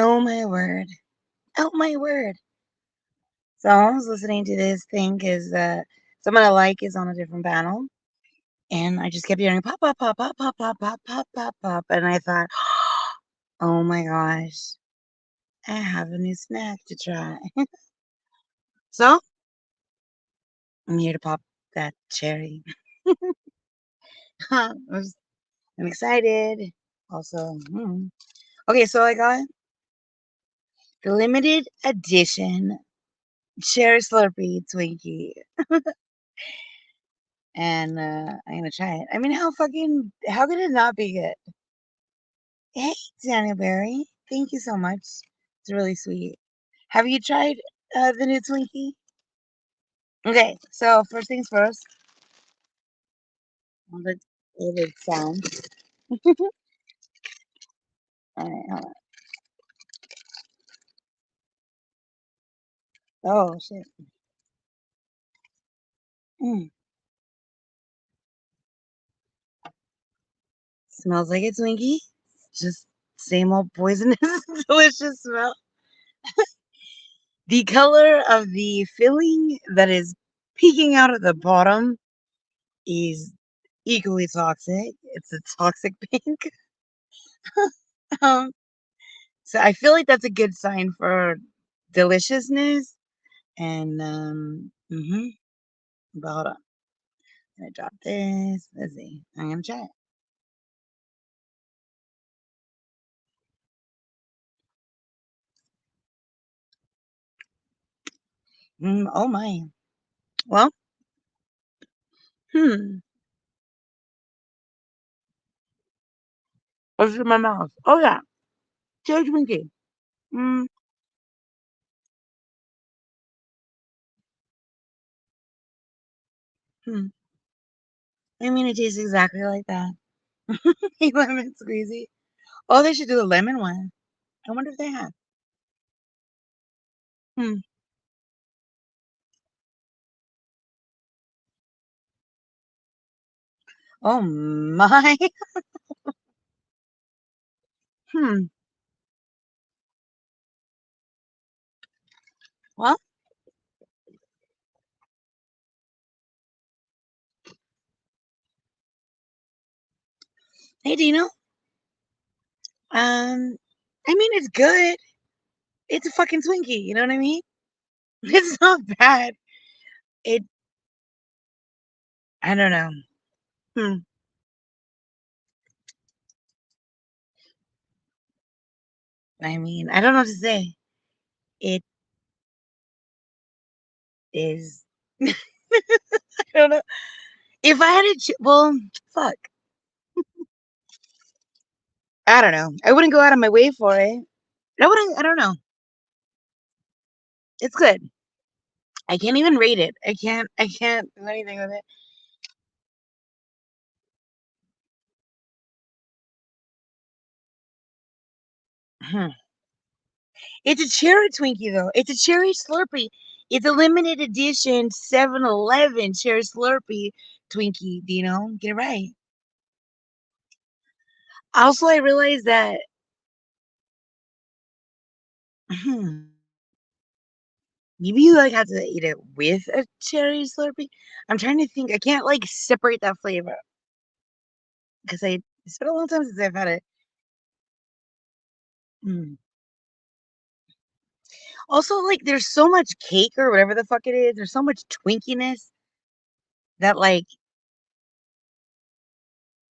Oh my word. Oh my word. So I was listening to this thing because someone I like is on a different panel. And I just kept hearing pop, pop, pop, pop, pop, pop, pop, pop, pop, pop. And I thought, oh my gosh, I have a new snack to try. So I'm here to pop that cherry. I'm excited. Also, okay, so I got the limited edition cherry Slurpee Twinkie. And I'm gonna try it. I mean, how could it not be good? Hey, Daniel Berry, thank you so much. It's really sweet. Have you tried the new Twinkie? Okay, so first things first, all the sound. All right, hold on. Oh shit. Mm, smells like a Twinkie. Just same old poisonous, delicious smell. The color of the filling that is peeking out at the bottom is equally toxic. It's a toxic pink. Um, so I feel like that's a good sign for deliciousness. And but hold on. I'm gonna drop this. Let's see. I'm gonna try it. Oh my. Well, hmm. What's in my mouth? Oh yeah, cherry Twinkie. Mm, hmm. I mean, it tastes exactly like that. Lemon squeezy. Oh, they should do a lemon one. I wonder if they have. Hmm. Oh my. Hmm. Well, hey Dino. I mean, it's good. It's a fucking Twinkie. You know what I mean? It's not bad. It. I don't know. Hmm. I mean, I don't know what to say. It is. I don't know. If I had to, well, fuck. I don't know. I wouldn't go out of my way for it. I wouldn't. I don't know. It's good. I can't even rate it. I can't. I can't do anything with it. Hmm. It's a cherry Twinkie though. It's a cherry Slurpee. It's a limited edition 7-Eleven cherry Slurpee Twinkie. Dino, get it right. Also, I realized that. Maybe you like have to eat it with a cherry Slurpee. I'm trying to think. I can't like separate that flavor because it's been a long time since I've had it. Mm. Also, like, there's so much cake or whatever the fuck it is. There's so much twinkiness that like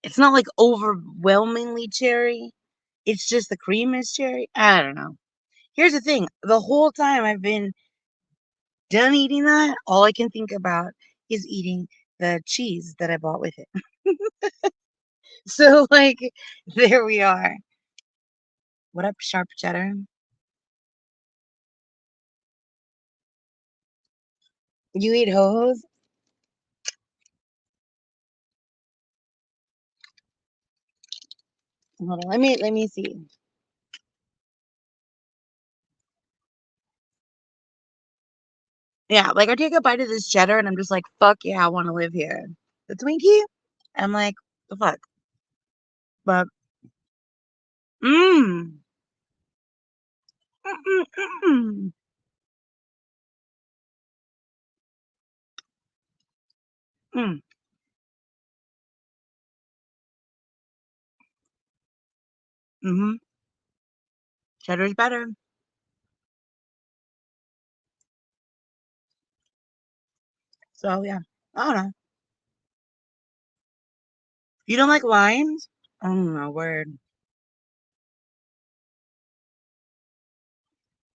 it's not like overwhelmingly cherry. It's just the cream is cherry. I don't know. Here's the thing. The whole time I've been done eating that, all I can think about is eating the cheese that I bought with it. So like there we are. What up, sharp cheddar? You eat ho-hos? Hold on, let me see. Yeah, like I take a bite of this cheddar and I'm just like, fuck yeah, I want to live here. The Twinkie, I'm like, the fuck. But mmm. Mm-mm-mm. Mm. Mm-hmm. Cheddar's better. So yeah. I don't know. You don't like limes? Oh my word.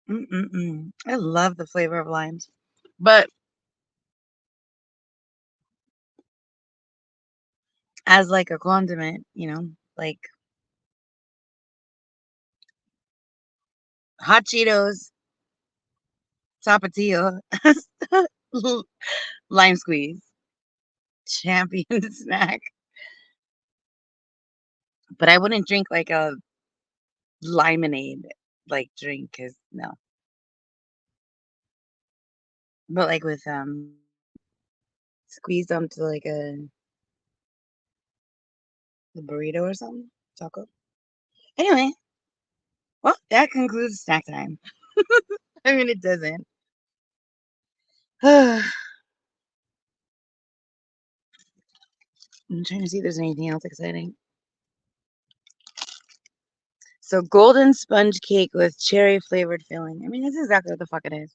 Mm-mm-mm. I love the flavor of limes. But as like a condiment, like hot Cheetos, Tapatio, lime squeeze, champion snack. But I wouldn't drink like a limonade like drink because no. But like with squeezed onto like a burrito or something, taco. Anyway, well that concludes snack time. I mean it doesn't. I'm trying to see if there's anything else exciting. So golden sponge cake with cherry flavored filling. I mean, that's exactly what the fuck it is.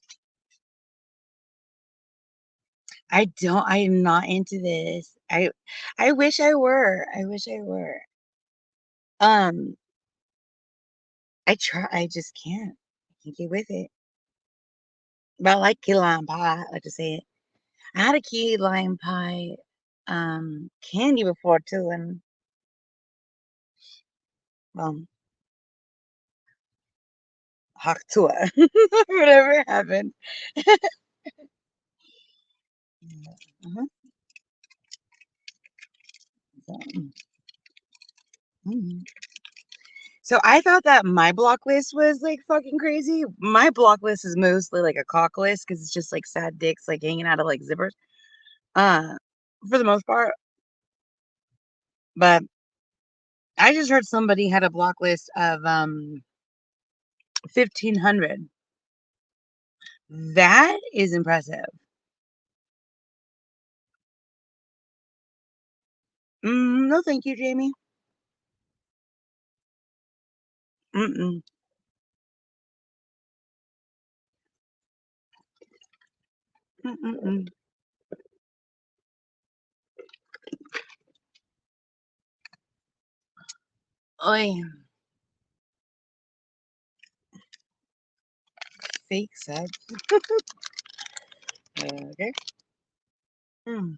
I am not into this. I wish I were. I wish I were. Um, I just can't. I can't get with it. But I like key lime pie. I like to say it. I had a key lime pie candy before too, and well, Haktua. Whatever happened. Uh-huh. So, mhm. So I thought that my block list was like fucking crazy. My block list is mostly like a cock list because it's just like sad dicks like hanging out of like zippers. Uh, for the most part. But I just heard somebody had a block list of 1,500. That is impressive. No, thank you, Jamie. Mm-mm. Mm-mm-mm. Oi, fake sex. Okay. Mm.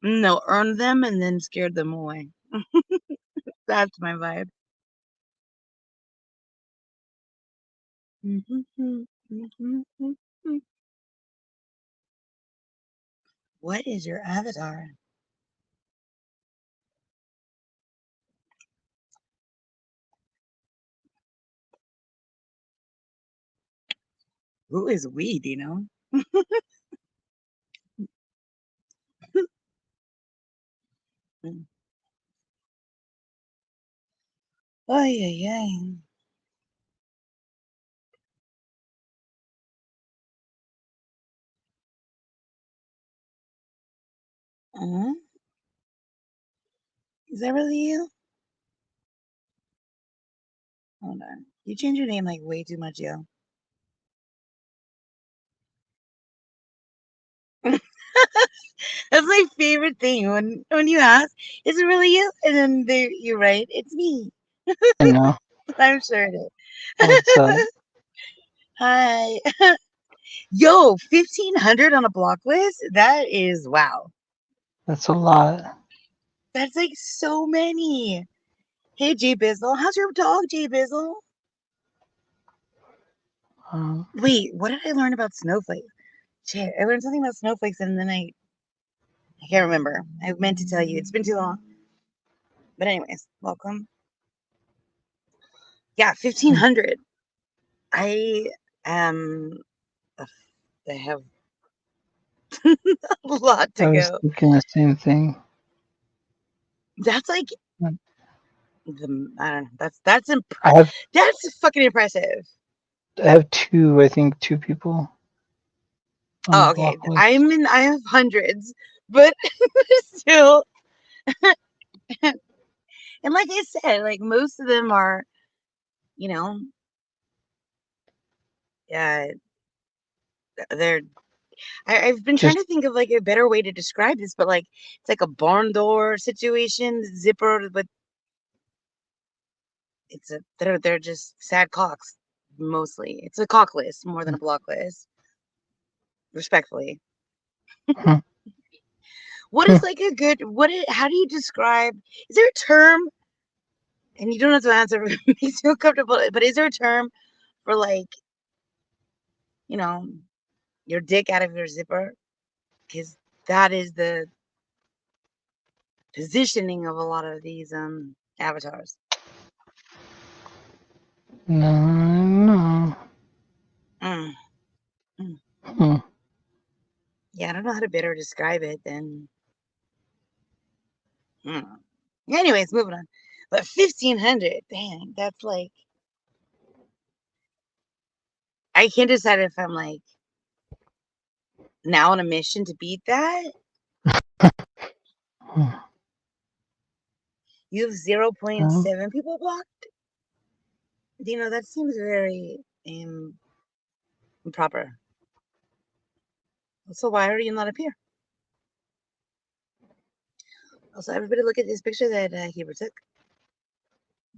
No, earned them and then scared them away. That's my vibe. Mhm, mhm, mhm. What is your avatar? Who is we, do you know? Mm. Ay, ay, ay. Uh, is that really you? Hold on. You change your name like way too much, yo. That's my favorite thing when you ask, "Is it really you?" And then you're right, it's me. I know. I'm sure it What's up? is. Hi, yo, 1,500 on a block list. That is wow. That's a lot. That's like so many. Hey, Jay Bizzle, how's your dog, Jay Bizzle? Um, Wait, what did I learn about snowflakes? Shit, I learned something about snowflakes and then I can't remember. I meant to tell you. It's been too long. But anyways, welcome. Yeah, and 1,500. I am. I have a lot to I was go. thinking the same thing. That's like Mm, I don't know. That's I have that's fucking impressive. two. I think two people on the Oh, okay. block list. I have hundreds, but still, and like I said, like most of them are, you know, uh, they're. I've been trying Just to think of like a better way to describe this, but like it's like a barn door situation, zipper, but they're just sad cocks mostly. It's a cock list more than a block list, respectfully. hmm, What hmm, is like a good how do you describe, is there a term, and you don't have to answer if it makes you uncomfortable, but is there a term for like, you know, your dick out of your zipper? Because that is the positioning of a lot of these avatars. no, no. Mm, mm. Hmm. Yeah, I don't know how to better describe it than mm. Anyways, moving on. But 1,500, dang, that's like, I can't decide if I'm like now on a mission to beat that. Hmm. You have zero point No. 0.7 people blocked. That seems very improper. So why are you not up here? Also, everybody look at this picture that Huber took.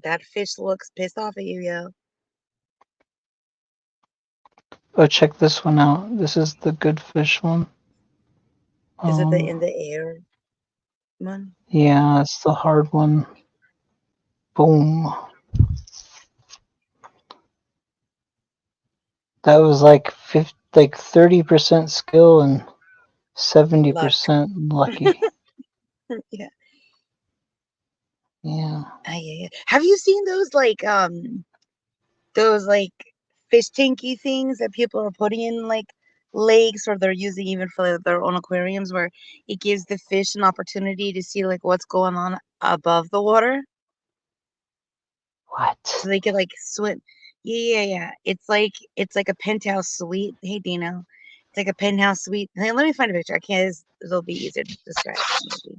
That fish looks pissed off at you, yo. Oh, check this one out. This is the good fish one. Is it the Um, in the air one? yeah, it's the hard one. Boom. That was like 30% skill and Luck. 70% lucky. Yeah. Yeah. Yeah. Have you seen those like fish tanky things that people are putting in like lakes, or they're using even for their own aquariums, where it gives the fish an opportunity to see like what's going on above the water, What? so they could like swim. Yeah. It's like a penthouse suite. Hey Dino. It's like a penthouse suite. Hey, let me find a picture. I can't, it'll be easier to describe maybe.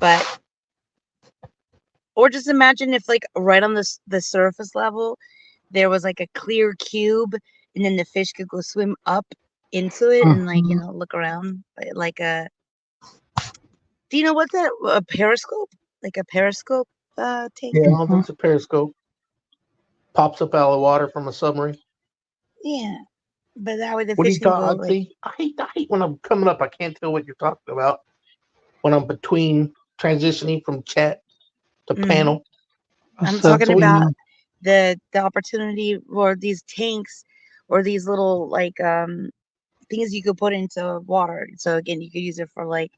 But or just imagine if like right on the surface level there was like a clear cube, and then the fish could go swim up into it and like, Hmm. look around like a, do you know what's that, a periscope, like a periscope tank? Yeah, Hmm. that's a periscope. Pops up out of the water from a submarine. Yeah, but that way the What do fish you can talk? go I like, see. I hate when I'm coming up. I can't tell what you're talking about when I'm between transitioning from chat to mm, panel. I'm What's up, talking So what do you? about Dino? the opportunity for these tanks, or these little like things you could put into water, so again you could use it for like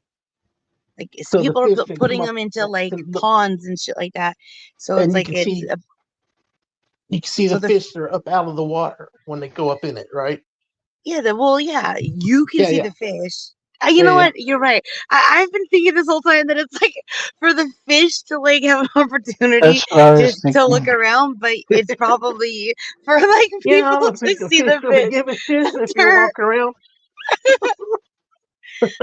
So the people are fish can come putting up them into like to look, ponds and shit like that, so it's and like it's a, you can see the so the fish that are up out of the water when they go up in it, right? yeah, well, yeah, you can Yeah, see yeah, the fish. You yeah, know yeah. what? You're right. I've been thinking this whole time that it's like for the fish to like have an opportunity That's what I was to look thinking. around, but it's probably for like Yeah, people I don't to think the see fish the really fish. give a shit if you're They're, walking around.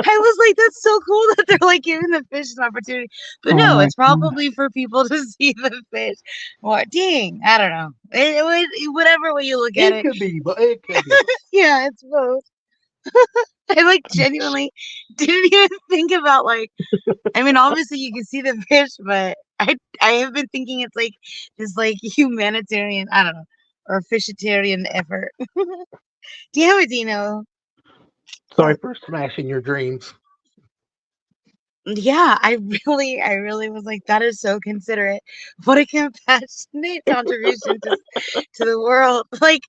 I was like, that's so cool that they're like giving the fish an opportunity. But Oh no, my it's gosh. probably for people to see the fish. What? Dang, I don't know. Whatever way you look at It it, could be, but it could be. yeah, it's both. I like genuinely didn't even think about like, I mean, obviously you can see the fish, but I have been thinking it's like this like humanitarian, I don't know, or fishitarian effort. Damn it, Dino. Sorry Fuck. for smashing your dreams. Yeah, I really was like, that is so considerate. What a compassionate contribution to the world. Like,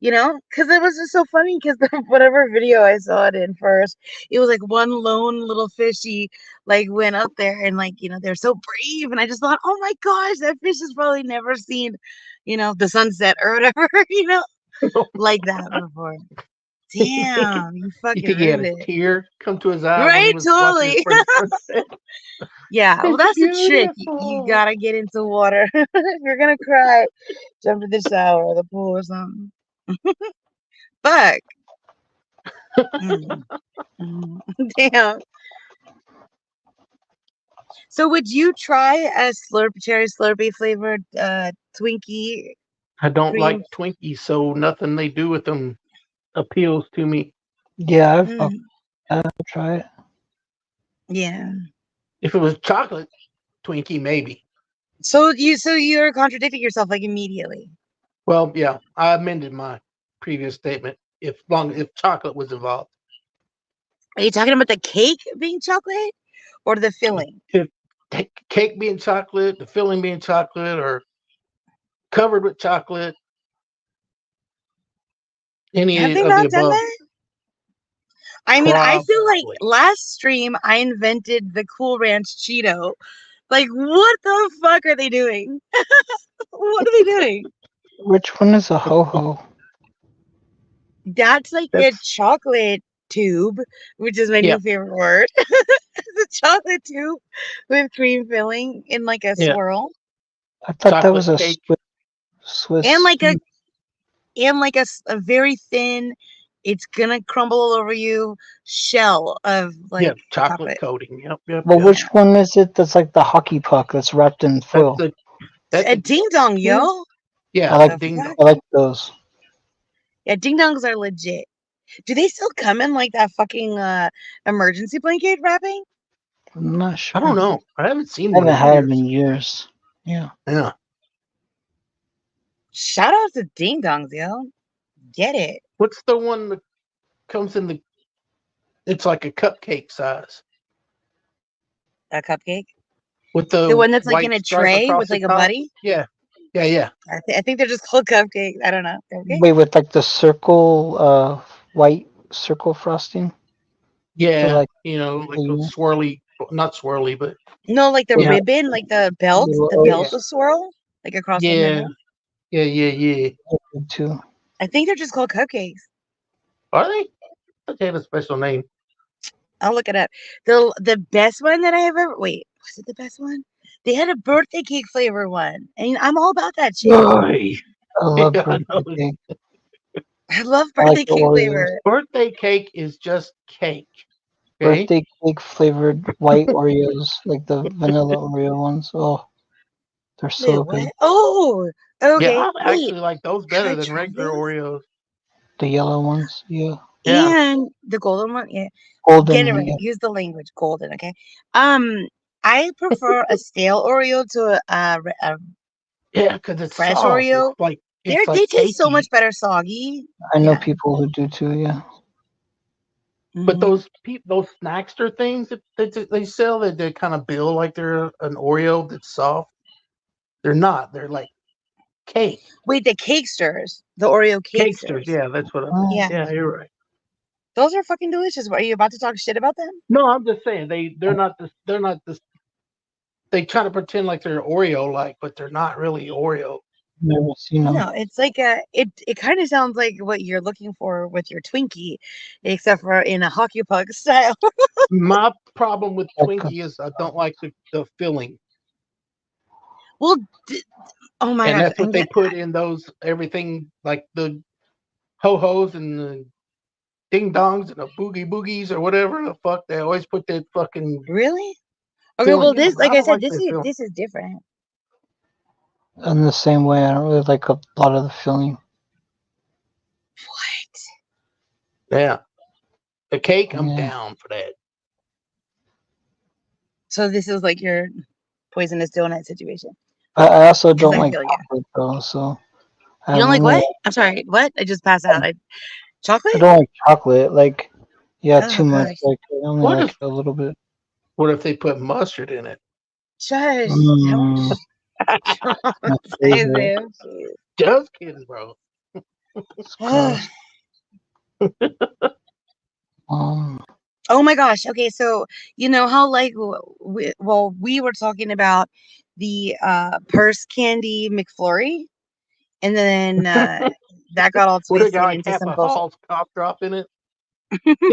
because it was just so funny because whatever video I saw it in first, it was like one lone little fishy like went up there and like, they're so brave. And I just thought, oh my gosh, that fish has probably never seen, the sunset or whatever, like that before. Damn, you You fucking think he had ruined a it. tear come to his eye when he Right, was watching his totally. first sunset? Yeah, well, It's that's the trick. You beautiful. gotta get into water. If you're gonna cry, jump in the shower or the pool or something. Fuck. Mm. Mm. Damn. So would you try a cherry Slurpee flavored Twinkie I don't cream? like Twinkies, so nothing they do with them appeals to me. Yeah, Mm, I'll try it. yeah. If it was chocolate Twinkie, maybe. So you're contradicting yourself like immediately. Well, yeah, I amended my previous statement. If chocolate was involved, Are you talking about the cake being chocolate or the filling? if cake being chocolate, the filling being chocolate, or covered with chocolate, Have any they of the not done above, that? I mean, I feel like probably. last stream I invented the Cool Ranch Cheeto. Like, what the fuck are they doing? What are they doing? Which one is a ho ho? That's like a That's chocolate tube, which is my yeah, new favorite word. It's a chocolate tube with cream filling in like a yeah, swirl I thought that chocolate was a cake. and Swiss. like a very thin, it's gonna crumble all over you shell of Yeah, like chocolate chocolate. coating. Yep, yep, Well, yep. which Yeah. one is it that's like the hockey puck that's wrapped in That's foil? the that's A a ding dong, hmm? yo. Yeah, I it's a like The ding fuck? dong. I like those. Yeah, ding dongs are legit. Do they still come in like that fucking emergency blanket wrapping? I'm not I don't sure. know. I haven't seen I one haven't in had them years. in years. Yeah. Yeah. Shout out to ding dongs, yo. Get it. What's the one that comes in the? It's like a cupcake size A cupcake. with The the one that's like in white a stripe tray across with the like a top. buddy. Yeah, yeah, yeah, I think they're just called cupcakes. I don't know. Cupcake? Wait, with like the circle, white circle frosting. The yeah. like Like a the swirly, not swirly, but No, like the yeah, ribbon, like the yeah, belt of swirl, like across the yeah, middle. yeah, yeah, yeah. too. I think they're just called cupcakes. Are they? They have a special name. I'll look it up. The best one that I have ever wait, was it the best one? They had a birthday cake flavor one. And I'm all about that shit. Oy. I love Yeah, I birthday know. cake. I love I like birthday the cake Oreos. flavor. Birthday cake is just cake. Okay. Birthday cake flavored white Oreos, like the vanilla Oreo ones. Oh, they're Wait, so good. what? Oh, Yeah, okay. I Wait, actually like those have better I than tried regular those? Oreos. The yellow ones, yeah. Yeah, And the golden one, yeah. Get it Golden, right. yeah. Use the language, golden. Okay. Um, I prefer a stale Oreo to a yeah, because it's fresh soft. Oreo. It's They like taste so much cakey. better soggy. I know Yeah. people who do too, yeah. But Hmm. those snackster things that they sell that they kind of bill like they're an Oreo that's soft. They're not. They're like cake. Wait, the cakesters, the Oreo Cakesters. cakesters. Yeah, that's what I meant. Mm, Yeah, Yeah, you're right. those are fucking delicious. Are you about to talk shit about them? No, I'm just saying they're not this. They try to pretend like they're Oreo like, but they're not really Oreo. never seen them. No, it's like it kind of sounds like what you're looking for with your Twinkie, except for in a hockey puck style. My problem with Like, Twinkie is I don't like the filling. Well, oh my And gosh, that's what they put in those everything like the ho hos and the ding dongs and the boogie boogies or whatever the fuck. They always put that fucking really? Okay, filling well in this, them. like I I don't said, like that filling. this is different. in the same way, I don't really like a lot of the filling. What? Yeah, the cake, I'm Yeah. down for that. So this is like your poisonous donut situation. I also Because don't I like feel you. chocolate though, so I You don't like only what? like, I'm sorry. What? I just passed out. I Chocolate? don't like chocolate. Like, yeah, Oh too much. gosh. Like, I only What like if it a little bit. what if they put mustard in it? Shush. Don't. Mm, my Say favorite. them. Just kidding, bro. It's gross. Oh my gosh. Okay, so you know how like we were talking about the purse candy McFlurry, and then that got all Would have twisted got like into half some a bullshit. Hall's cough drop in it.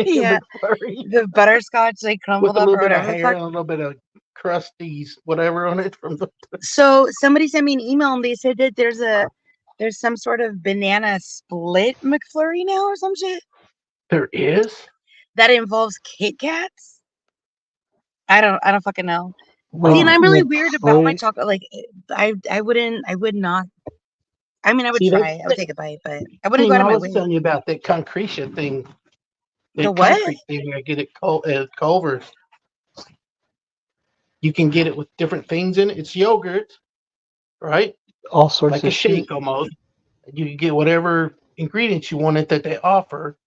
Yeah, McFlurry. the butterscotch like With crumbled a up little or bit of whatever the hair fuck. and a little bit of crusties, whatever on it from the. So somebody sent me an email and they said that there's some sort of banana split McFlurry now or some shit There is. that involves Kit Kats. I don't fucking know. See, and Wait, I'm really weird about my McFlurry? chocolate. Like, I would not. I mean, I would See, that's try. I would the take a bite, but I wouldn't go thing out of I my was way. telling you about, that concretia thing. The That what? concrete thing I get at Culver's. You can get it with different things in it. It's yogurt, right? All sorts Like of a shit. shake almost. You can get whatever ingredients you want it that they offer.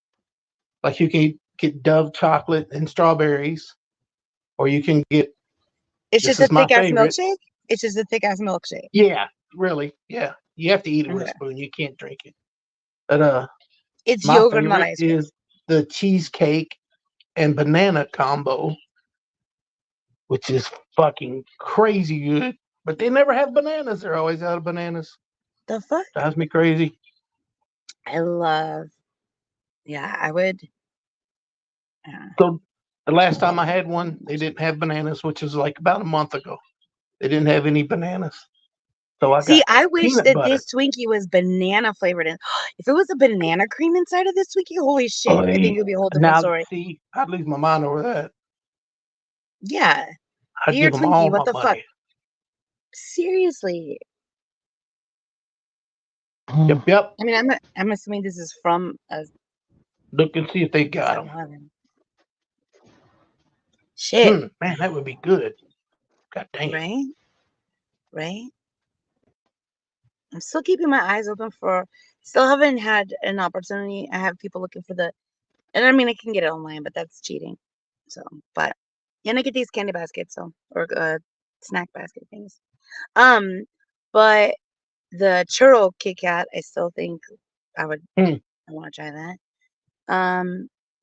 Like you can get Dove chocolate and strawberries, or you can get, It's this just a is my thick ass favorite. milkshake. It's just a thick ass milkshake. Yeah, really. Yeah. You have to eat it with a Okay. spoon. You can't drink it. But It's my yogurt, not favorite ice cream. is the cheesecake and banana combo, which is fucking crazy good. But they never have bananas. They're always out of bananas. The fuck? Drives me crazy. I love. Yeah, I would. So the last time I had one, they didn't have bananas, which was like about a month ago. They didn't have any bananas. So I See, got I wish peanut that butter. this Twinkie was banana flavored. And if it was a banana cream inside of this Twinkie, holy shit! I think it would be a whole different Now, story. see, I'd lose my mind over that. Yeah, I'd dear give them Twinkie, all what my the fuck? money. Seriously. Yep, yep. I mean, I'm assuming this is from a Look and see if they got them. 7-Eleven. Shit, Man, that would be good. God dang. right? Right? I'm still keeping my eyes open for. Still haven't had an opportunity. I have people looking for and I mean, I can get it online, but that's cheating. So, but and I get these candy baskets, or snack basket things. Um, but the churro Kit Kat, I still think I would. Hmm. I want to try that.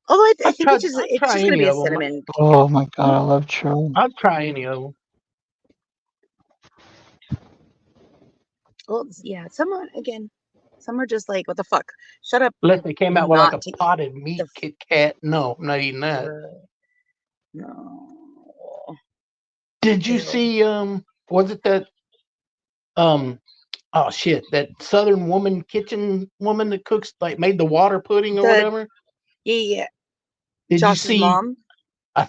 Although I think I'd it's try just gonna any be a of them. cinnamon Kit Kat. Oh my god, I love churro. I'd try any of them. Well, yeah, some are again, some are just like, what the fuck? Shut up Unless and they came do out with like not a take potted meat the Kit Kat. No, I'm not eating that. no. Did you Ew. see was it that oh shit, that Southern woman kitchen woman that cooks, like made the water pudding or The whatever? yeah, Did you Josh's see, mom. I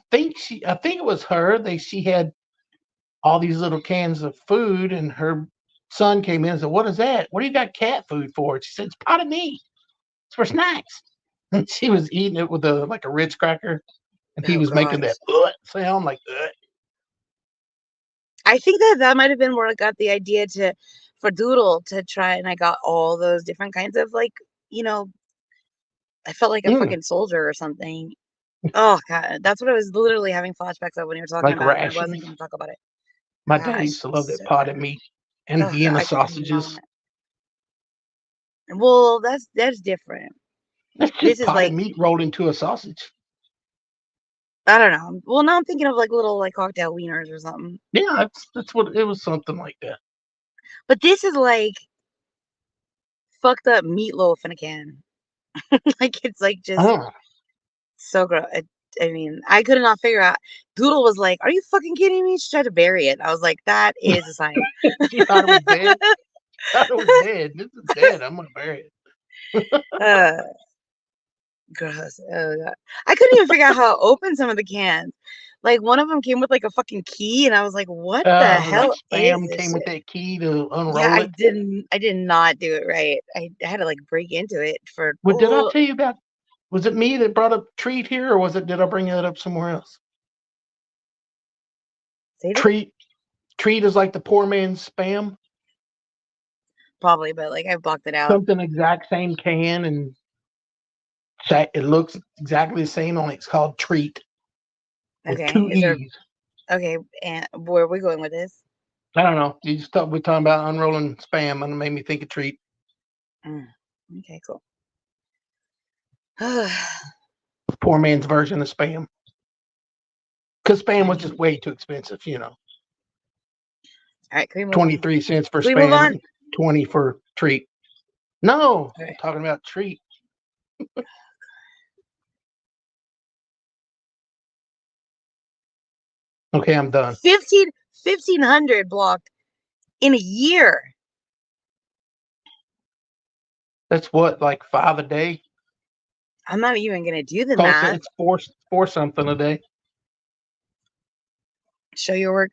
think it was her. She had all these little cans of food, and her son came in and said, "What is that? What do you got cat food for?" She said, "It's potted meat. It's for snacks." And she was eating it with a Ritz cracker, and he Oh was making that gosh. sound like that. I think that might have been where I got the idea for Doodle to try, and I got all those different kinds of like, you know, I felt like a Mm, fucking soldier or something. Oh god, that's what I was literally having flashbacks of when you were talking like about, and I rations. wasn't gonna talk about it. My dad Gosh, used to love that so potted good. meat and Oh, Vienna I sausages. cannot. Well, that's different. That's This just is potted like, meat rolled into a sausage. I don't know. Well, now I'm thinking of like little like cocktail wieners or something. Yeah, that's what it was. Something like that. But this is like fucked up meatloaf in a can. Like it's like just Oh, so gross. I mean, I could not figure out. Doodle was like, "Are you fucking kidding me?" She tried to bury it. I was like, "That is a sign." she thought it was dead. Thought it was dead. This is dead. I'm gonna bury it. uh, Gross. Oh god, I couldn't even figure out how to open some of the cans. Like one of them came with like a fucking key, and I was like, "What the Like hell is spam this came with shit?" that key to Yeah, unroll it. I did not do it right. I had to like break into it for. Well, did I Oh, tell you about? Was it me that brought up treat here, or did I bring that up somewhere else? say that Treat is like the poor man's spam. probably, but like I blocked it out. Something exact same can, and it looks exactly the same. Only it's called treat with Okay, two is there e's. okay? And where are we going with this? I don't know. We're talking about unrolling spam, and it made me think of treat. Okay, cool. Poor man's version of spam. Because spam was just way too expensive, All right, can we move on? 23 cents for Can we move spam on? and 20 for treat. No, I'm Okay. talking about treat. Okay, I'm done. 1,500 blocked in a year. That's what, like 5 a day? I'm not even gonna do the Close. math. It's four something a day. Show your work.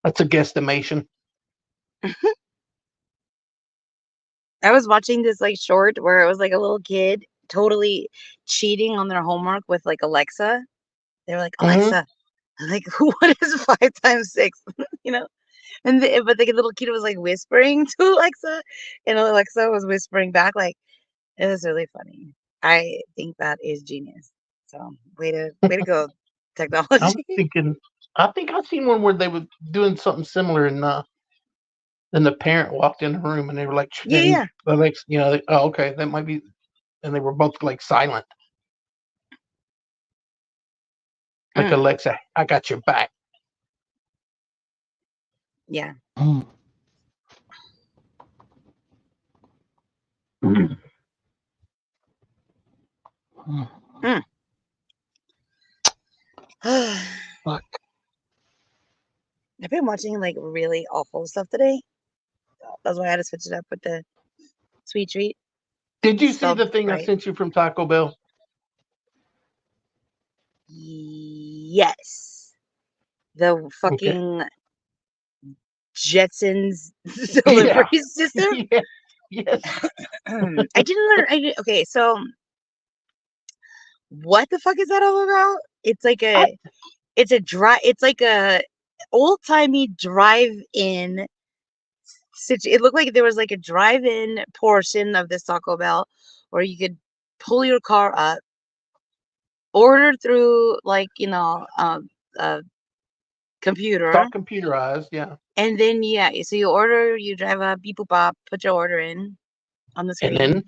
That's a guesstimation. I was watching this like short where it was like a little kid totally cheating on their homework with like Alexa. They were like, Mm-hmm. Alexa, like what is 5 times 6? You know? But the little kid was like whispering to Alexa, and Alexa was whispering back. Like it was really funny. I think that is genius. So way to go, I was technology. thinking. I think I seen one where they were doing something similar, and then the parent walked in the room, and they were like, Yeah, and yeah. like, oh, okay, that might be, and they were both like silent, like Mm, Alexa, I got your back. yeah. Mm. Mm. Mm. Fuck. I've been watching like really awful stuff today. That's why I had to switch it up with the sweet treat. Did you see Spelled the thing I right. sent you from Taco Bell? Yes. The Okay. fucking Jetsons Yeah. delivery system. Yeah. Yes. I didn't learn. Okay, so what the fuck is that all about? It's like I, it's a drive. It's like a old timey drive-in. It looked like there was like a drive-in portion of this Taco Bell where you could pull your car up, order through like a it's computer, all computerized. Yeah. and then yeah, so you order, you drive up, beep boop bop, put your order in on the And screen, then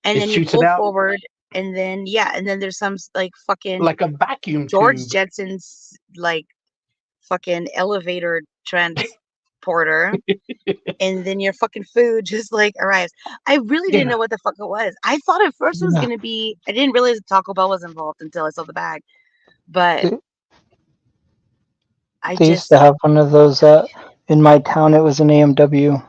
and it then you shoots it pull out forward, and then yeah, and then there's some like fucking like a vacuum George tube. Jetson's like fucking elevator transporter, and then your fucking food just like arrives. I really didn't Yeah. know what the fuck it was. I thought at first it was Yeah. gonna be. I didn't realize Taco Bell was involved until I saw the bag, but They, I they used to just have one of those in my town. It was an AMW.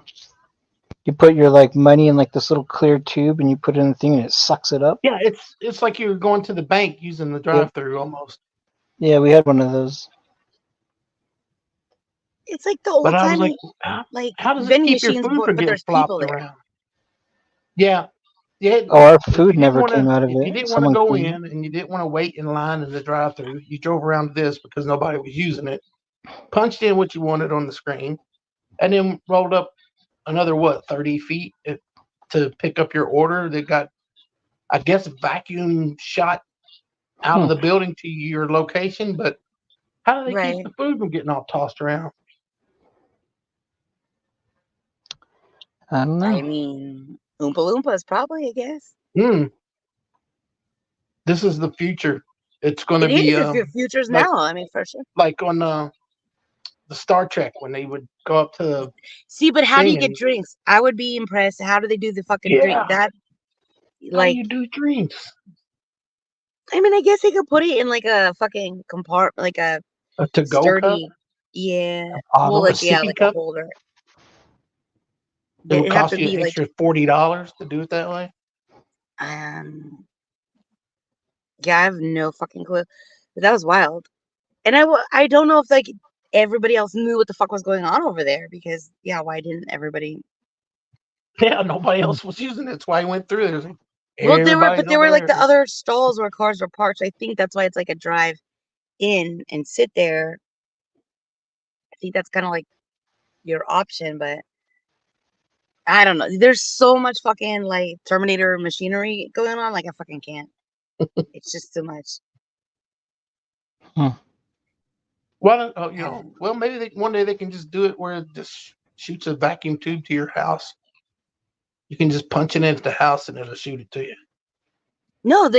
You put your like money in like this little clear tube, and you put it in the thing, and it sucks it up. Yeah. It's like you're going to the bank using the Yep. drive-through almost. Yeah, we had one of those. it's like the But old I was like, timey like how does it vending keep your machines, food from but getting there's people flopped there. around? Yeah. Yeah. Oh, our If food you didn't never want came to, out of if you it. didn't want to Someone go cleaned it. in and you didn't want to wait in line in the drive-through, you drove around this because nobody was using it, punched in what you wanted on the screen, and then rolled up another 30 feet to pick up your order that got, I guess, vacuum shot out Hmm. of the building to your location. But how do they keep Right. the food from getting all tossed around? I don't I know. mean, Oompa Loompas probably, I guess. Hmm. This is the future. It's going to It be is if your future's like now. I mean, for sure. on the Star Trek when they would go up to the See, but how do you thing get and drinks? I would be impressed. How do they do the fucking drink? yeah, That how do like, you do drinks? I mean, I guess they could put it in like a fucking compartment, like a A to-go cup, sturdy, yeah. Well, Bottle. a like yeah, sippy like a cup. holder. It would It'd have cost to you an be like extra $40 to do it that way. um. Yeah, I have no fucking clue. But that was wild. And I don't know if like everybody else knew what the fuck was going on over there because yeah, why didn't everybody? Yeah, nobody Hmm. else was using it. That's why he went through there. Like, Well, everybody's there over were like there. the other stalls where cars were parked. So I think that's why it's like a drive in and sit there. I think that's kind of like your option, but I don't know. There's so much fucking like Terminator machinery going on. Like I fucking can't. It's just too much. Hmm. Well, And well, maybe one day they can just do it where it just shoots a vacuum tube to your house. You can just punch it into the house and it'll shoot it to you. no,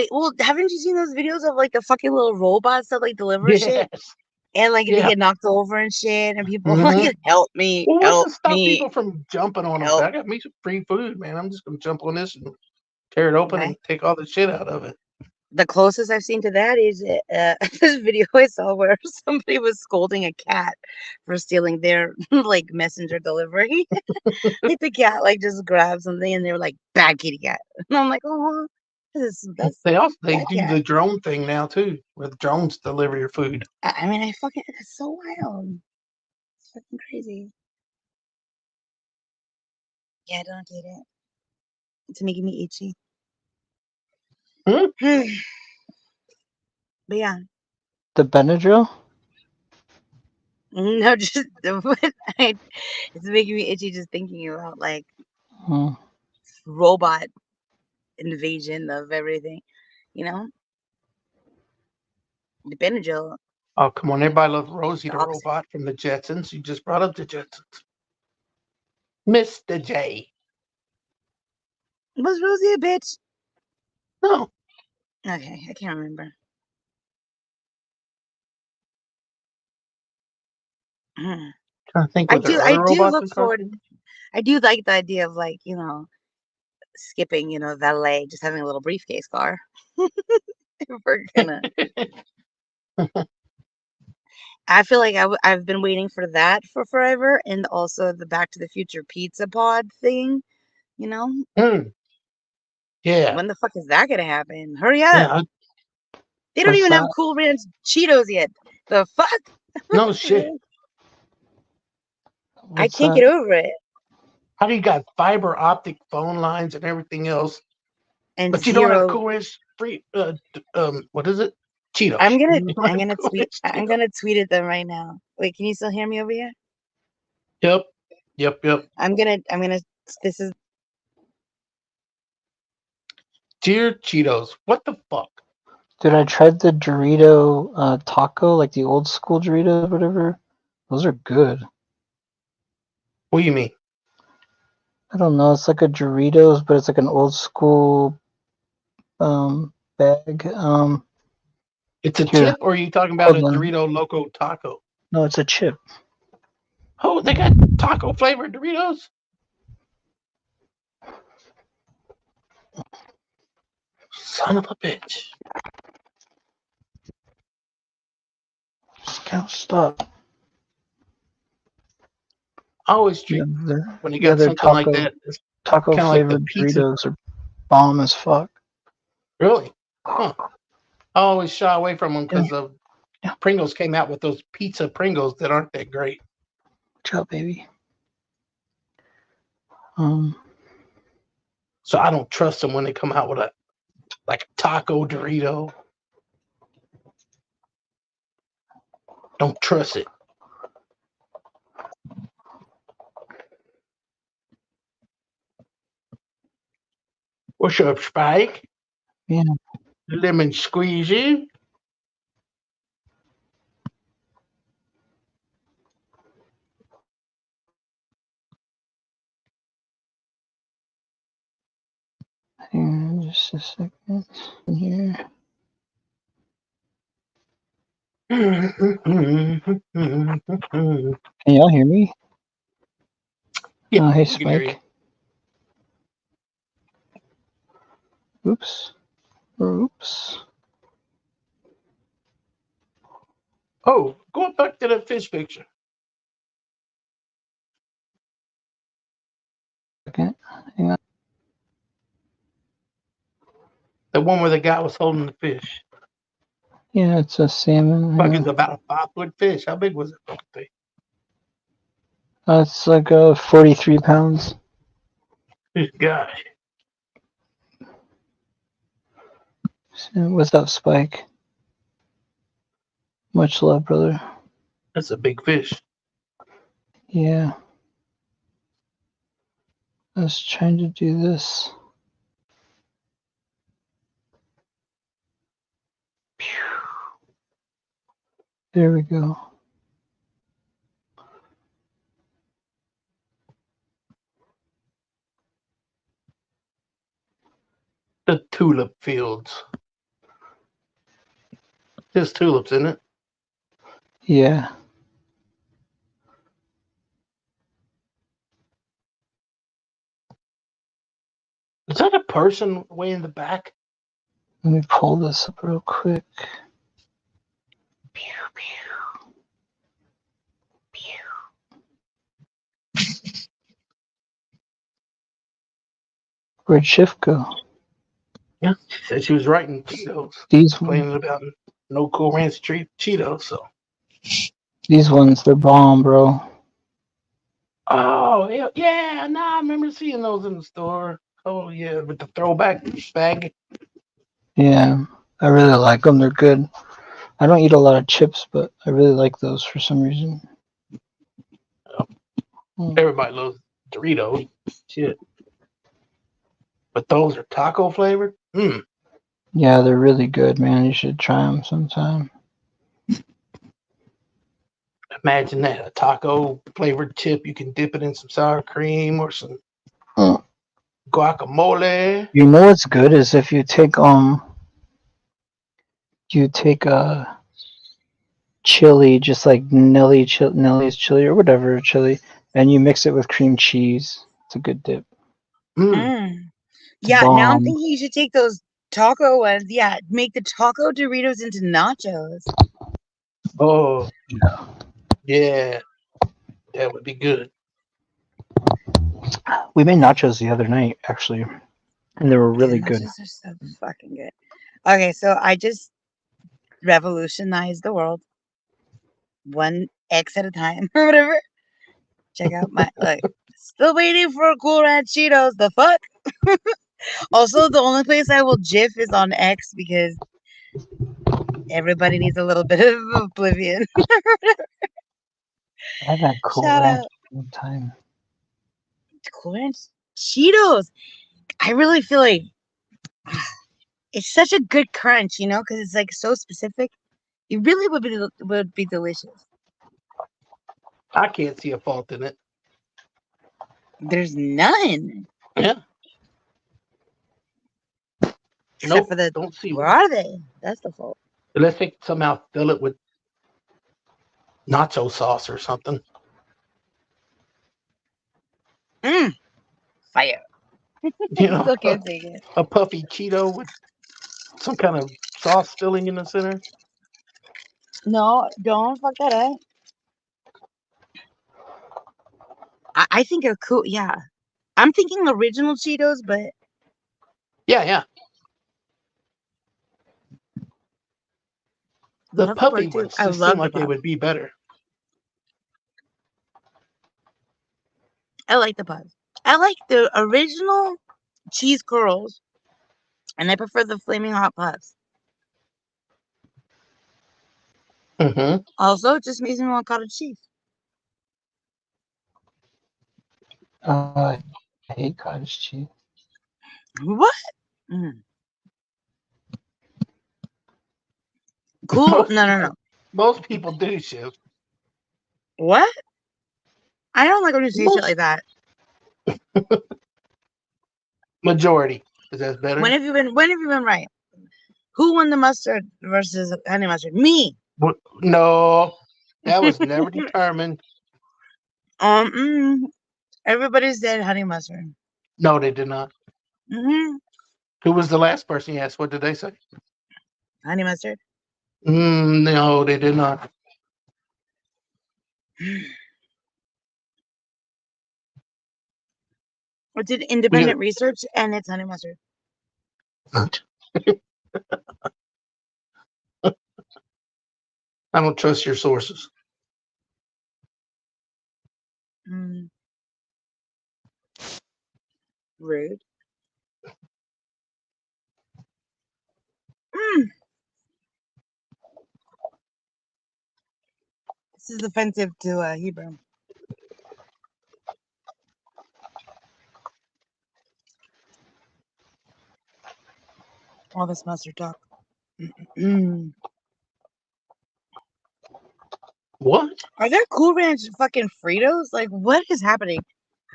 haven't you seen those videos of like the fucking little robots that like deliver shit? Yes. And like they Yeah. get knocked over and shit, and people Mhm. like help me, Well, what's help to stop me, people from jumping on them? help. I got me some free food, man. I'm just gonna jump on this and tear it open Right. and take all the shit out of it. The closest I've seen to that is this video I saw where somebody was scolding a cat for stealing their like messenger delivery. Like the cat like just grabbed something and they were like, "Bad kitty cat," and I'm like, "Oh, that's They bad do cat." the drone thing now too, where the drones deliver your food. I mean, I fucking it's so wild. It's fucking crazy. Yeah, I don't get it. It's making me itchy. Hmm? But yeah, The Benadryl? no, just it's making me itchy just thinking about like Hmm. robot invasion of everything. You know, the Benadryl, Oh, come on. Everybody loves Rosie the the opposite. robot from the Jetsons. You just brought up the Jetsons. Mr. J. Was Rosie a bitch? No. Okay, I can't remember. Mm. Trying to think, I was there do. I other do robots look in forward. cartoons? I do like the idea of like skipping valet, just having a little briefcase car. If we're gonna. I feel like I've been waiting for that for forever, and also the Back to the Future pizza pod thing. You know, Hmm. Yeah. when the fuck is that gonna happen? Hurry up! Yeah. They don't What's even have that? Cool Ranch Cheetos yet. The fuck? No shit. I What's can't that? get over it. How do you got fiber optic phone lines and everything else, And but you don't have zero. Cool Ranch free? What is it? Cheetos. I'm gonna You don't I'm have gonna Cool tweet Ranch I'm Cheetos. gonna tweet at them right now. Wait, can you still hear me over here? Yep. Yep. Yep. I'm gonna this is Dear Cheetos. What the fuck? Dude, I tried the Dorito taco, like the old school Doritos, whatever. Those are good. What do you mean? I don't know. It's like a Doritos, but it's like an old school bag. It's a Here, chip, or are you talking about hold a on. Dorito Loco Taco? No, it's a chip. Oh, they got taco flavored Doritos. Son of a bitch. Can't stop. I always Yeah, treat they're when you yeah, got they're something like that, it's taco kind of like the flavored pizza. Doritos are bomb as fuck. Really? Huh. I always shy away from them Yeah, because of yeah. Pringles came out with those pizza Pringles that aren't that great. Watch out, baby. So I don't trust them when they come out with a taco Dorito. Don't trust it. What's up, Spike? Yeah. Lemon squeezy. Hang on just a second. Here. Yeah, Can y'all hear me? Oh, hey, we can hear you. Spike. Oops. Oops. Oh, go back to that fish picture. Okay. Hang on. The one where the guy was holding the fish. Yeah, it's a salmon. Hang Fucking on. about a 5 foot fish. How big was it? Fucking thing? It's like 43 pounds. This guy. So, what's up, Spike? Much love, brother. That's a big fish. Yeah. I was trying to do this. There we go. The tulip fields. There's tulips in it. Yeah. Is that a person way in the back? Let me pull this up real quick. Pew, pew, pew. Where'd Shift go? Yeah, she said she was writing Cheetos, These complaining about no Cool Ranch Cheetos. So, ones, they're bomb, bro. oh yeah, nah, I remember seeing those in the store. Oh yeah, with the throwback bag. Yeah, I really like them. They're good. I don't eat a lot of chips, but I really like those for some reason. Everybody loves Doritos. Shit. But those are taco flavored? Yeah, they're really good, man. You should try them sometime. Imagine that. A taco flavored chip. You can dip it in some sour cream or some Mm. guacamole. You know what's good is if you take a chili, just like Nellie's chili or whatever chili, and you mix it with cream cheese. It's a good dip. Mm. It's a Yeah, now I'm bomb. thinking you should take those taco ones. Yeah, make the taco Doritos into nachos. Oh, yeah. That would be good. We made nachos the other night, actually, and they were Yeah, really good. nachos are so fucking good. Okay, so I just revolutionized the world one X at a time or whatever. Check out my like. Still waiting for Cool Ranch Cheetos. The fuck? Also, the only place I will GIF is on X because everybody needs a little bit of oblivion. I had that Cool Shout Ranch out one time. Cool Ranch Cheetos. I really feel like it's such a good crunch, you know, because it's like so specific. It really would be delicious. I can't see a fault in it. There's none Yeah. except Nope. for the Don't see where one. are they? That's the fault. Unless they somehow fill it with nacho sauce or something. Mm, fire. You know, Still can't take it. a puffy Cheeto with some kind of sauce filling in the center. No, don't fuck that up. I think a cool. Yeah, I'm thinking original Cheetos, but Yeah, yeah. I The love the puffy bug too. ones I just seem love the like they bug. would be better. I like the bugs. I like the original cheese curls, and I prefer the flaming hot puffs. Mm-hmm. Also, it just makes me want cottage cheese. I hate cottage cheese. What? Mm. Cool. Most No, no, people, no. most people do, Shiv. What? I don't like when you say shit Most like that. majority. Is that better? When have you been right? Who won the mustard versus honey mustard? Me. No, that was never determined. Mm, everybody said honey mustard. No, they did not. Hmm. Who was the last person you asked? What did they say? Honey mustard. No, they did not. I did We got independent research, and it's honey mustard. I don't trust your sources. Mm, rude. Mm, this is offensive to Hebrew. All this mustard talk. Mm. What? Are there Cool Ranch fucking Fritos? Like, what is happening?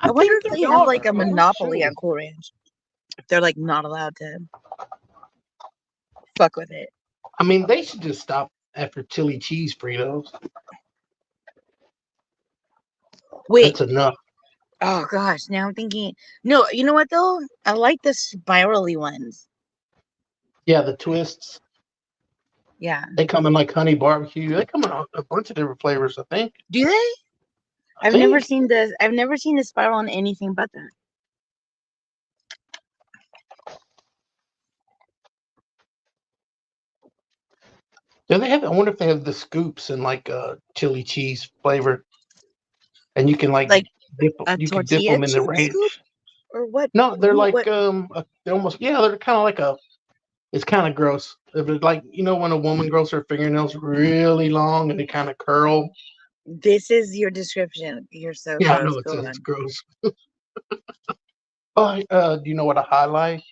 I I wonder think if they they have like are. a I'm not monopoly sure. on Cool Ranch. If they're like not allowed to fuck with it. I mean, they should just stop after chili cheese Fritos. Wait. That's enough. Oh gosh, now I'm thinking. No, you know what though? I like the spirally ones. Yeah, the twists. Yeah. They come in like honey barbecue. They come in a bunch of different flavors, I think. Do they? I I've never think. seen this. I've never seen the spiral on anything but that. Do they have? I wonder if they have the scoops in like chili cheese flavor, and you can like Like dip. a You could dip tortilla them in the chip scoop ranch. or what? No, they're Who? like What? they're almost they're kind of like a. It's kind of gross. If it's like when a woman grows her fingernails really long and they kind of curl. This is your description. You're so Yeah, I gross. know Go it's on. gross. Oh, do you know what a highlight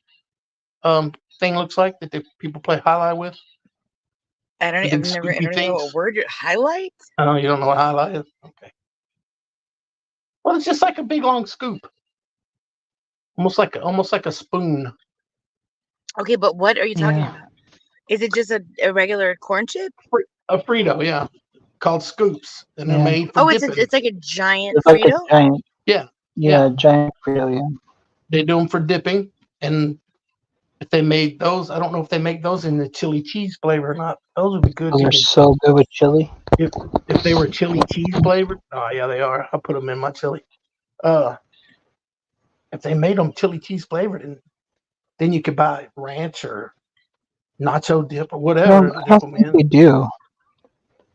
thing looks like that people play highlight with? I don't. The I've big never. I scoopy don't even know things. what word. Highlight. Oh, you don't know what highlight is? Okay. Well, it's just like a big long scoop, almost like a spoon. Okay, but what are you talking Yeah. about? Is it just a regular corn chip? A Frito, yeah, called scoops, and they're Yeah. made for Oh, dipping. it's like a giant It's like a Frito. giant, Yeah, yeah, giant Frito, yeah. they do them for dipping. And if they made those, I don't know if they make those in the chili cheese flavor or not. Those would be good. Those You are could so good with chili. if they were chili cheese flavored. Oh yeah, they are. I'll put them in my chili. Uh, if they made them chili cheese flavored, and then you could buy ranch or nacho dip or whatever to I dip don't them think in. they do.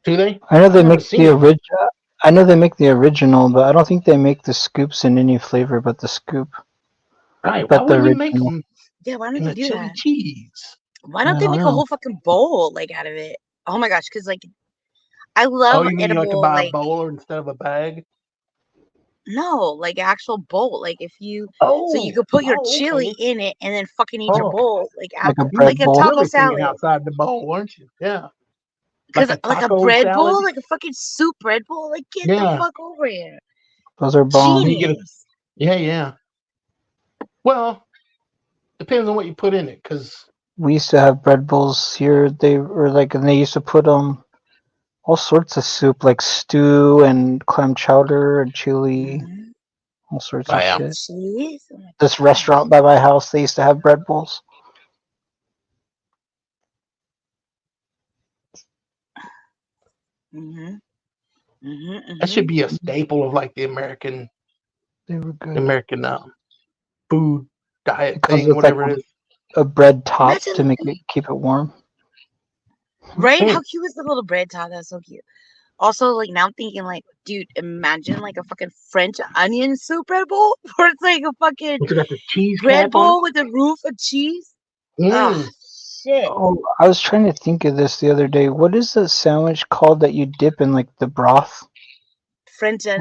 Do they? I know I've they never make seen the it. original. I know they make the original, but I don't think they make the scoops in any flavor but the scoop. Right? Why But the wouldn't you make original. them Yeah, why don't in they a do chili that? cheese? Why I don't they don't make a know. whole fucking bowl like out of it? Oh my gosh, because like I Oh, love you mean like to edible buy a like bowl instead of a bag? no, like actual bowl. Like if you so you Oh, could put your oh, chili okay. in it and then fucking eat your Oh, bowl like Like a after you were like bread a bowl. taco really thinking salad. outside the bowl, weren't you? Yeah, like Cause a like a taco bread salad. bowl, like a fucking soup bread bowl, like get the Yeah, fuck over here. Those are bomb. you get a Genius. yeah. Well, depends on what you put in it, because We used to have bread bowls here. They were like, and they used to put all sorts of soup, like stew and clam chowder and chili, Mm-hmm. all sorts oh of yeah, And shit. cheese. Oh my This gosh. restaurant by my house, they used to have bread bowls. Mm-hmm. Mm-hmm. that should Mm-hmm. be a staple of like the They were good. American food It diet comes thing, with like whatever it is. a bread top Imagine, to keep it warm. right? How Mm. cute was the little bread top? That's so cute. Also, like now I'm thinking, like, dude, imagine like a fucking French onion soup bread bowl, where it's like a fucking What's it got the cheese bread cap on it? bowl with a roof of cheese. Ah, Mm. shit. Oh, I was trying to think of this the other day. What is the sandwich called that you dip in like the broth? French dip.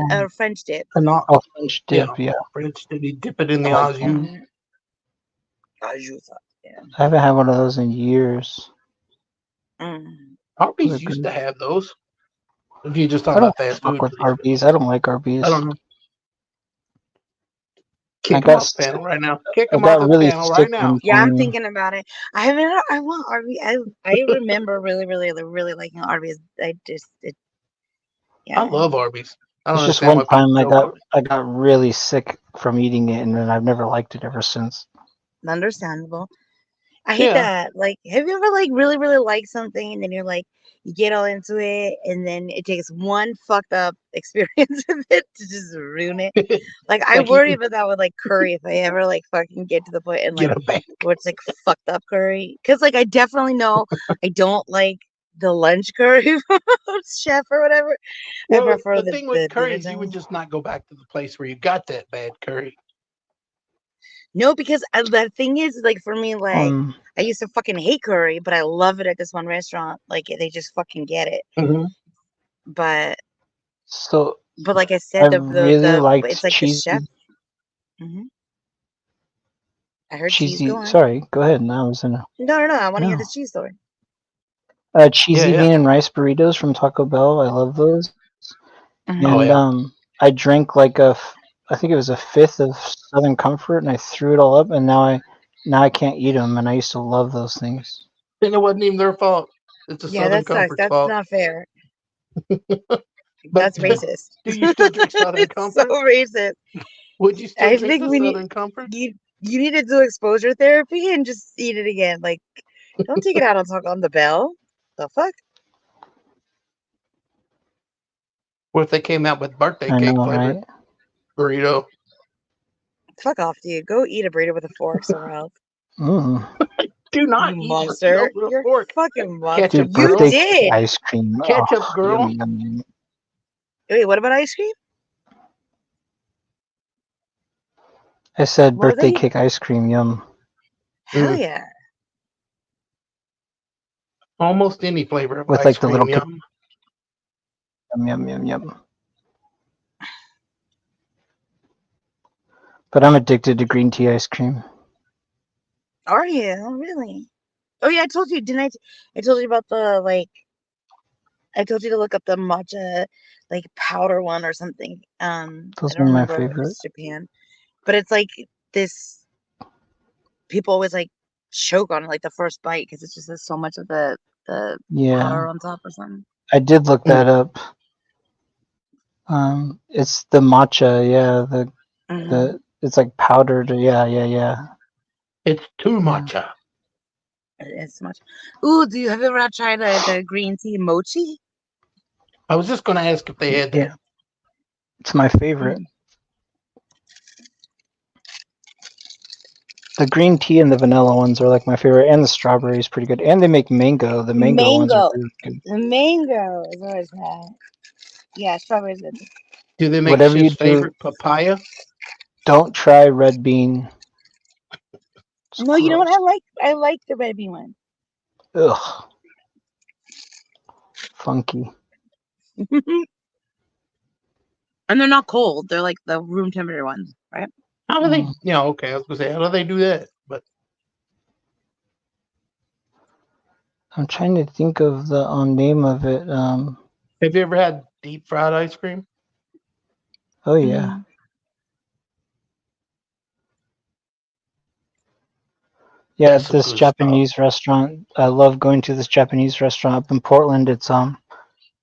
A French Yeah, dip, yeah. French. Did he dip it in the I like au that. jus? Mm-hmm. Au sauce. Yeah. I haven't had one of those in years. Mm. Those are Arby's used good. to have those. If you just talk I don't about fast fuck food with place, but Arby's. I don't like I Arby's. don't know. I Kick him got off the panel right now. Kick I him off got the really panel sick right now. one Yeah, I'm time. thinking about it. I haven't. I want Arby's. I remember really liking Arby's. I Yeah. love Arby's. I don't It's just understand one why people time don't go to it. I got really sick from eating it, and then I've never liked it ever since. Understandable. I hate Yeah. that. Like, have you ever like really like something and then you're like you get all into it and then it takes one fucked up experience of it to just ruin it. Like I Like worry eating, about that with like curry if I ever like fucking get to the point and get like a bag. where it's like fucked up curry. Cause like I definitely know I don't like the lunch curry from chef or whatever. I Well, prefer the thing with the curry dinner is you would time. just not go back to the place where you got that bad curry. No, because the thing is, like, for me, like, Um, I used to fucking hate curry, but I love it at this one restaurant. Like, they just fucking get it. Mm-hmm. But, so like I I said, really it's liked like the chef. hmm I heard cheese. Go cheesy. on. Sorry, go ahead. No, I was in a No. I want to hear no. this cheese story. Yeah, Cheesy yeah. bean and rice burritos from Taco Bell. I love those. hmm Oh And yeah. I drank I think it was a fifth of Southern Comfort, and I threw it all up, and now I can't eat them. And I used to love those things. And it wasn't even their fault. It's a Yeah, Southern that sucks. Comfort's That's fault. not fair. But That's racist. do you still drink Southern It's so Comfort? racist. Would you still I drink think the we need Southern Comfort? you need to do exposure therapy and just eat it again. Like, don't take it out on the bell. The fuck? What if they came out with birthday I cake know, flavored right? burrito? Fuck off, dude. Go eat a burrito with a fork somewhere else. Mm. Do not You eat burritos monster. with a You're fork. fucking monster. Ketchup Dude, You girl. birthday cake did. ice cream. Ketchup Oh, girl. yummy, yummy, yummy. Wait, what about ice cream? I said What was that? birthday cake ice cream. Yum. Hell Mm. yeah. Almost any flavor of With ice like the little cream. Yum. yum, yum, yum, yum. But I'm addicted to green tea ice cream. Are you? Oh, really? Oh yeah, I told you, didn't I? I told you about the I told you to look up the matcha like powder one or something. I Those don't are my remember if it favorite. was Japan. But it's like this people always like choke on it like the first bite because it's just there's so much of the powder Yeah, on top or something. I did look that Mm. up. It's the matcha. Yeah, Hmm. it's like powdered. Yeah, yeah, yeah. It's too Yeah. matcha. It's much. Ooh, have you ever tried the green tea mochi? I was just going to ask if they had that. Yeah, it's my favorite. Mm. The green tea and the vanilla ones are like my favorite, and the strawberry is pretty good. And they make mango. The mango ones are Mango. really good. The mango is always had. Yeah, strawberries good. Do they make Whatever you Chef's do, favorite papaya? don't try red bean. It's No, you know what? gross. I like the red bean one. Ugh, funky. And they're not cold. They're like the room temperature ones, right? How do they? Mm. Yeah, okay. I was going to say, how do they do that? But I'm trying to think of the name of it. have you ever had deep fried ice cream? Oh yeah. Mm. Yeah, That's some this good stuff. Japanese restaurant. I love going to this Japanese restaurant up in Portland. It's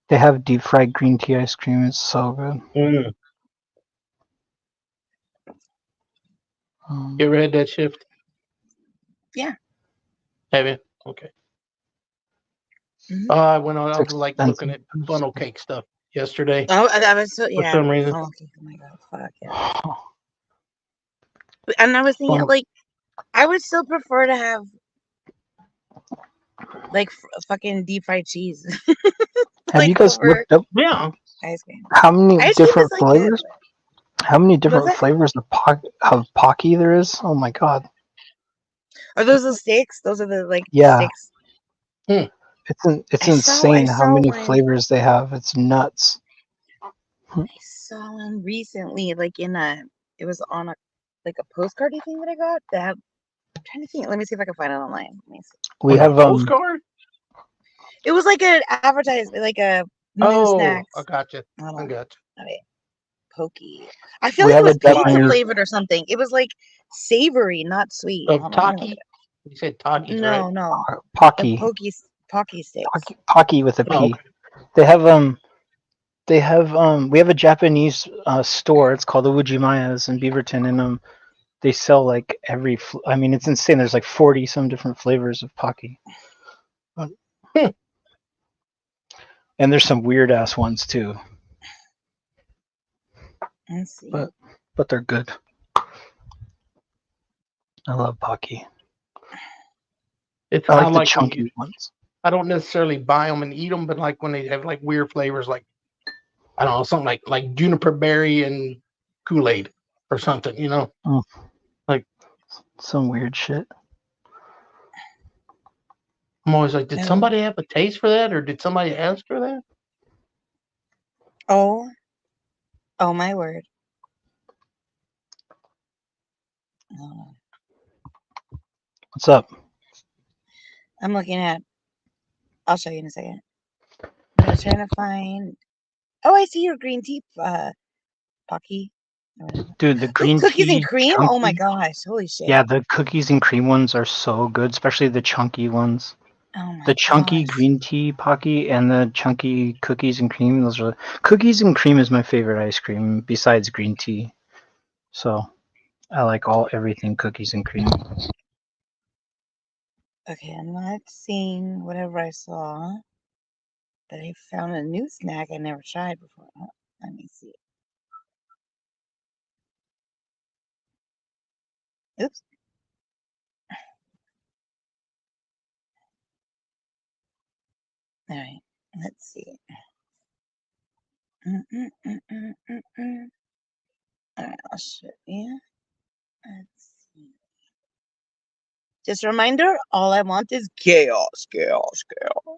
they have deep fried green tea ice cream. It's so good. Mm. You ever had that shift? Yeah. Have you? Okay. Mhm. I went on. I It's was like looking at expensive. funnel cake stuff yesterday Oh, I was so for yeah. some reason. Oh, okay. Oh my god, fuck yeah. And I was thinking Funnel- like I would still prefer to have like fucking deep fried cheese, Have like you guys over looked up Yeah. ice cream. how many Ice cream is different like good. flavors? How many What's different that? flavors of Pocky there is? Oh my god. Are those the sticks? Those are the like Yeah, sticks. Hmm. it's I insane how saw many one. flavors they have. It's nuts. I saw one recently, like it was on a like a postcardy thing that I got. I'm trying to think. Let me see if I can find it online. Let me see. We On a have postcard? It was like an advertisement, like a new Oh, I snacks. gotcha. Hold I on. gotcha. Okay. Pokey. I feel we like it have a was pizza Japanese flavored or something. It was like savory, not sweet. Of Hold on, let me look Taki? You said Takis, right? No. The Pocky, Pocky sticks. Pocky with a Oh, P. They have we have a Japanese store. It's called the Ujimaya's in Beaverton, and they sell like I mean, it's insane. There's like 40 some different flavors of Pocky, okay. and there's some weird ass ones too. Let's see. But they're good. I love Pocky. It's I I like the like when you. chunky ones. I don't necessarily buy them and eat them, but like when they have like weird flavors, like I don't know, something like juniper berry and Kool-Aid or something. You know, Mm, like some weird shit. I'm always like, did Oh. somebody have a taste for that, or did somebody ask for that? Oh my word. Oh. What's up? I'm looking at. I'll show you in a second. I was trying to find. Oh, I see your green tea, Pocky. Dude, the Like green cookies and tea cream. Oh my chunky. gosh! Holy shit! Yeah, the cookies and cream ones are so good, especially the chunky ones. Oh my The chunky gosh. green tea Pocky and the chunky cookies and cream. Those are cookies and cream is my favorite ice cream besides green tea. So I like everything cookies and cream. Okay, I'm not seeing whatever I saw, but I found a new snack I never tried before. Let me see. Oops. All right. Let's see. All right, I'll show you. Let's see. Just a reminder, all I want is chaos, chaos, chaos.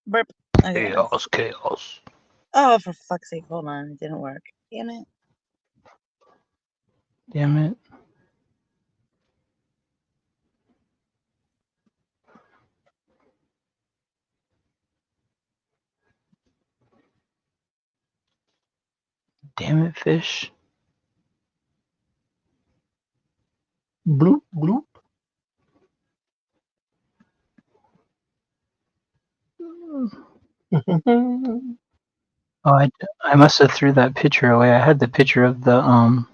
Burp. Okay. Chaos, chaos. Oh, for fuck's sake, hold on. It didn't work. Damn it. Damn it. Damn it, fish. Bloop bloop. Oh, I must have threw that picture away. I had the picture of the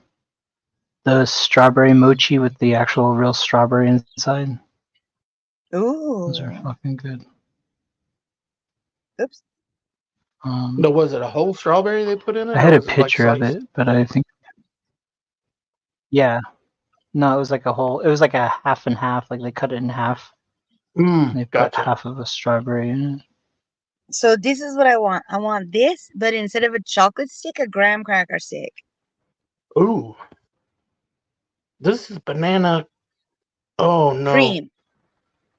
strawberry mochi with the actual real strawberry inside. Those are Ooh. fucking good. Oops. No, was it a whole strawberry they put in I it, or had a was it like picture of sliced? it, but I think yeah. No, it was like a whole. It was like a half and half. Like they cut it in half. And they put Gotcha. half of a strawberry in it. So this is what I want. I want this, but instead of a chocolate stick, a graham cracker stick. Ooh, this is banana. Oh no. Cream.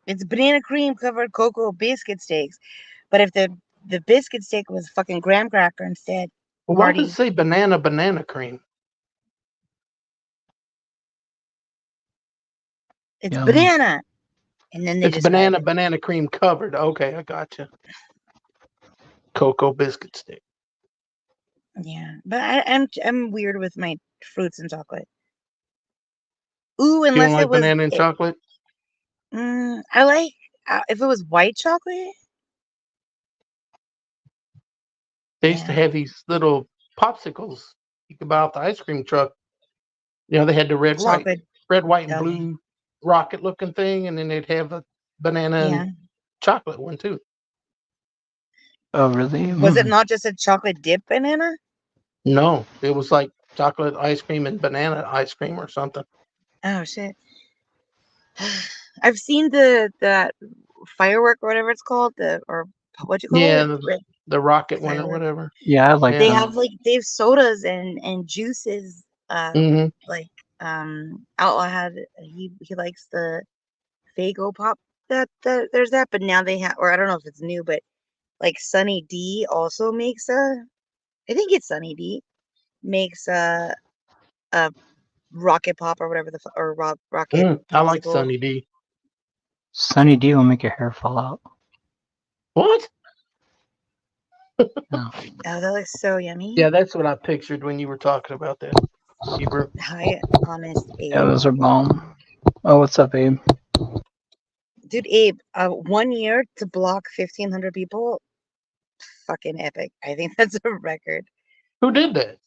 It's banana cream covered cocoa biscuit sticks. But if the biscuit stick was fucking graham cracker instead, Well, why does it Marty, say banana cream? it's Yum. banana. And then they It's describe it. banana cream covered. Okay, I gotcha. Cocoa biscuit stick. Yeah, but I'm weird with my fruits and chocolate. Ooh, You don't unless it like was banana and chocolate? I like if it was white chocolate. They used to Yeah, have these little popsicles you could buy off the ice cream truck. You know, they had the chocolate. red, white, and Okay, blue rocket looking thing, and then they'd have a banana yeah. and chocolate one too. Oh, really? Was it not just a chocolate dip banana? No, it was like chocolate ice cream and banana ice cream or something. Oh shit! I've seen the firework or whatever it's called, the or what you call Yeah, it, red the rocket one or firework. whatever. Yeah, I like They Yeah. them. have they have sodas and juices. Hmm. Like Outlaw had he likes the Fago pop. That there's that, but now they have, or I don't know if it's new, but like Sunny D also makes I think it's Sunny D makes a rocket pop or whatever or rocket I like popsicle. Sunny D. Sunny D will make your hair fall out. What? Yeah, Oh, that looks so yummy. Yeah, that's what I pictured when you were talking about that. Hebrew. Hi, honest yeah, Abe. those are bomb. Oh, what's up, Abe? Dude, Abe, 1 year to block 1,500 people, fucking epic. I think that's a record. Who did that?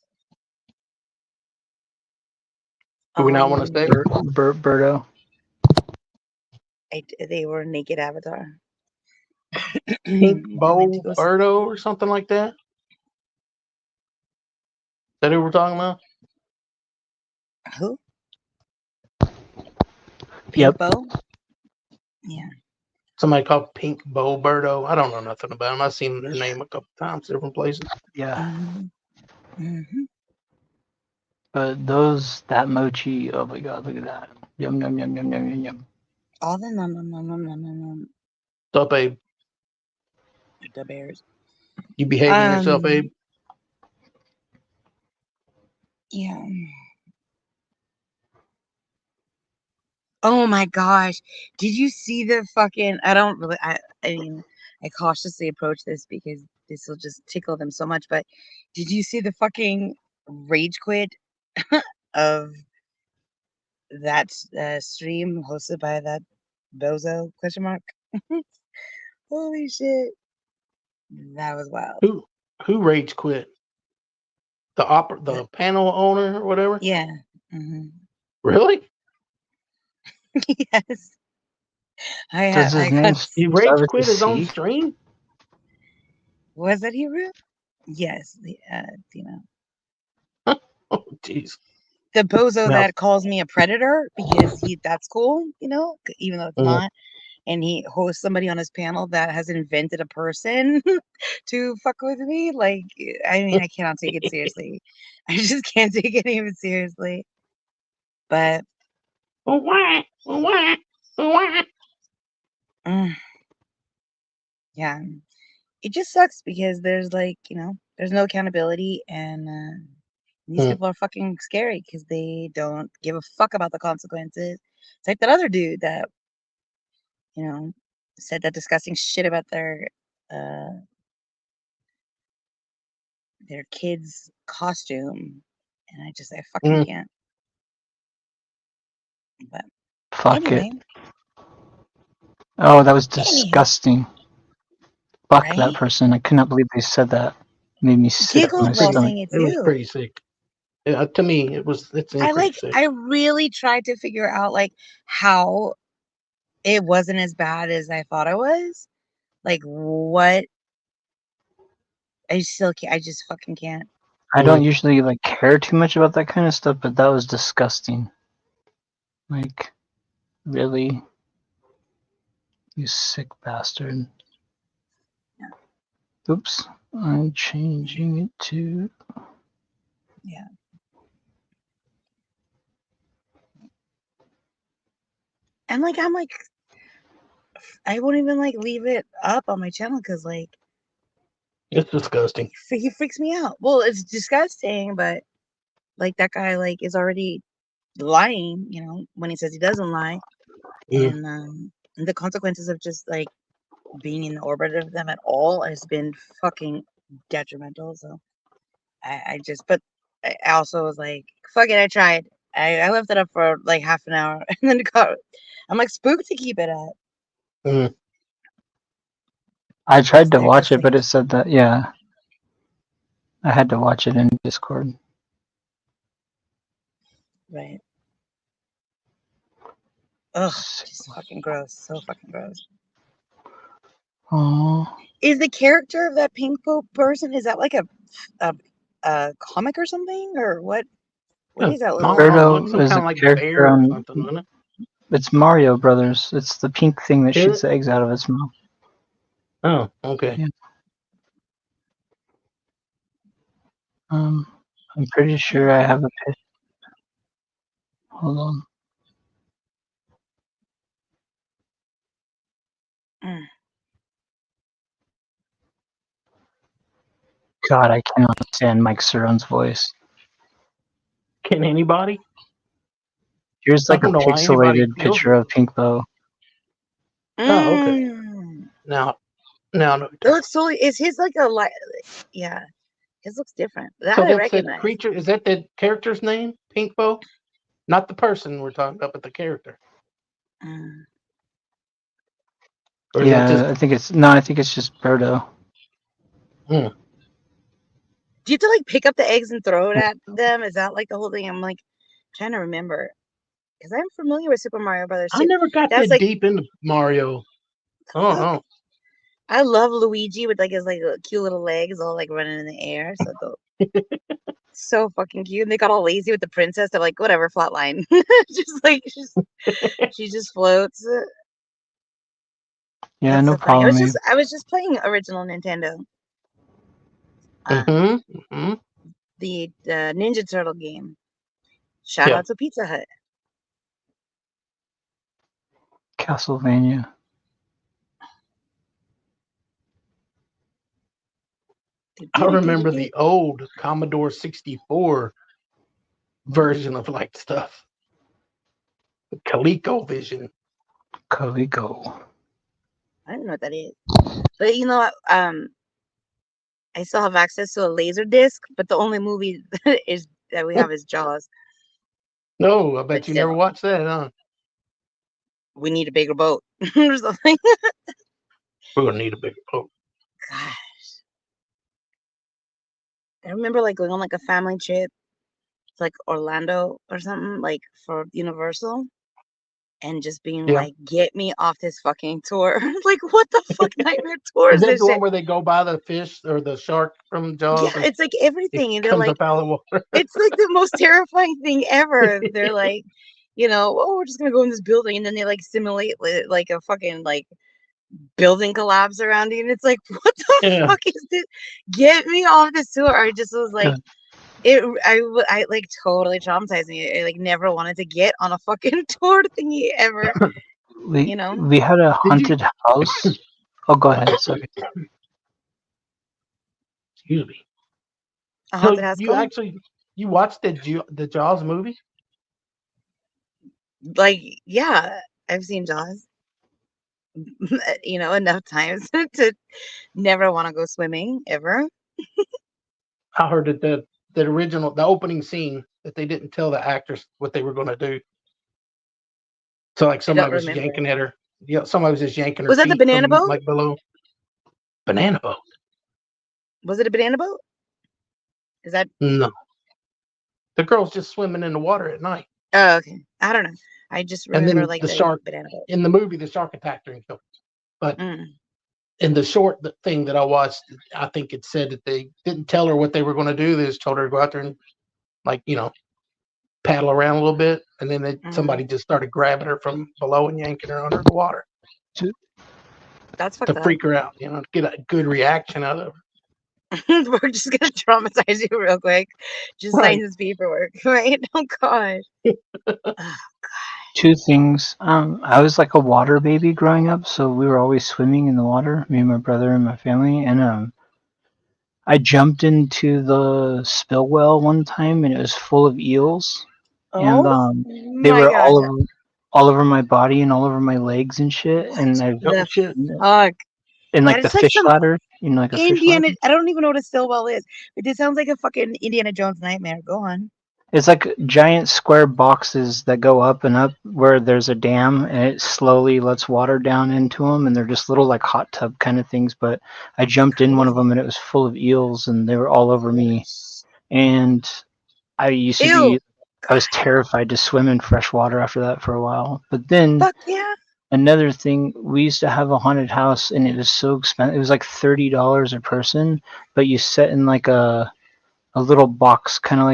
Do we not want to Um, say? Birdo. they were naked avatar. Pink I went to Bow go. Birdo or something like that? Is that who we're talking about? Who? Pink Yep. Bow? Yeah. Somebody called Pink Bow Birdo. I don't know nothing about them. I've seen their name a couple times, different places. Yeah. Hmm. Hmm. But that mochi, oh my god, look at that. Yum, yum, yum, yum, yum, yum, yum. All the num, What's up, Abe? the bears. You behaving yourself, Um, Abe? yeah. Oh my gosh. Did you see the fucking I don't really I mean I cautiously approach this because this will just tickle them so much, but did you see the fucking rage quit of that stream hosted by that bozo question mark? Holy shit. That was wild. Who rage quit? The panel owner or whatever? Yeah. Hmm. Really? Yes. Does his I name got. He start rage with a quit his own C? stream? Was that Hebrew? Yes. Oh, jeez. The bozo Now, that calls me a predator because that's cool, even though it's mm, not. And he hosts somebody on his panel that has invented a person to fuck with me. Like, I mean, I cannot take it seriously. I just can't take it even seriously. But wah, wah, wah. mm, yeah, it just sucks because there's there's no accountability, and these Mm, people are fucking scary because they don't give a fuck about the consequences. It's like that other dude that you know said that disgusting shit about uh their kid's costume, and I fucking mm. can't. But Fuck it. anyway, Oh, that was anywho, disgusting. Fuck that right? person. I could not believe they said that. Made me sick to my Giggled while stomach. saying it It was too. pretty sick. To me, it's pretty sick. I really tried to figure out how it wasn't as bad as I thought it was. Like what I still can't. I just fucking can't. I don't Mm. usually care too much about that kind of stuff, but that was disgusting. Like, really? You sick bastard. Oops. I'm changing it to. Yeah. And I won't even leave it up on my channel because It's disgusting. he freaks me out. Well, it's disgusting, but that guy is already lying, when he says he doesn't lie, Mm. and the consequences of just being in the orbit of them at all has been fucking detrimental. So I just, but I also was like, fuck it, I tried. I left it up for half an hour and then I'm spooked to keep it up. Mm. I tried to They're watch just it, but it said that, yeah. I had to watch it in Discord. right. Ugh, just fucking gross. So fucking gross. Oh. Is the character of that pink person, is that a, a comic or something? Or what is that little? Like Birdo some is kind a of like character bear or on. something, wasn't It's Mario Brothers. It's the pink thing that it? Is shoots it? eggs out of its mouth. Oh, okay. Yeah. I'm pretty sure I have a picture. Hold on. Mm. God, I cannot stand Mike Cerrone's voice. Can anybody? Here's I a don't know why anybody pixelated feels picture it. of Pink Bow. Oh, okay. Mm. Now, It looks totally. Is his a light? Yeah, his looks different. That so I that's that recognize. creature. Is that the character's name? Pinkbo? Not the person we're talking about, but the character. Mm. Or is that just? Yeah, I think it's just Birdo. Hmm. Do you have to pick up the eggs and throw it at them? Is that the whole thing? I'm trying to remember because I'm familiar with Super Mario Brothers I too. never got That's that deep into Mario. Oh fuck. no. I love Luigi with his cute little legs all running in the air. So so fucking cute. And they got all lazy with the princess. They're whatever, flatline. She just floats. Yeah, That's no so funny. problem, man. I was just playing original Nintendo. Mm-hmm. Mm-hmm. The Ninja Turtle game. Shout Yeah. out to Pizza Hut. Castlevania. I remember the old Commodore 64 version of stuff. ColecoVision. Coleco. I don't know what that is. But you know what? I still have access to a laser disc, but the only movie that we have is Jaws. No, I bet But you never still, watched that, huh? we need a bigger boat or something. We're gonna need a bigger boat. God, I remember like going on like a family trip to like Orlando or something like for Universal. And just being Yeah. like, get me off this fucking tour. Like, what the fuck nightmare tour Is is that this the one shit? where they go by the fish or the shark from Jaws Yeah, and it's like it everything. And they're comes like, up out of the water? it's like the most terrifying thing ever. They're like, oh, we're just gonna go in this building, and then they like simulate like a fucking like building collapse around you, and it's like, what the Yeah. fuck is this? Get me off this tour. I just was like, I like totally traumatized me. I like never wanted to get on a fucking tour thingy ever. We had a Did you? haunted house. Oh, go ahead. Sorry. Excuse me. A So haunted house. you watched the Jaws movie? Like, yeah, I've seen Jaws, enough times to never want to go swimming ever. I heard that the opening scene that they didn't tell the actors what they were going to do. So like I somebody don't was remember. yanking at her. Yeah, somebody was just yanking her Was that the feet banana from boat? like below. Banana boat? Was it a banana boat? Is that? No, the girl's just swimming in the water at night, Oh, okay. I don't know. I just and remember then like the the shark banana boat. in the movie. The shark attacked her and killed her. But Mm. in the short thing that I watched, I think it said that they didn't tell her what they were going to do. They just told her to go out there and like paddle around a little bit, and then somebody just started grabbing her from below and yanking her under the water That's to fucked up. freak her out, to get a good reaction out of her. We're just gonna traumatize you real quick. Just Right. sign this paperwork, right? Oh god. Two things. I was like a water baby growing up, so we were always swimming in the water, me and my brother and my family. And I jumped into the spill well one time, and it was full of eels, and Oh they my were god. all over my body and all over my legs and shit. What And I the Shit. fuck? and That like the is like fish some ladder, like a fish ladder. Indiana. I don't even know what a Stillwell is, but this sounds like a fucking Indiana Jones nightmare. Go on. It's like giant square boxes that go up and up where there's a dam, and it slowly lets water down into them, and they're just little like hot tub kind of things. But I jumped in one of them, and it was full of eels, and they were all over me. And I used to Ew. I was terrified to swim in fresh water after that for a while. But then Fuck yeah. another thing, we used to have a haunted house, and it was so expensive. It was like $30 a person, but you sit in like a little box, kind of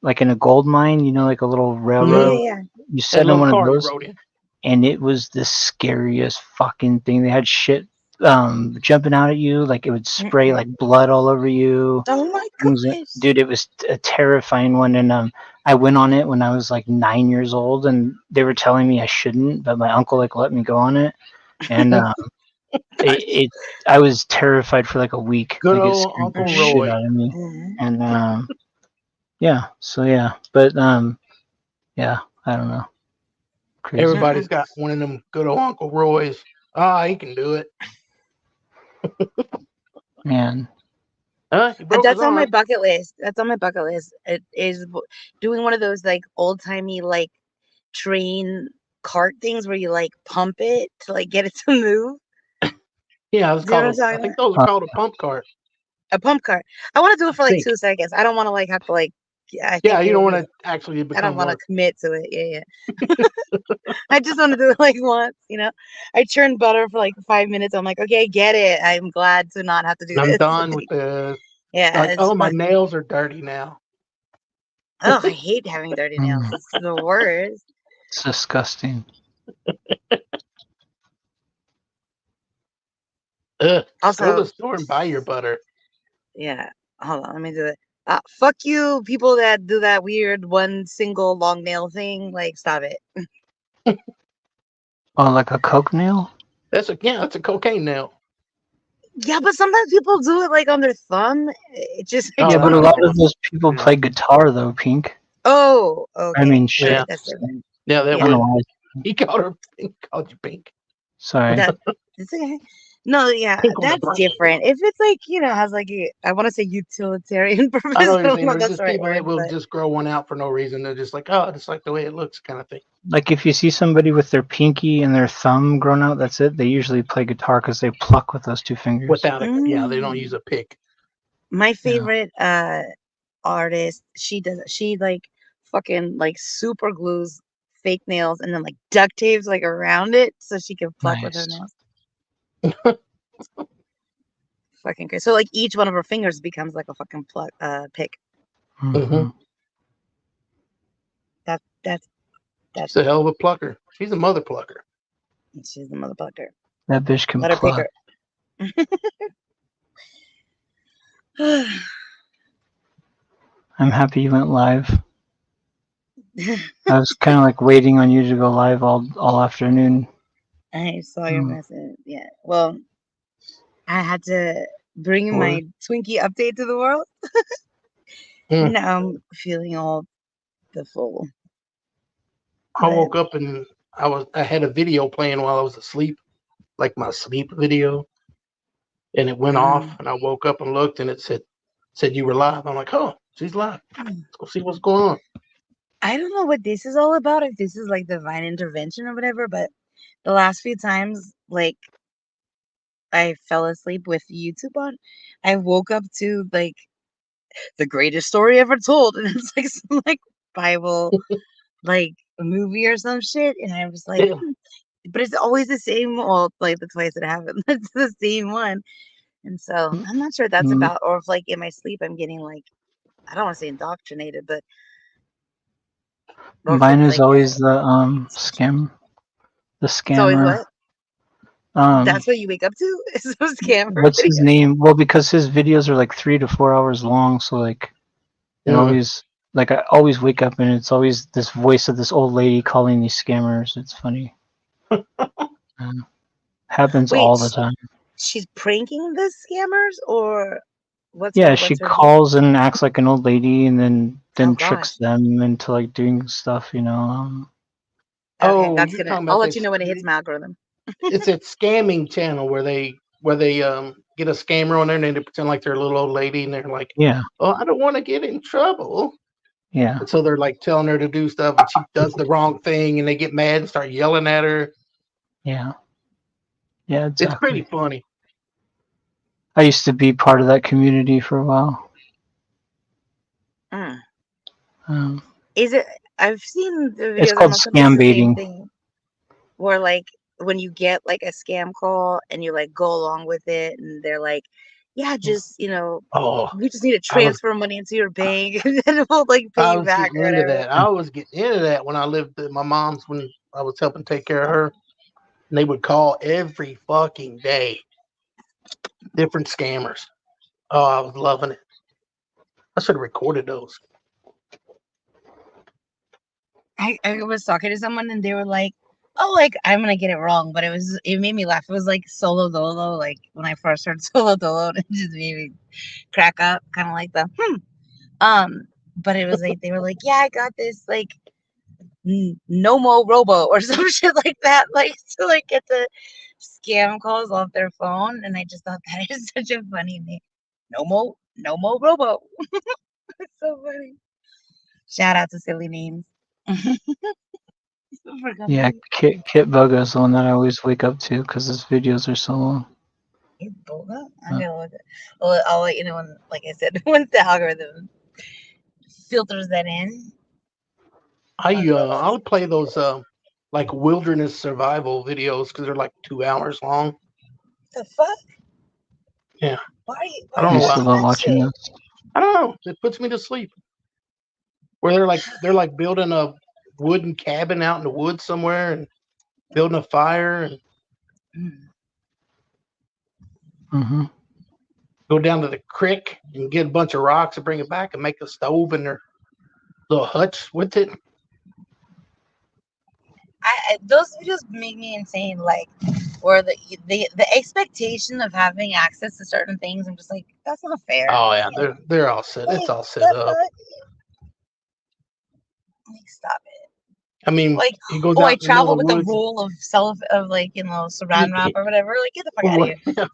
like in a gold mine, like a little Yeah, railroad. yeah, yeah. You That sat in little one of car you those, rode in. and it was the scariest fucking thing. They had shit jumping out at you, like it would spray like blood all over you. Oh my gosh. Dude, it was a terrifying one. And I went on it when I was like 9 years old, and they were telling me I shouldn't, but my uncle like let me go on it, and I was terrified for like a week. Good Like it old scared the Uncle shit Roy. out of me. And yeah, so yeah, but yeah, I don't know. Crazy. Everybody's got one of them good old Uncle Roys. He can do it. Man. He broke his That's on my arm. bucket list. That's on my bucket list. It is doing one of those like old timey like train cart things where you like pump it to like get it to move. Yeah, it's Do you know what I'm called. I talking think about? those are called a pump cart. A pump cart. I want to do I it for like think. 2 seconds. I don't want to like have to like. I Yeah, think you it don't would want be. to actually I don't become want to work. commit to it. Yeah, yeah. I just want to do it like once. I churn butter for like 5 minutes. I'm like, okay, get it. I'm glad to not have to do I'm this. done with this. Yeah, Like, it's oh, my fun. nails are dirty now. Oh, I hate having dirty nails. It's the worst. It's disgusting. Ugh, just go to Also, the store and buy your butter. yeah. Hold on, let me do it. Fuck you, people that do that weird one single long nail thing. Like, stop it. Oh, like a coke nail? That's a cocaine nail. Yeah, but sometimes people do it like on their thumb. It just, I Oh, Yeah, don't but a that's know. lot different. of those people Yeah. play guitar though, Pink. Oh, I okay. mean, Yeah. shit. That's different. Yeah, that Yeah. I don't would. know why. He called her pink. Called you pink. Sorry. That it's okay. No, yeah, Pink on the that's brain. different. If it's like, has like I want to say utilitarian purpose. I know what I you're don't saying. know if There's that's just the right people that word, will but just grow one out for no reason. They're just like, oh, I just like the way it looks, kind of thing. Like if you see somebody with their pinky and their thumb grown out, that's it. They usually play guitar because they pluck with those two fingers. Without a, yeah, they don't use a pick. my Yeah. favorite artist, she like fucking like super glues fake nails and then like duct tapes like around it so she can pluck with her Nice. nails. Fucking crazy. So like each one of her fingers becomes like a fucking pick. Mm-hmm. That's She's a hell of a plucker. She's a mother plucker. she's the motherfucker. That bitch can Let her pick pluck. her. I'm happy you went live. I was kind of like waiting on you to go live all afternoon. I saw your message. Yeah. Well, I had to bring Or my Twinkie update to the world. Hmm. Now I'm feeling all the full. I But woke up and I had a video playing while I was asleep, like my sleep video, and it went off. And I woke up and looked, and it said you were live. I'm like, oh, she's live. Let's go see what's going on. I don't know what this is all about, if this is like divine intervention or whatever, but the last few times, like, I fell asleep with YouTube on, I woke up to like the greatest story ever told, and it's like some like Bible like movie or some shit, and I was like, Yeah. but it's always the same. Well, like the twice it happened, it's the same one, and so I'm not sure what that's about, or if like in my sleep I'm getting like, I don't want to say indoctrinated, but or if mine it's is like always the scam, the it's always scammer. what. That's what you wake up to? Is a scammer What's his video? name? Well, because his videos are like 3 to 4 hours long, so like it always like I always wake up and it's always this voice of this old lady calling these scammers. It's funny. Happens Wait, all the time. she's pranking the scammers, or Yeah, she what's her deal? calls and acts like an old lady and Oh then tricks gosh. them into like doing stuff, you know. Okay, Oh, that's you're gonna. talking I'll about let you this. know when it hits my algorithm. It's that scamming channel where they get a scammer on there and they pretend like they're a little old lady and they're like, Yeah, oh, I don't want to get in trouble. yeah, And so they're like telling her to do stuff and she does the wrong thing and they get mad and start yelling at her. yeah, yeah, It's pretty exactly. funny. I used to be part of that community for a while. Mm. Um, Is it? I've seen the it's videos, and called most of it's scam the same baiting. thing. Where like when you get like a scam call and you like go along with it, and they're like, "Yeah, just Oh, we just need to I was transfer money into your bank, and then we'll like pay I you was back getting or into whatever." that. I was getting into that when I lived at my mom's when I was helping take care of her. And they would call every fucking day. Different scammers. Oh, I was loving it. I should have recorded those. I was talking to someone and they were like, "Oh, like I'm gonna get it wrong," but it made me laugh. It was like Solo Dolo, like when I first heard Solo Dolo, it just made me crack up, kind of like the But it was like they were like, "Yeah, I got this like no more robo or some shit like that," like to like get the scam calls off their phone, and I just thought that is such a funny name. No more robo. It's so funny. Shout out to silly names. For Yeah, company. Kit Bugga is the one that I always wake up to because his videos are so long. It's Boga. I'm gonna look it. Well, I'll let you know when, like I said, once the algorithm filters that in. I'll play those like wilderness survival videos because they're like 2 hours long. The fuck? Yeah, Why are you I why are don't I know you used to why. watching love that watching shit? those. I don't know. It puts me to sleep. Where they're like building a wooden cabin out in the woods somewhere and building a fire and Mm. Hmm. go down to the creek and get a bunch of rocks and bring it back and make a stove in their little huts with it. Those videos make me insane. Like, where the expectation of having access to certain things, I'm just like, that's not fair. Oh yeah, they're all set. It's Like, all set the up. fuck? Like, stop it. I mean, Like, he goes oh, out I in the middle travel of with the a woods. roll of saran wrap or whatever. Like, get the fuck out of here.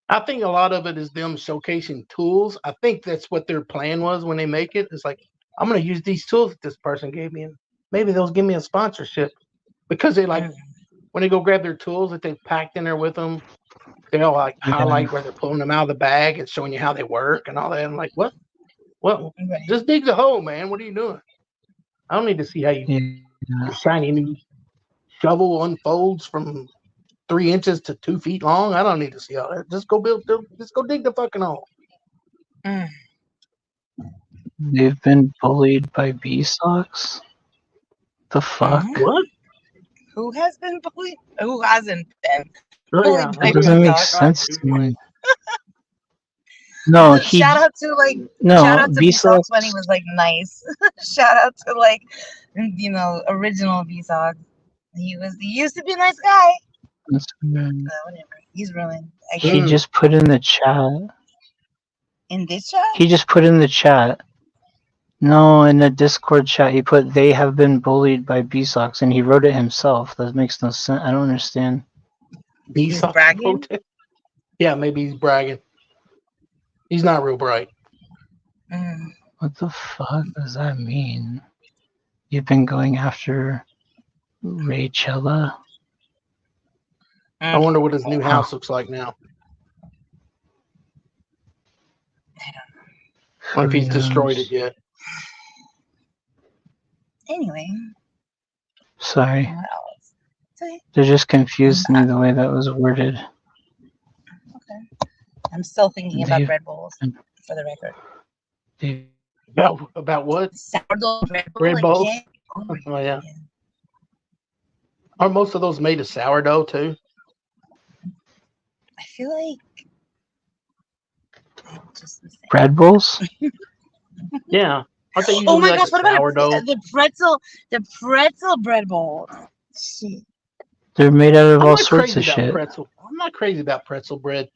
I think a lot of it is them showcasing tools. I think that's what their plan was when they make it. It's like, I'm going to use these tools that this person gave me, and maybe they'll give me a sponsorship. Because they like, when they go grab their tools that they've packed in there with them, they'll like highlight where they're pulling them out of the bag and showing you how they work and all that. I'm like, what? What? Right. Just dig the hole, man. What are you doing? I don't need to see how your shiny new shovel unfolds from 3 inches to 2 feet long. I don't need to see all that. Just go dig the fucking hole. They've been bullied by bee socks? The fuck? What? Who has been bullied? Who hasn't been Oh, bullied yeah. by That doesn't bee make socks? sense to me. No, Shout out to bee bee socks when he socks. was like nice. Shout out to like original bee socks. He used to be a nice guy. Whatever. He's ruined. He just put in the chat. In this chat? He just put in the chat. No, in the Discord chat, he put they have been bullied by bee socks, and he wrote it himself. That makes no sense. I don't understand. Bee sock bragging? Yeah, maybe he's bragging. He's not real bright. What the fuck does that mean? You've been going after Rachella? I wonder what his new house looks like now. I don't know. I wonder if he's destroyed it yet. Anyway. Sorry. What else? Okay. They just confused me the way that was worded. Okay. I'm still thinking about bread bowls, for the record. About what? Sourdough bread bowl. Bread bowls? Oh, yeah. Are most of those made of sourdough, too? I feel like just the same. Bread bowls? Yeah. Aren't they usually Oh my like gosh, what sourdough? about the pretzel bread bowls? Shit. They're made out of all sorts of shit. I'm not crazy about pretzel bread.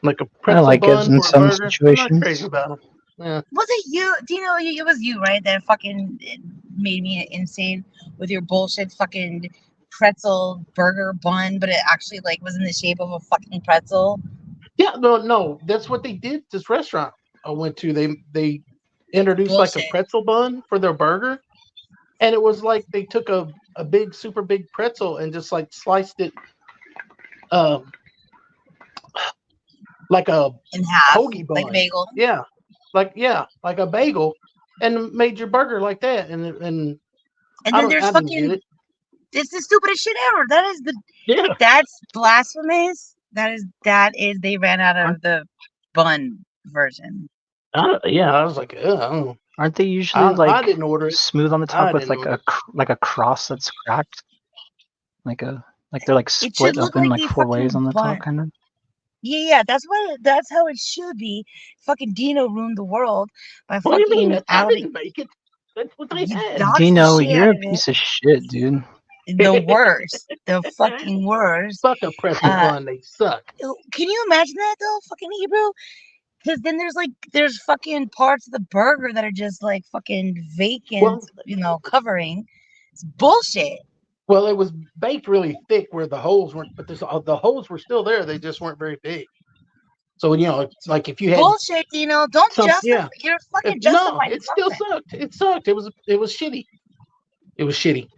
Like a I pretzel like it bun in for a some burger. I'm situations. not crazy about them. Yeah. Was it you? Do you know it was you, right? That fucking made me insane with your bullshit fucking pretzel burger bun, but it actually like was in the shape of a fucking pretzel. Yeah, no, that's what they did. This restaurant I went to, they introduced like a pretzel bun for their burger, and it was like they took a big, super big pretzel and just like sliced it, like a in half, hoagie bun, like a bagel. Yeah, like a bagel, and made your burger like that. And then there's fucking. It's the stupidest shit ever. That's blasphemous. That is they ran out of the bun version. I was like, aren't they usually like I didn't order it. Smooth on the top with like a cross that's cracked, like they're like split up in like 4 ways on the top, kind of. Yeah, that's how it should be. Fucking Dino ruined the world by what fucking. Do you mean? I didn't make it. That's what they had. Dino, you're a piece of shit, dude. The worst. The fucking worst. Fuck a pretzel bun. They suck. Can you imagine that though, fucking Hebrew? Because then there's fucking parts of the burger that are just like fucking vacant, covering. It's bullshit. Well, it was baked really thick where the holes weren't, but the holes were still there. They just weren't very big. So it's like if you had bullshit, don't justify. You're fucking justifying. No, it still sucked. It sucked. It was shitty. It was shitty.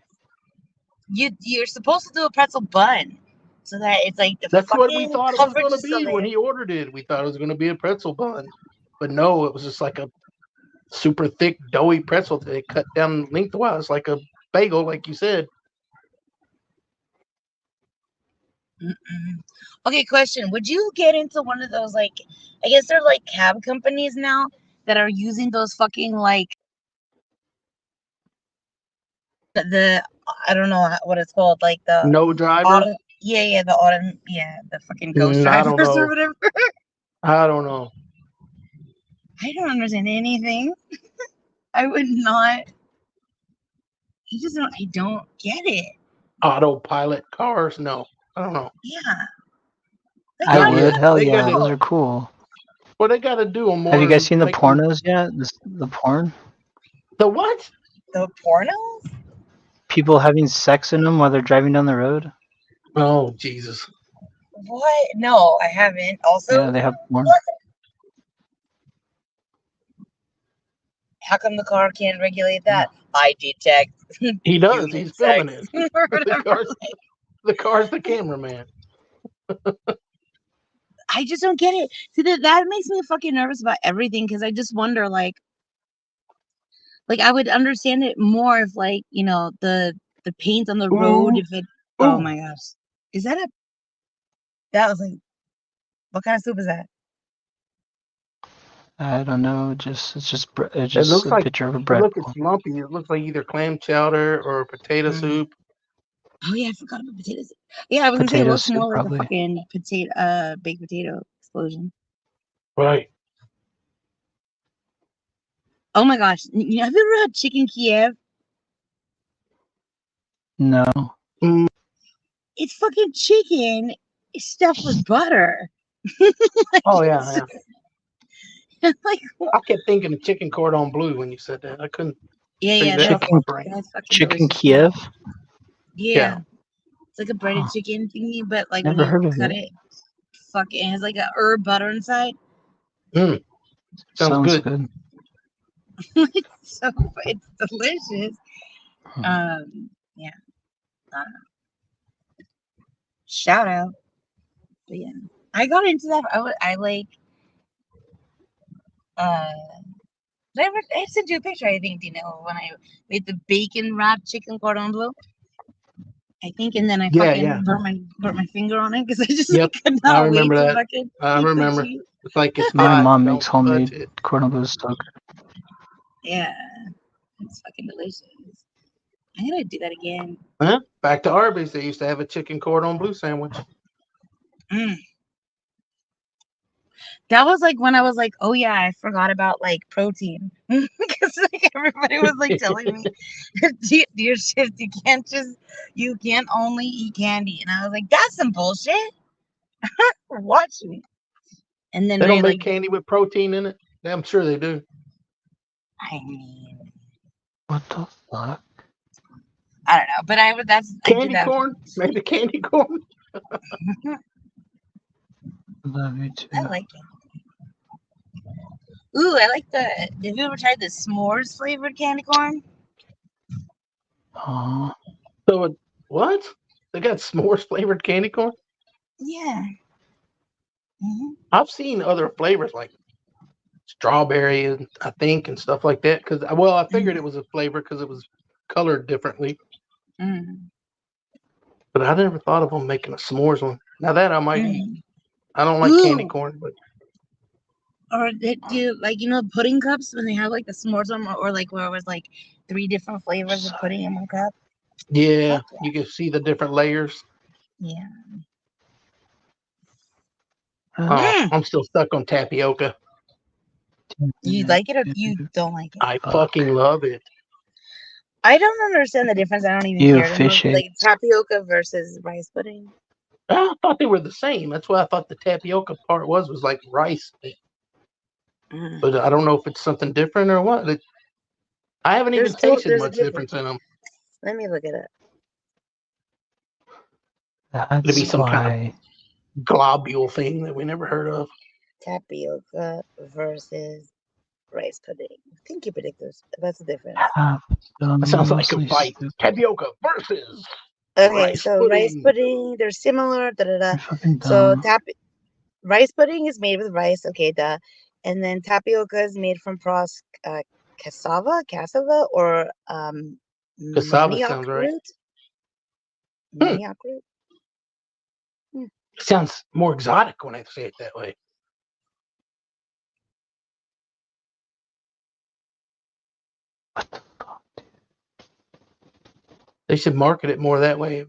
You're supposed to do a pretzel bun, so that it's like that's what we thought it was going to be when he ordered it. We thought it was going to be a pretzel bun, but no, it was just like a super thick, doughy pretzel that they cut down lengthwise like a bagel, like you said. Okay, question. Would you get into one of those, like, I guess they're like cab companies now that are using those fucking, like, the I don't know what it's called, like the no driver? the fucking ghost drivers or whatever. I don't know. I don't understand anything. I would not. I don't get it. Autopilot cars? No. I don't know. Yeah. I would. Hell yeah, those are cool. Well, they got to do them more. Have you guys seen the pornos yet? The porn? The what? The pornos? People having sex in them while they're driving down the road. Oh Jesus! What? No, I haven't. Also, Yeah, they have porn. what? How come the car can't regulate that? I detect He does. human He's filming sex it. or the whatever. car's Like, the car's the cameraman. I just don't get it. See, that makes me fucking nervous about everything because I just wonder, like I would understand it more if, like, the paint on the road, Ooh, if it. Oh ooh. my gosh, is that a? That was like, what kind of soup is that? I don't know. It's just It just looks a like picture of a it bread look bowl. it's lumpy. It looks like either clam chowder or potato Mm. soup. Oh yeah, I forgot about potatoes. Yeah, I was gonna say it Potato looks soup, more like a probably. fucking baked potato explosion. Right. Oh my gosh, have you ever had chicken Kiev? No. Mm, It's fucking chicken stuffed with butter. Like, oh yeah, it's yeah. like, I kept thinking of chicken cordon bleu when you said that. I couldn't yeah, figure that out in my brain. that's fucking Chicken delicious too. Kiev. Yeah, Yeah. it's like a breaded Huh. chicken thingy, but like when Never you heard of cut it. it, it has like a herb butter inside. Mm, sounds Sounds good. good. It's so it's delicious. Hmm. Yeah, shout out. But yeah, I got into that. I like uh. I sent you a picture, I think, when I made the bacon wrapped chicken cordon bleu. I think, and then I Yeah, fucking yeah. burnt my finger on it because I just Yep. could I not wait remember to that. fucking I eat the remember. cheese. It's like it's My hot. mom Don't makes homemade touch it. cordon bleu so good. Yeah, it's fucking delicious. I'm gonna do that again. Huh? Back to Arby's, they used to have a chicken cordon bleu sandwich. Mm. That was like when I was like, oh yeah, I forgot about like protein because like everybody was like telling me, dear shift, you can't only eat candy, and I was like, that's some bullshit. Watch me. And then They they don't like, make candy with protein in it. I'm sure they do. I mean, What the fuck? I don't know, but I did Candy that. corn? Maybe candy corn? Love you I too. like it. Ooh, I like the. Have you ever tried the s'mores flavored candy corn? Oh, So what? They got s'mores flavored candy corn? Yeah. I've seen other flavors like strawberry and I think and stuff like that. Because I figured it was a flavor because it was colored differently. Mm. But I never thought of them making a s'mores one. Now that I might eat. Mm. I don't like candy Ooh, corn, but or do you like pudding cups when they have like the s'mores one, or like where it was like 3 different flavors of sorry. pudding in one cup? yeah, Fuck you can see the different layers. yeah. Oh, Mm. I'm still stuck on tapioca. You like it or you don't like it? I Fuck. fucking love it. I don't understand the difference. I don't even You care to know. fish egg. Like tapioca versus rice pudding. I thought they were the same. That's why I thought the tapioca part was like rice. Mm. But I don't know if it's something different or what. I haven't even tasted There's a much difference. difference in them. Let me look it up. It'd be That's some kind of why. globule thing that we never heard of. Tapioca versus rice pudding. Thank you, predictors. That's the difference. Half That done sounds like a mostly fight. soup. Tapioca versus Okay, rice so rice pudding. pudding, they're similar. Da da da. You're fucking So dumb. rice pudding is made with rice. Okay, duh. And then tapioca is made from cassava, or Cassava manioc sounds right. root. Hmm. Manioc root. Hmm. Sounds more exotic when I say it that way. What the fuck? They should market it more that way. It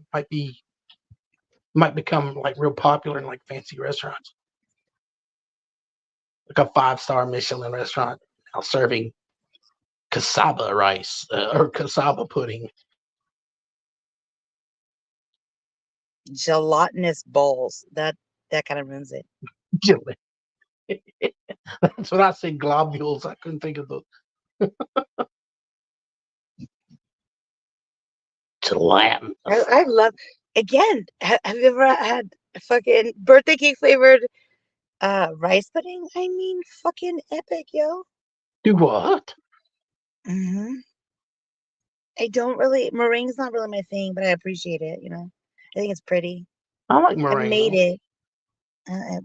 might become like real popular in like fancy restaurants. Like a 5-star Michelin restaurant now serving cassava rice or cassava pudding. Gelatinous balls. That kind of ruins it. That's what I said. Globules. I couldn't think of those. to Latin. I love. Again, have you ever had fucking birthday cake flavored rice pudding? I mean, fucking epic, yo. Do what? Hmm. I don't really meringue's not really my thing, but I appreciate it. You know, I think it's pretty. I like I've made meringue. it,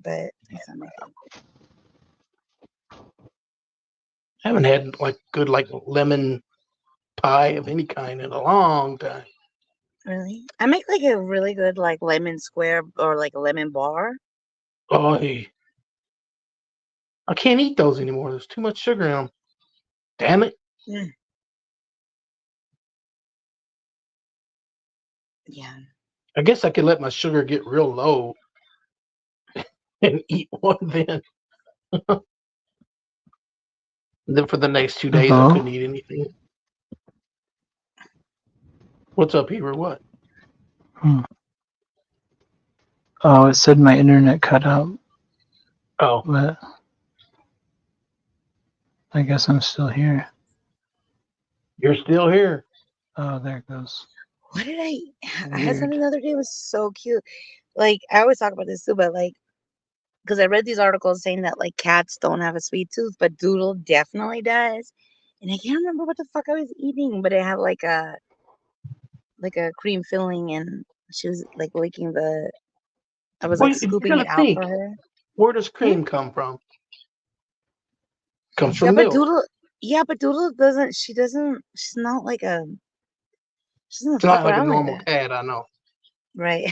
but it's not my thing. I haven't had like good like lemon pie of any kind in a long time. Really, I make like a really good like lemon square or like a lemon bar. Oh, I can't eat those anymore. There's too much sugar in them. Damn it. Mm, yeah. I guess I could let my sugar get real low and eat one then. Then for the next 2 days, I Hello? couldn't eat anything. What's up, Hebrew? What? Hmm. Oh, it said my internet cut out, Oh, but I guess I'm still here. you're still here. Oh, there it goes. What did I had Weird. something the other day. It was so cute. Like I always talk about this too, but like because I read these articles saying that like cats don't have a sweet tooth, but Doodle definitely does. And I can't remember what the fuck I was eating, but it had like a cream filling, and she was like licking the. I was Well, like you scooping gotta it out for think. her. Where does Hmm? cream come from? Comes Yeah, from but milk. Doodle. Yeah, but Doodle doesn't. She doesn't. She's not like a. She doesn't It's fuck not like a around like normal that, cat, I know. right?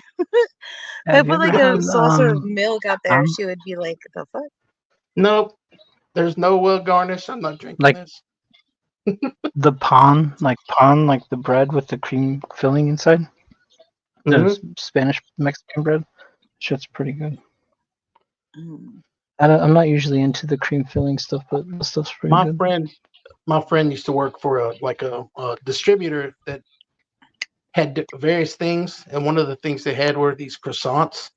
If I Have you put ever like had a saucer of milk out there, um she would be like, "The fuck." Nope. There's no well garnish. I'm not drinking like this. the like the bread with the cream filling inside? The Hmm. Spanish Mexican bread? Shit's pretty good. Mm. I'm not usually into the cream filling stuff, but the stuff's pretty My good. friend, my friend used to work for a distributor that had various things, and one of the things they had were these croissants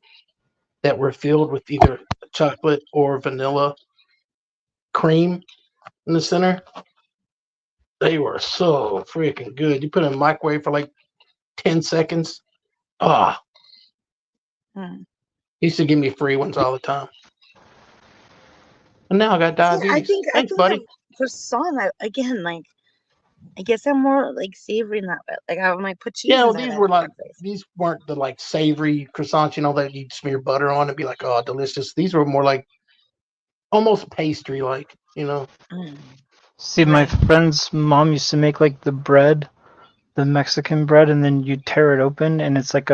that were filled with either chocolate or vanilla cream in the center. They were so freaking good. You put it in the microwave for like 10 seconds. Ah, Mm. he used to give me free ones all the time. And now I got See, diabetes. I Thanks, think buddy. that croissant again, like I guess I'm more like savory in that way. Like I might put You cheese know, inside these that were like breakfast. these weren't the like savory croissants, that you'd smear butter on and be like, oh, delicious. These were more like almost pastry like. Mm. See, my Right. friend's mom used to make like the bread, the Mexican bread, and then you tear it open, and it's like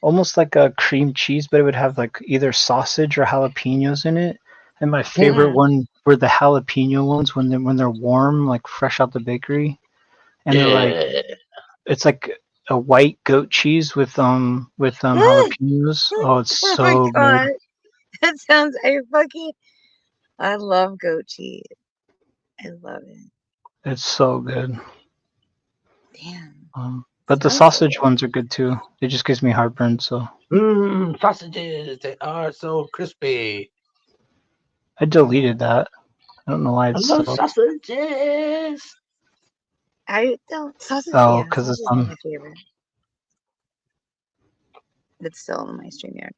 almost like a cream cheese, but it would have like either sausage or jalapenos in it. And my favorite Mm. one were the jalapeno ones when they're warm, like fresh out the bakery, and they're like Yeah. it's like a white goat cheese with jalapenos. Oh, it's Oh my so good. god. That sounds I love goat cheese. I love it. It's so good. Damn. But the Sounds so sausage good. ones are good too. It just gives me heartburn, so Sausages, they are so crispy. I deleted that. I don't know why I it's love still. sausages. I don't sausage, Oh, yeah, because sausage it's is not my favorite. It's still in my StreamYard.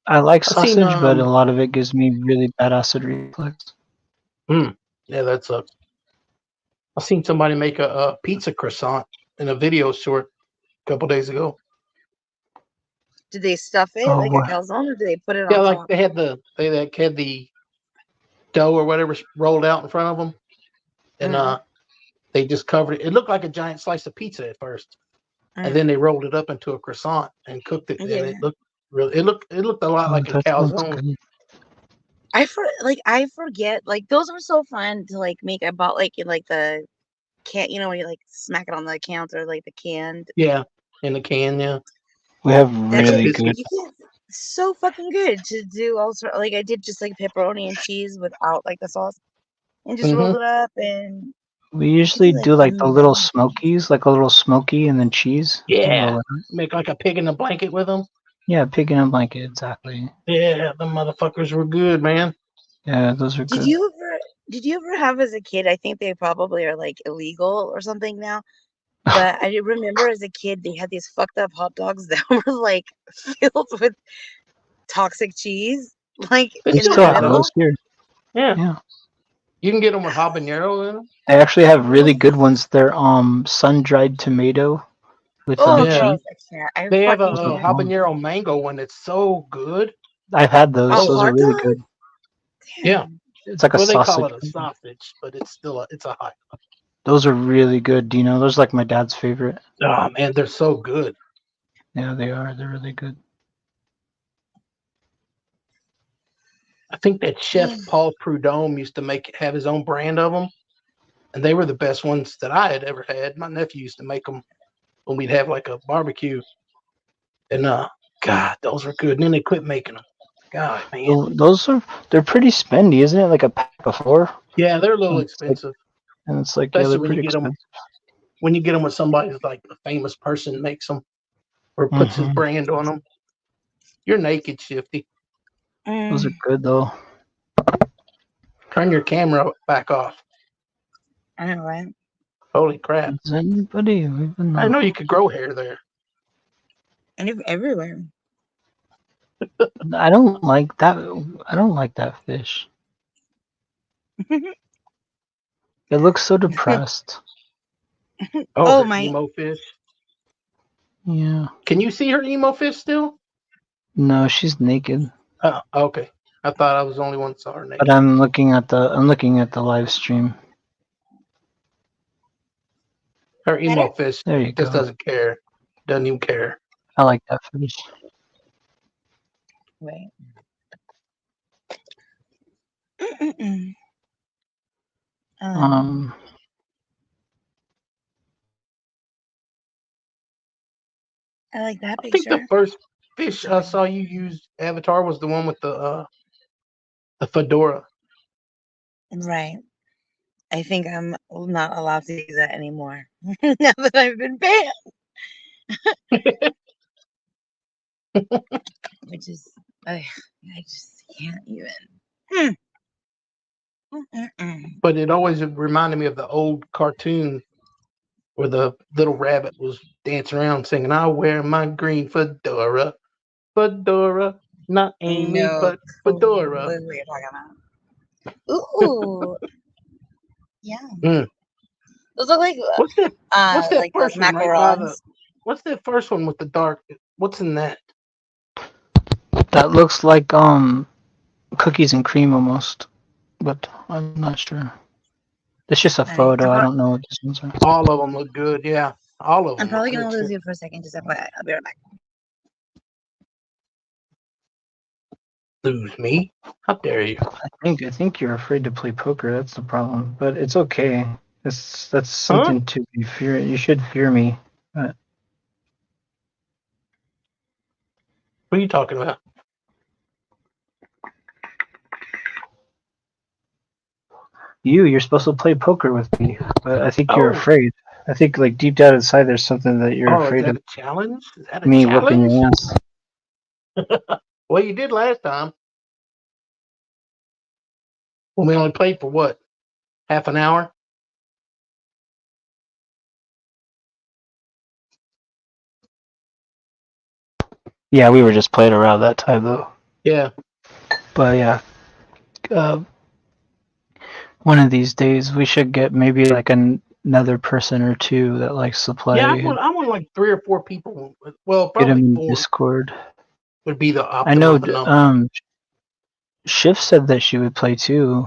I like I seen sausage, but a lot of it gives me really bad acid reflux. yeah, that's a. I seen somebody make a pizza croissant in a video short a couple days ago. Do they stuff it Oh, like a what? calzone, or do they put it Yeah, on like top? they had the dough or whatever rolled out in front of them, and Mm. they just covered it. It looked like a giant slice of pizza at first, and then Mm. they rolled it up into a croissant and cooked it, and it Yeah. looked really. It looked a lot Oh, like a that sounds calzone. good. I forget like those are so fun to like make. I bought like in like the can when you like smack it on the counter like the canned. Yeah, in the can. Yeah, We have That like a really shit good. biscuit. you get so fucking good to do also like I did just like pepperoni and cheese without like the sauce and just rolled Hmm. it up and We I do usually like do like the little pepperoni and cheese. smokies, like a little smoky and then cheese and Yeah, roll it. make like a pig in a blanket with them. Yeah, pig in a blanket, exactly. Yeah, the motherfuckers were good, man. Yeah, those are Did good. you ever have as a kid, I think they probably are like illegal or something now, But I remember as a kid, they had these fucked up hot dogs that were like filled with toxic cheese, like They We in still the still have have those those. middle. here. Yeah, Yeah. you can get them with habanero in them. They actually have really Really? good ones. They're sun-dried tomato with Oh, Yeah, cheese. gross! I can't. I they have fucking Those are a can't. bomb. habanero mango one that's so good. I've had those. A Oh, Those are hot really dog? good. yeah. Damn. It's like a Well, they call sausage. it a sausage, but it's still it's a hot. Those are really good, Dino. Those are like my dad's favorite. Oh man, they're so good. Yeah, they are. They're really good. I think that chef Paul Prudhomme used to have his own brand of them, and they were the best ones that I had ever had. My nephew used to make them when we'd have like a barbecue, and God, those were good. And then they quit making them. God, man. They're pretty spendy, isn't it? Like a pack of 4. Yeah, they're a little And it's like expensive, yeah, especially they're pretty expensive. when you get them with somebody who's like a famous person makes them or puts his Hmm. brand on them. You're naked, Shifty. Those Mm, are good though. Turn your camera back off. I know, right? Holy crap! Is anybody even? I know you could grow hair there. And everywhere. I don't like that. I don't like that fish. It looks so depressed. Oh, Oh her my! emo fish. Yeah. Can you see her emo fish still? No, she's naked. Oh, okay. I thought I was the only one that saw her But naked. I'm looking at the live stream. Her emo fish There you just go. doesn't care. Doesn't even care. I like that fish. Wait. Mm-mm-mm. Um, I like that I think the picture. first fish I saw you use Avatar was the one with the fedora. Right. I think I'm not allowed to use that anymore now that I've been banned, which is I just can't even. Hmm. Mm-mm-mm. But it always reminded me of the old cartoon where the little rabbit was dancing around singing, "I wear my green fedora, fedora, not I Amy, know but completely fedora." what you're talking about. Ooh, yeah. Mm. Those look What's that? What's that like those first one right by the? macarons. What's that first one with the dark? What's in that? that looks like cookies and cream almost, but I'm not sure. It's just a All right, photo. I don't know what this ones are. All of them look good. Yeah, all of I'm them look probably good. gonna lose Shit. you for a second. Just FYI, I'll be right back. Lose me? How dare you? I think you're afraid to play poker. That's the problem. But it's okay. That's Huh? something to be fear. You should fear me. But What are you talking about? you're supposed to play poker with me. But I think you're Oh, afraid. I think like deep down inside there's something that you're oh, is afraid that of a challenge? Is that a me whooping challenge? your ass. Well, you did last time. When we only played for what? Half an hour? Yeah, we were just playing around that time though. Yeah. But yeah, uh, one of these days we should get maybe like another person or two that likes to Yeah, play. I want like 3 or 4 people. Well, Get them probably in 4 Discord. would be the I know. optimum number. Shiv said that she would play too.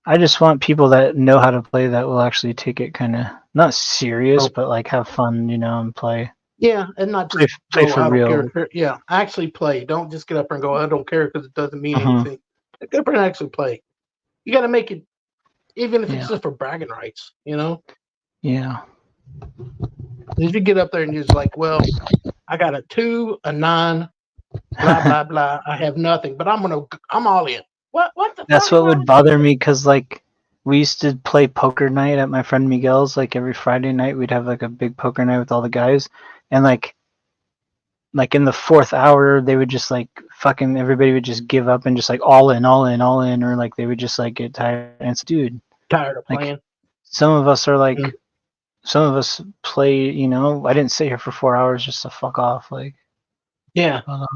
I just want people that know how to play that will actually take it kind of not serious, Oh, but like have fun, and play. yeah, and not Play, just play go, for I don't real. care. Yeah, actually play. Don't just get up and go, I don't care because it doesn't mean Uh-huh. anything. Get up and actually play. You got to make it, even if it's Yeah. just for bragging rights, Yeah. If you get up there and you're just like, well, I got a 2, a 9, blah, blah, blah. I have nothing, but I'm all in. What the That's fuck is what wrong would with you? bother me because like we used to play poker night at my friend Miguel's. Like every Friday night, we'd have like a big poker night with all the guys, and like in the fourth hour, they would just like fucking everybody would just give up and just like all in, all in, all in, or like they would just like get tired. And it's dude, Tired of like playing. some of us are like Mm. some of us play. You know, I didn't sit here for 4 hours just to fuck off. Like, Yeah. but,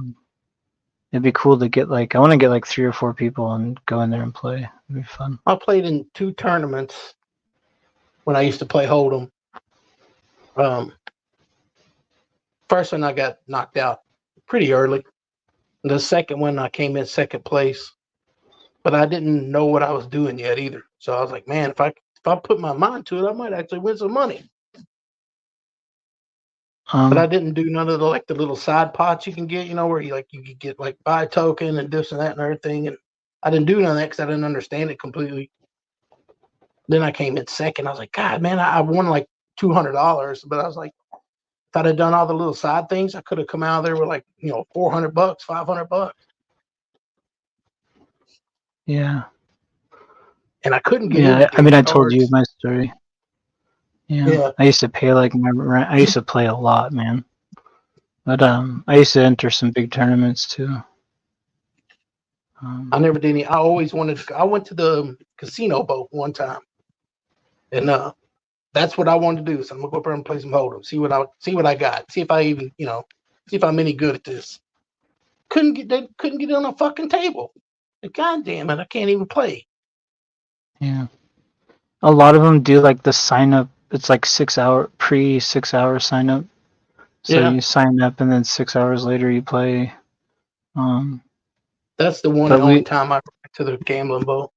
it'd be cool to get like I want to get like 3 or 4 people and go in there and play. It'd be fun. I played in 2 tournaments when I used to play Hold'em. First one I got knocked out pretty early. The second one I came in second place, but I didn't know what I was doing yet either. So I was like, man, if I put my mind to it, I might actually win some money. But I didn't do none of the little side pots you can get, where you could get like buy token and this and that and everything. And I didn't do none of that because I didn't understand it completely. Then I came in second. I was like, God, man, I won like $200. But I was like, if I'd have done all the little side things, I could have come out of there with like, $400, $500. Yeah. And I couldn't get Yeah, into I mean, getting I told you cards. my story. Yeah. I used to pay like my rent. I used to play a lot, man. But I used to enter some big tournaments too. I never did any. I always wanted to. I went to the casino boat one time, and that's what I wanted to do. So I'm gonna go up there and play some Hold'em. See what I got. See if I even see if I'm any good at this. Couldn't get it on a fucking table. God damn it! I can't even play. Yeah. A lot of them do like the sign up. It's like 6 hour sign up. So Yeah. you sign up and then 6 hours later you play. That's the one But and only time I went to the gambling boat.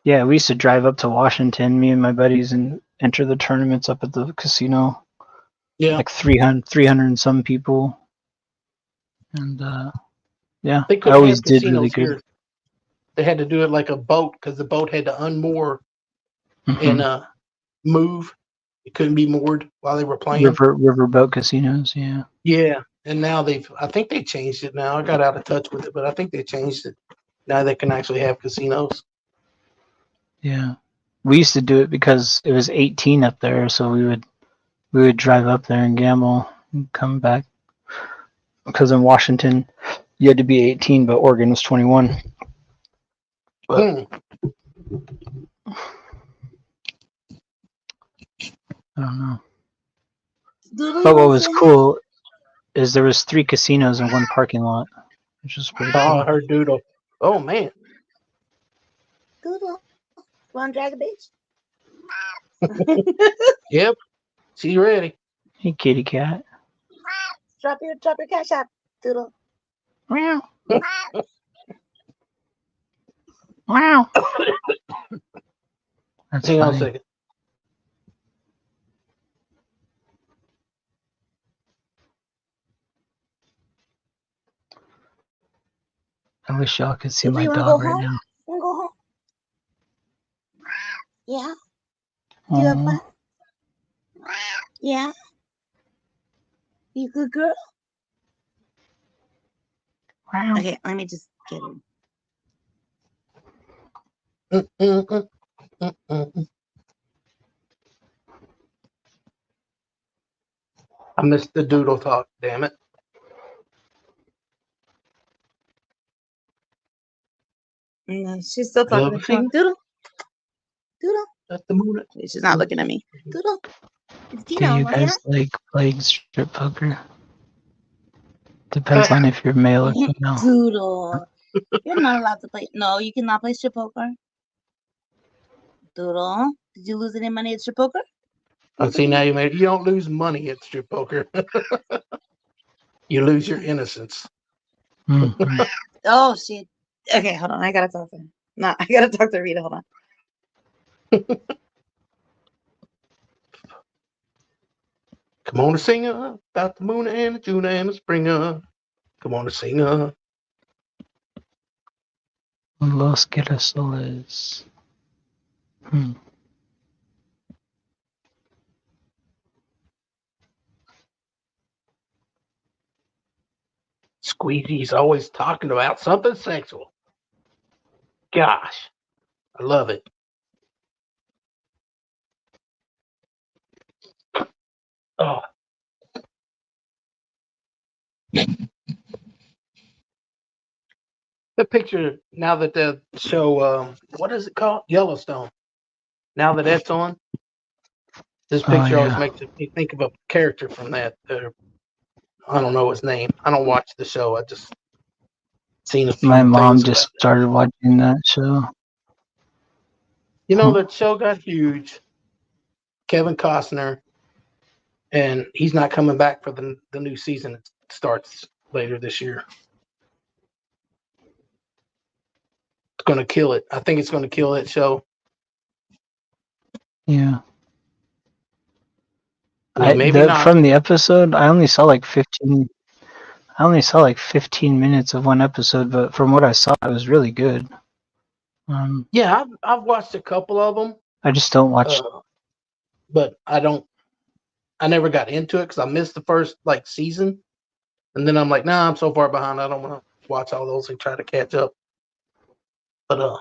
Yeah, we used to drive up to Washington, me and my buddies, and enter the tournaments up at the casino. Yeah. Like 300 and some people. And yeah, They I couldn't always have did really casinos good. here. They had to do it like a boat because the boat had to unmoor Mhm. and move. It couldn't be moored while they were playing. Riverboat casinos, yeah. Yeah, and now I think they changed it now. I got out of touch with it, but I think they changed it. Now they can actually have casinos. Yeah. We used to do it because it was 18 up there, so we would drive up there and gamble and come back. Because in Washington, you had to be 18, but Oregon was 21. But I don't know. But what was cool is there was 3 casinos in one parking lot, which was pretty cool. I heard Doodle. Oh man, Doodle, want to drag a bitch? Yep, she's ready. Hey, kitty cat. Drop your cash app, Doodle. Meow. Wow. That's Hang on a funny. second. I wish y'all could see Doodle, my you want to dog go right home? now. You want to go home? Yeah. Do you have fun? Yeah. You good girl? Wow. Okay, let me just get him. I missed the Doodle talk. Damn it. No, she's still talking to Lovely. me. Doodle. Doodle. That's the moon. She's not looking at me. Doodle. It's Do Tino. you Want to guys like playing strip poker? Depends on if you're male or female. Doodle. You're not allowed to play. No, you cannot play strip poker. Doodle. Did you lose any money at strip poker? See, now you don't lose money at strip poker. You lose your innocence. Mm-hmm. Oh, shit. Okay, hold on. I got to talk to him. No, I got to talk to Rita. Hold on. Come on to sing about the moon and the June and the spring. Come on to sing. Los girasoles. Squeegee's always talking about something sexual. Gosh, I love it. Oh. The picture, now that the show, what is it called? Yellowstone. Now that that's on, This Oh picture always yeah. makes me think of a character from that. I don't know his name. I don't watch the show. I just seen a My few mom things about just it. started watching that show. You know, that show got huge. Kevin Costner, and he's not coming back for the new season. It starts later this year. It's going to kill it. I think it's going to kill that show. Yeah. I mean, maybe not. From the episode, I only saw like 15. I only saw like 15 minutes of one episode, but from what I saw, it was really good. Yeah, I've watched a couple of them, I just don't watch. but I don't. I never got into it because I missed the first like season, and then I'm like, nah, I'm so far behind. I don't want to watch all those and try to catch up. But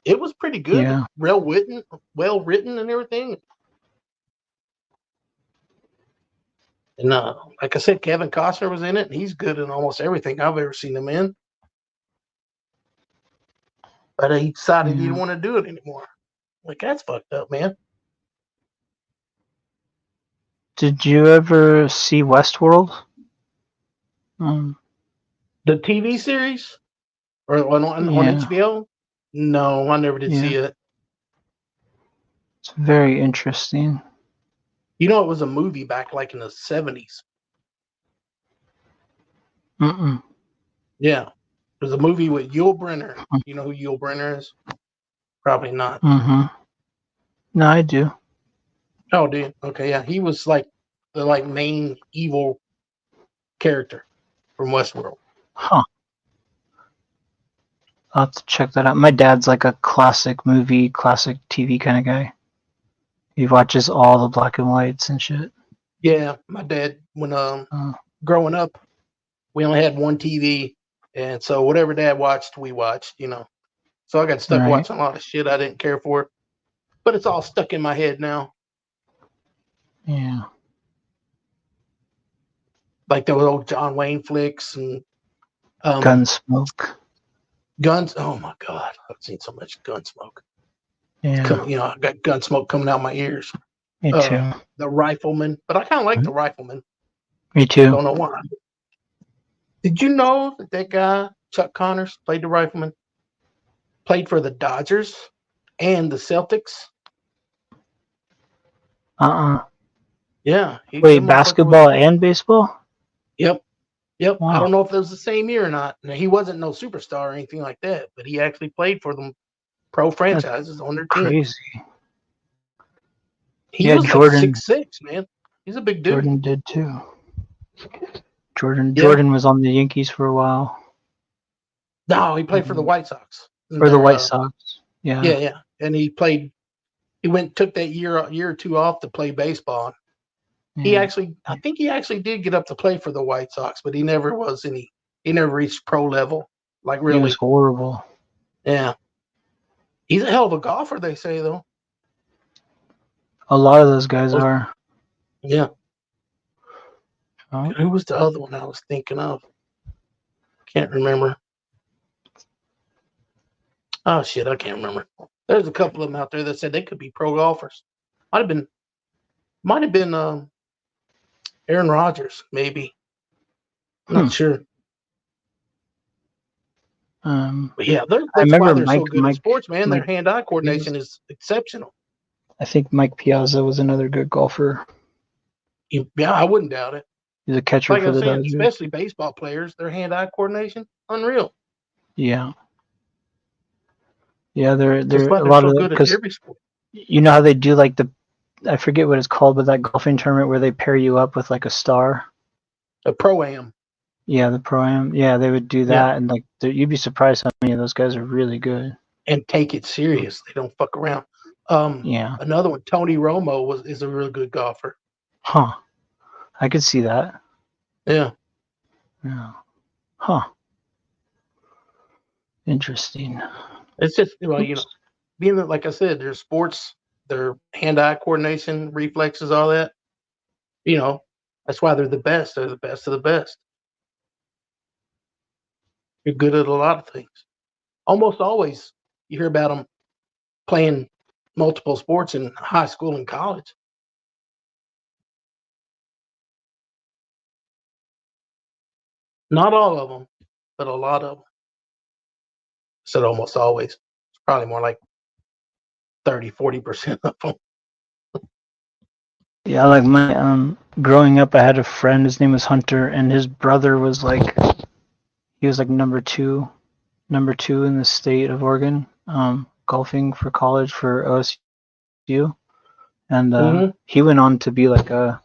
it was pretty good. Yeah. Well written, and everything. And like I said, Kevin Costner was in it, and he's good in almost everything I've ever seen him in. But he decided he didn't want to do it anymore. Like, that's fucked up, man. Did you ever see Westworld? The TV series? Or on Yeah. HBO? No, I never did see it. It's very interesting. You know, it was a movie back like in the 70s. Mm-mm. Yeah. It was a movie with Yul Brynner. You know who Yul Brynner is? Probably not. Mm-hmm. No, I do. Oh, dude. Okay, yeah. He was like the main evil character from Westworld. Huh. I'll have to check that out. My dad's like a classic movie, classic TV kind of guy. He watches all the black and whites and shit. Yeah, my dad, when growing up, we only had one TV, and so whatever dad watched, we watched, you know. So I got stuck watching a lot of shit I didn't care for, but it's all stuck in my head now. Yeah. Like those old John Wayne flicks and Gunsmoke. Guns. Oh my God, I've seen so much Gunsmoke. Yeah. You know, I got Gunsmoke coming out my ears. Me too. The Rifleman, but I kind of like the Rifleman. Me too. Don't know why. Did you know that guy Chuck Connors played the Rifleman? Played for the Dodgers and the Celtics. Yeah. Wait, basketball and baseball? Yep. Wow. I don't know if it was the same year or not. Now, he wasn't no superstar or anything like that, but he actually played for them pro franchises on their team. Crazy. He was Jordan, like 6'6", man. He's a big dude. Jordan did too. Jordan was on the Yankees for a while. No, he played for the White Sox. Or the White Sox. Yeah. Yeah. And he took that year or two off to play baseball. I think he actually did get up to play for the White Sox, but he never reached pro level. Like, really. He was horrible. Yeah. He's a hell of a golfer, they say, though. A lot of those guys are. Yeah. Oh. Who was the other one I was thinking of? Can't remember. Oh, shit, I can't remember. There's a couple of them out there that said they could be pro golfers. Might have been Aaron Rodgers, maybe. I'm not sure. But yeah, that's why they're so good at sports, man. Their hand-eye coordination is exceptional. I think Mike Piazza was another good golfer. Yeah, I wouldn't doubt it. He's a catcher for the Dodgers. Especially baseball players, their hand-eye coordination, unreal. Yeah. Yeah, they're a lot of good at every sport. You know how they do like I forget what it's called, but that golfing tournament where they pair you up with like a star. A pro-am. Yeah, the pro-am. Yeah, they would do that, and like you'd be surprised how many of those guys are really good and take it serious. They don't fuck around. Yeah. Another one, Tony Romo is a real good golfer. Huh. I could see that. Yeah. Yeah. Huh. Interesting. It's just, well, you know, being that, like I said, their sports, their hand-eye coordination, reflexes, all that, you know, that's why they're the best. They're the best of the best. You're good at a lot of things. Almost always you hear about them playing multiple sports in high school and college. Not all of them, but a lot of them. Said almost always. It's probably more like 30-40% of them. Yeah, like my growing up, I had a friend. His name was Hunter, and his brother was like he was like number two in the state of Oregon, golfing for college for OSU, and Mm-hmm. he went on to be like an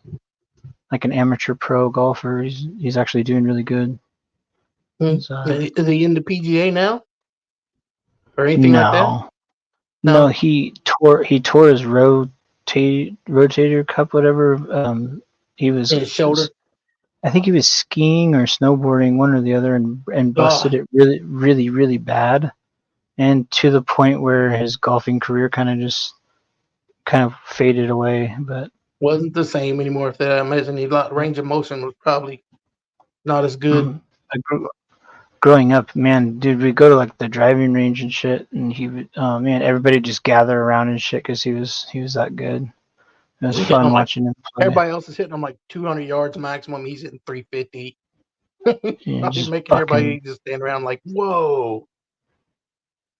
amateur pro golfer. He's actually doing really good. He's, Is he in the PGA now or anything like that? no, No, he tore his rotator cup, whatever. He was, in his shoulder. I think he was skiing or snowboarding, one or the other, and busted Oh, it really, really, really bad, and to the point where his golfing career kind of faded away. But wasn't the same anymore. If that, I imagine his range of motion was probably not as good. I growing up, man, dude, we go to like the driving range and shit, and he would, man, everybody just gather around and shit because he was that good. It was He's hitting fun them like watching him play. everybody else is hitting them like 200 yards maximum. He's hitting 350. Yeah, He's just making fucking everybody just stand around like, whoa.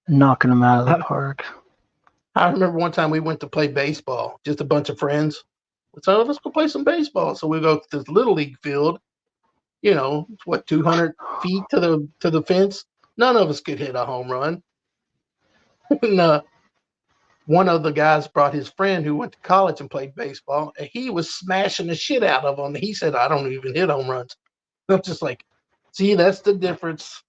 knocking them out of the park. I remember one time we went to play baseball, just a bunch of friends. So let's go play some baseball. So we go to this little league field. You know, what 200 feet to the fence. None of us could hit a home run. And one of the guys brought his friend who went to college and played baseball, and he was smashing the shit out of them. He said, "I don't even hit home runs." I'm just like, see, that's the difference.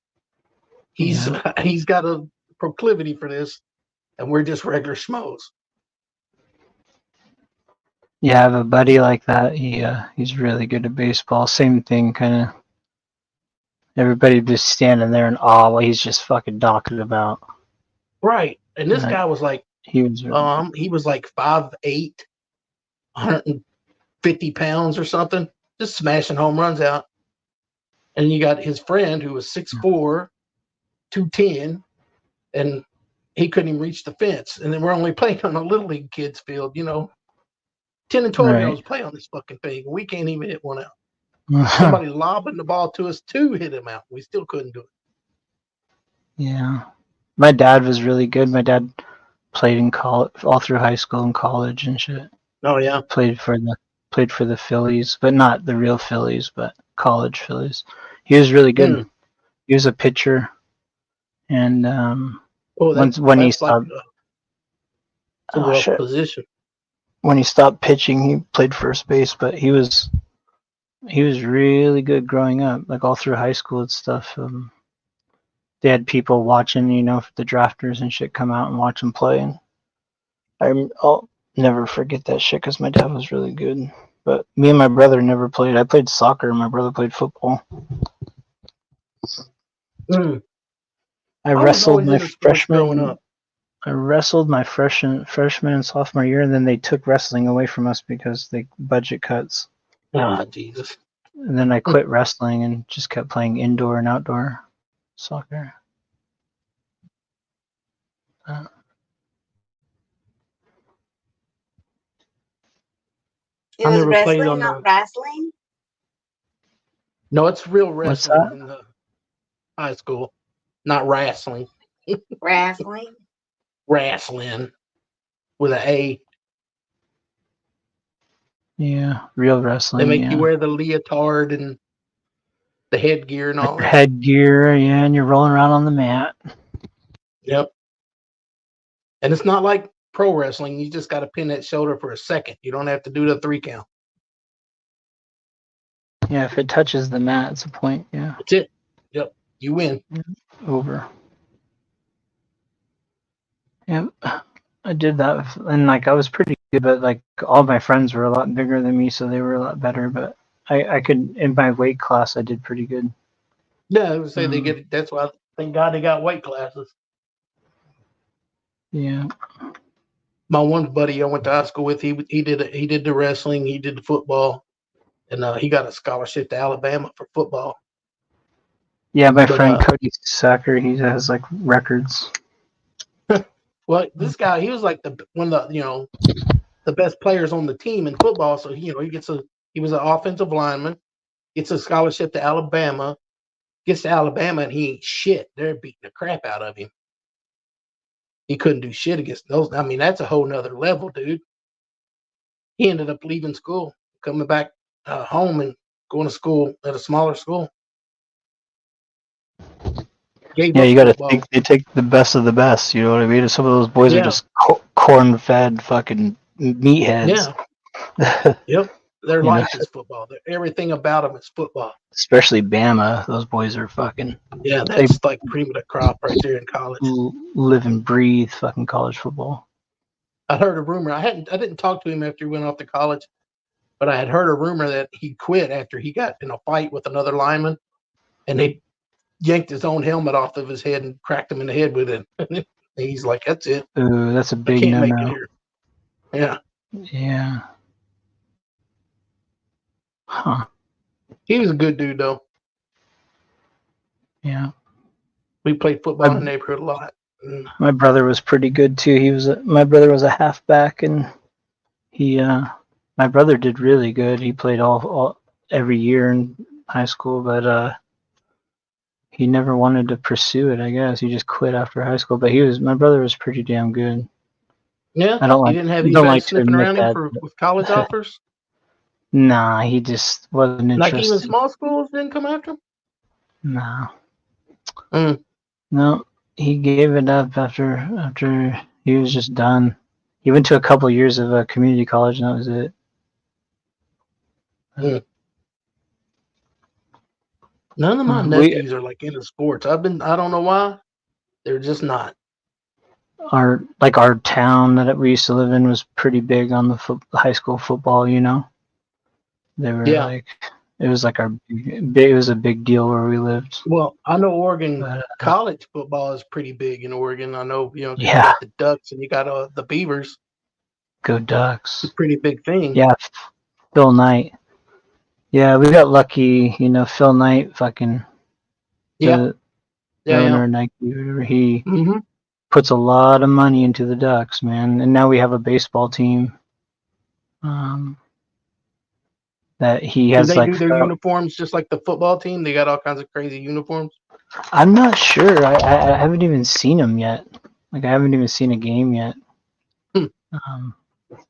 He's he's got a proclivity for this, and we're just regular schmoes. Yeah, I have a buddy like that. He's really good at baseball. Same thing, kind of. Everybody just standing there in awe while he's just fucking knocking about. Right. And this guy was like, he was he was like 5'8", 150 pounds or something, just smashing home runs out. And you got his friend who was 6'4", 210, and he couldn't even reach the fence. And then we're only playing on a little league kids field, 10 and 12-year-olds play on this fucking thing. We can't even hit one out. Somebody lobbing the ball to us to hit him out. We still couldn't do it. Yeah. My dad was really good. My dad played in college, all through high school and college and shit. Oh yeah. Played for the Phillies, but not the real Phillies, but college Phillies. He was really good. He was a pitcher, and when he stopped, it's a rough position. When he stopped pitching, he played first base, but he was really good growing up, like all through high school and stuff. They had people watching, the drafters and shit come out and watch him play, and I'll never forget that shit because my dad was really good. But me and my brother never played. I played soccer, and my brother played football. I wrestled my freshman. I wrestled my freshman and sophomore year, and then they took wrestling away from us because they budget cuts. Oh, Jesus. And then I quit wrestling and just kept playing indoor and outdoor soccer. It was wrestling, not wrestling? No, it's real wrestling in the high school, not wrestling. Wrestling? Wrestling with an A. Yeah, real wrestling. They make you wear the leotard and the headgear and all that. Headgear, yeah, and you're rolling around on the mat. Yep. And it's not like pro wrestling. You just got to pin that shoulder for a second. You don't have to do the 3 count. Yeah, if it touches the mat, it's a point. Yeah. That's it. Yep. You win. Over. Yep. I did that, and I was pretty good, but all my friends were a lot bigger than me, so they were a lot better. But I could, in my weight class, I did pretty good. Yeah, I would say they get. That's why, thank God, they got weight classes. Yeah. My one buddy I went to high school with, he did the wrestling, he did the football, and he got a scholarship to Alabama for football. Yeah, my friend Cody Sacker, he has records. Well, this guy, he was like one of the best players on the team in football. So he was an offensive lineman, gets a scholarship to Alabama, Gets to Alabama and he ain't shit. They're beating the crap out of him. He couldn't do shit against those. I mean, that's a whole nother level, dude. He ended up leaving school, coming back home and going to school at a smaller school. Gave Yeah, up you got to football. think they take the best of the best. You know what I mean? Some of those boys are Yeah. just corn-fed fucking meatheads. Yeah. Yep. Their You know? life is football. Everything about them is football. Especially Bama. Those boys are fucking. Yeah, They that's like cream of the crop right there in college. live and breathe fucking college football. I heard a rumor. I didn't talk to him after he went off to college, but I had heard a rumor that he quit after he got in a fight with another lineman, and they yanked his own helmet off of his head and cracked him in the head with it. And he's like, "That's it. Ooh, that's a I big can't make it no-no. here." Yeah, Yeah. Huh. he was a good dude though. Yeah. We played football in the neighborhood a lot. My brother was pretty good too. My brother was a halfback, and my brother did really good. He played all every year in high school, but he never wanted to pursue it. I guess he just quit after high school. But my brother was pretty damn good. Yeah, I don't he like didn't have don't anybody like to sniffing admit around him that. with college offers. Nah, he just wasn't Like even interested. small schools didn't come after him. Nah. Mm. No, he gave it up after he was just done. He went to a couple years of community college, and that was it. Mm. None of my nephews are like into sports. I don't know why. They're just not. Our town that we used to live in was pretty big on the high school football. You know, they were Yeah. it was like it was a big deal where we lived. Well, I know Oregon college football is pretty big in Oregon. I know, 'cause Yeah. you got the Ducks and you got the Beavers. Go Ducks. It's a pretty big thing. Yeah, Phil Knight. Yeah, we got lucky. You know, Phil Knight, fucking the owner of Nike. He puts a lot of money into the Ducks, man. And now we have a baseball team. That he has. Do they do their uniforms just like the football team? They got all kinds of crazy uniforms. I'm not sure. I haven't even seen them yet. Like I haven't even seen a game yet.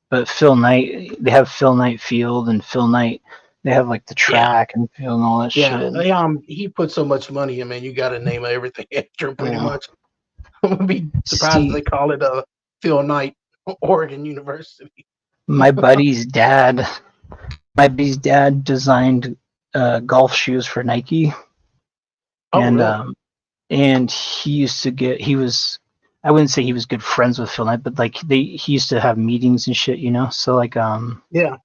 But Phil Knight, they have Phil Knight Field and Phil Knight. They have like the track and field and all that shit. Yeah, he put so much money in, man. You got to name everything after him pretty much. I would be surprised if they call it Phil Knight Oregon University. My buddy's dad designed golf shoes for Nike. Oh, and really? And he used to I wouldn't say he was good friends with Phil Knight, but like he used to have meetings and shit, you know. So like yeah,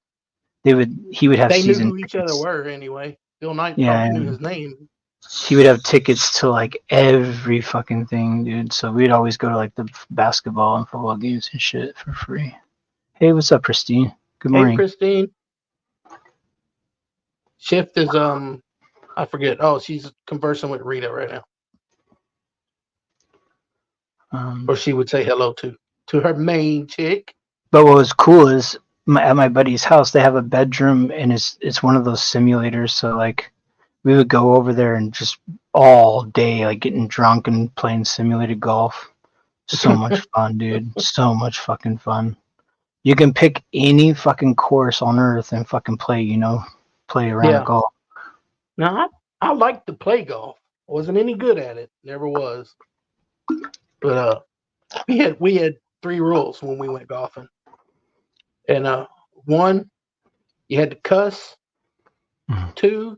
he would have they season knew who each tickets. other were anyway. Phil Knight Yeah, probably knew his name. He would have tickets to like every fucking thing, dude. So we'd always go to like the basketball and football games and shit for free. Hey, what's up, Christine? Good morning. Hey, Christine. Shift is I forget. Oh, she's conversing with Rita right now. Or she would say hello to her main chick. But what was cool is at my buddy's house, they have a bedroom, and it's one of those simulators. So like, we would go over there and just all day, like getting drunk and playing simulated golf. So much fun, dude. So much fucking fun. You can pick any fucking course on earth and fucking play around golf. Now, I like to play golf. I wasn't any good at it. Never was. But we had 3 rules when we went golfing. And 1, you had to cuss. 2,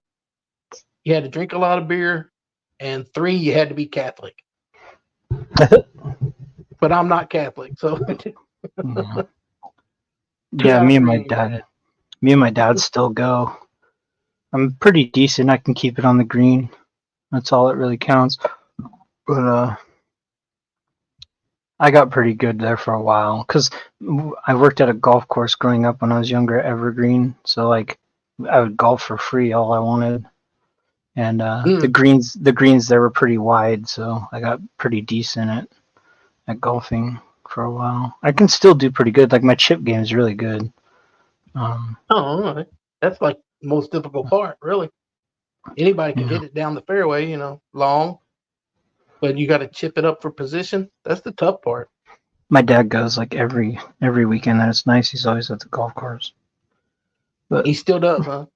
you had to drink a lot of beer. And 3, you had to be Catholic. But I'm not Catholic, so yeah, me and my dad still go. I'm pretty decent. I can keep it on the green. That's all that really counts. But I got pretty good there for a while because I worked at a golf course growing up when I was younger at Evergreen. So like I would golf for free all I wanted. And the greens there were pretty wide, so I got pretty decent at golfing for a while. I can still do pretty good. Like my chip game is really good. that's like the most difficult part, really. Anybody can Yeah. hit it down the fairway, long, but you got to chip it up for position. That's the tough part. My dad goes like every weekend, and it's nice. He's always at the golf course. But He still does, huh?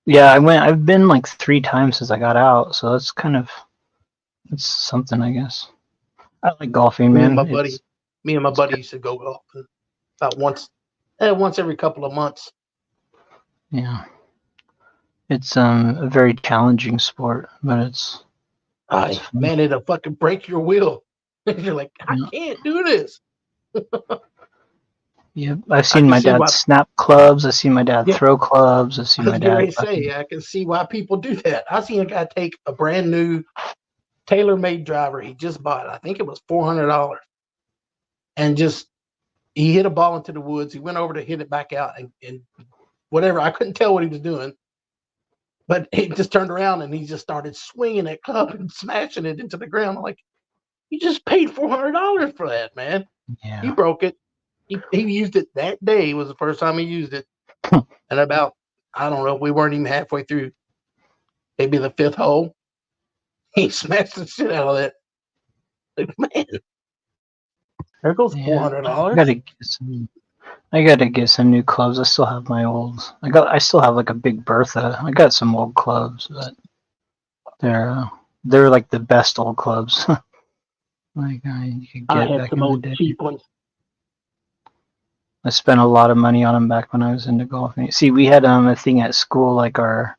yeah, I've been like 3 times since I got out, so it's something, I guess. I like golfing, Me and man. my buddy, it's good. used to go golfing about once every couple of months. Yeah, it's a very challenging sport, but it's fun. Man, it'll fucking break your will. You're like, I Yeah. can't do this. Yeah, I've I seen can my see dad why. snap clubs. I've seen my dad Yeah, throw clubs. I've seen I was my getting dad ready to say, I can see why people do that. I seen a guy take a brand new tailor-made driver he just bought. I think it was $400, and just he hit a ball into the woods. He went over to hit it back out, and whatever. I couldn't tell what he was doing, but he just turned around and he just started swinging that club and smashing it into the ground. I'm like, you just paid $400 for that, man. He Yeah. broke it. He used it that day. Was the first time he used it, and about, I don't know, we weren't even halfway through, maybe the 5th hole. He smashed the shit out of that. Like, man, there goes Yeah. $400. I gotta get some new clubs. I still have my old. I still have like a big Bertha. I got some old clubs, but they're like the best old clubs. Like you could I get had back some in the old day. cheap ones. I spent a lot of money on them back when I was into golfing. See, we had a thing at school, like our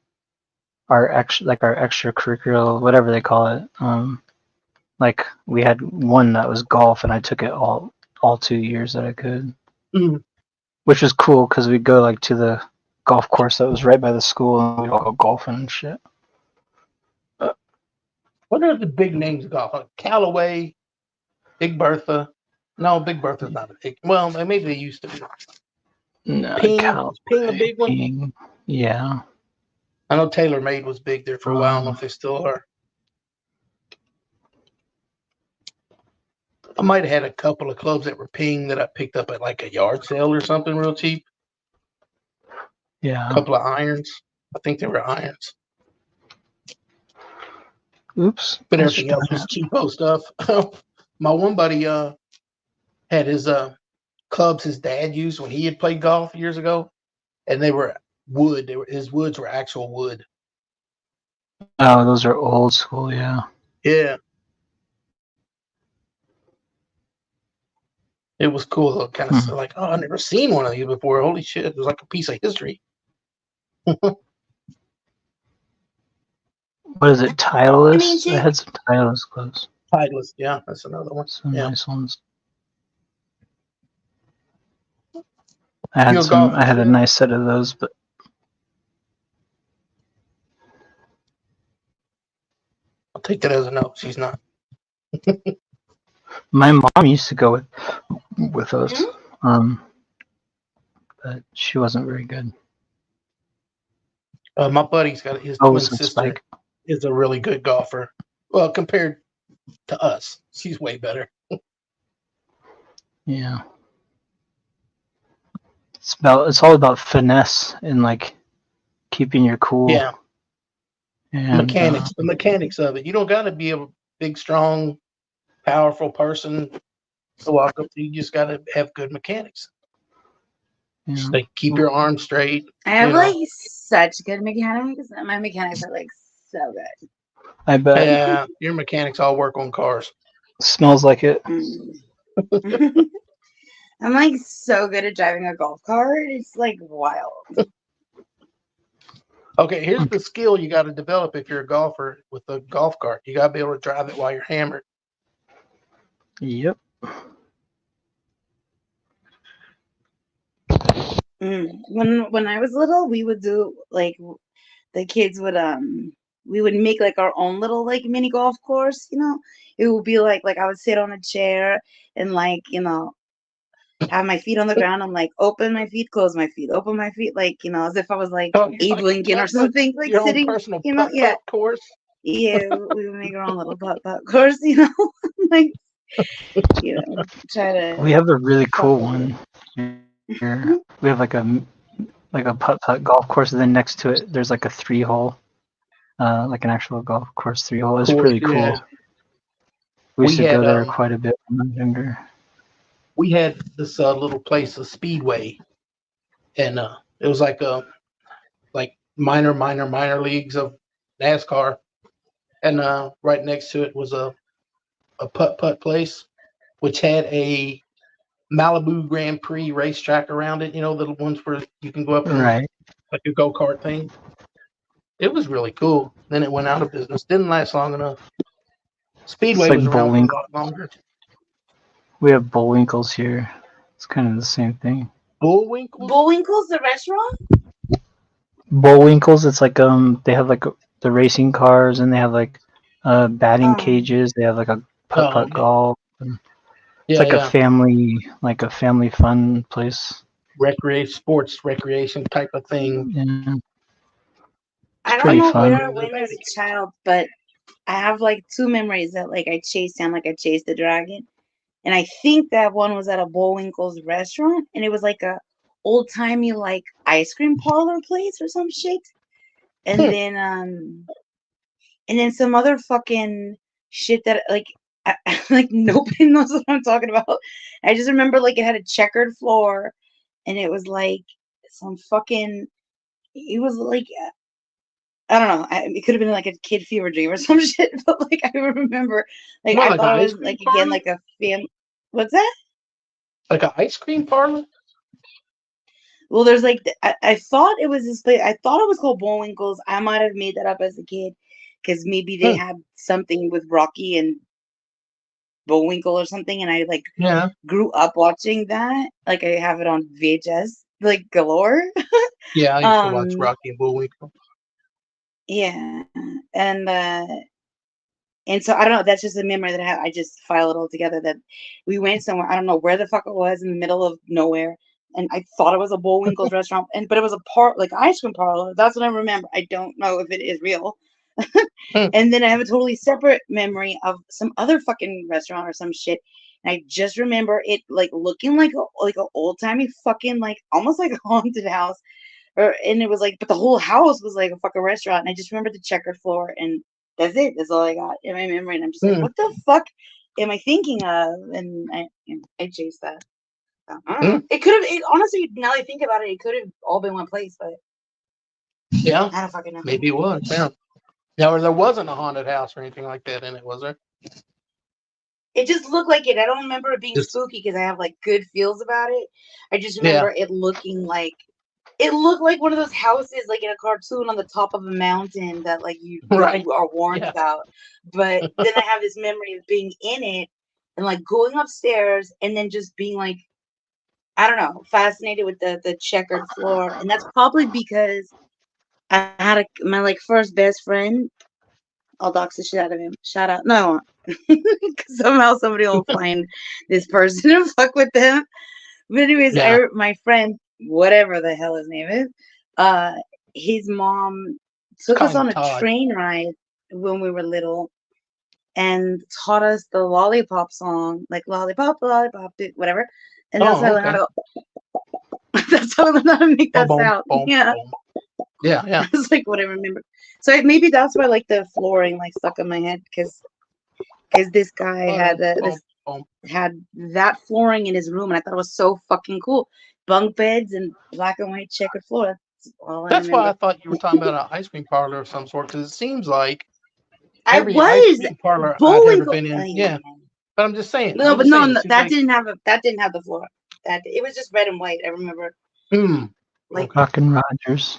extracurricular, whatever they call it. Like we had one that was golf, and I took it all 2 years that I could, which was cool because we'd go like to the golf course that was right by the school, and we'd all go golfing and shit. What are the big names of golf? Like Callaway, Big Bertha. No, Big Bertha's not a big. Well, maybe they used to be. No, Ping. Cal, Is Ping a big one? Ping. Yeah. I know TaylorMade was big there for a while. I don't know if they still are. I might have had a couple of clubs that were Ping that I picked up at like a yard sale or something real cheap. Yeah. A couple of irons. I think they were irons. Oops. But everything else was cheapo stuff. My one buddy had his clubs his dad used when he had played golf years ago, and they were wood. His woods were actual wood. Oh, those are old school. Yeah. Yeah. It was cool though. Kind of like, oh, I've never seen one of these before. Holy shit. It was like a piece of history. What is it? Titleist? I had some Titleist clubs. Titleist, yeah, that's another one. Some nice ones. You a golfer, I had a Sid? nice set of those, but I'll take that as a no. She's not. my mom used to go with us, but she wasn't very good. My buddy's got his twin sister Spike. is a really good golfer. Well, compared to us, she's way better. Yeah. It's all about finesse and like keeping your cool. Yeah. And, mechanics, the mechanics of it. You don't got to be a big, strong, powerful person to walk up to. You just got to have good mechanics. Yeah. Just like keep your arms straight. I have like such good mechanics. My mechanics are like so good. I bet. Yeah, your mechanics all work on cars. Smells like it. I'm like so good at driving a golf cart. It's like wild. Okay, here's the skill you got to develop if you're a golfer with a golf cart. You got to be able to drive it while you're hammered. Yep. When I was little, we would do like the kids would we would make like our own little like mini golf course. It would be like I would sit on a chair and have my feet on the ground and like open my feet, close my feet, open my feet, as if I was like Abe Lincoln or something, like your sitting, own personal putt course. Yeah, we would make our own little putt course, like try to. We have a really cool one here. We have like a putt golf course, and then next to it there's like a 3-hole. like an actual golf course 3-hole. It was pretty cool. Yeah. We used We to go had, there quite a bit when I was younger. We had this little place, a Speedway, and it was like minor leagues of NASCAR, and right next to it was a putt place, which had a Malibu Grand Prix racetrack around it. You know, the ones where you can go up and Right. like a go-kart thing. It was really cool. Then it went out of business. Didn't last long enough. Speedway like was around for a Bullwinkle. lot longer. We have Bullwinkles here. It's kind of the same thing. Bullwinkle? Bullwinkle's the restaurant? Bullwinkles, it's like they have like the racing cars, and they have like batting cages. They have like a putt Okay. golf. And it's Yeah, like a family fun place. Sports recreation type of thing. Yeah. I don't pretty know fun. where I went as a child, but I have like two memories that like I chased down, like I chased the dragon. And I think that one was at a Bullwinkle's restaurant, and it was like a old timey like ice cream parlor place or some shit. And then some other fucking shit that like like nobody knows what I'm talking about. I just remember like it had a checkered floor, and it was like some fucking. It was like I don't know. It could have been like a kid fever dream or some shit, but like I remember, like What, I like an thought it ice was cream like again parlor? like a fam. What's that? Like an ice cream parlor? Well, there's like I thought it was this place. I thought it was called Bullwinkles. I might have made that up as a kid because maybe they Hmm. had something with Rocky and Bullwinkle or something, and I like Yeah. grew up watching that. Like I have it on VHS, like galore. Yeah, I used to watch um, Rocky and Bullwinkle. yeah, and so I don't know. That's just a memory that I have. I just file it all together. That we went somewhere. I don't know where the fuck it was in the middle of nowhere, and I thought it was a Bullwinkle's restaurant, but it was a like ice cream parlor. That's what I remember. I don't know if it is real. Hmm. And then I have a totally separate memory of some other fucking restaurant or some shit. And I just remember it like looking like a old timey fucking like almost like a haunted house. And it was like, but the whole house was like a fucking restaurant. And I just remember the checkered floor, and that's it. That's all I got in my memory. And I'm just like, Hmm. what the fuck am I thinking of? And I chased that. So, I don't know. It could have. Honestly, now that I think about it, it could have all been one place, but Yeah, I don't fucking know. maybe it was. Yeah. Now, there wasn't a haunted house or anything like that in it, was there? It just looked like it. I don't remember it being Just spooky because I have like good feels about it. I just yeah. remember it looking like it looked like one of those houses like in a cartoon on the top of a mountain that like you Right. are warned Yeah. about. But then I have this memory of being in it and like going upstairs and then just being like I don't know, fascinated with the checkered floor. And that's probably because I had my like first best friend. I'll dox the shit out of him. Shout out. No, I won't. Somehow somebody will find this person and fuck with them. But anyways, Yeah. my friend, whatever the hell his name is, uh, his mom took Call us him on a Todd. train ride when we were little and taught us the lollipop song, like lollipop, lollipop, whatever. And that's how I Oh, learned okay. how to. That's how I learned how to make that Boom, sound. boom, Yeah, boom. Yeah, yeah. that's like what I remember. So maybe that's why like the flooring like stuck in my head because this guy had Boom, boom. had that flooring in his room, and I thought it was so fucking cool. Bunk beds and black and white checkered floor. That's all I That's why I remember. thought you were talking about an ice cream parlor of some sort, because it seems like I every ice was cream parlor I've ever Bullwinkle. been in. Yeah. Yeah, but I'm just saying. No, but It seems that like didn't have the floor. That it was just red and white. I remember hmm. like Okay. Rockin' Rogers.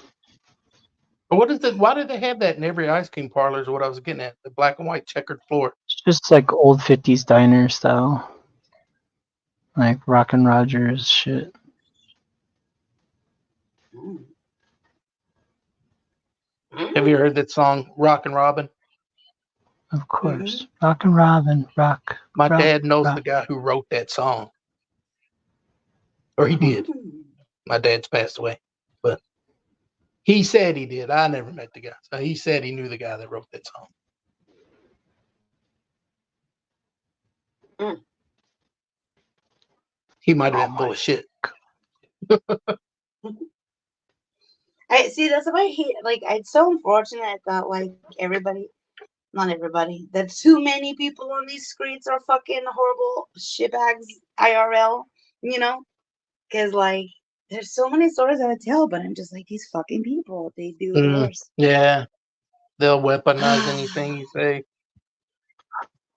But what is it? Why did they have that in every ice cream parlor? Is what I was getting at. The black and white checkered floor. It's just like old 50s diner style. Like Rockin' Rogers shit. Have you heard that song, Rockin' Robin? Of course. Rockin' Robin. Rock. My Rock. dad knows Rock. the guy who wrote that song, or he did. My dad's passed away, but he said he did. I never met the guy, so he said he knew the guy that wrote that song. He might have been full of shit. I see. That's what I hate. Like, it's so unfortunate that like everybody, not everybody, that too many people on these streets are fucking horrible shitbags IRL. You know, because like there's so many stories I would tell, but I'm just like these fucking people. They do the worst. Yeah, they'll weaponize anything you say.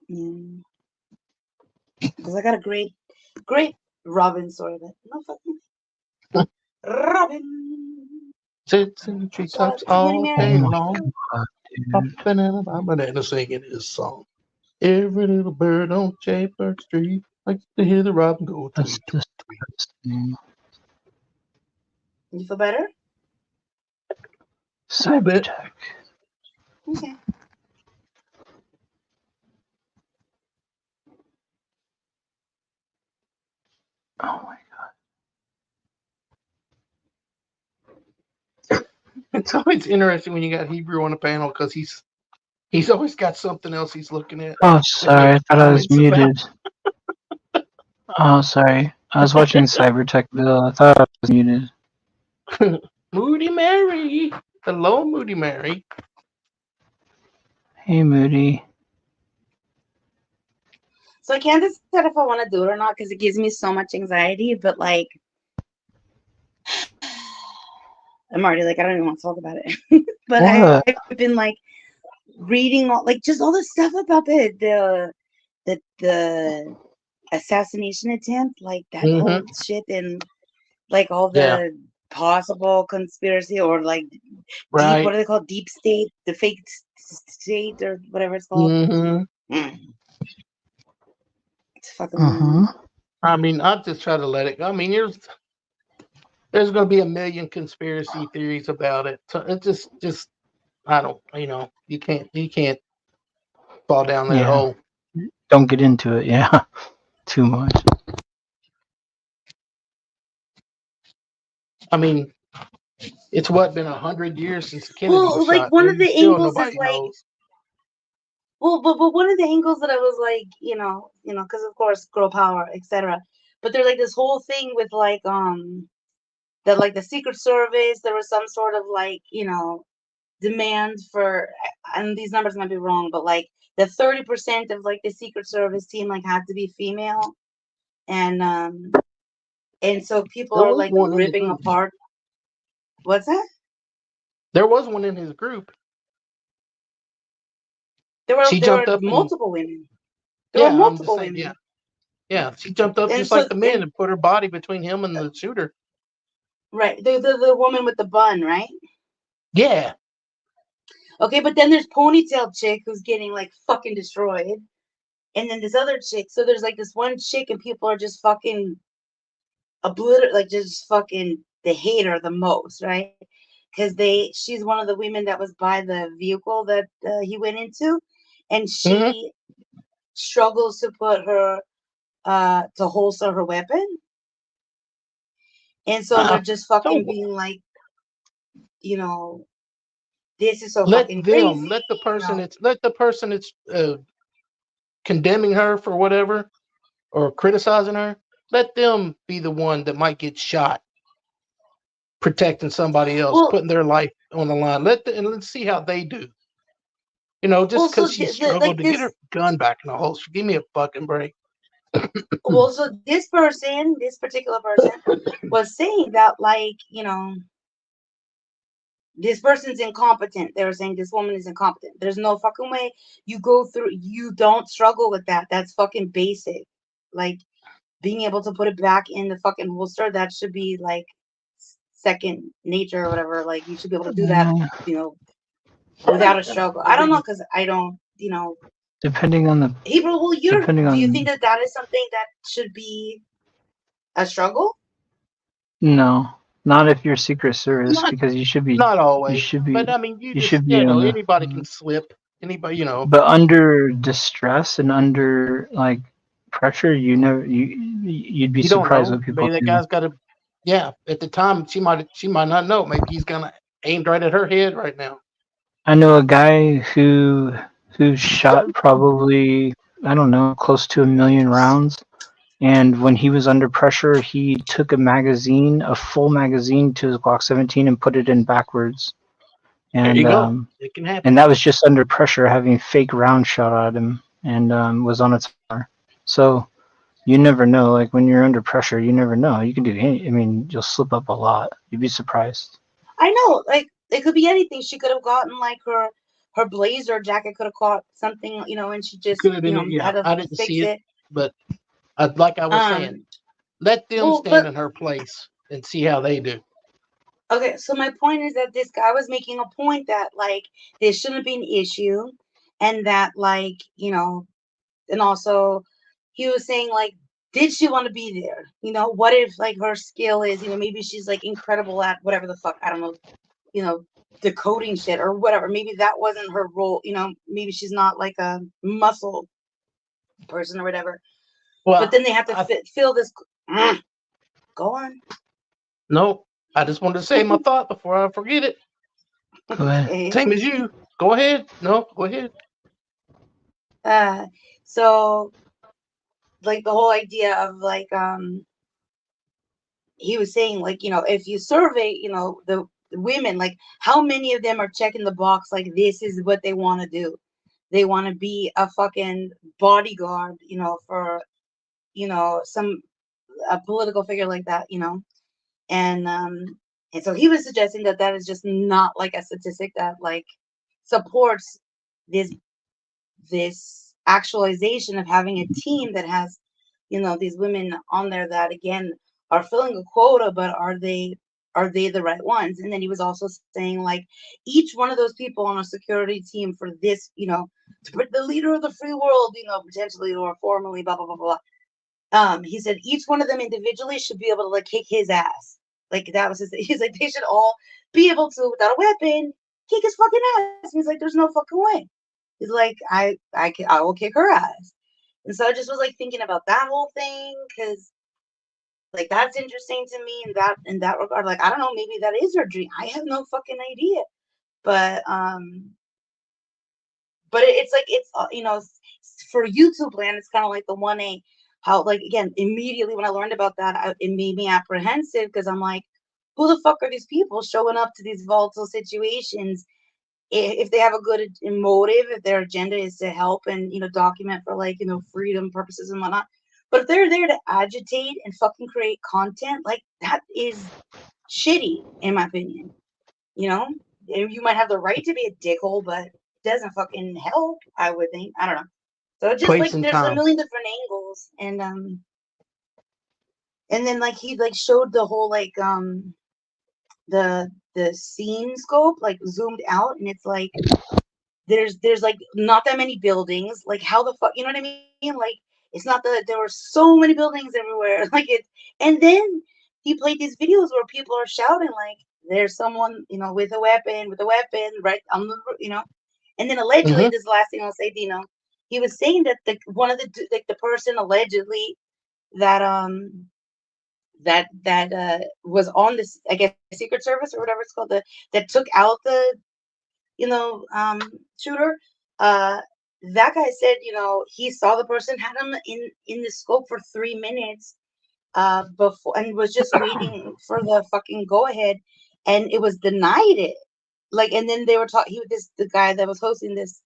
Yeah. Because I got a great Robin story, but no fucking Robin. Sits in the Shout out treetops to Moody all Oh day Mary. my long, god, dude. hopping and bobbing and singing his song. Every little bird on Jaybird Street likes to hear the robin go That's tweet, tweet, tweet. disgusting. You feel better? A little bit. Cybertech. Okay. Oh my It's always interesting when you got Hebrew on the panel because he's always got something else he's looking at god. Oh, and sorry. I making thought I was comments about. muted. Oh, sorry. I was watching Cybertech Bill. I thought I was muted. Moody Mary. Hello, Moody Mary. Hey, Moody. So I can't decide if I want to do it or not because it gives me so much anxiety. But like, I'm already like I don't even want to talk about it. But What? I've been like reading all like just all the stuff about the assassination attempt, like that whole Mm-hmm. shit, and like all Yeah. the possible conspiracy or like deep, what Right. do they call it? Deep state, the fake state or whatever it's called. Mm-hmm. It's fucking Uh-huh. I mean, I just try to let it go. I mean, there's going to be a million conspiracy theories about it. So it just I don't, you can't fall down that Yeah. hole. Don't get into it. Yeah. Too much. I mean, it's been 100 years since Kennedy was well, like shot, one of and the still angles is nobody like, knows. well, but one of the angles that I was like, because of course, girl power, etc. But there's like this whole thing with like that like the Secret Service, there was some sort of like demand for, and these numbers might be wrong, but like the 30% of like the Secret Service team like had to be female, and so people There are was like one in the ripping group. apart. What's that? There was one in his group. She There jumped were up and multiple women. There were yeah, I'm just multiple saying, yeah, women, yeah. She jumped up and just like so the men and and put her body between him and the shooter. right, the woman with the bun, right? Yeah. Okay, but then there's ponytail chick who's getting like fucking destroyed, and then this other chick. So there's like this one chick, and people are just fucking like just fucking they hate her the most, right? Because she's one of the women that was by the vehicle that he went into, and Mm-hmm. she struggles to put her to holster her weapon, and so they're just fucking So being like, you know, this is so let fucking them crazy, let the you person know. it's let the person it's condemning her for whatever or criticizing her. Let them be the one that might get shot protecting somebody else, Well, putting their life on the line. And let's see how they do. Just well, because so she struggled like to get her gun back in the holster. Give me a fucking break. so this particular person, was saying that like this person's incompetent. They were saying this woman is incompetent. There's no fucking way you don't struggle with that. That's fucking basic. Like being able to put it back in the fucking holster, that should be like second nature or whatever. Like you should be able to do that, without a struggle. I don't know because I don't, Depending on the Hebrew. Well, depending do you think on that is something that should be a struggle? no, not if you're Secret Service Not because not you always, should be but I mean, you should be able anybody can to. slip. Anybody, But under distress and under like pressure, you'd be you don't surprised know. what people Maybe that do. guy's got a. Yeah, at the time she might not know. Maybe he's gonna aimed right at her head right now. I know a guy who shot probably I don't know close to 1 million rounds, And when he was under pressure, he took a full magazine to his Glock 17 and put it in backwards. There you And go. It can happen. and that was just under pressure, having fake rounds shot at him, and was on its armor. So you never know. Like when you're under pressure, you never know. You can do any. I mean, you'll slip up a lot. You'd be surprised. I know, like it could be anything. She could have gotten like her blazer jacket could have caught something, and she just Could have been. Yeah, had to I didn't fix see it, it. but like I was saying, let them Well, stand but in her place and see how they do. okay, so my point is that this guy was making a point that like this shouldn't be an issue, and that like and also he was saying like, did she want to be there? What if like her skill is, maybe she's like incredible at whatever the fuck, I don't know, decoding shit or whatever. Maybe that wasn't her role. Maybe she's not like a muscle person or whatever. Well, But then they have to fill this. Go on. No, I just wanted to say my thought before I forget it. Go ahead. Okay. Same as you. Go ahead. No, go ahead. So like the whole idea of like he was saying like if you survey the women, like how many of them are checking the box like this is what they want to do. They want to be a fucking bodyguard for some a political figure like that, and so he was suggesting that that is just not like a statistic that like supports this actualization of having a team that has these women on there that again are filling a quota, but are they the right ones? And then he was also saying like each one of those people on a security team for this, the leader of the free world, potentially or formally, blah blah blah blah. He said each one of them individually should be able to like kick his ass. Like that was his. He's like they should all be able to without a weapon kick his fucking ass. He's like there's no fucking way. He's like I will kick her ass. And so I just was like thinking about that whole thing because like that's interesting to me in that regard. Like I don't know, maybe that is her dream. I have no fucking idea. But it's like it's for YouTube land, it's kind of like the 1A. How like again immediately when I learned about that, it made me apprehensive because I'm like, who the fuck are these people showing up to these volatile situations? If they have a good motive, if their agenda is to help and document for like freedom purposes and whatnot, but if they're there to agitate and fucking create content, like that is shitty in my opinion. You know, you might have the right to be a dickhole, but it doesn't fucking help. I would think. I don't know. So just Place like and there's a time. million different angles, and then like he like showed the whole like the scene scope like zoomed out, and it's like there's like not that many buildings. Like how the fuck, you know what I mean? Like it's not that there were so many buildings everywhere. Like it, and then he played these videos where people are shouting like there's someone with a weapon right on the and then allegedly Mm-hmm. this is the last thing I'll say, Dino. He was saying that the one of the like the person allegedly that was on this I guess Secret Service or whatever it's called that took out the shooter, uh, that guy said, he saw the person had him in the scope for 3 minutes, before and was just waiting for the fucking go ahead, and it was denied it. Like, and then they were talking. The guy that was hosting this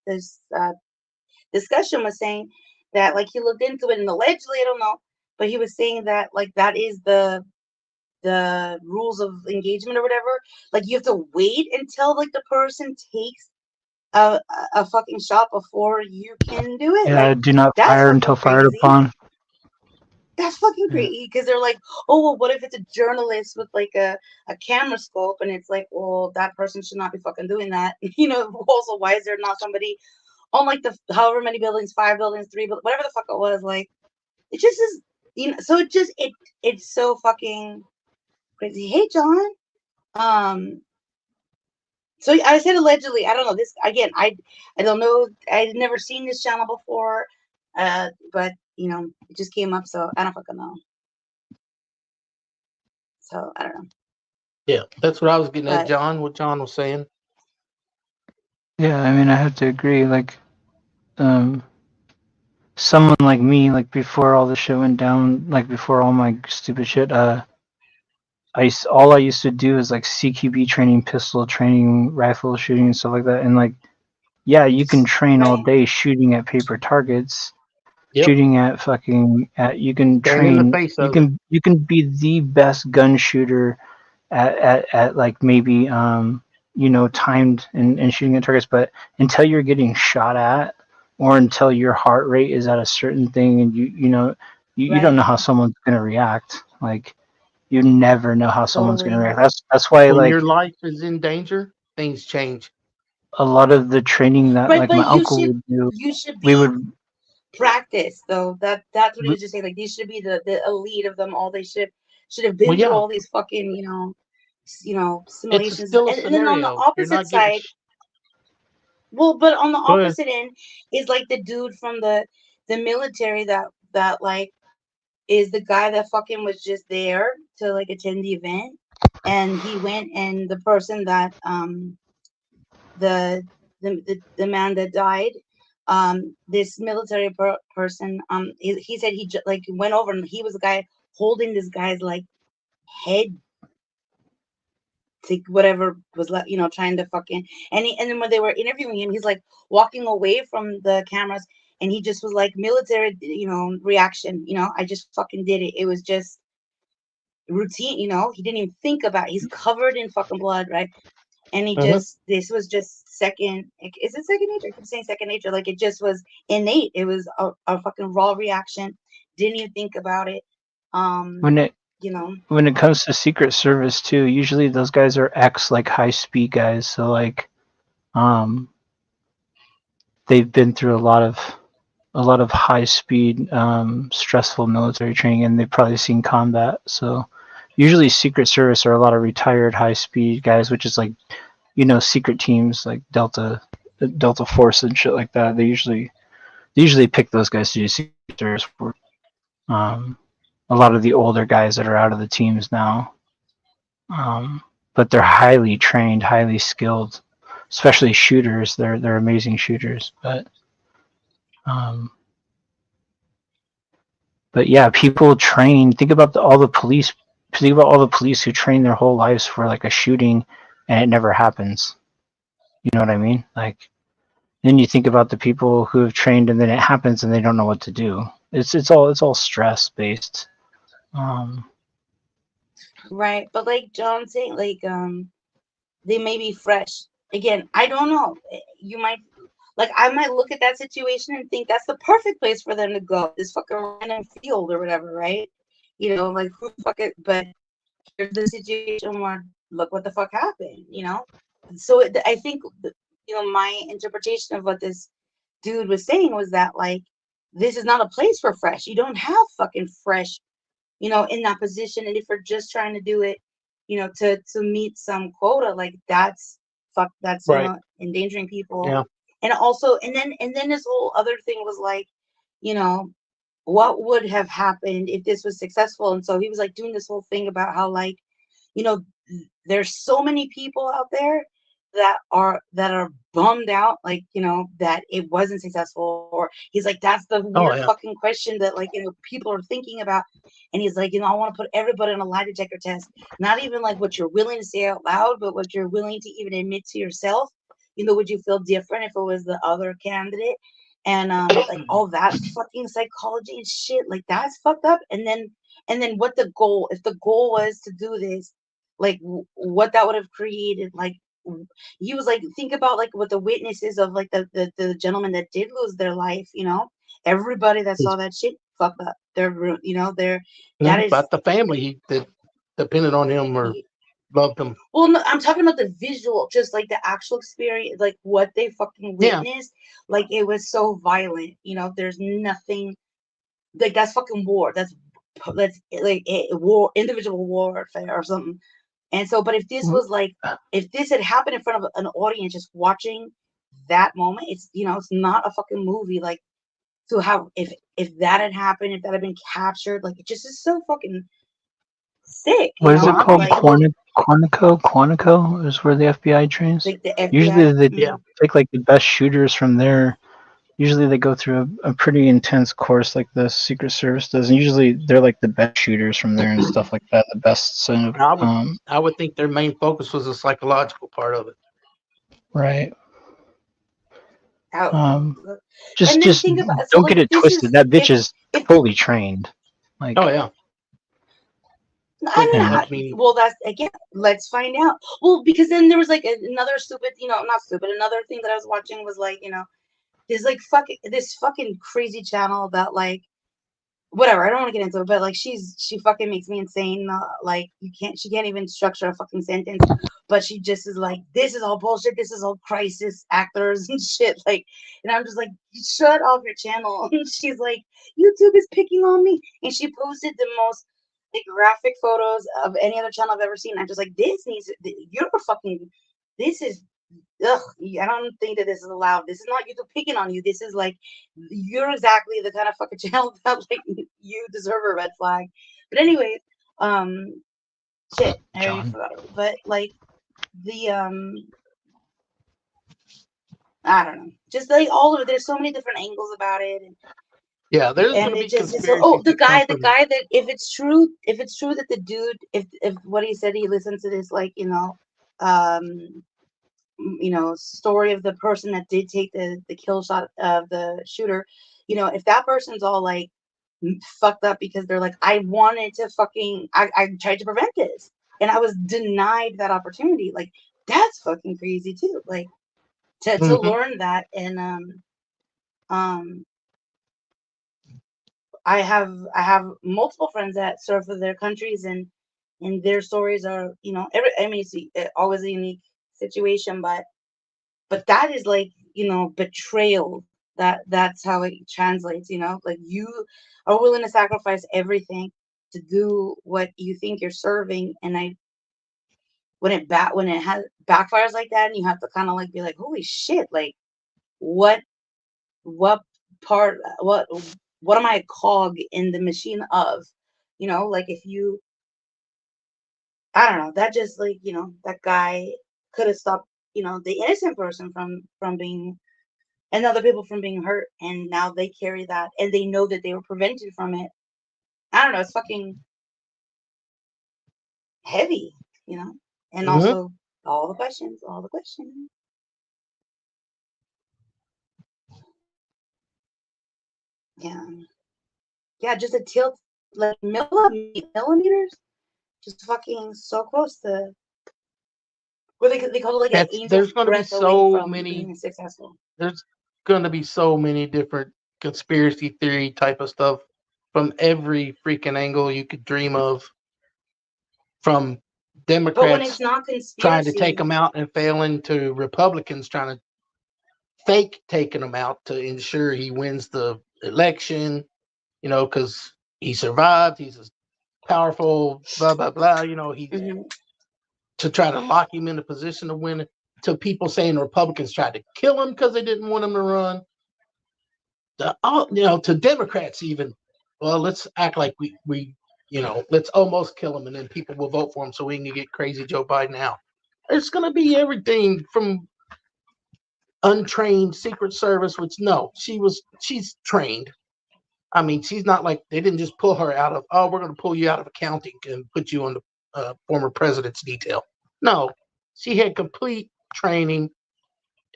discussion was saying that like he looked into it and allegedly I don't know, but he was saying that like that is the rules of engagement or whatever. Like you have to wait until like the person takes a a fucking shot before you can do it. Yeah, Like do not that's fire fucking until fired crazy. upon. That's fucking Yeah. crazy because they're like, oh well, what if it's a journalist with like a camera scope, and it's like, well, that person should not be fucking doing that. Also, why is there not somebody on like the however many buildings, 5 buildings, 3 buildings, whatever the fuck it was? Like it just is, So it's so fucking crazy. Hey, John. Um, So I said allegedly. I don't know this again. I don't know. I'd never seen this channel before, but it just came up, so I don't fucking know. So I don't know. Yeah, that's what I was getting at, But John. What John was saying. Yeah, I mean, I have to agree. Like, um, someone like me, like before all the shit went down, like before all my stupid shit, all I used to do is like CQB training, pistol training, rifle shooting, and stuff like that. And like, yeah, you can train all Right. day shooting at paper targets, Yep. shooting at fucking at. You can Stand in the train. face of it. You can be the best gun shooter at like maybe timed and shooting at targets, but until you're getting shot at or until your heart rate is at a certain thing and you don't Right. know how someone's gonna react. Like you never know how someone's gonna Totally. react. That's why When your like life is in danger, things change. a lot of the training that Right, like but my uncle would do, you should we be would practiced though. That's what he was just saying. Like these should be the elite of them all. They should have Well, been through yeah, all these fucking it's simulations. still a And then on the scenario. You're opposite not getting. side, well, but on the Go ahead. opposite end is like the dude from the military that like is the guy that fucking was just there to like attend the event, and he went, and the person that the the man that died, this military person, he said like went over, and he was the guy holding this guy's like head to whatever was left, trying to fucking, and then when they were interviewing him, he's like walking away from the cameras, and he just was like military, reaction, I just fucking did it. It was just routine, he didn't even think about it. He's covered in fucking blood, right? And Uh-huh. this was just second, like, is it second nature? I keep saying second nature, like it just was innate. It was a fucking raw reaction. Didn't even think about it. when it You know, when it comes to Secret Service too, usually those guys are ex like high speed guys. So like um they've been through a lot of high speed, stressful military training, and they've probably seen combat. So usually Secret Service are a lot of retired high speed guys, which is like secret teams like Delta Force and shit like that. They usually pick those guys to do Secret Service work. Um, a lot of the older guys that are out of the teams now, um, but they're highly trained, highly skilled, especially shooters. They're amazing shooters, um, but yeah, people train. Think about all the police. Think about all the police who train their whole lives for like a shooting, and it never happens. You know what I mean? Like then you think about the people who have trained, and then it happens, and they don't know what to do. It's all stress based. Um, right? But like John saying, like they may be fresh. Again, I don't know. You might, like, I might look at that situation and think that's the perfect place for them to go. This fucking random field or whatever, right? Like who fuck it? But here's the situation where look what the fuck happened. So I think my interpretation of what this dude was saying was that like this is not a place for fresh. You don't have fucking fresh, in that position. And if you're just trying to do it, to meet some quota, like that's fuck, that's Right. endangering people. Yeah. And also, and then this whole other thing was like, you know, what would have happened if this was successful? And so he was like doing this whole thing about how like, you know, there's so many people out there that are bummed out, like, that it wasn't successful. Or he's like, that's the Oh weird yeah. fucking question that like, people are thinking about. And he's like, I want to put everybody on a lie detector test. Not even like what you're willing to say out loud, but what you're willing to even admit to yourself. Would you feel different if it was the other candidate? And like all that fucking psychology and shit, like that's fucked up. And then what the goal, if the goal was to do this, like what that would have created, like he was like, think about like what the witnesses of like the gentleman that did lose their life, everybody that saw that shit fucked up. They're Yeah. that is But the family that depended on him or loved him. well, no, I'm talking about the visual, just like the actual experience, like what they fucking Yeah. witnessed. Like it was so violent. There's nothing like that's fucking war. That's like war, individual warfare or something. And so, but if this was like, if this had happened in front of an audience just watching that moment, it's not a fucking movie. Like to have, if that had happened, if that had been captured, like it just is so fucking sick, what is it called? like Quantico is where the FBI trains. the FBI. Usually they Yeah. take like the best shooters from there, usually they go through a pretty intense course like the Secret Service does, and usually they're like the best shooters from there and stuff like that. The best, so I would think their main focus was the psychological part of it. right. Oh, and then Just think about so don't get like it this twisted. is That bitch is if fully trained. Like, Oh yeah, I mean, and I mean, well, that's again. Let's find out. Well, because then there was like another stupid, not stupid. Another thing that I was watching was like, there's like this fucking crazy channel about like whatever. I don't want to get into it, but like she fucking makes me insane. Like she can't even structure a fucking sentence, but she just is like, this is all bullshit. This is all crisis actors and shit. Like, and I'm just like, shut off your channel. And she's like, YouTube is picking on me, and she posted the most like graphic photos of any other channel I've ever seen. I'm just like, you're fucking, this is ugh, I don't think that this is allowed. This is not YouTube picking on you. This is like you're exactly the kind of fucking channel that like you deserve a red flag. But anyway, shit, I already John. forgot it. But like the I don't know, just like all of it. There's so many different angles about it, yeah, there's going and to it be just is so. Oh, conspiracies that come the from. guy that if it's true that the dude, if what he said, he listened to this like um story of the person that did take the kill shot of the shooter, if that person's all like fucked up because they're like, I wanted to I tried to prevent this and I was denied that opportunity. Like that's fucking crazy too. Like to Mhm. learn that. And um I have multiple friends that serve for their countries, and their stories are, it's always a unique situation, but that is like, betrayal. That's how it translates, like you are willing to sacrifice everything to do what you think you're serving. And when it has backfires like that, and you have to kind of like be like, holy shit, like what what part what am I a cog in the machine of, like if you I don't know, that just like, that guy could have stopped, the innocent person from being and other people from being hurt, and now they carry that and they know that they were prevented from it. I don't know, it's fucking heavy, and Mhm. also all the questions. Yeah, yeah, just a tilt like millimeters, just fucking so close to where they call it like an That's angel's there's going to be breath away so from many. being successful. There's going to be so many different conspiracy theory type of stuff from every freaking angle you could dream of. From But when it's Democrats not trying to take conspiracy, them out and failing to Republicans trying to fake taking him out to ensure he wins the election, because he survived. He's a powerful, blah, blah, blah. He's mhm. to try to lock him in a position to win. To people saying the Republicans tried to kill him because they didn't want him to run. To Democrats even. Well, let's act like let's almost kill him, and then people will vote for him so we can get crazy Joe Biden out. It's going to be everything from untrained Secret Service, which no, she's trained. I mean, she's not like they didn't just pull her out of. Oh, we're going to pull you out of accounting and put you on the former president's detail. No, she had complete training,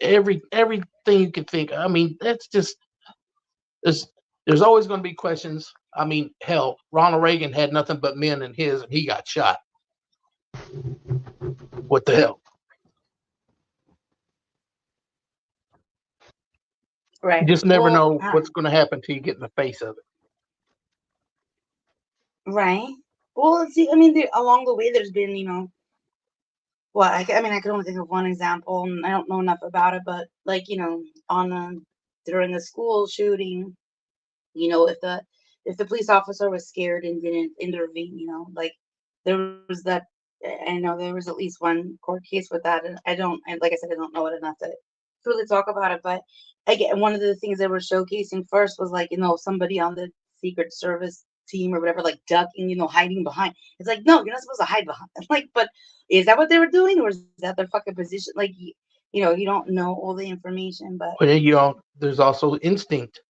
everything you could think. I mean, that's just there's there's always going to be questions. I mean, hell, Ronald Reagan had nothing but men in his, and he got shot. What the hell? You Right. just never Well, know what's going to happen till you get in the face of it. right. Well, see, I mean, along the way, there's been, well, I mean, I could only think of one example, and I don't know enough about it, but like, on during the school shooting, if the police officer was scared and didn't intervene, like there was that. I know there was at least one court case with that, and like I said, I don't know it enough to truly talk about it. But again, one of the things they were showcasing first was like, somebody on the Secret Service team or whatever, like ducking, hiding behind. It's like, no, you're not supposed to hide behind. Like, but is that what they were doing, or is that their fucking position? Like, you don't know all the information, but But there's also instinct.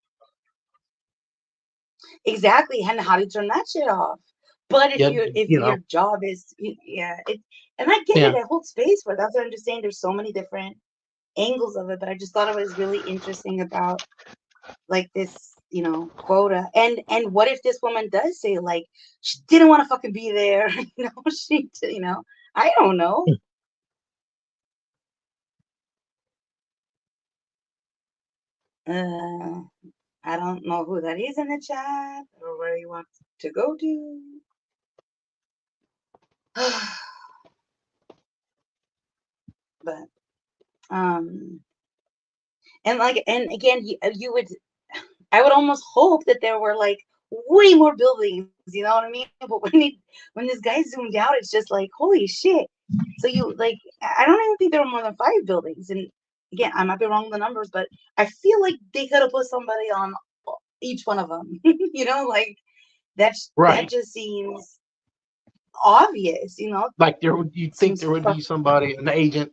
exactly, and how to turn that shit off. But Yeah, if your job is, yeah, and I get it, yeah. I hold space for it. That's what I understand. There's so many different angles of it, but I just thought it was really interesting about like this, quota. And what if this woman does say like she didn't want to fucking be there, I don't know. Uh, I don't know who that is in the chat or where you want to go to. But um and again you would I would almost hope that there were like way more buildings, you know what I mean? But when this guy zoomed out, it's just like holy shit. So you like I don't even think there were more than 5 buildings. And again, I might be wrong with the numbers, but I feel like they could have put somebody on each one of them. Like that Right. just seems obvious, Like you'd think seems there would fuck be somebody, an agent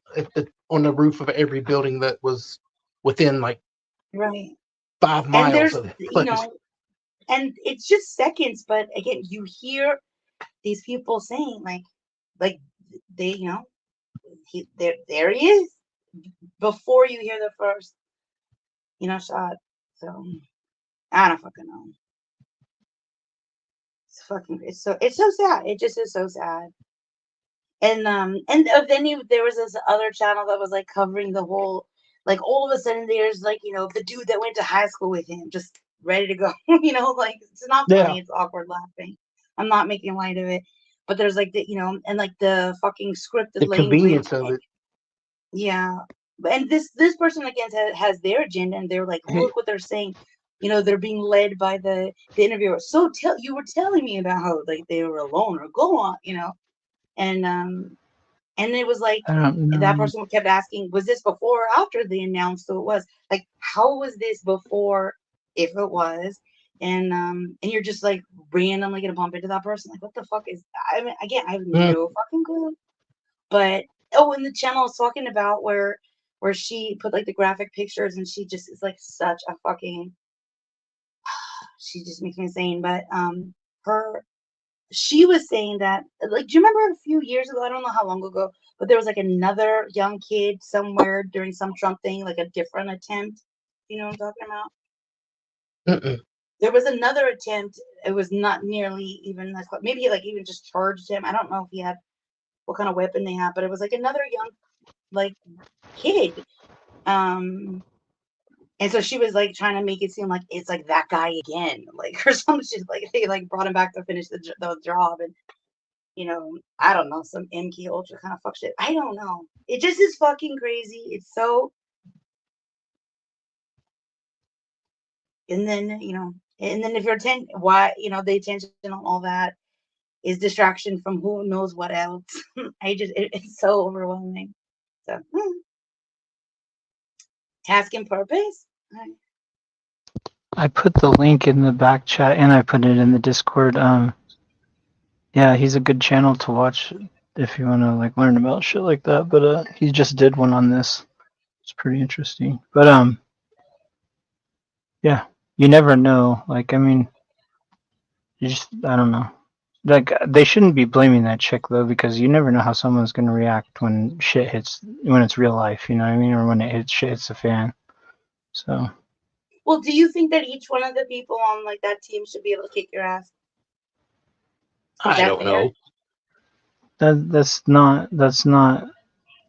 on the roof of every building that was within like right. 5 And miles there's of the place. and it's just seconds, but again, you hear these people saying like they there he is before you hear the first shot. So I don't fucking know. It's so sad. It just is so sad. And then there was this other channel that was like covering the whole, like all of a sudden there's like the dude that went to high school with him just ready to go. Like it's not Yeah, funny, it's awkward laughing. I'm not making light of it, but there's like and like the fucking scripted the language. convenience of it. Yeah, and this person again has their agenda, and they're like, look what they're saying. They're being led by the interviewer. So you were telling me about how like they were alone or go on, and it was like I don't that know. person kept asking, was this before or after they announced who it was? Like, how was this before, if it was? And you're just like randomly gonna bump into that person. Like, what the fuck is? I mean, again, I have Mm. no fucking clue. But and the channel is talking about where she put like the graphic pictures, and she just is like such a fucking. She just makes me insane. But her she was saying that, like, do you remember a few years ago? I don't know how long ago, but there was like another young kid somewhere during some Trump thing, like a different attempt. You know what I'm talking about? Mm-mm. There was another attempt. It was not nearly even as maybe he like even just charged him. I don't know if he had what kind of weapon they had, but it was like another young like kid. And so she was like trying to make it seem like it's like that guy again, like or something. She's like they like brought him back to finish the job, and I don't know, some MK Ultra kind of fuck shit. I don't know. It just is fucking crazy. It's so, and then if your attention, why the attention on all that is distraction from who knows what else. It's so overwhelming. So task and purpose. I put the link in the back chat and I put it in the Discord. Yeah, he's a good channel to watch if you want to like learn about shit like that. But he just did one on this. It's pretty interesting. But yeah, you never know. Like, I mean, I don't know. Like, they shouldn't be blaming that chick though, because you never know how someone's gonna react when it's real life. You know what I mean, or when shit hits the fan. So. Well, do you think that each one of the people on like that team should be able to kick your ass? Is I that don't fair? know.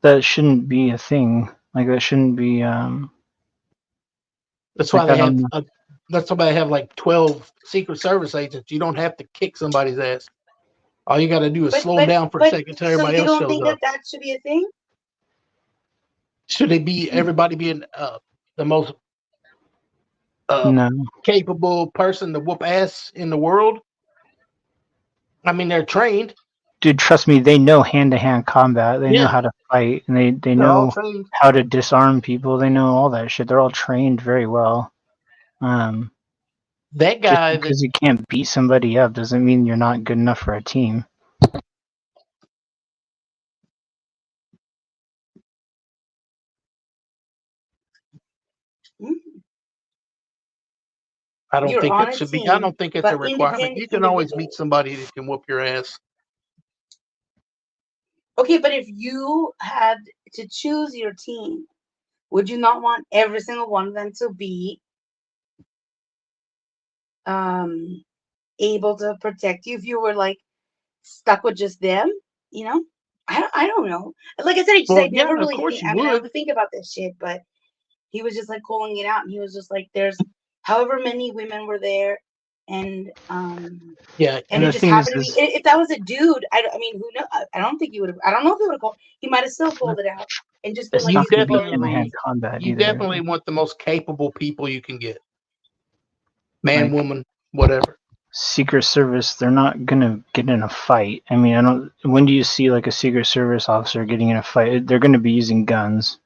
That shouldn't be a thing. Like, that shouldn't be That's why like, I they don't have. know. That's why they have like 12 Secret Service agents. You don't have to kick somebody's ass. All you got to do is But slow them but down for a but second till so everybody you else don't shows think up. that should be a thing? Should it be everybody being the most No. capable person to whoop ass in the world? I mean, they're trained. Dude, trust me, they know hand-to-hand combat. They know Yeah, how to fight, and they they're all know trained. how to disarm people. They know all that shit. They're all trained very well. That Just guy that because you can't beat somebody up doesn't mean you're not good enough for a team. Mm. I don't You're think on it a should be. I team, don't think it's a but requirement. You can always meet individually. somebody that can whoop your ass. Okay, but if you had to choose your team, would you not want every single one of them to be um able to protect you if you were like stuck with just them? You know, I don't know. Like I said, I Well, yeah, never of really course think. you I mean, I would. don't think about this shit, but he was just like calling it out, and he was just like, "There's however many women were there, and Yeah, and And it the just thing is, happened to be. is If that was a dude, I mean, who know? I don't think he would have. I don't know if he would have called. He might have still called it out and just been it's like, you not "These going to people be are your definitely hand-to-hand friends." combat you either. definitely want the most capable people you can get. Man, Like woman, whatever. Secret Service, they're not going to get in a fight. I mean, I don't. When do you see like a Secret Service officer getting in a fight? They're going to be using guns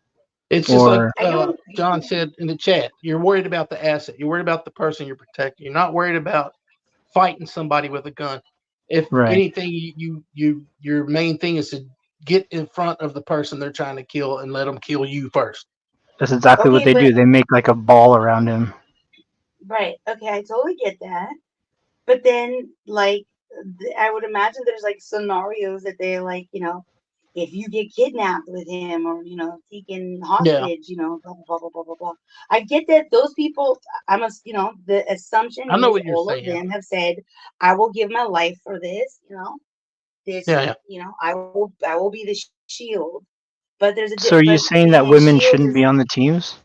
It's just like or I don't. John said in the chat. You're worried about the asset. You're worried about the person you're protecting. You're not worried about fighting somebody with a gun. If right. anything, your main thing is to get in front of the person they're trying to kill and let them kill you first. That's exactly what Okay, they but do. They make like a ball around him. right. Okay, I totally get that. But then, like, I would imagine there's like scenarios that they're like, if you get kidnapped with him or taken Yeah, hostage, blah blah blah blah blah blah blah. I get that those people. I must, the assumption I know is what you're all of saying. them have said, "I will give my life for this." This, Yeah, yeah. I will be the shield. But there's So are you but saying being that a women shield shouldn't is be on the teams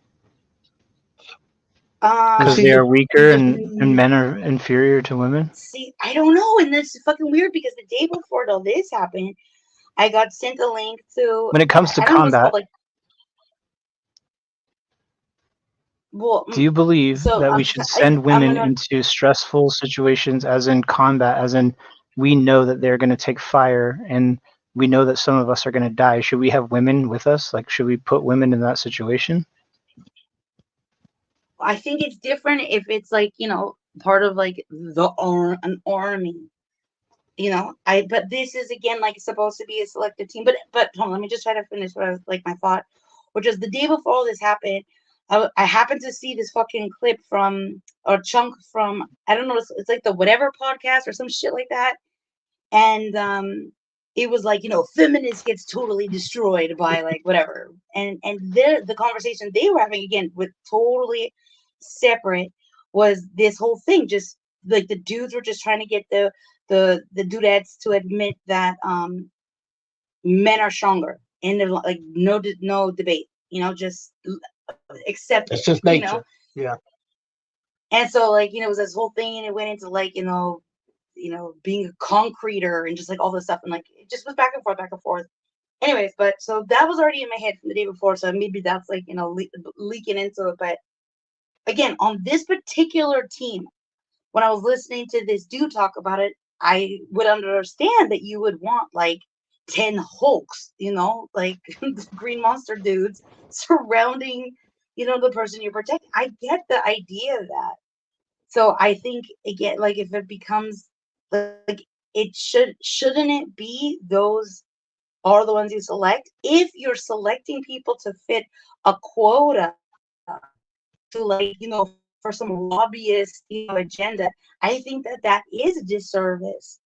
You because see, they um are the weaker the and men are inferior to women? see, I don't know, and this is fucking weird because the day before all this happened, I got sent a link to When it comes to I don't know what's called combat, like well do you believe so that we I'm should like send I'm women gonna into stressful situations, as in combat, as in we know that they're going to take fire and we know that some of us are going to die? Should we have women with us? Like, should we put women in that situation? I think it's different if it's like part of like an army. I but this is again like supposed to be a selected team. But hold on, let me just try to finish what I was like my thought, which is the day before all this happened. I happened to see this fucking clip from or chunk from I don't know. It's like the whatever podcast or some shit like that, and it was like feminist gets totally destroyed by like whatever, and the conversation they were having again with totally separate was this whole thing just like the dudes were just trying to get the dudettes to admit that men are stronger and there's like no debate, just accept it, it's just nature. Yeah, and so like it was this whole thing and it went into like being a concreter and just like all this stuff and like it just was back and forth. Anyways, but so that was already in my head from the day before, so maybe that's like leaking into it. But again, on this particular team, when I was listening to this dude talk about it, I would understand that you would want like 10 Hulks, like green monster dudes surrounding, the person you're protecting. I get the idea of that. So I think again, like if it becomes like shouldn't it be those are the ones you select? If you're selecting people to fit a quota to like, for some lobbyist, agenda, I think that is a disservice.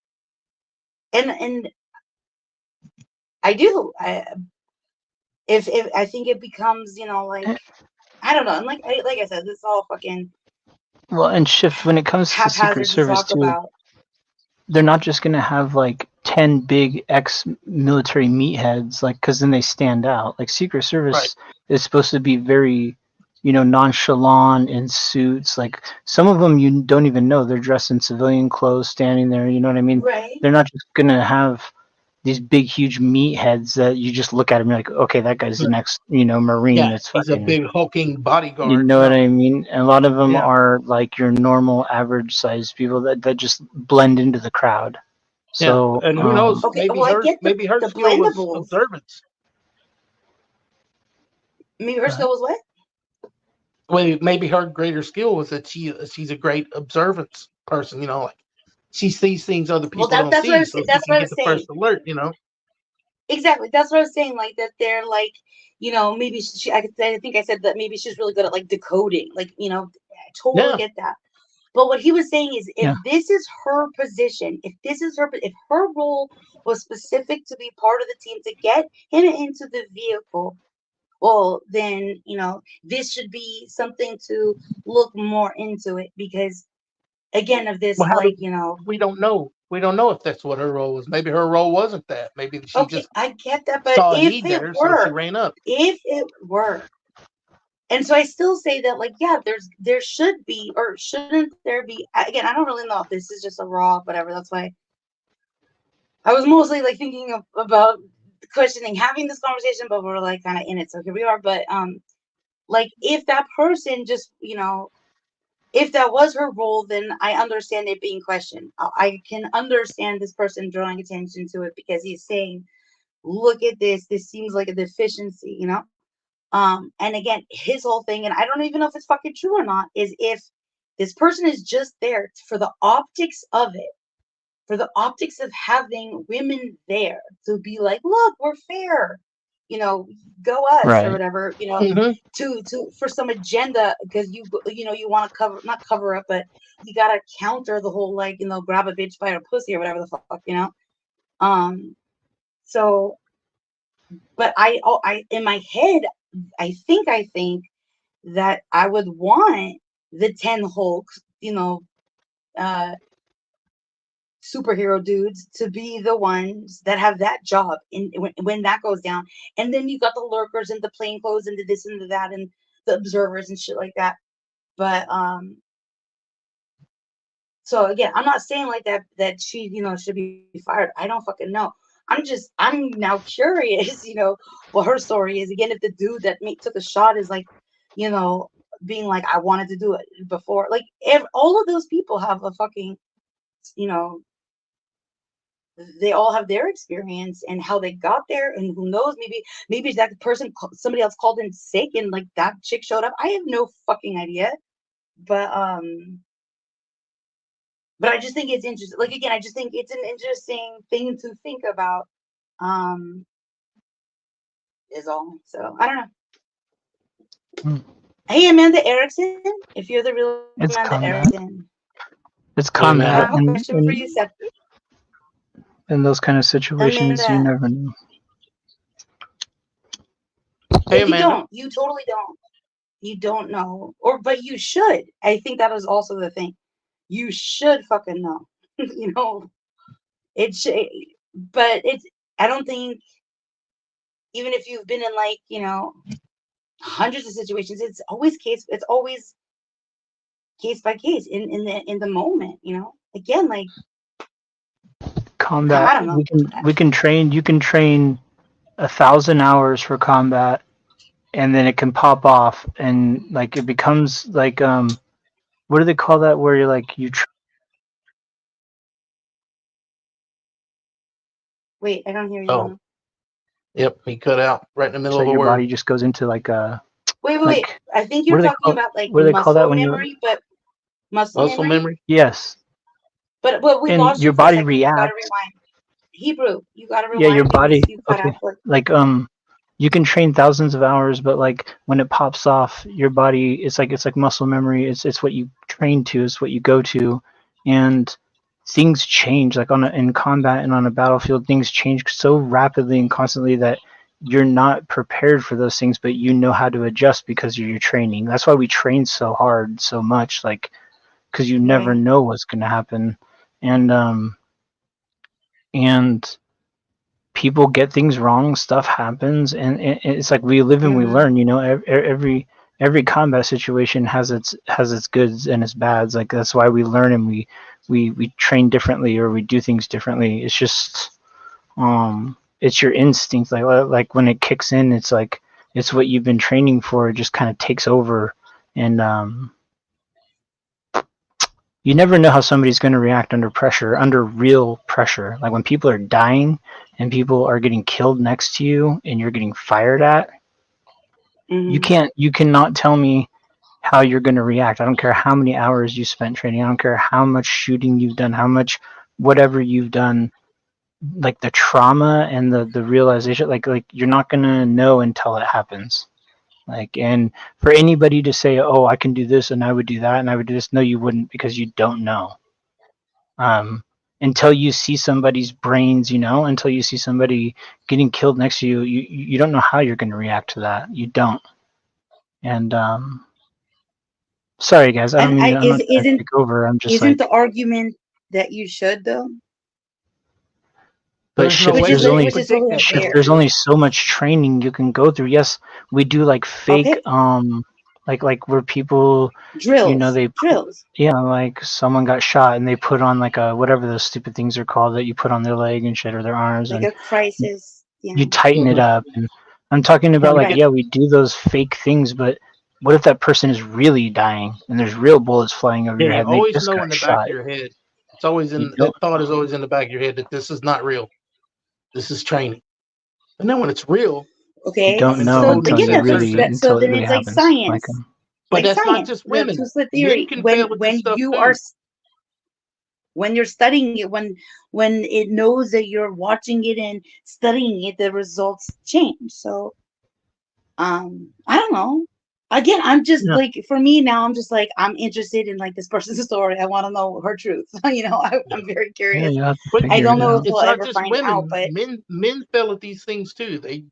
And I do. If I think it becomes, like Eh, I don't know. And like I said, this is all fucking Well, and shift when it comes to Secret haphazard to Service talk too. about. They're not just going to have like 10 big ex-military meatheads, like, because then they stand out. Like, Secret right. Service is supposed to be very, nonchalant in suits. Like, some of them you don't even know. They're dressed in civilian clothes, standing there. You know what I mean? Right. They're not just going to have these big, huge meatheads that you just look at them and you're like, okay, that guy's the Right. next, Marine Yeah, that's he's a fucking. big hulking You bodyguard. know what No, I mean? And a lot of them yeah, are like your normal, average sized people that just blend into the crowd. yeah. So, And who knows? Okay. Well, I get Maybe her the skill was blendables. observance. Maybe her skill was what? Well, maybe her greater skill was that she's a great observance person. Like she sees things other Well, people don't that's what I see, was so she that's can what I get was the first saying. alert. exactly. That's what I was saying. Like that, they're like, maybe I think I said that maybe she's really good at like decoding. Like, I totally Yeah. get that. But what he was saying is, if Yeah. this is her position, if her role was specific to be part of the team to get him into the vehicle, well, then this should be something to look more into it because again of this Well, how do like we don't know? We don't know if that's what her role was. Maybe her role wasn't that. Maybe she okay, just I get that, but saw a need there, so she ran up. if it were, and so I still say that like yeah, there should be or shouldn't there be again, I don't really know if this is just a raw whatever. That's why I was mostly like thinking about questioning having this conversation, but we're like kind of in it, so here we are. But like if that person just if that was her role, then I understand it being questioned. I can understand this person drawing attention to it because he's saying, "Look at this. This seems like a deficiency," And again, his whole thing, and I don't even know if it's fucking true or not, is if this person is just there for the optics of it, for the optics of having women there to be like, look, we're fair, you know, go us or Right. whatever, Hmm. to for some agenda because you want to cover not cover up, but you gotta counter the whole like grab a bitch by her pussy or whatever the fuck. Um, so, but I in my head, I think that I would want the 10 Hulks, uh superhero dudes to be the ones that have that job in when that goes down. And then you got the lurkers and the plainclothes and the this and the that and the observers and shit like that. But so again, I'm not saying like that she, should be fired. I don't fucking know. I'm now curious, what her story is. Again, if the dude that took a shot is like, you know, being like, I wanted to do it before. Like all of those people have a fucking, you know, they all have their experience and how they got there, and who knows, maybe that person somebody else called in sick and like that chick showed up. I have no fucking idea, but I just think it's interesting. Like again, I just think it's an interesting thing to think about. Um, is all. So I don't know. Hmm. Hey, Amanda Erickson, if you're the real It's Amanda combat. Erickson, It's Hey, I combat, Amanda. have a question for you, Seth. in those kind of situations, you Amanda, never know. Hey, you Amanda. don't. You totally don't. You don't know, but you should. I think that is also the thing. You should fucking know. you know, it should, but it's. I don't think even if you've been in like hundreds of situations, it's always case by case in the moment. Again, like Combat. I don't know. We can train. You can train 1,000 hours for combat, and then it can pop off, and like it becomes like what do they call that? Where you're like Wait, I don't hear you. Oh, yep. He cut out right in the middle so of a your word. body just goes into like Wait. like I think what you're do they talking call about like what do they call that muscle when you're memory, but muscle Muscle memory. memory. yes, But we and lost your you for a body second. You got to reacts. rewind. Hebrew, you got to Yeah, your rewind. body. You cut Okay, out for. like you can train thousands of hours, but like when it pops off, your body it's like muscle memory. It's what you train to, it's what you go to, and things change. Like in combat and on a battlefield, things change so rapidly and constantly that you're not prepared for those things, but you know how to adjust because of your training. That's why we train so hard, so much, like because you never Right. know what's going to happen, and and people get things wrong, stuff happens, and it's like we live and we Mm-hmm. learn. Every combat situation has its goods and its bads. Like that's why we learn and we train differently or we do things differently. It's just it's your instinct. Like when it kicks in, it's like it's what you've been training for. It just kind of takes over, and you never know how somebody's going to react under pressure, under real pressure. Like when people are dying and people are getting killed next to you and you're getting fired at, Mm-hmm. you cannot tell me how you're going to react. I don't care how many hours you spent training. I don't care how much shooting you've done, how much whatever you've done. like the trauma and the realization, like you're not gonna know until it happens. Like, and for anybody to say, oh, I can do this and I would do that and I would do this, no, you wouldn't, because you don't know. Until you see somebody's brains, until you see somebody getting killed next to you, you don't know how you're going to react to that. You don't. And sorry guys, I don't And mean I'm not trying to isn't take over. I'm just isn't like, the argument that you should though? but There's no shit, way there's we can only Which is predict totally that shit, though. fair. there's only so much training you can go through. Yes, we do like fake Okay, like where people, drills, they drills. like someone got shot and they put on like a whatever those stupid things are called that you put on their leg and shit, or their arms, Like and a crisis. Yeah. you tighten it Mhm. up. And I'm talking about like, Right. yeah, we do those fake things, but what if that person is really dying and there's real bullets flying over your Yeah, head and they always just know got in the back of shot? your head. It's always You in don't that thought is know. always in the back of your head that this is not real. This is training. And then when it's real, You Okay. don't then it's know So totally until again, you that's what really sensitive. that. So until it then really it's like happens. Like science. But Like that's not science. just The women. two-slit Men theory. can fail with this When stuff you are too. when you're studying it, when it knows that you're watching it and studying it, the results change. So I don't know. Again, I'm just no, like, for me now, I'm just like, I'm interested in like this person's story. I want to know her truth. Yeah. I'm very yeah, curious. you have to But I figure don't it know it's if out. we'll it's not ever just find out, women. but Men fail at these things too. They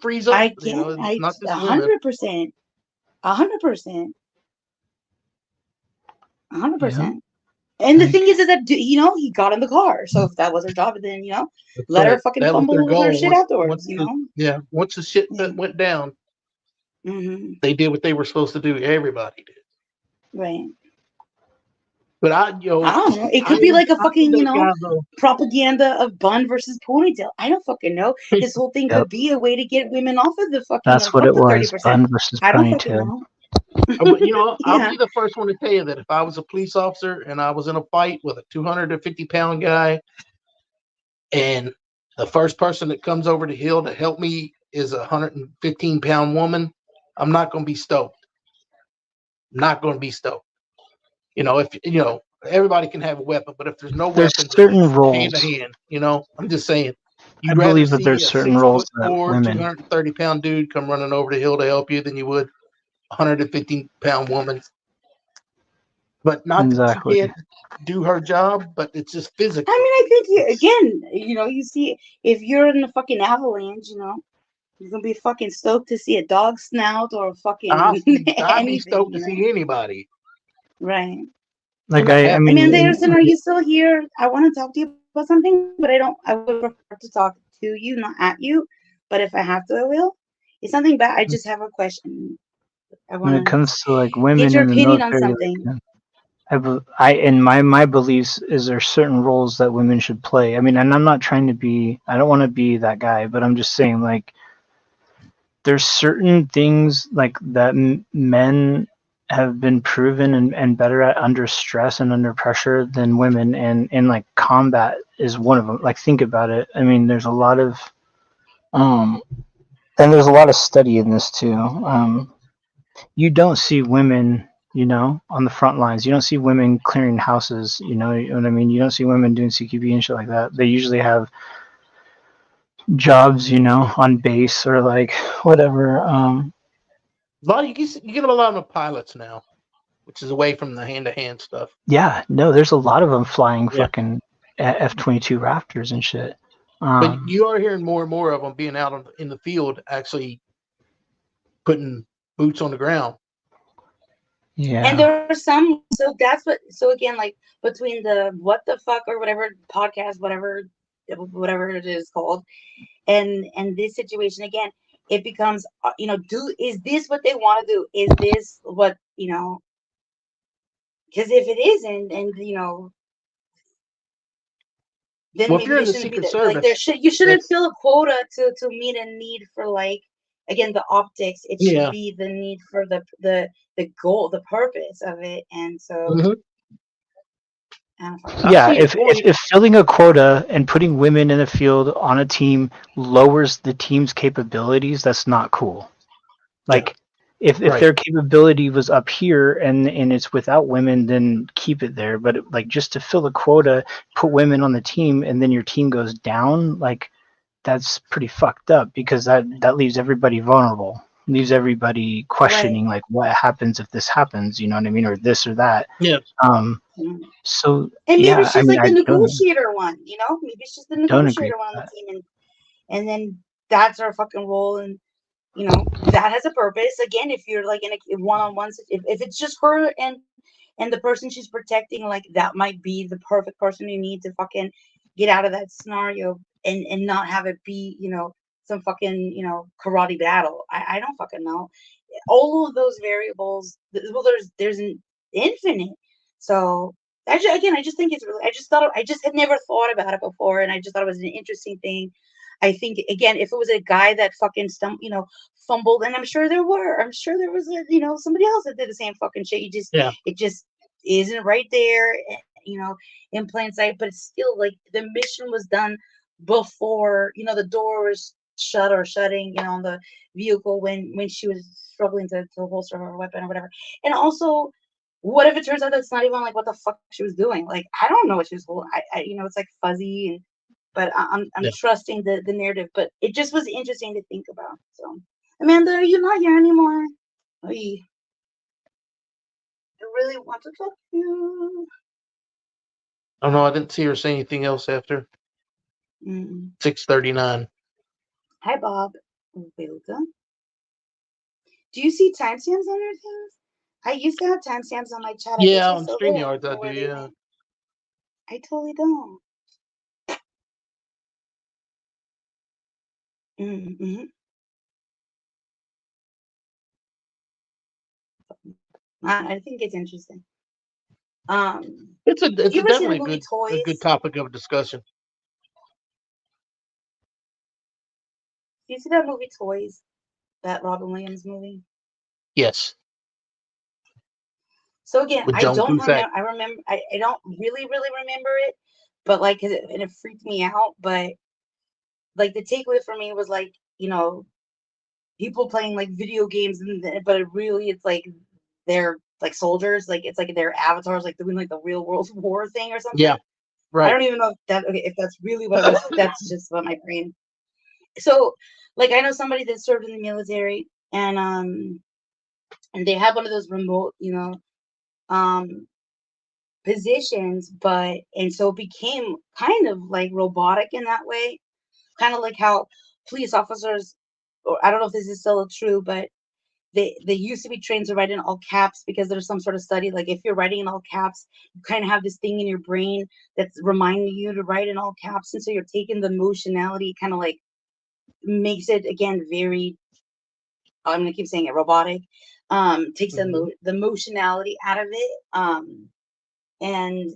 freeze up. I can't. It's not just A women. 100%, 100%, a hundred Yeah, percent. And the thing like is that he got in the car. So if that was her job, then That's let her right. fucking That was their fumble with her goal. shit Once afterwards. the yeah once the shit Yeah. went down, Hmm. they did what they were supposed to do. Everybody did. Right. But I don't know. It I could be like a am fucking, that guy though. propaganda of bun versus ponytail. I don't fucking know. This whole thing yep, could be a way to get women off of the fucking, that's what fuck it the was. 30%. Bun versus I don't fucking ponytail. know. But I'll Yeah. be the first one to tell you that if I was a police officer and I was in a fight with a 250-pound guy, and the first person that comes over the hill to help me is a 115-pound woman, I'm not going to be stoked. I'm not going to be stoked. If everybody can have a weapon, but if there's no There's weapons, it's certain hand to roles. hand. I'm just saying, I you'd rather believe that see there's a certain six roles foot that four, women 230-pound dude come running over the hill to help you than you would a 115-pound woman. But not that she exactly. can't do her job, but it's just I physically. mean, I think again, you see, if you're in a fucking avalanche, you're gonna be fucking stoked to see a dog snout or fucking I'd be anything, stoked to see anybody. Right. Like Not I happy. mean, Amanda Anderson, are you still here? I want to talk to you about something, but I would prefer to talk to you, not at you. But if I have to, I will. It's nothing bad. I just have a question. I when want it to comes to like get women your in the opinion on military, something. like I in my beliefs is there certain roles that women should play. I mean, and I'm not trying to be. I don't want to be that guy, but I'm just saying like there's certain things like that men have been proven and better at under stress and under pressure than women, and like combat is one of them. Like think about it. I mean, there's a lot of um and there's a lot of study in this too. You don't see women, on the front lines. You don't see women clearing houses. You know what I mean. You don't see women doing CQB and shit like that. They usually have jobs, on base or like whatever. A lot you get a lot of pilots now, which is away from the hand to hand stuff. Yeah, no, there's a lot of them flying Yeah. fucking F-22 Raptors and shit. But you are hearing more and more of them being out in the field, actually putting boots on the ground. Yeah. And there are some. So that's what. So again, like between the what the fuck or whatever podcast, whatever it is called, and this situation again, it becomes is this what they want to do? Is this what because if it isn't, and then Well, if maybe you're they in the shouldn't be Secret there. Like there Service, you shouldn't that's fill a quota to meet a need for, like, again, the optics. It should yeah. be the need for the goal, the purpose of it. And so Mm-hmm. I don't fucking I know. Yeah, see your if point. if filling a quota and putting women in the field on a team lowers the team's capabilities, that's not cool. Yeah. Like if Right. their capability was up here and it's without women, then keep it there. But like just to fill the quota, put women on the team, and then your team goes down, like that's pretty fucked up because that leaves everybody vulnerable, leaves everybody questioning like what happens if this happens, you know what I mean, or this or that. Yeah. So And maybe yeah, I she's mean, like the negotiator one, you know? Maybe she's the don't agree negotiator with one on the that. team, and then that's our fucking role, and you know that has a purpose. Again, if you're like in a one-on-one, if it's just her and the person she's protecting, like that might be the perfect person you need to fucking get out of that scenario and not have it be, you know, some fucking, you know, karate battle. I don't fucking know. All of those variables, well, there's an infinite. So again, I just think it's really, I just had never thought about it before, and I just thought it was an interesting thing. I think again, if it was a guy that fucking you know, fumbled, and I'm sure there was a, you know, somebody else that did the same fucking shit. It just isn't right there, you know, in plain sight. But it's still like the mission was done before, you know, the door was shut or shutting, you know, on the vehicle when she was struggling to holster her weapon or whatever. And also, what if it turns out that's not even like what the fuck she was doing? Like, I don't know what she was holding. You know, it's like fuzzy, and but I'm trusting the narrative. But it just was interesting to think about. So, Amanda, are you not here anymore? I really want to talk to you. Oh no, I didn't see her say anything else after 6:39. Hi, Bob. Welcome. Do you see timestamps on your things? I used to have timestamps on my chat. I guess Yeah, they're on still there. StreamYards I do. Yeah. I totally don't. Mm-hmm. I think it's interesting. It's You ever seen the definitely movie a good Toys? topic of discussion. Do you see that movie Toys? That Robin Williams movie? Yes. So again, With I Joan don't Cusack. remember. I don't really remember it, but like, and it freaked me out. But like the takeaway for me was like, you know, people playing like video games, but it's like they're like soldiers, like it's like their avatars, like doing like the real world war thing or something. Yeah. Right. I don't even know if that's really what it was. That's just what my brain. So, like, I know somebody that served in the military, and they had one of those remote, you know, positions, and so it became kind of like robotic in that way, kind of like how police officers, or I don't know if this is still true, but they used to be trained to write in all caps because there's some sort of study, like if you're writing in all caps, you kind of have this thing in your brain that's reminding you to write in all caps, and so you're taking the motionality, kind of like makes it again very, I'm gonna keep saying it, robotic. Takes the motionality out of it, and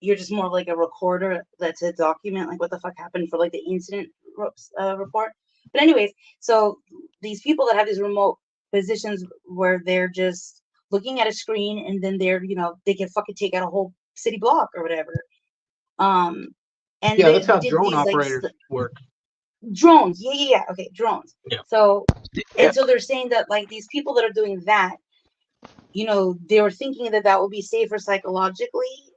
you're just more like a recorder that's a document, like what the fuck happened for like the incident report. But anyways, so these people that have these remote positions where they're just looking at a screen, and then they're, you know, they can fucking take out a whole city block or whatever. And yeah, they that's how did drone these like operators work. drones. Yeah. Okay, drones. Yeah. So, Yeah. and so they're saying that like these people that are doing that, you know, they were thinking that that would be safer psychologically,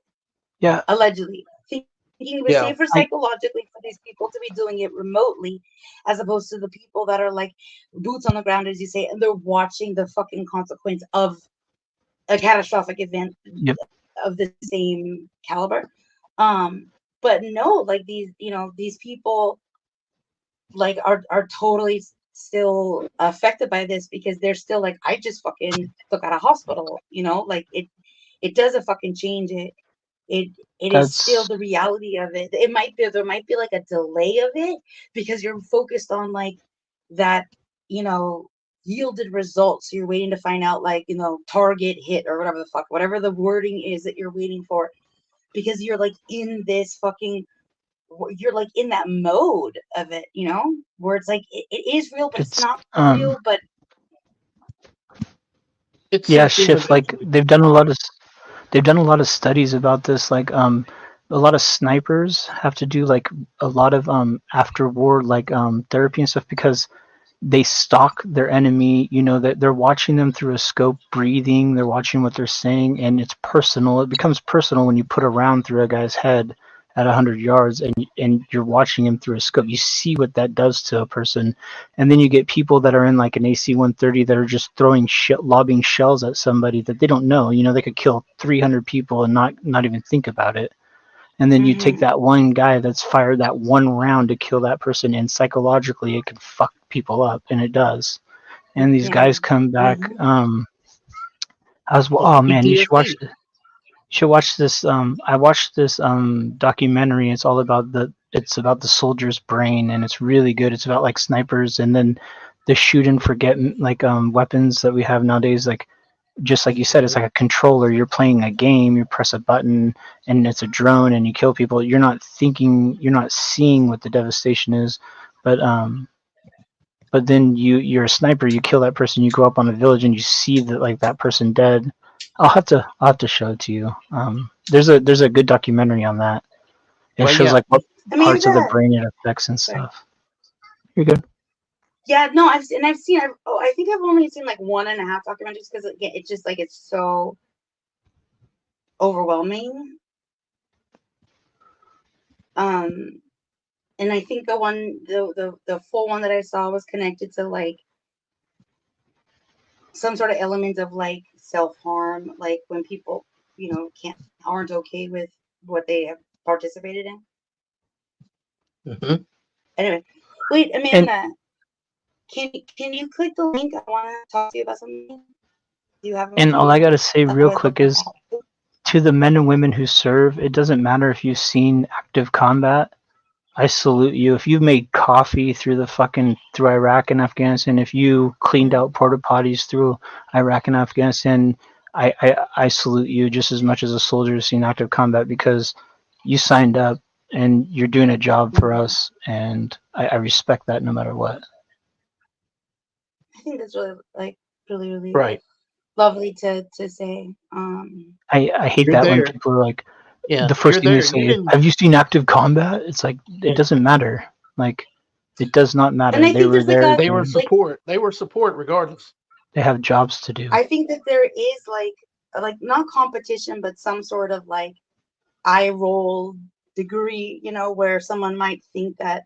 Yeah. allegedly thinking it was Yeah. safer psychologically for these people to be doing it remotely, as opposed to the people that are like boots on the ground, as you say, and they're watching the fucking consequence of a catastrophic event Yep. of the same caliber. But no, like these, you know, these people like are totally still affected by this, because they're still like, I just fucking took out a hospital, you know, like it doesn't fucking change it. It is still That's the reality of it. It might be, there might be like a delay of it because you're focused on like that, you know, yielded results. So you're waiting to find out, like, you know, target hit or whatever the fuck, whatever the wording is that you're waiting for, because you're like in this fucking, you're like in that mode of it, you know, where it's like it is real, but it's not real. But It's yeah, sinks in shift, like eventually. they've done a lot of studies about this, like a lot of snipers have to do like a lot of after war like therapy and stuff, because they stalk their enemy, you know, that they're watching them through a scope, breathing, they're watching what they're saying, and it's personal. It becomes personal when you put a round through a guy's head at 100 yards and you're watching him through a scope. You see what that does to a person. And then you get people that are in like an AC-130 that are just throwing lobbing shells at somebody that they don't know. You know, they could kill 300 people and not even think about it. And then you take that one guy that's fired that one round to kill that person, and psychologically it can fuck people up, and it does. And these guys come back. Oh man, you should watch PTSD. this. You should watch this. I watched this documentary. It's all about it's about the soldier's brain, and it's really good. It's about like snipers, and then the shoot and forget like weapons that we have nowadays, like just like you said, it's like a controller. You're playing a game. You press a button, and it's a drone, and you kill people. You're not thinking. You're not seeing what the devastation is, but then you're a sniper. You kill that person. You go up on a village, and you see that like that person dead. I'll have to show it to you. There's a good documentary on that. It But shows yeah, like what I mean, parts of the brain it affects and sorry. stuff. You're good. Yeah, no, I've seen. I think I've only seen like 1.5 documentaries because it's just like it's so overwhelming. And I think the full one that I saw was connected to like some sort of element of like self-harm, like when people, aren't okay with what they have participated in. mm-hmm. Anyway, wait, And Amanda, can you click the link? I want to talk to you about something. Do you have a all I few? gotta say real Otherwise, I'll quick come is, back. to the men and women who serve, it doesn't matter if you've seen active combat. I salute you. If you've made coffee through Iraq and Afghanistan, if you cleaned out porta potties through Iraq and Afghanistan, I salute you just as much as a soldier who's seen active combat, because you signed up and you're doing a job for us, and I respect that no matter what. I think that's really like really Right. lovely to say. I hate You're that when there. people are like, Yeah, the you're first thing they there. You say is, didn't. "Have you seen active combat?" It's like, it doesn't matter. Like, it does not And matter. I They think were there's like there. a They were And like support. They were support regardless. they have jobs to do. I think that there is like not competition, but some sort of like eye roll degree, where someone might think that,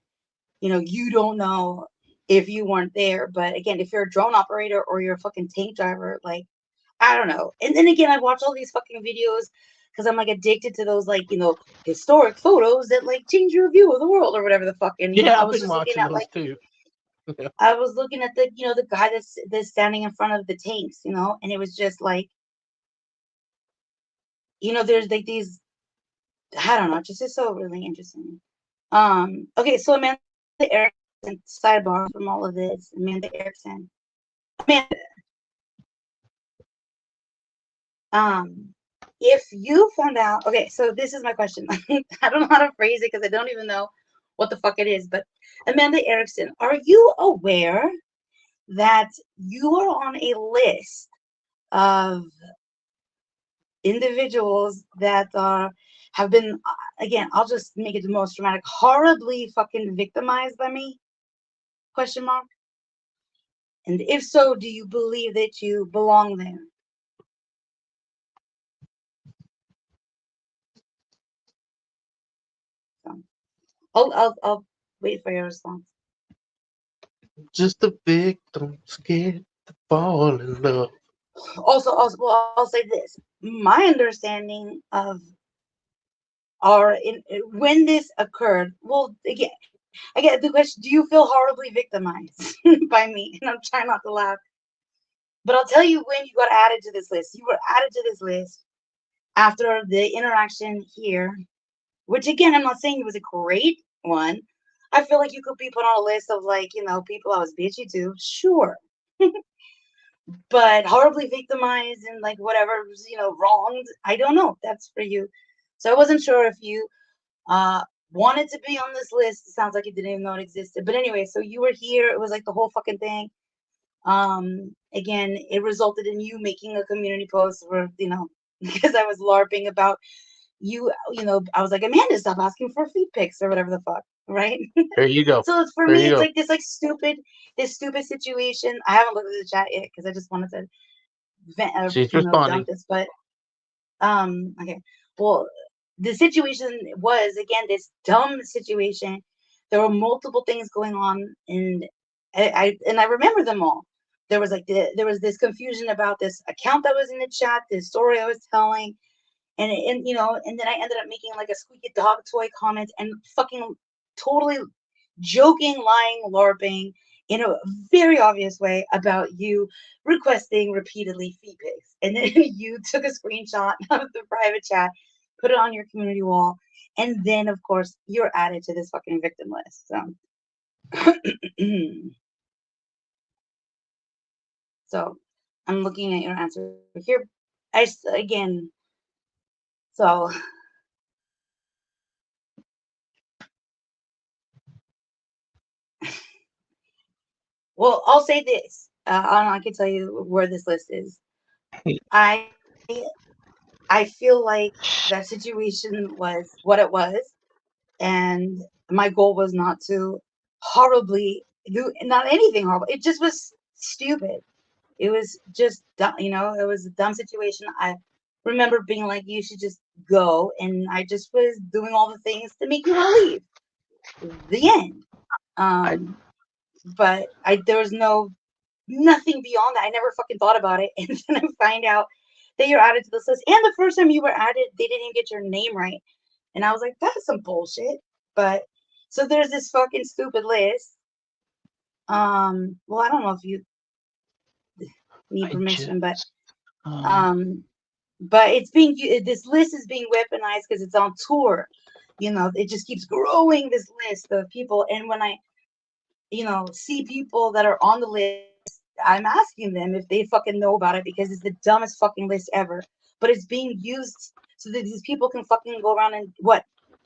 you don't know if you weren't there. But again, if you're a drone operator or you're a fucking tank driver, like, I don't know. And then again, I watch all these fucking videos because I'm like addicted to those like, historic photos that like change your view of the world or whatever the fuck. And, Yeah, I I've was been just looking watching at those like, too. I was looking at the guy that's standing in front of the tanks, and it was just like, there's like these, I don't know, it's just so really interesting. Okay, so Amanda Erickson, sidebar from all of this, Amanda Erickson. Amanda, if you found out, okay, so this is my question. I don't know how to phrase it because I don't even know what the fuck it is, but Amanda Erickson, are you aware that you are on a list of individuals that have been, again, I'll just make it the most dramatic, horribly fucking victimized by me? Question mark. And if so, do you believe that you belong there? So, I'll wait for your response. Just a victim scared to fall in love. Also, well, I'll say this: my understanding of when this occurred. Well, again, I get the question: do you feel horribly victimized by me? And I'm trying not to laugh, but I'll tell you when you got added to this list. You were added to this list after the interaction here, which again, I'm not saying it was a great one. I feel like you could be put on a list of like, people I was bitchy to, sure. But horribly victimized and like whatever, wronged. I don't know. That's for you. So I wasn't sure if you wanted to be on this list. It sounds like you didn't even know it existed. But anyway, so you were here. It was like the whole fucking thing. Again, it resulted in you making a community post where, because I was LARPing about you, I was like, Amanda, stop asking for feed pics or whatever the fuck. right? There you go. So it's for There me, you it's go. like this stupid situation. I haven't looked at the chat yet because I just wanted to She's responding. dump this. But okay. Well, the situation was again this dumb situation. There were multiple things going on, and I remember them all. There was there was this confusion about this account that was in the chat, this story I was telling, and and then I ended up making like a squeaky dog toy comment and fucking totally joking, lying, LARPing in a very obvious way about you requesting repeatedly feed pics. And then you took a screenshot of the private chat, put it on your community wall, and then of course you're added to this fucking victim list. So so I'm looking at your answer here. Again, so well, I'll say this. I can tell you where this list is. I I feel like that situation was what it was, and my goal was not to horribly do not anything horrible. It just was stupid. It was just dumb, it was a dumb situation. I remember being like, you should just go, and I just was doing all the things to make you want to leave. The end. Um, but there was nothing beyond that. I never fucking thought about it. And then I find out that you're added to this list. And the first time you were added, they didn't even get your name right. And I was like, that's some bullshit. But so there's this fucking stupid list. Well, I don't know if you need I just, permission, um, but this list is being weaponized because it's on tour. It just keeps growing, this list of people. And when I, see people that are on the list, I'm asking them if they fucking know about it because it's the dumbest fucking list ever. But it's being used so that these people can fucking go around and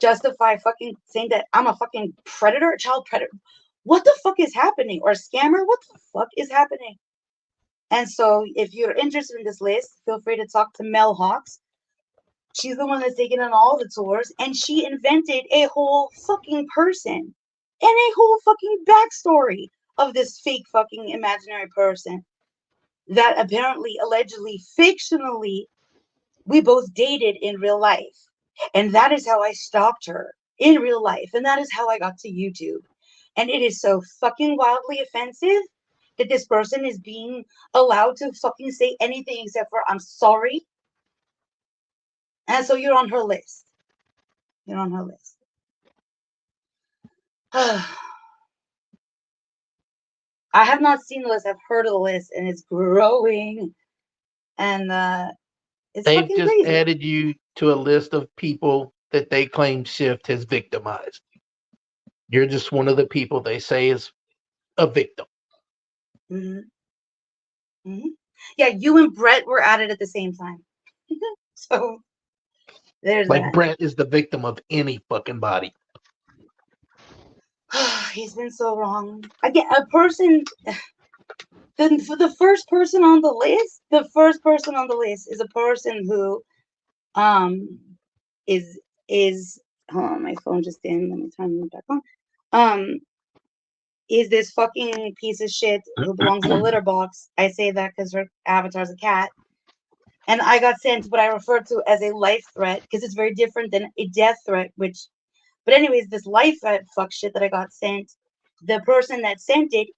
justify fucking saying that I'm a fucking predator, child predator. What the fuck is happening? Or a scammer? What the fuck is happening? And so if you're interested in this list, feel free to talk to Mel Hawks. She's the one that's taken on all the tours, and she invented a whole fucking person and a whole fucking backstory of this fake fucking imaginary person that apparently, allegedly, fictionally, we both dated in real life. And that is how I stalked her in real life. And that is how I got to YouTube. And it is so fucking wildly offensive that this person is being allowed to fucking say anything except for I'm sorry. And so you're on her list. You're on her list. I have not seen the list. I've heard of the list, and it's growing, and it's They've fucking just crazy. added you to a list of people that they claim Shift has victimized. You're just one of the people they say is a victim. Mm-hmm. Mm-hmm. Yeah, you and Brett were at it at the same time. So there's Like that. Brett is the victim of any fucking body. He's been so wrong. Again, a person. For the first person on the list, is a person who um is hold on, my phone just didn't let me turn it back on. Um is this fucking piece of shit who belongs in a litter box. I say that because her avatar's a cat. And I got sent what I refer to as a life threat because it's very different than a death threat, but anyways, this life threat fuck shit that I got sent, the person that sent it,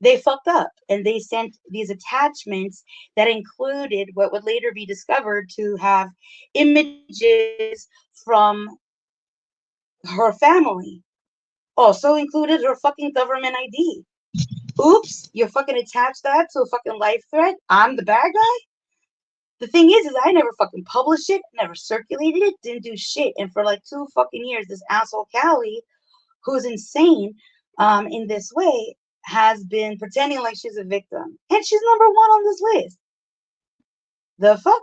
they fucked up and they sent these attachments that included what would later be discovered to have images from her family. Also included her fucking government ID. Oops, you fucking attached that to a fucking life threat. I'm the bad guy. The thing is I never fucking published it, never circulated it, didn't do shit. And for like 2 fucking years, this asshole Callie, who's insane in this way, has been pretending like she's a victim. And she's number 1 on this list. The fuck?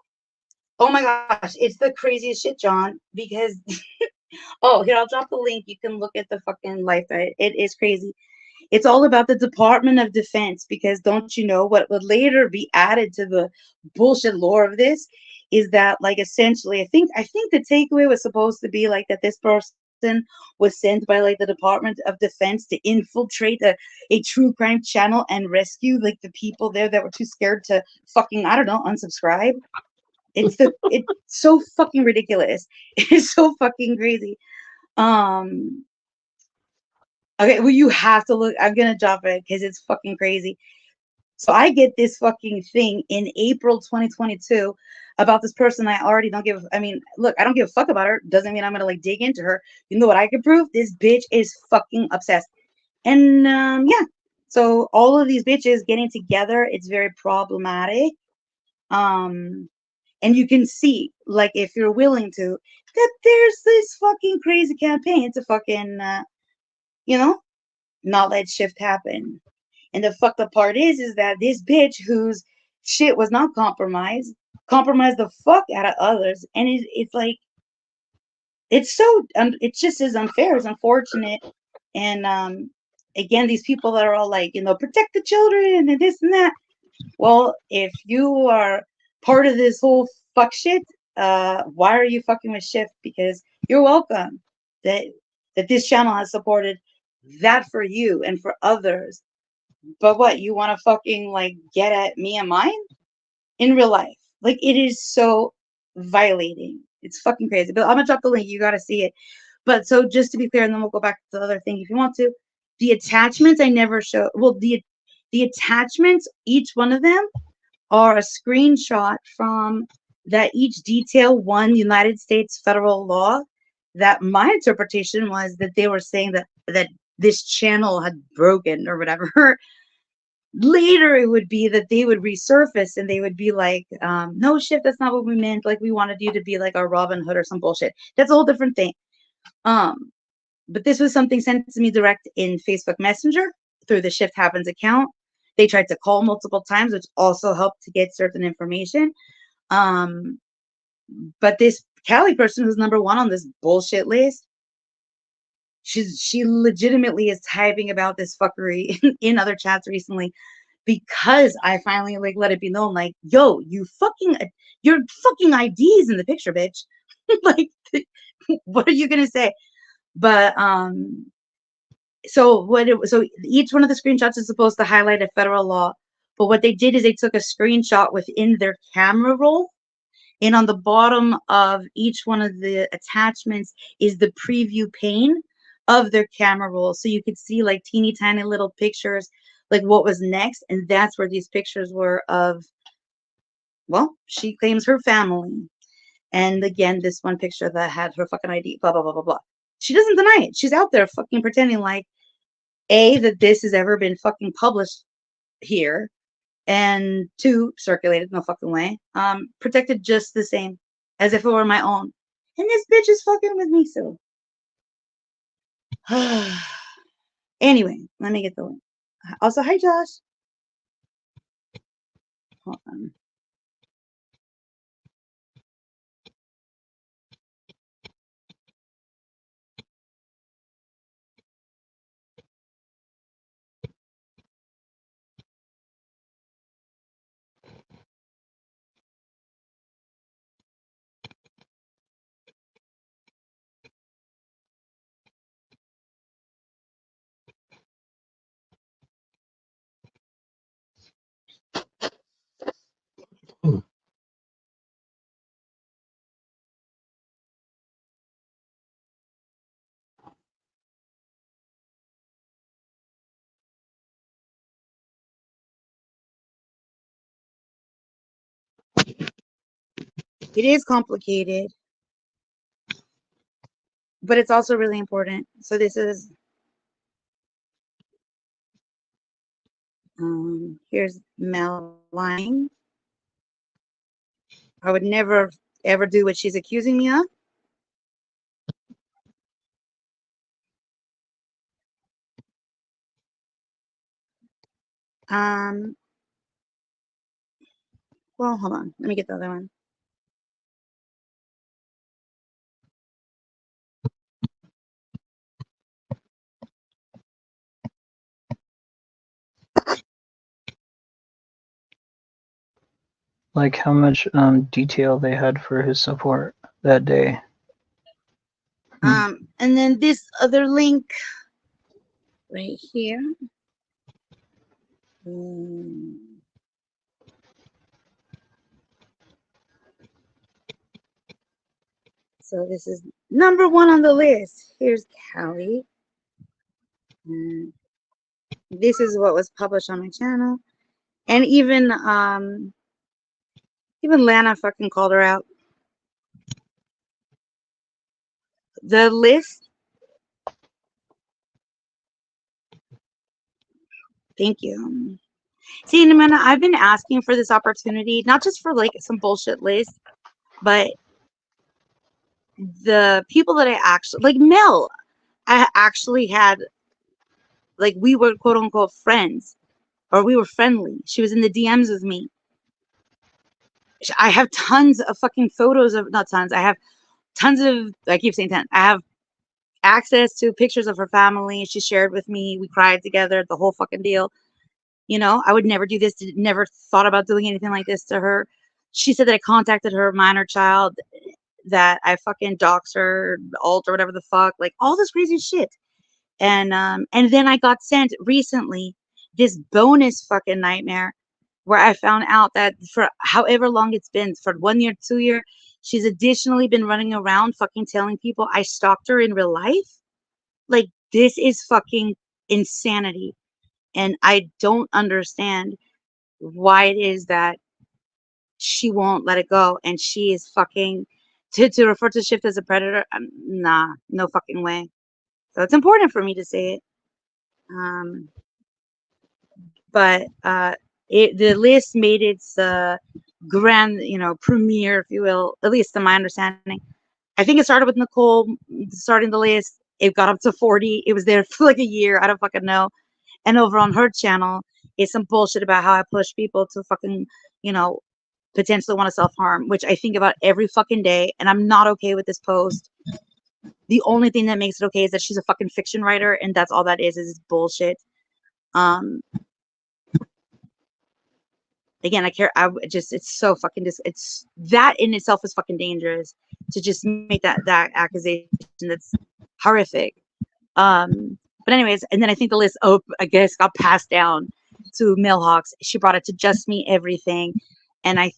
Oh my gosh, it's the craziest shit, John, because oh, here, I'll drop the link. You can look at the fucking life. It is crazy. It's all about the Department of Defense because don't you know what would later be added to the bullshit lore of this is that like essentially I think the takeaway was supposed to be like that this person was sent by like the Department of Defense to infiltrate a true crime channel and rescue like the people there that were too scared to fucking, I don't know, unsubscribe. It's so fucking ridiculous. It's so fucking crazy. Okay, well, you have to look. I'm gonna drop it because it's fucking crazy. So I get this fucking thing in April 2022 about this person I already don't give. I mean, look, I don't give a fuck about her. Doesn't mean I'm gonna like dig into her. You know what I can prove? This bitch is fucking obsessed. And yeah, so all of these bitches getting together, it's very problematic. And you can see, like, if you're willing to, that there's this fucking crazy campaign to fucking, you know, not let shift happen. And the fucked up part is that this bitch whose shit was not compromised the fuck out of others. And it's like, it's so, it's just as unfair, as unfortunate. And again, these people that are all like, you know, protect the children and this and that. Well, if you are part of this whole fuck shit, why are you fucking with shift? Because you're welcome that this channel has supported that for you and for others. But what, you want to fucking like get at me and mine in real life? Like, it is so violating. It's fucking crazy. But I'm gonna drop the link. You gotta see it. But so just to be clear, and then we'll go back to the other thing if you want to. The attachments I never show. Well, the attachments, each one of them, are a screenshot from that each detail one United States federal law. That my interpretation was that they were saying that this channel had broken or whatever. Later it would be that they would resurface and they would be like, no, shift, that's not what we meant. Like, we wanted you to be like our Robin Hood or some bullshit. That's a whole different thing. But this was something sent to me direct in Facebook Messenger through the Shift Happens account. They tried to call multiple times, which also helped to get certain information. But this Cali person who's number one on this bullshit list, she legitimately is typing about this fuckery in other chats recently, because I finally like let it be known, like, yo, your fucking ID's in the picture, bitch. Like, what are you gonna say? But so each one of the screenshots is supposed to highlight a federal law, but what they did is they took a screenshot within their camera roll, and on the bottom of each one of the attachments is the preview pane of their camera roll, so you could see like teeny tiny little pictures, like what was next. And that's where these pictures were of, well, she claims her family. And again, this one picture that had her fucking ID, blah blah blah blah blah. She doesn't deny it. She's out there fucking pretending like, A, that this has ever been fucking published here, and 2, circulated, no fucking way. Protected just the same as if it were my own. And this bitch is fucking with me, so. Anyway, let me get the link. Also, hi Josh. Hold on. It is complicated, but it's also really important. So this is, here's Mel lying. I would never ever do what she's accusing me of. Well, hold on. Let me get the other one. Like how much detail they had for his support that day. And then this other link right here. So this is number 1 on the list. Here's Callie. This is what was published on my channel. And even Lana fucking called her out. The list. Thank you. See, Amanda, I've been asking for this opportunity, not just for like some bullshit list, but the people that I actually like, Mel, I actually had, like, we were quote unquote friends, or we were friendly. She was in the DMs with me. I have tons of fucking photos of, not tons, I have tons of, I keep saying 10, I have access to pictures of her family. She shared with me. We cried together, the whole fucking deal. You know, I would never do this, never thought about doing anything like this to her. She said that I contacted her minor child, that I fucking doxed her, alt or whatever the fuck, like all this crazy shit. And then I got sent recently this bonus fucking nightmare where I found out that for however long it's been, for 1 year, 2 year, she's additionally been running around fucking telling people I stalked her in real life. Like, this is fucking insanity. And I don't understand why it is that she won't let it go. And she is fucking, to refer to Shift as a predator, nah, no fucking way. So it's important for me to say it. But the list made its grand, premiere, if you will, at least to my understanding. I think it started with Nicole starting the list. It got up to 40. It was there for like a year. I don't fucking know. And over on her channel, it's some bullshit about how I push people to fucking, potentially want to self-harm, which I think about every fucking day. And I'm not okay with this post. The only thing that makes it okay is that she's a fucking fiction writer, and that's all that is bullshit. Again, I care. It's so fucking it's that in itself is fucking dangerous to just make that accusation. That's horrific. But anyways, and then I think the list, I guess, got passed down to Millhawks. She brought it to Just Me Everything, and I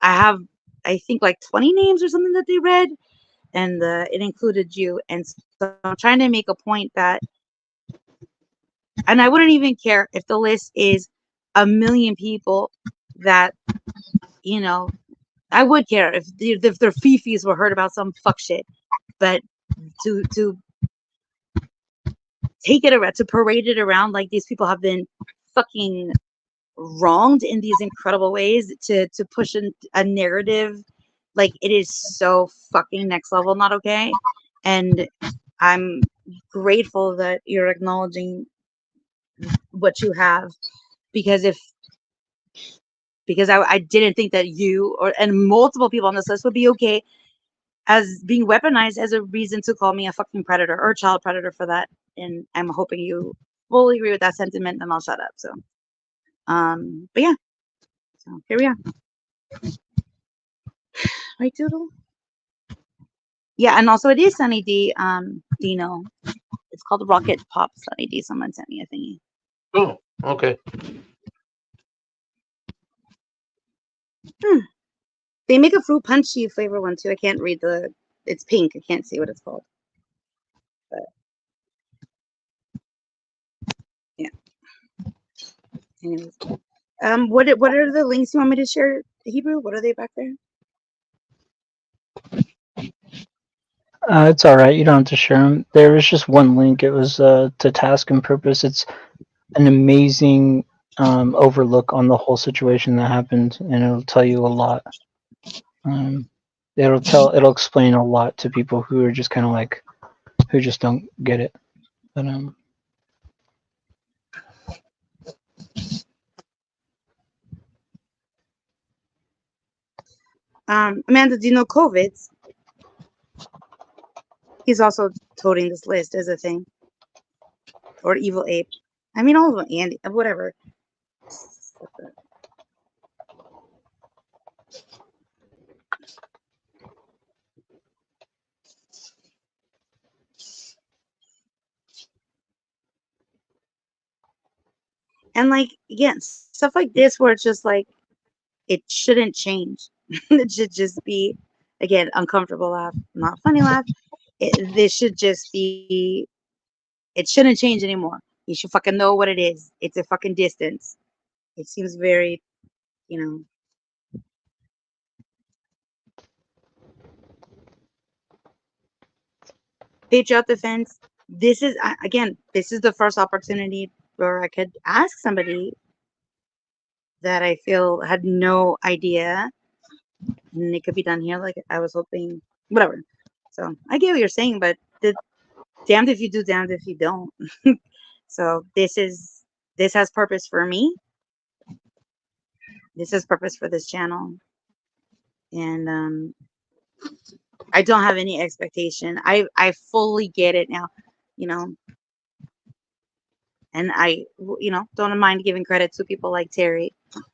have, I think, like 20 names or something that they read, and it included you. And so I'm trying to make a point that, and I wouldn't even care if the list is 1 million people that, I would care if their fifis were heard about some fuck shit, but to take it around, to parade it around like these people have been fucking wronged in these incredible ways, to push a narrative, like, it is so fucking next level not okay. And I'm grateful that you're acknowledging what you have, because I didn't think that you and multiple people on this list would be okay as being weaponized as a reason to call me a fucking predator or a child predator for that. And I'm hoping you fully agree with that sentiment, and I'll shut up. So, but yeah, so here we are. Right, Doodle? Yeah, and also it is Sunny D, Dino. It's called Rocket Pop Sunny D. Someone sent me a thingy. Oh, okay. They make a fruit punchy flavor one too. I can't read it's pink. I can't see what it's called. But yeah. Anyways. What are the links you want me to share, Hebrew? What are they back there? It's all right. You don't have to share them. There was just one link. It was to Task and Purpose. It's an amazing overlook on the whole situation that happened, and it'll tell you a lot. It'll explain a lot to people who are just kind of like, who just don't get it. But Amanda, do you know COVID? He's also toting this list as a thing. Or Evil Ape. I mean, all of them, Andy, whatever. And like again, stuff like this where it's just like it shouldn't change. It should just be again uncomfortable laugh, not funny laugh. This should just be. It shouldn't change anymore. You should fucking know what it is. It's a fucking distance. It seems very, you know, patriot defense. This is again, this is the first opportunity where I could ask somebody that I feel had no idea, and it could be done here. Like I was hoping, whatever. So I get what you're saying, but the damned if you do, damned if you don't. So this has purpose for me. This has purpose for this channel, and I don't have any expectation. I fully get it now, you know, and don't mind giving credit to people like Terry,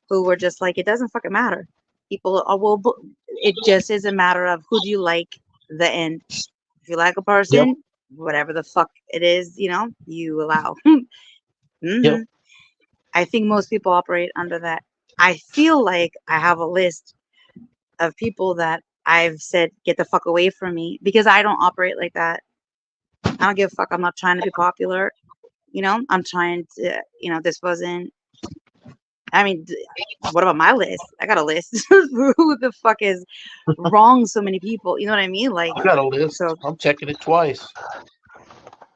who were just like, it doesn't fucking matter. People are, well, it just is a matter of who do you like. The end. If you like a Yep. person, whatever the fuck it is, you allow. Yep. I think most people operate under that. I feel like I have a list of people that I've said get the fuck away from me because I don't operate like that. I don't give a fuck. I'm not trying to be popular. I'm trying to, this wasn't, I mean, what about my list? I got a list. Who the fuck is wrong so many people? You know what I mean? Like, I got a list. so I'm checking it twice.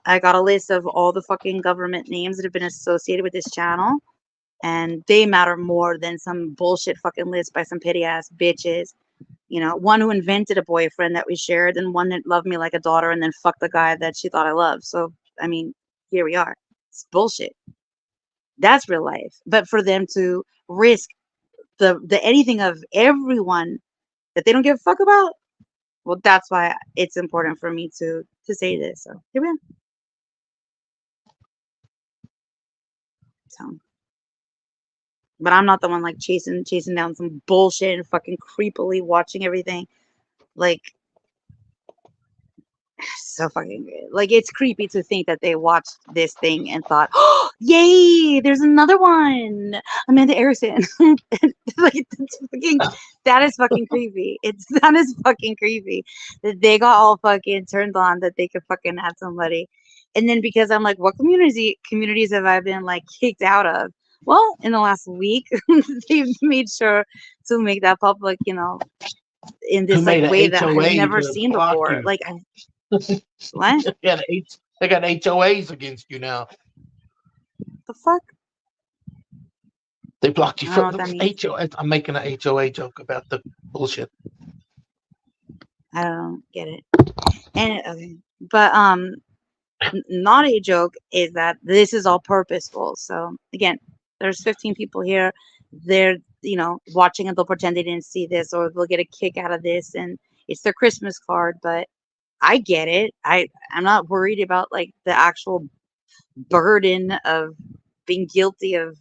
I got a list of all the fucking government names that have been associated with this channel. And they matter more than some bullshit fucking list by some petty ass bitches. One who invented a boyfriend that we shared, and one that loved me like a daughter, and then fucked the guy that she thought I loved. So, I mean, here we are. It's bullshit. That's real life. But for them to risk the anything of everyone that they don't give a fuck about, well, that's why it's important for me to say this. So here we are. So, but I'm not the one like chasing down some bullshit and fucking creepily watching everything. Like, so fucking good. Like, it's creepy to think that they watched this thing and thought, oh, yay, there's another one. Amanda Harrison. Like, that is fucking creepy. That is fucking creepy that they got all fucking turned on that they could fucking have somebody. And then because I'm like, what communities have I been like kicked out of? Well, in the last week, they've made sure to make that public, in Who this like made an way that I've HOA never to seen block before. you? Like, what? They got HOAs against you now. The fuck? They blocked you I don't know from what that the means. HOA. I'm making an HOA joke about the bullshit. I don't get it. And okay. But not a joke is that this is all purposeful. So again, there's 15 people here. They're watching and they'll pretend they didn't see this or they'll get a kick out of this and it's their Christmas card. But I get it. I'm not worried about like the actual burden of being guilty of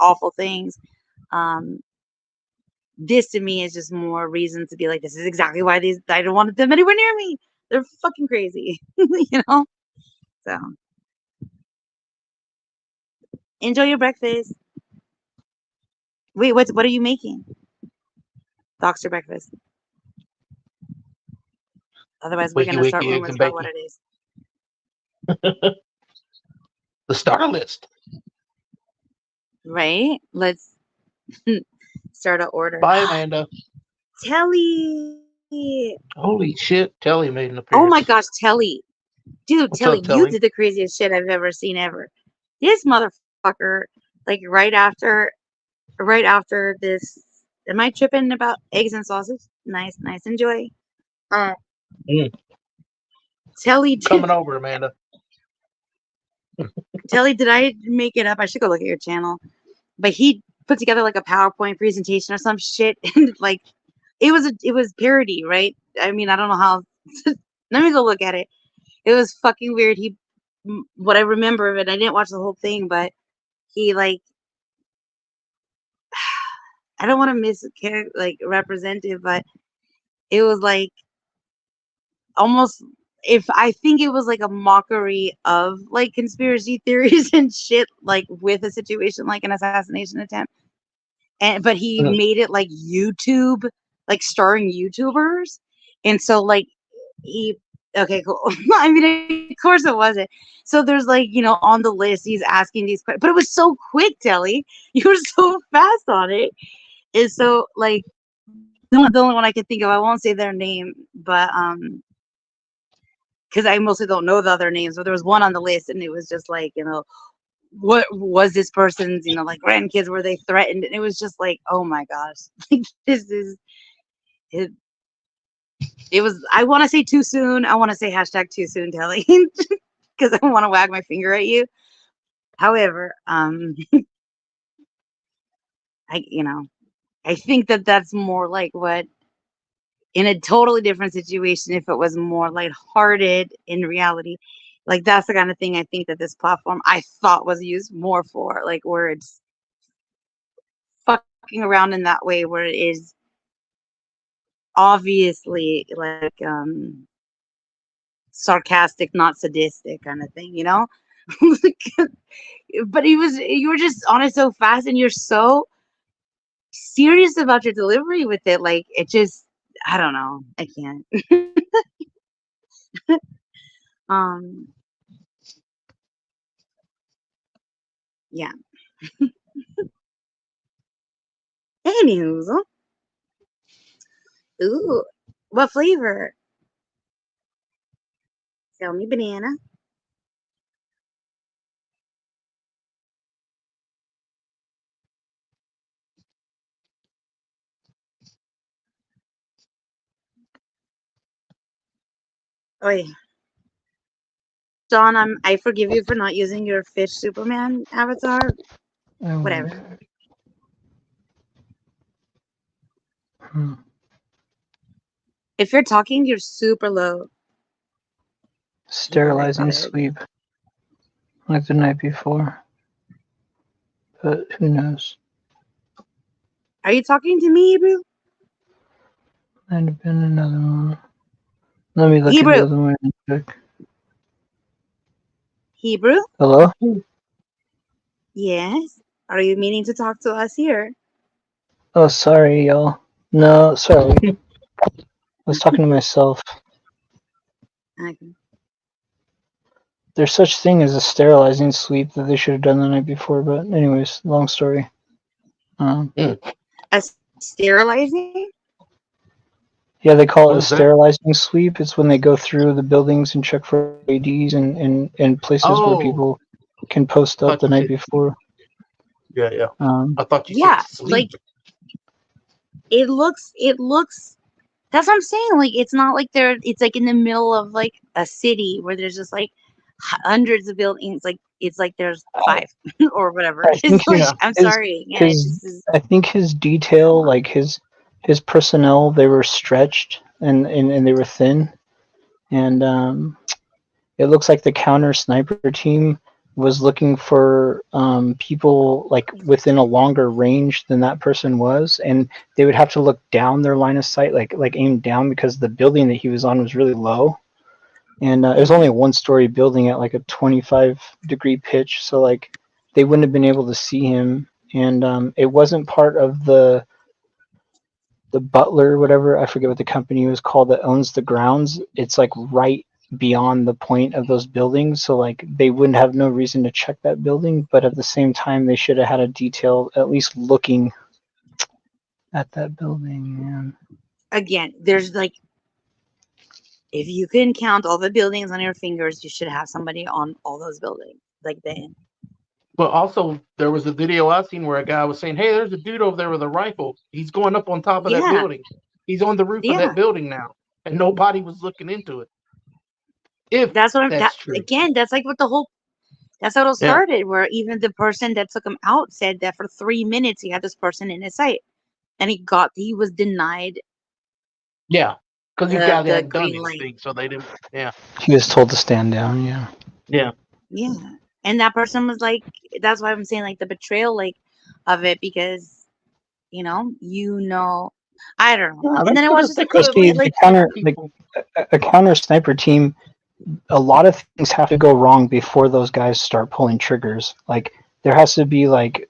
awful things. Um, this to me is just more reason to be like, this is exactly why I don't want them anywhere near me. They're fucking crazy, So enjoy your breakfast. Wait, what are you making? Doctor breakfast. Otherwise, we're Wiki gonna start wiki eggs rumors and about what bacon. it is. The starter list. Right? Let's start an order. Bye, Amanda. Telly. Holy shit, Telly made an Oh my appearance. gosh, Telly. Dude, What's Telly, up, you Telly? did the craziest shit I've ever seen ever. This motherfucker, like right after this, am I tripping about eggs and sausage? Nice, enjoy. Uh, Mm. Telly, Coming over, Amanda. Telly, did I make it up? I should go look at your channel. But he put together like a PowerPoint presentation or some shit, and like it was parody, right? I mean, I don't know how. Let me go look at it. It was fucking weird. What I remember of it, I didn't watch the whole thing, but he like, I don't want to like representative, but it was like almost if I think it was like a mockery of like conspiracy theories and shit, like with a situation like an assassination attempt. And but he made it like YouTube, like starring YouTubers. And so like he okay, cool. I mean, of course it wasn't. So there's like, on the list he's asking these questions, but it was so quick, Telly. You were so fast on it. And so like the only one I can think of, I won't say their name, but because I mostly don't know the other names, but there was one on the list, and it was just like, what was this person's, like grandkids, were they threatened? And it was just like, oh my gosh, like this is it. It was. I want to say too soon. I want to say hashtag too soon, Telly, because I want to wag my finger at you. However, I I think that that's more like what in a totally different situation, if it was more lighthearted in reality, like that's the kind of thing I think that this platform I thought was used more for, like where it's fucking around in that way, where it is obviously like sarcastic, not sadistic kind of thing, But you were just on it so fast, and you're so serious about your delivery with it. Like it just, I don't know, I can't. um, yeah. Anywho, ooh, what flavor? Tell me banana. Oh yeah. John, I forgive you for not using your fish Superman avatar. Whatever. If you're talking, you're super low. Sterilizing sweep, like the night before. But who knows? Are you talking to me, Hebrew? Might have been another one. Let me look Hebrew. at the other one and check. Hebrew? Hello? Yes. Are you meaning to talk to us here? Oh, sorry, y'all. No, sorry. I was talking to myself. Okay. There's such thing as a sterilizing sweep that they should have done the night before, but anyways, long story. A sterilizing? Yeah, they call it a sterilizing sweep. It's when they go through the buildings and check for ADs and places where people can post up the night before. Yeah. I thought you said sleep. Like it looks. That's what I'm saying. Like it's not like it's like in the middle of like a city where there's just like hundreds of buildings. Like it's like there's 5 or whatever. It's like I'm sorry. Yeah, I think his detail, like his personnel, they were stretched and they were thin, and it looks like the counter sniper team was looking for people like within a longer range than that person was, and they would have to look down their line of sight, like aim down, because the building that he was on was really low, and it was only a 1-story building at like a 25-degree pitch, so like they wouldn't have been able to see him, and it wasn't part of the Butler, whatever, I forget what the company was called that owns the grounds. It's like right beyond the point of those buildings, so like they wouldn't have no reason to check that building, but at the same time they should have had a detail at least looking at that building. Man. Again, there's like, if you can count all the buildings on your fingers, you should have somebody on all those buildings. Like then. But also, there was a video I seen where a guy was saying, "Hey, there's a dude over there with a rifle. He's going up on top of that building. He's on the roof of that building now," and nobody was looking into it. If that's what that's true. Again, that's like what that's how it started. Where even the person that took him out said that for 3 minutes he had this person in his sight, and he was denied. Yeah, because he got that done anything, so they didn't. Yeah, he was told to stand down. Yeah. And that person was like, that's why I'm saying like the betrayal like of it, because I don't know. And then I watched this equivalent, a counter sniper team a lot of things have to go wrong before those guys start pulling triggers. Like there has to be like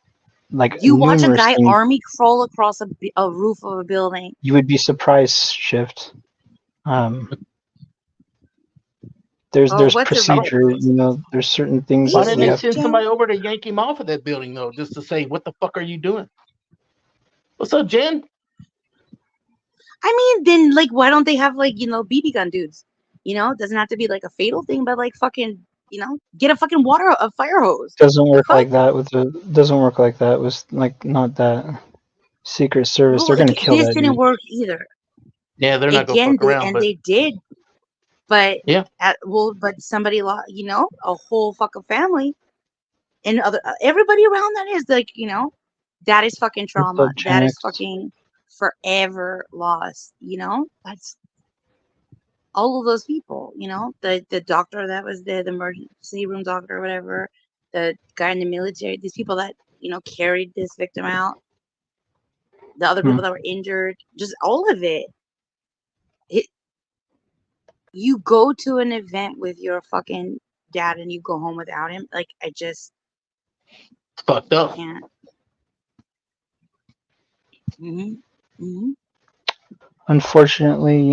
You watch a numerous guy things. army crawl across a roof of a building. You would be surprised, Shift. There's What's a roof? procedure, you know, there's certain things Why that didn't we they have send to. somebody over to yank him off of that building though, just to say, "What the fuck are you doing?" What's up, Jen? I mean, then like, why don't they have like BB gun dudes? It doesn't have to be like a fatal thing, but like fucking get a fucking a fire hose. Doesn't work fuck? like that with doesn't work like that with like not that Secret Service. Well, They're gonna kill this that didn't dude. work either. Yeah, they're not gonna Again, fuck around, but they did, but yeah, but somebody lost, a whole fucking family, and everybody around that is like, that is fucking What's trauma. up, Gen That is X? fucking forever lost. That's all of those people. The doctor that was the emergency room doctor or whatever, the guy in the military, these people that carried this victim out, the other people that were injured, just all of it. You go to an event with your fucking dad and you go home without him. Like, I just it's fucked up. can't. Unfortunately,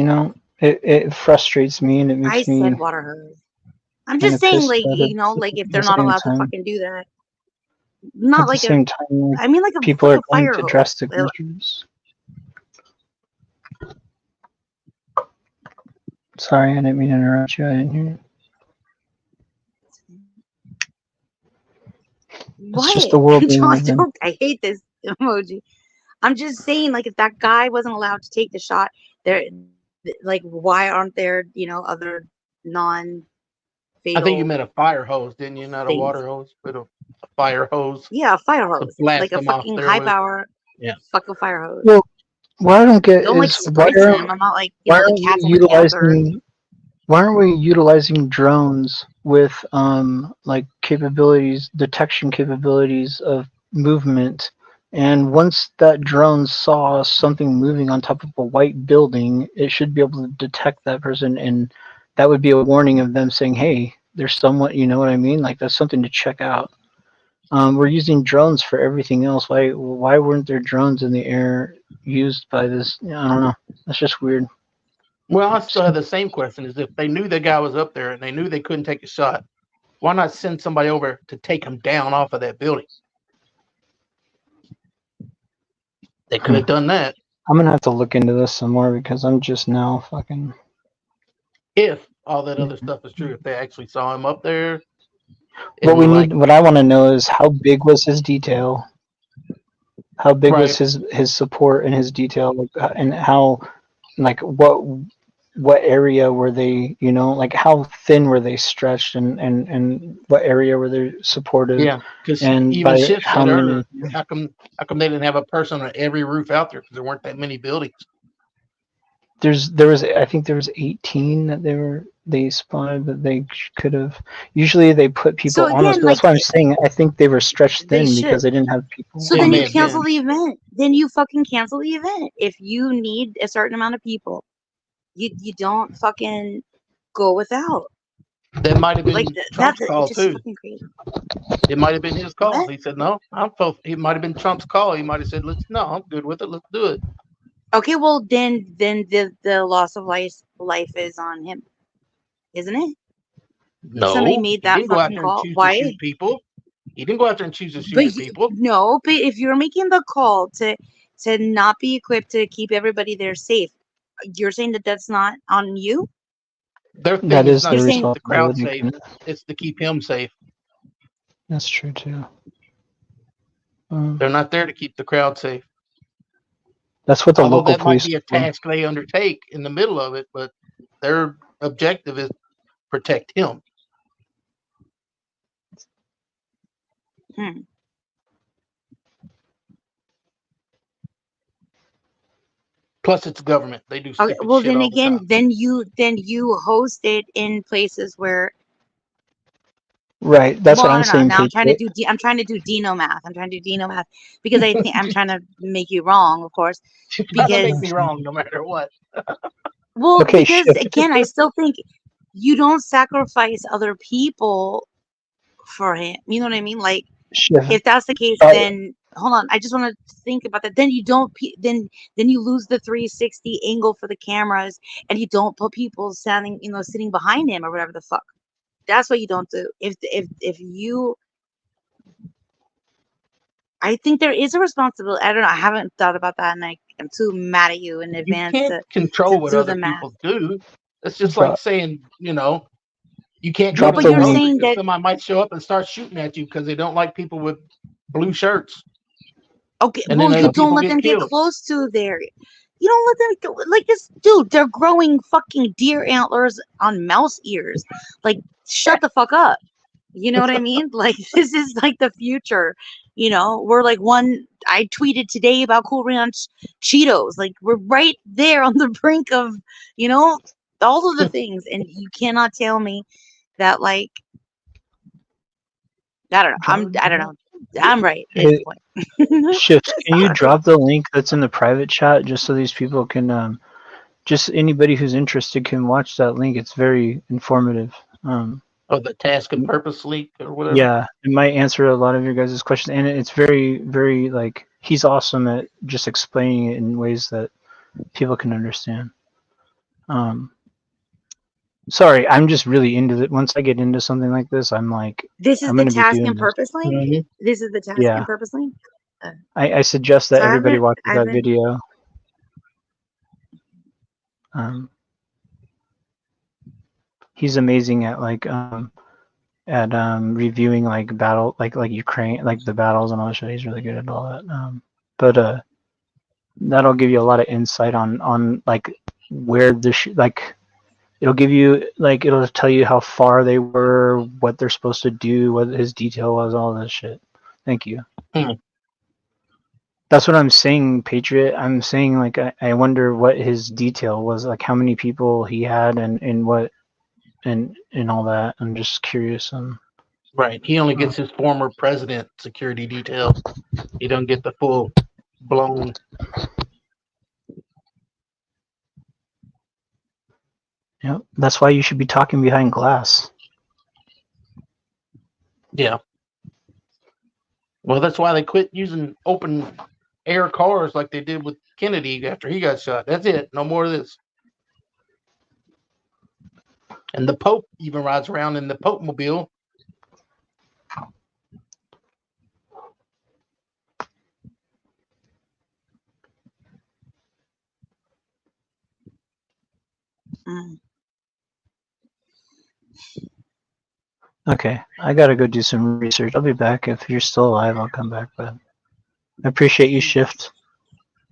it frustrates me and it I makes me said water hose. I'm kind just of saying, pissed like, at it like if at they're the not same allowed to time. fucking do that, not At the like same time, like, I mean, like a people are fucking going fire to hose. drastic measures. Sorry, I didn't mean to interrupt you. I didn't hear you. What? It's just the world we John, live in. I hate this emoji. I'm just saying, like, if that guy wasn't allowed to take the shot, like, why aren't there, other non-fatal? I think you meant a fire hose, didn't you? Not a water hose, but a fire hose. Yeah, a fire hose, blast like a them off fucking there high with. power, Yeah. fucking fire hose. Well, what I don't get Don't like is spritz them. I'm not like why the aren't we cats on the panther. why aren't we utilizing drones with like capabilities, detection capabilities of movement? And once that drone saw something moving on top of a white building, it should be able to detect that person, and that would be a warning of them saying, "Hey, there's someone." You know what I mean? Like that's something to check out. We're using drones for everything else. Why weren't there drones in the air used by this? I don't know. That's just weird. Well, I still have the same question: is if they knew the guy was up there and they knew they couldn't take a shot, why not send somebody over to take him down off of that building? They could have done that. I'm gonna have to look into this some more because I'm just now fucking. If all that other stuff is true, if they actually saw him up there. What I want to know is how big was his detail? How big was his support and his detail, and how, like, what area were they? Like how thin were they stretched, and what area were they supported? Yeah, because and even by Shift how said many? earlier, how come they didn't have a person on every roof out there because there weren't that many buildings? I think there was 18 that they spotted that they could have. Usually they put people on us, but that's why I'm saying I think they were stretched thin because they didn't have people. So then you cancel the event. Then you fucking cancel the event. If you need a certain amount of people, you don't fucking go without. That might have been like Trump's call just too. Fucking crazy. It might have been his call. What? He said no. It might have been Trump's call. He might have said, I'm good with it. Let's do it. Okay, well then the loss of life is on him, isn't it? No, somebody made that he didn't go out fucking there call. and choose Why? to shoot people. He didn't go out there and choose to shoot people. No, but if you're making the call to not be equipped to keep everybody there safe, you're saying that that's not on you? Their thing That is not the to keep the crowd responsibility. safe. It's to keep him safe. That's true too. They're not there to keep the crowd safe. That's what the Although local that might police be a task they undertake in the middle of it, but their objective is protect him. Plus, it's government. They do stupid well, shit then all again, the time. then you host it in places where. Right, that's what I'm saying. Now I'm trying to do Dino math. Because I think I'm trying to make you wrong, of course. Because make me wrong no matter what. Well, okay, because again, I still think you don't sacrifice other people for him. You know what I mean? Like, Chef, if that's the case, uh, then hold on. I just want to think about that. Then you don't. Then you lose the 360 angle for the cameras, and you don't put people standing, sitting behind him or whatever the fuck. That's what you don't do. If you, I think there is a responsibility. I don't know. I haven't thought about that, and I'm too mad at you in You advance can't to control what do the other math. people do. It's just like drop saying, you can't go No, drop to but the the you're grocery link. saying because that. somebody might show up and start shooting at you because they don't like people with blue shirts, Okay, and then well, other you Drop, don't people let get them get killed. close to there. You don't let them go, like this dude. They're growing fucking deer antlers on mouse ears. Like, shut the fuck up. You know what I mean? Like, this is like the future. We're like one. I tweeted today about Cool Ranch Cheetos. Like, we're right there on the brink of, all of the things, and you cannot tell me that, like, I don't know. drop. I don't know. I'm right at this Hey, point. Shifts, can you Sorry. drop the link that's in the private chat just so these people can, just anybody who's interested can watch that link. It's very informative. Or the task and purpose leak or whatever. Yeah, it might answer a lot of your guys' questions, and it's very, very like he's awesome at just explaining it in ways that people can understand. Um, sorry, I'm just really into it. Once I get into something like this, I'm like, This is I'm the gonna be task doing and this. purpose link. Mm-hmm. This is the task Yeah, and purpose link. Uh, I suggest that so everybody watches I that haven't. video. Um, he's amazing at like at reviewing like battle like Ukraine like the battles and all that shit. He's really good at all that. But that'll give you a lot of insight on like where like it'll give you like it'll tell you how far they were, what they're supposed to do, what his detail was, all that shit. Thank you. Hmm. That's what I'm saying, Patriot. I'm saying like I wonder what his detail was, like how many people he had and what and all that. I'm just curious. Right. He only gets his former president security detail. He don't get the full blown. Yeah, that's why you should be talking behind glass. Yeah. Well, that's why they quit using open air cars like they did with Kennedy after he got shot. That's it. No more of this. And the Pope even rides around in the Pope mobile. Mm. Okay, I gotta go do some research. I'll be back. If you're still alive, I'll come back. But I appreciate you, Shift.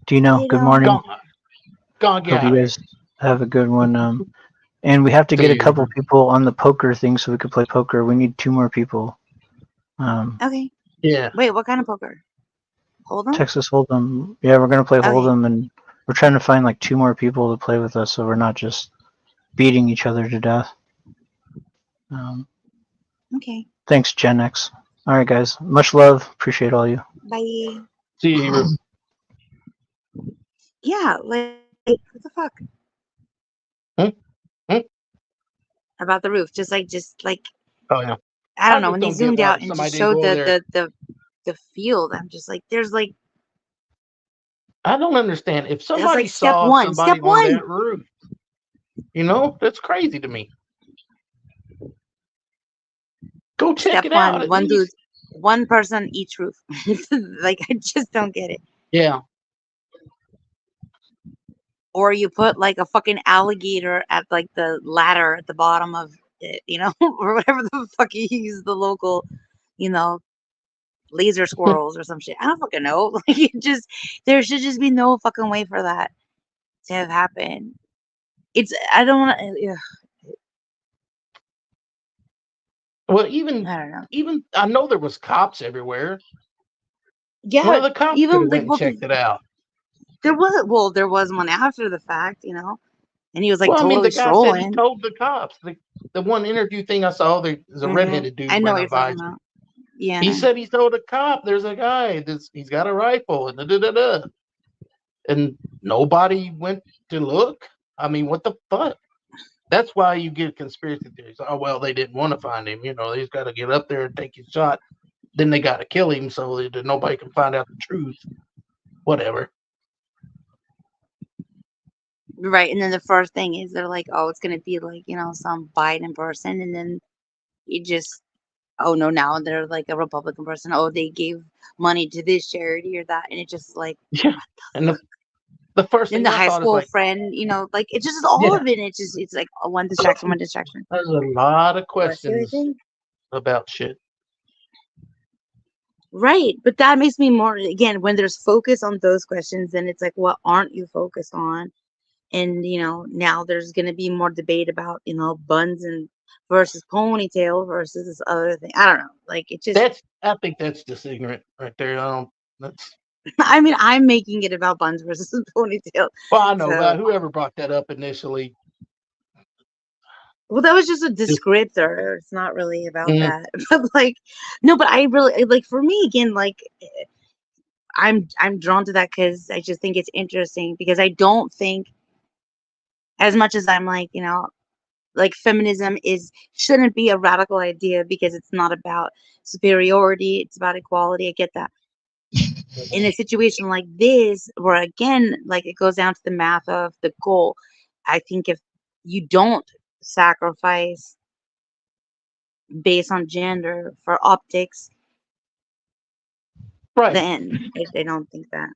Dino, good Ditto. morning. Gone, get Hope out you of here. guys have a good one. And we have to See get a you. couple people on the poker thing so we could play poker. We need 2 more people. Okay. Yeah. Wait, what kind of poker? Hold on. Texas Hold'em. Yeah, we're gonna play Okay. Hold'em, and we're trying to find like 2 more people to play with us, so we're not just beating each other to death. Okay. Thanks, Gen X. All right, guys. Much love. Appreciate all you. Bye. See you, Hero. Yeah. Like, what the fuck Hmm? Hmm? about the roof? Just like Oh, yeah. I don't I know. just When they don't get zoomed why out and just somebody didn't showed go over there. the field, I'm just like, there's like I don't understand. If that's somebody like step saw one. Step somebody on one. that roof, that's crazy to me. Go check Step it out one. at One dude, least. one person each roof. Like, I just don't get it. Yeah. Or you put like a fucking alligator at like the ladder at the bottom of it, or whatever the fuck you use the local, you know, laser squirrels or some shit. I don't fucking know. Like, there should just be no fucking way for that to have happened. I don't want to. Well, I don't know. even I know there was cops everywhere. One Yeah, of the cops could even have like, went and well, checked it out. there was one after the fact, and he was like Well, I mean, totally the guy said he strolling. told the cops. The one interview thing I saw, there's a redheaded I dude know wearing what a you're talking visor. about. He Yeah. said he told a cop there's a guy he's got a rifle and da-da-da-da. And nobody went to look. I mean, what the fuck? That's why you get conspiracy theories. Oh well, they didn't want to find him. You know, he's got to get up there and take his shot. Then they got to kill him so that nobody can find out the truth. Whatever. Right. And then the first thing is they're like, oh, it's going to be like, some Biden person. And then you just, oh no, now they're like a Republican person. Oh, they gave money to this charity or that. And it just like, Yeah. And the first then thing the I high thought is school like, friend, like it's just all yeah, of it. It's like one distraction, one distraction. there's a lot of Bless you, I questions think. about shit. Right. But that makes me more, again, when there's focus on those questions, then it's like, what aren't you focused on? And, now there's going to be more debate about, buns and versus ponytail versus this other thing. I don't know. Like, it just, I think that's just ignorant right there. I don't. That's I mean, I'm making it about buns versus ponytail. well, I know So, whoever brought that up initially. well, that was just a Just, descriptor. It's not really about mm, that. But like, no, but I really, like, for me, again, like, I'm drawn to that because I just think it's interesting because I don't think, as much as I'm like, like feminism shouldn't be a radical idea because it's not about superiority, it's about equality. I get that. In a situation like this, where again, like it goes down to the math of the goal, I think if you don't sacrifice based on gender for optics, right. then I don't think that.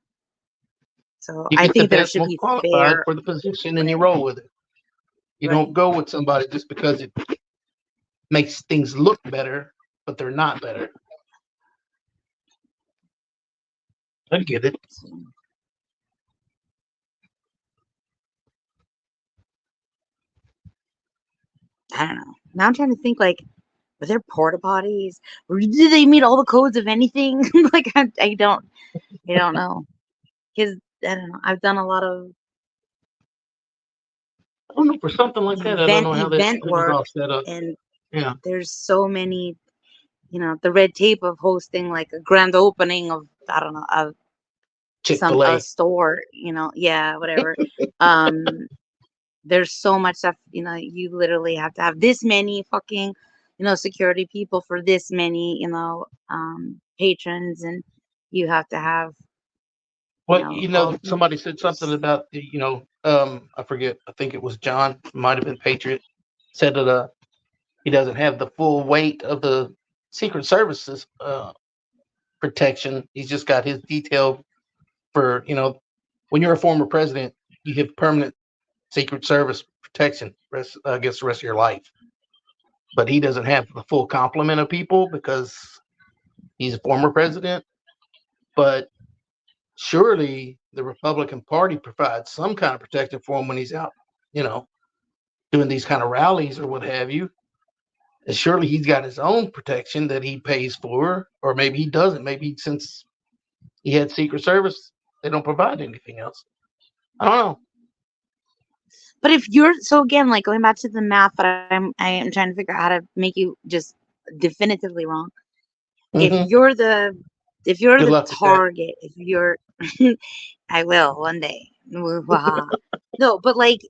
So You I get the think there best, should most be qualified fair. for the position, and you roll with it. You Right. don't go with somebody just because it makes things look better, but they're not better. I get it. So, I don't know. Now I'm trying to think, like, were there porta potties? Or did they meet all the codes of anything? Like, I don't know. Because, I don't know. I've done a lot of I don't know for something like that. I don't know how that event was work, all set up. and Yeah, there's so many, the red tape of hosting like a grand opening of, I don't know, of a Chick-fil-A. store, yeah, whatever. Um, there's so much stuff, you literally have to have this many fucking, security people for this many, patrons, and you have to have, Well, all. somebody said something about the, I forget. I think it was John. Might have been Patriot. Said that he doesn't have the full weight of the Secret Service's protection. He's just got his detail for, when you're a former president, you have permanent Secret Service protection. I guess the rest of your life. But he doesn't have the full complement of people because he's a former president. But surely the Republican Party provides some kind of protection for him when he's out, you know, doing these kind of rallies or what have you. And surely he's got his own protection that he pays for, or maybe he doesn't. Maybe since he had Secret Service, they don't provide anything else. I don't know. But if you're, so again, like going back to the math, but I am trying to figure out how to make you just definitively wrong. If Mm-hmm. you're the if you're Good the luck with that. target, if you're I will one day. Woo-ha. No, but like,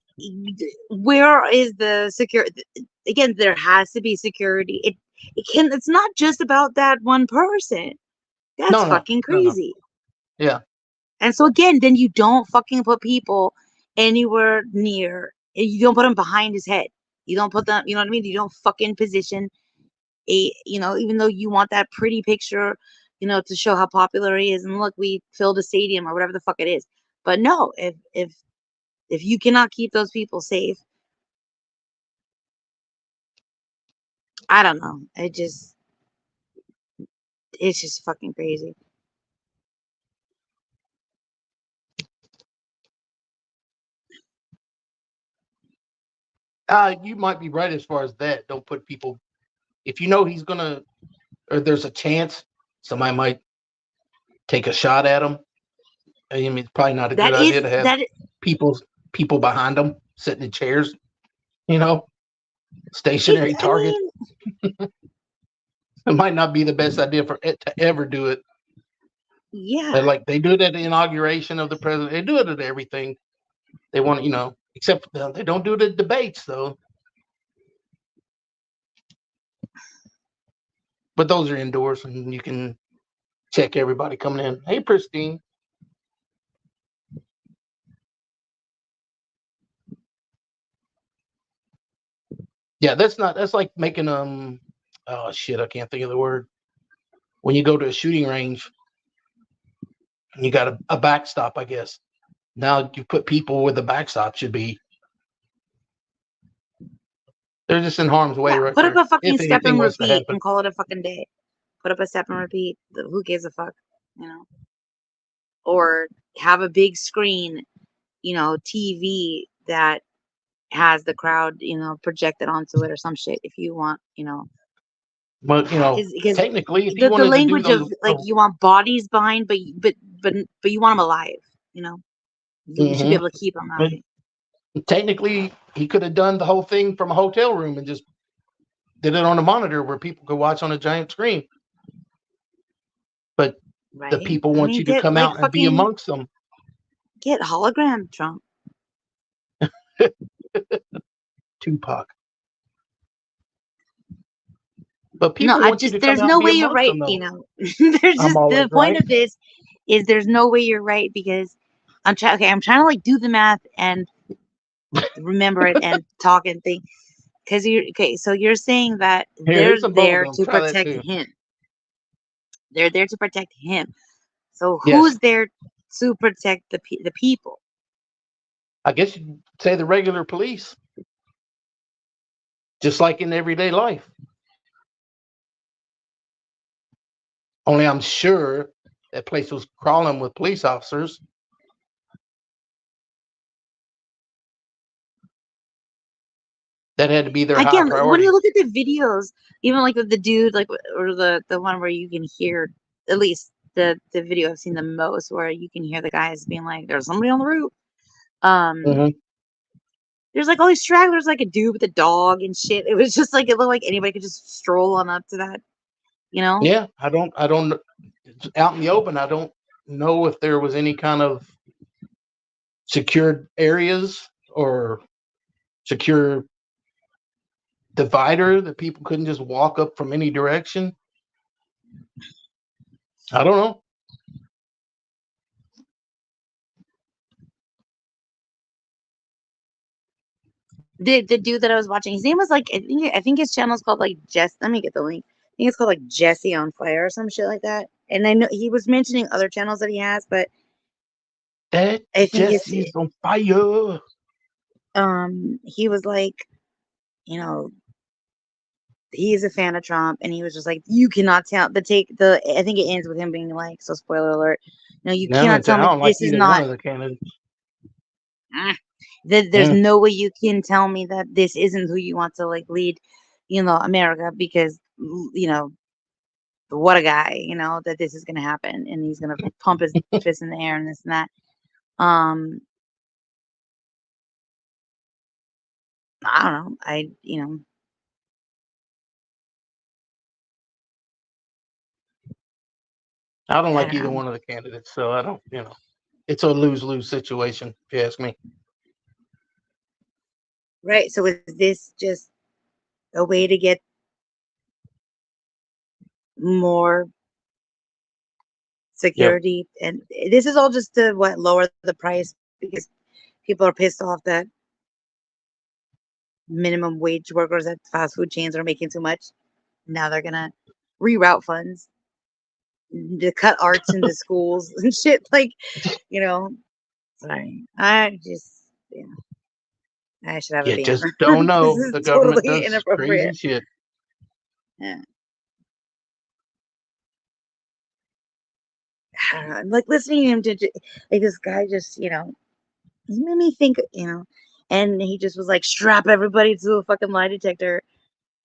where is the security? Again, there has to be security. It's not just about that one person. That's No, no, fucking no, no. crazy. Yeah. And so again, then you don't fucking put people anywhere near. You don't put them behind his head. You don't put them. You know what I mean? You don't fucking position even though you want that pretty picture, to show how popular he is, and look, we filled a stadium or whatever the fuck it is. But no, if you cannot keep those people safe, I don't know. It's just fucking crazy. You might be right as far as that. Don't put people if you know he's gonna or there's a chance somebody might take a shot at him. I mean, it's probably not a good That idea is to have that. people people behind them sitting in chairs. You know, stationary I target. mean, It might not be the best idea for it to ever do it. yeah. Like they do it at the inauguration of the president. They do it at everything. They want, except they don't do it at debates though. But those are indoors, and you can check everybody coming in. Hey, Pristine. Yeah, that's like making oh shit, I can't think of the word. When you go to a shooting range, and you got a backstop, I guess. Now you put people where the backstop should be. They're just in harm's way Yeah, right put up there. a fucking If step anything and was to repeat happen. and call it a fucking day. Put up a step and repeat. Who gives a fuck? You know? Or have a big screen, TV that has the crowd, projected onto it or some shit if you want, But because technically, if you the wanted to do language of those, like you want bodies behind, but you want them alive, you should be able to keep them that way. technically, he could have done the whole thing from a hotel room and just did it on a monitor where people could watch on a giant screen. But the Right? people I want mean, you to get come like out and be fucking amongst them. get hologram Trump. Tupac. But No, people want you to come there's out and no be way you're amongst right, them, though. There's I'm just always the point right. of this is there's no way you're right because I'm trying to like do the math and remember it and talk and think because so you're saying that Here, they're here's some bubble there gum. to Try that protect too. him. They're there to protect him. So Yes. who's there to protect the people? I guess you'd say the regular police, just like in everyday life. Only I'm sure that place was crawling with police officers. That had to be their high Again, when you priority. look at the videos, even like with the dude, like or the one where you can hear at least the video I've seen the most, where you can hear the guys being like, "There's somebody on the roof." Mm-hmm. There's like all these stragglers, like a dude with a dog and shit. It was just like it looked like anybody could just stroll on up to that, Yeah, I don't out in the open. I don't know if there was any kind of secured areas or secure divider that people couldn't just walk up from any direction. I don't know. The dude that I was watching, his name was like I think his channel's called like Jess. Let me get the link. I think it's called like Jesse on Fire or some shit like that. And I know he was mentioning other channels that he has, but That I think Jesse's on fire. he was like, you know, he's a fan of Trump, and he was just like, you cannot tell the. I think it ends with him being like, so spoiler alert. No, you Yeah, I'm gonna cannot tell tell you, I me don't that like this is either one not. of the candidates. There's no way you can tell me that this isn't who you want to like lead, America because what a guy, that this is gonna happen and he's gonna pump his fist in the air and this and that. I don't know. I don't I like don't either know. one of the candidates, so I don't. It's a lose-lose situation, if you ask me. Right. So is this just a way to get more Yep. security? And this is all just to lower the price because people are pissed off that minimum wage workers at fast food chains are making too much. Now they're gonna reroute funds to cut arts into schools and shit. Like, sorry. I should have a You ban. just don't This know. is The government totally does crazy inappropriate. shit. Yeah. I don't know. I'm like listening to him like this guy just, he made me think, and he just was like, strap everybody to a fucking lie detector,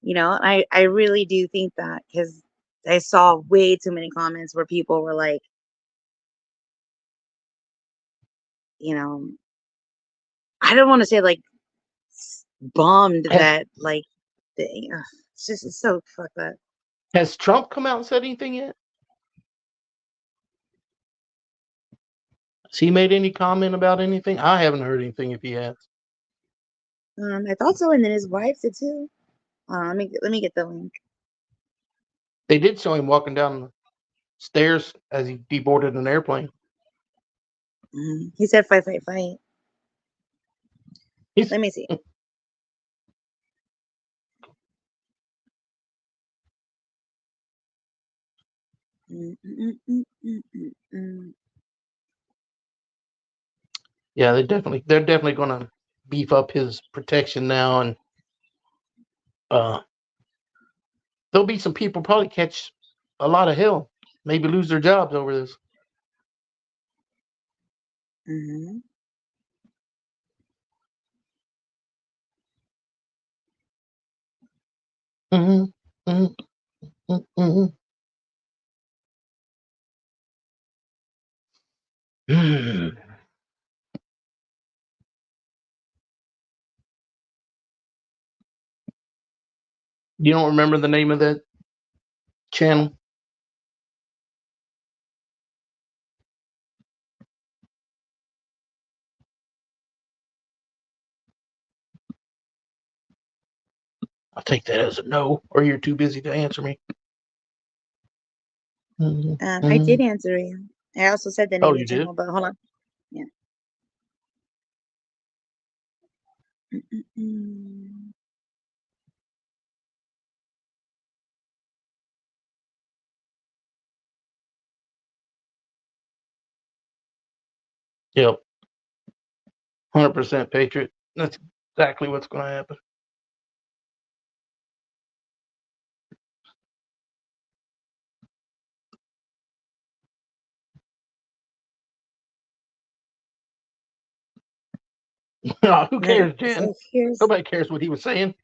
I really do think that because I saw way too many comments where people were like, I don't want to say like bummed Has that like, it's so fucked up. Has Trump come out and said anything yet? Has he made any comment about anything? I haven't heard anything if he has. I thought so, and then his wife did too. Let me get the link. They did show him walking down the stairs as he deboarded an airplane. He said fight, fight, fight. He's, Let me see. yeah, they're definitely going to beef up his protection now, and there'll be some people probably catch a lot of hell, maybe lose their jobs over this. Mm-hmm. Mm-hmm. Mm-hmm. Mm. You don't remember the name of that channel? I'll take that as a no, or you're too busy to answer me. I did answer you. I also said the name Oh, of the you did? channel, but hold on. Yeah. Yep. 100% Patriot. That's exactly what's going to happen. Oh, who cares, Jen? So here's Nobody cares what he was saying.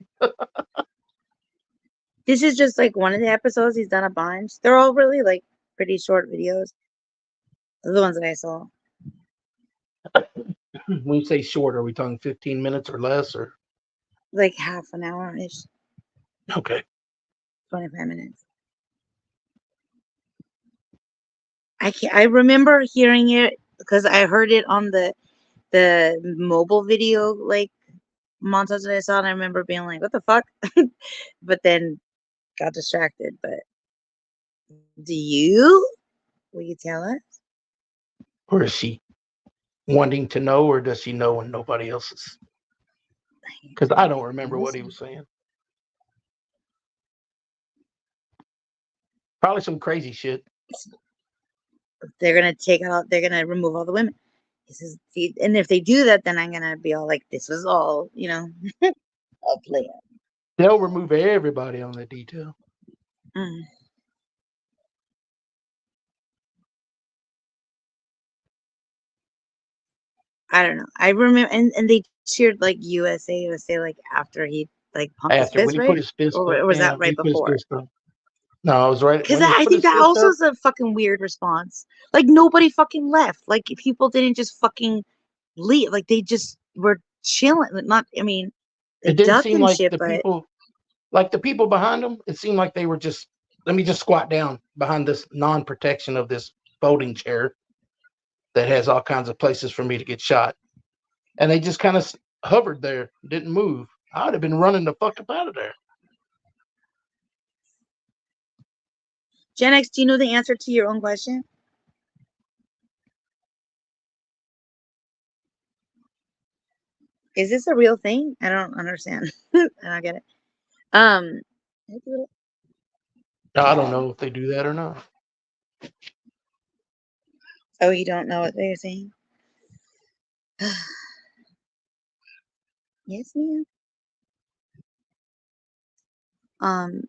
this is just like one of the episodes. He's done a bunch. They're all really like pretty short videos. The ones that I saw. When you say short, are we talking 15 minutes or less, or Like half an hour ish. okay? 25 minutes. I remember hearing it because I heard it on the mobile video like montage that I saw, and I remember being like, "What the fuck?" But then got distracted. But do you? Will you tell us? Or is she wanting to know, or does she know and nobody else is? Because I don't remember what he was saying. Probably some crazy shit. They're gonna take out. They're gonna remove all the women. This is, and if they do that, then I'm gonna be all like, "This was all, a plan." They'll remove everybody on the detail. Mm. I don't know. I remember, and they cheered like USA, like after he like pumped his After when fist, he put right? his fist Or up, was yeah, that he right put his before? fist up. No, it was right Because when he I put think his that fist also up. is a fucking weird response. Like nobody fucking left. Like people didn't just fucking leave. Like they just were chilling. Not, I mean, they It didn't ducked seem and like shit, the but people, behind him. It seemed like they were just, let me just squat down behind this non-protection of this folding chair that has all kinds of places for me to get shot, and they just kind of hovered there, didn't move. I would have been running the fuck up out of there. Gen X, do you know the answer to your own question? Is this a real thing? I don't understand. I don't get it. Um, I don't know if they do that or not. oh, you don't know what they're saying? Yes, ma'am. Um,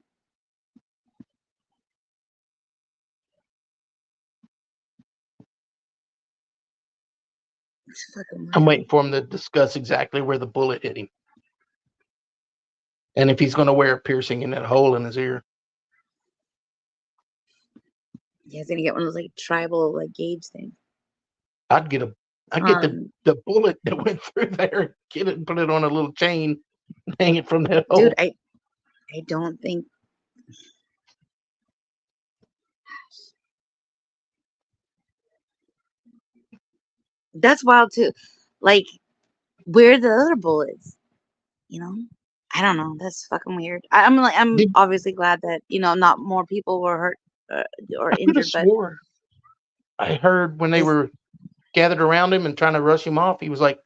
it's fucking I'm wild. waiting for him to discuss exactly where the bullet hit him, and if he's going to wear a piercing in that hole in his ear. Yeah, he's gonna get one of those like tribal like gauge things. I'd get Um, the bullet that went through there, get it and put it on a little chain, hang it from that dude, hole. I don't think that's wild too. Like, where are the other bullets? You know, I don't know. That's fucking weird. I'm Did, obviously glad that not more people were hurt or I could have injured, but swore I heard when they this were gathered around him and trying to rush him off, he was like,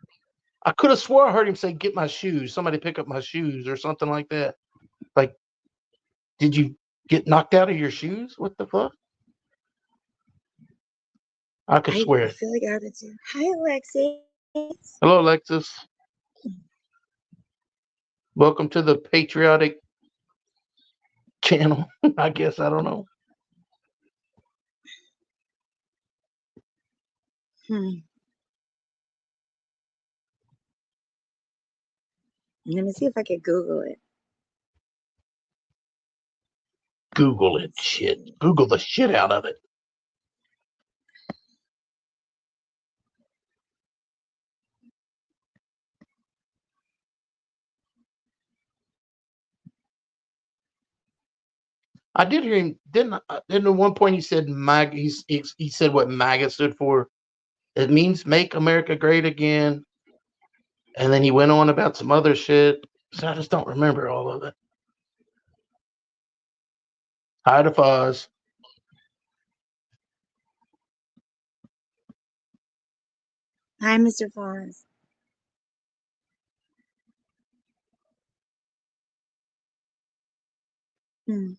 I could have swore I heard him say, "Get my shoes. Somebody pick up my shoes," or something like that. Like, did you get knocked out of your shoes? What the fuck? I could I swear. feel like I heard it too. Hi, Alexis. Hello, Alexis. Welcome to the patriotic channel. I guess I don't know. Hmm. Let me see if I can Google it. Google it. Let's Shit. see. Google the shit out of it. I did hear him. Didn't at one point he said MAGA? He said what MAGA stood for. It means make America great again. And then he went on about some other shit. So I just don't remember all of it. Hi to Foz. Hi, Mr. Foz. Hmm.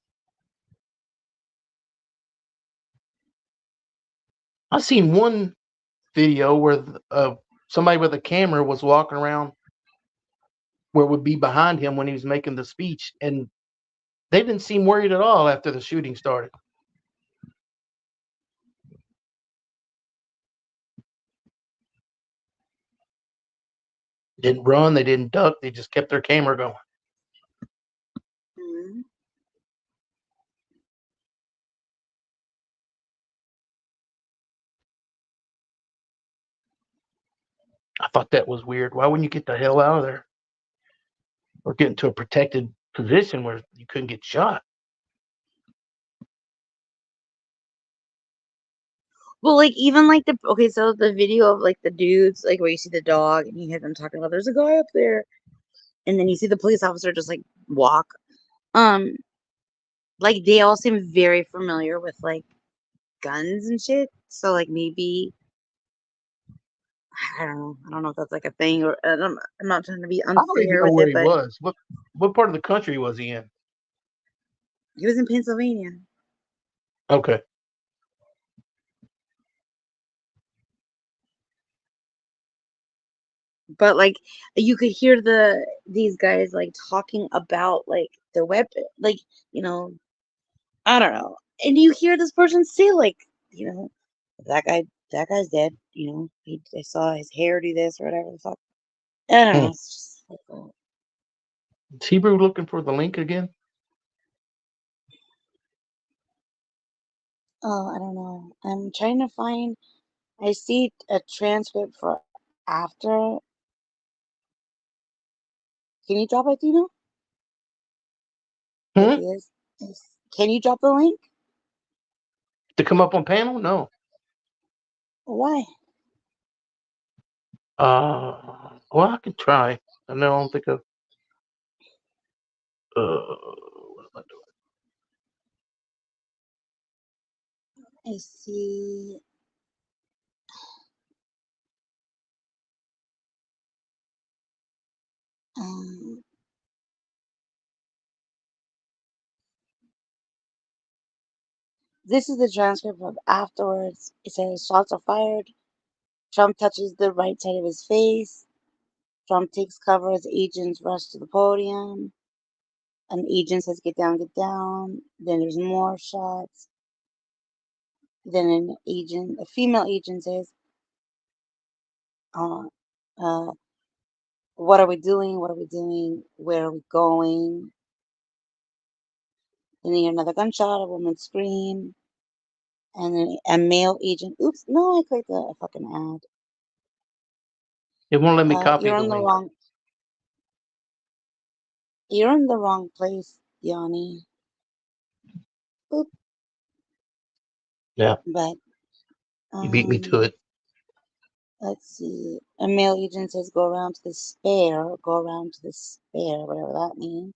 I seen one video where somebody with a camera was walking around where would be behind him when he was making the speech, and they didn't seem worried at all after the shooting started. Didn't run, they didn't duck, they just kept their camera going. Hmm. I thought that was weird. Why wouldn't you get the hell out of there or get into a protected position where you couldn't get shot? Well, like even like so the video of like the dudes like where you see the dog and you hear them talking about there's a guy up there, and then you see the police officer just like walk. Um, like they all seem very familiar with like guns and shit. So like maybe I don't know. I don't know if that's like a thing or I'm not trying to be I don't even unfair know with where it, he but was. What part of the country was he in? he was in Pennsylvania. Okay. But like you could hear these guys like talking about like their weapon, like you know, I don't know, and you hear this person say like, you know, that guy, that guy's dead. You know, I saw his hair do this or whatever the fuck. I don't know. Hmm. It's just like, Is Hebrew looking for the link again? I don't know. I'm trying to find. I see a transcript for after. Can you drop it, Dino? Like Hmm? this. Can you drop the link? To come up on panel? No. Why? Well, I can try. I don't think of. What am I doing? I see. Um, this is the transcript of afterwards. It says shots are fired. Trump touches the right side of his face. Trump takes cover as agents rush to the podium. An agent says, "Get down, get down." Then there's more shots. Then a female agent says, uh, uh, "What are we doing? What are we doing? Where are we going?" Then you hear another gunshot, a woman scream, and then a male agent. Oops, no, I clicked a fucking ad. It won't let me copy You're the on the link. wrong. You're in the wrong place, Yanni. Oop, Yeah, but you beat me to um, it. Let's see. A male agent says, go around to the spare, whatever that means.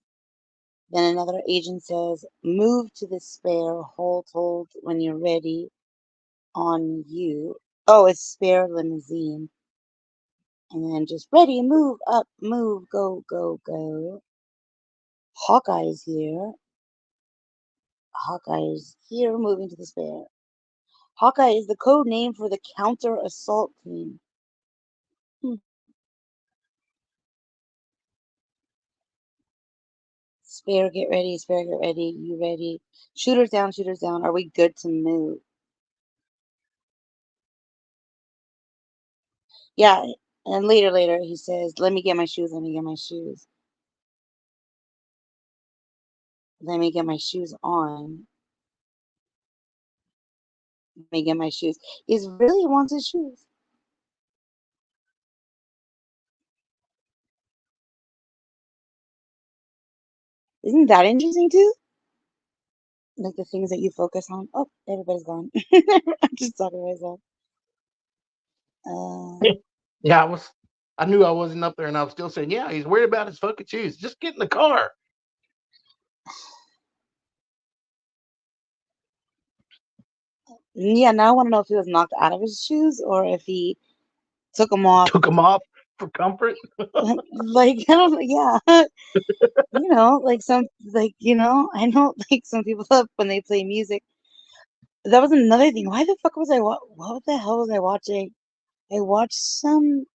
Then another agent says, move to the spare, hold when you're ready on you. Oh, it's spare limousine. And then just ready, move up, move, go, go, go. Hawkeye's here. Hawkeye's here, moving to the spare. Hawkeye is the code name for the counter assault team. Hmm. Spare, get ready. Spare, get ready. You ready? Shooters down, shooters down. Are we good to move? Yeah. And later, he says, let me get my shoes. Let me get my shoes. Let me get my shoes on. Let me get my shoes. He really wants his shoes. Isn't that interesting too? Like the things that you focus on. Oh, everybody's gone. I'm just talking to myself. Yeah, I knew I wasn't up there, and I was still saying, yeah, he's worried about his fucking shoes. Just get in the car. Yeah, now I want to know if he was knocked out of his shoes or if he took them off. Took them off for comfort. Like, I don't, yeah. Like I know, like some people when they play music. That was another thing. Why the fuck was I, what the hell was I watching? I watched some,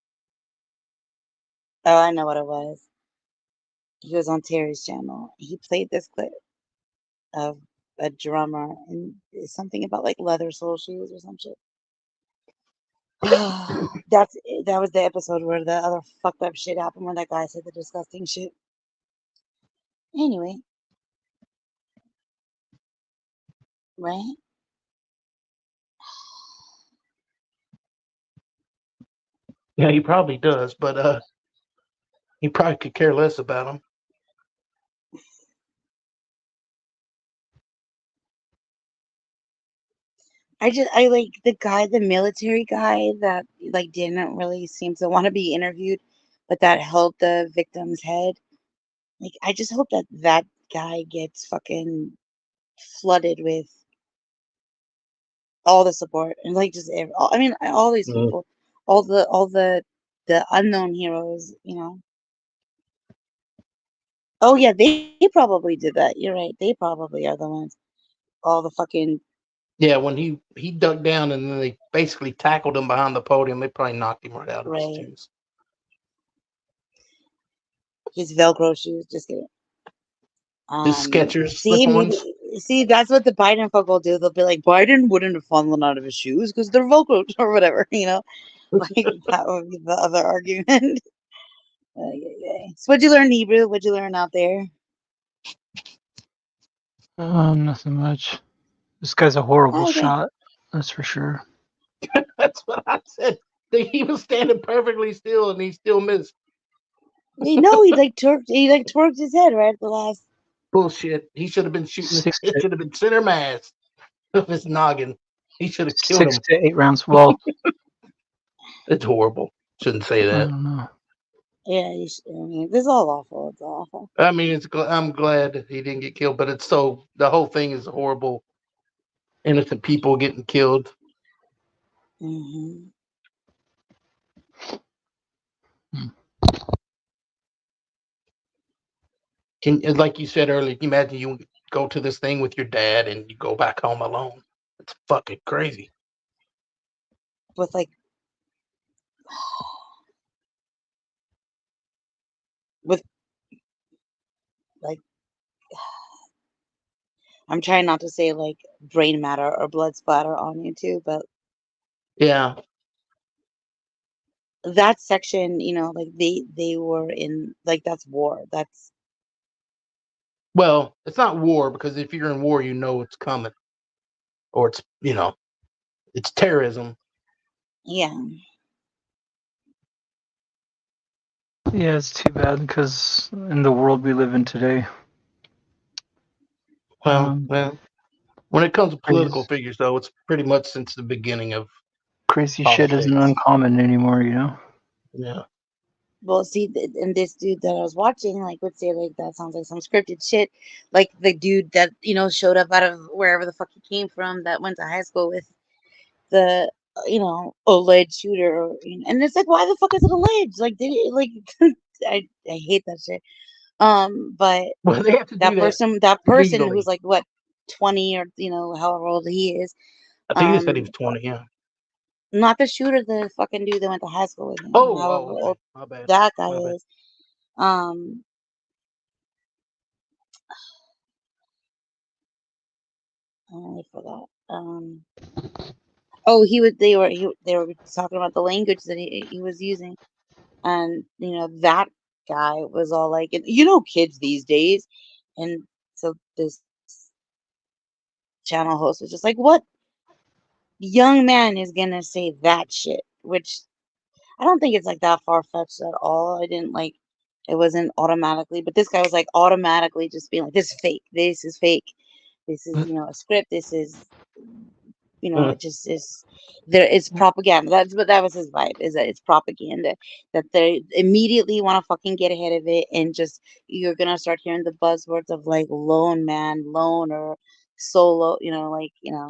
oh, I know what it was. He was on Terry's channel. He played this clip of a drummer and something about like leather sole shoes or some shit. That was the episode where the other fucked up shit happened when that guy said the disgusting shit. Anyway, right? Yeah, he probably does, but he probably could care less about them. I like the military guy that like didn't really seem to want to be interviewed, but that held the victim's head. Like, I just hope that guy gets fucking flooded with all the support and like just I mean all these people, all the unknown heroes. Oh yeah, they probably did that. You're right. They probably are the ones. All the fucking Yeah, when he ducked down and then they basically tackled him behind the podium, they probably knocked him right out of his right. shoes. His Velcro shoes. Just kidding. His Skechers See, slip maybe ons. see that's what the Biden folk will do. They'll be like, Biden wouldn't have fallen out of his shoes because they're Velcro or whatever. Like that would be the other argument. So what'd you learn in Hebrew? What'd you learn out there? Nothing much. This guy's a horrible Okay. shot. That's for sure. That's what I said. He was standing perfectly still and he still missed. You know, he twerked his head right at the last. Bullshit. He should have been shooting. Six It to should have been center mass of his noggin. He should have killed six him. to 8 rounds. Well, It's horrible. Shouldn't say I that. don't know. Yeah, I mean, this is all awful. It's awful. I mean, I'm glad that he didn't get killed, but the whole thing is horrible. Innocent people getting killed. Hmm. Like you said earlier, can you imagine you go to this thing with your dad and you go back home alone? It's fucking crazy. With with like, I'm trying not to say like brain matter or blood splatter on you too, but Yeah. that section, like they were in, like, that's war. That's Well, it's not war because if you're in war, you know it's coming, or it's terrorism. yeah. Yeah, it's too bad because in the world we live in today, Well, when it comes to political crazy. figures, though, it's pretty much since the beginning of Crazy shit isn't politics. uncommon anymore, you know? Yeah. Well, see, and this dude that I was watching, like, would say, like, that sounds like some scripted shit. Like, the dude that, showed up out of wherever the fuck he came from that went to high school with the, alleged shooter. And it's like, why the fuck is it alleged? Like, did it, like, I hate that shit. But Well, they have to do that person who's legally. like, what, 20 or, however old he is, I think they said he was um, 20. Yeah. not the shooter, the fucking dude that went to high school with him, however Okay. old My bad. that guy My bad. is. Um, I forgot. Oh, they were talking about the language that he was using, and that guy was all like, kids these days, and so this channel host was just like, what young man is gonna say that shit? Which I don't think it's like that far fetched at all. I didn't like. It wasn't automatically, but this guy was like automatically just being like, "This is fake. This is fake. This is a script. This is Mm. it just is there. It's propaganda. That was his vibe. Is that it's propaganda that they immediately want to fucking get ahead of it and just you're gonna start hearing the buzzwords of like lone man, lone or solo.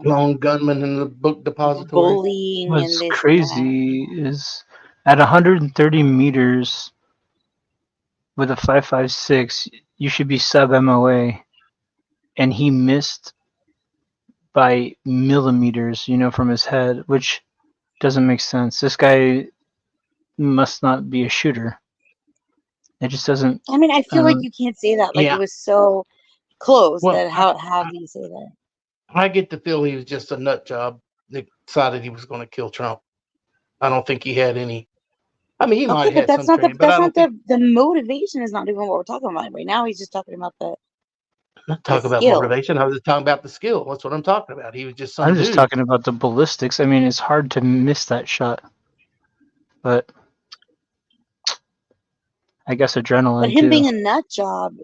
Lone gunman in the book depository. Bullying and What's this and that. crazy is at 130 meters with a 5.56, you should be sub MOA, and he missed by millimeters, from his head, which doesn't make sense. This guy must not be a shooter. It just doesn't. I mean, I feel like Um, you can't say that. Like it Yeah. was so close Well, that how do you say that? I get the feel he was just a nut job that decided he was going to kill Trump. I don't think he had any. I mean, he might Okay, have but had some training, but I don't think. the motivation is not even what we're talking about right now. He's just talking about I'm not the talking about skill. motivation. I was just talking about the skill. That's what I'm talking about. He was just some I'm just dude. talking about the ballistics. I mean, it's hard to miss that shot, but I guess But adrenaline him too. being a nut job,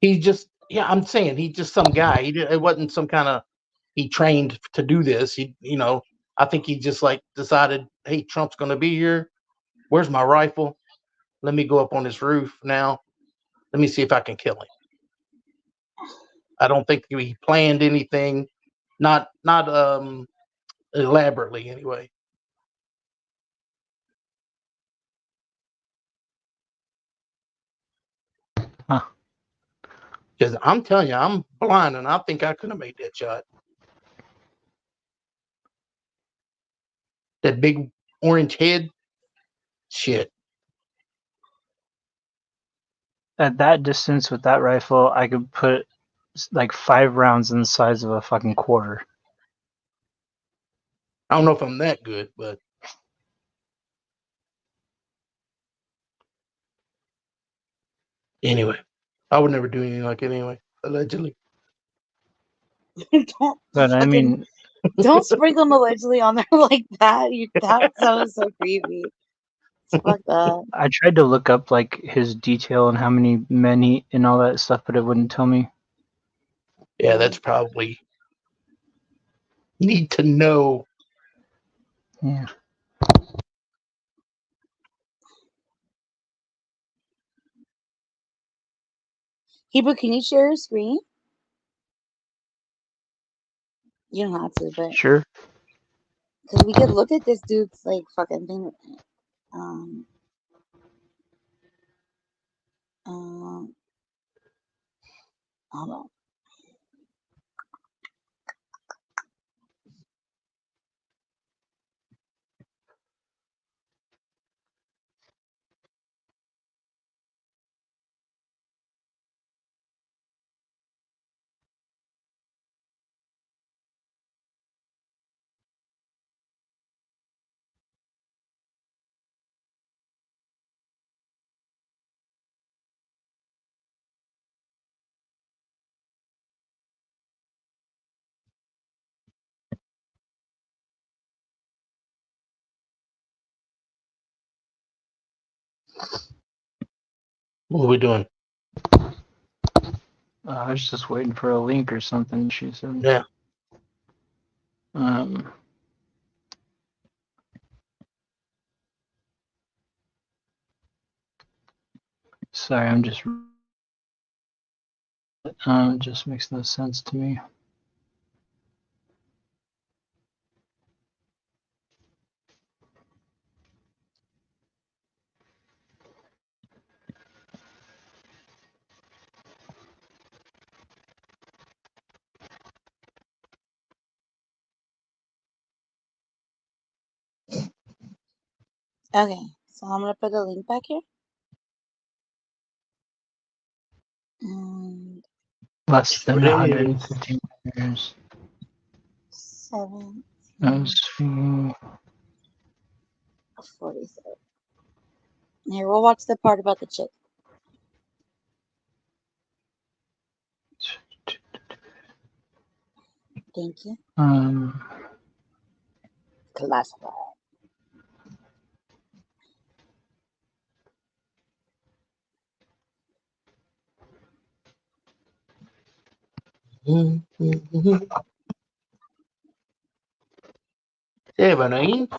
He's just, yeah, I'm saying he's just some guy. It wasn't some kind of, he trained to do this. I think he just like decided, hey, Trump's going to be here. Where's my rifle? Let me go up on his roof now. Let me see if I can kill him. I don't think he planned anything, not elaborately anyway. Huh. Because I'm telling you, I'm blind, and I think I could have made that shot. That big orange head, shit. At that distance with that rifle, I could put like 5 rounds in the size of a fucking quarter. I don't know if I'm that good, but anyway, I would never do anything like it anyway. Allegedly. don't But I fucking mean, don't sprinkle him allegedly on there like that. That sounds so creepy. Fuck that. I tried to look up like his detail and how many men he and all that stuff, but it wouldn't tell me. Yeah, that's probably need to know. Yeah, Hebrew, can you share your screen? You don't have to, but sure. because we could look at this dude's like fucking thing. Um, um, hold on. What are we doing? I was just waiting for a link or something. She said. Yeah. Um, Sorry, I'm just. It just makes no sense to me. Okay, so I'm gonna put the link back here. And Less than What it 150 years. 7, Those 47. Here, we'll watch the part about the chick. Thank you. Classified.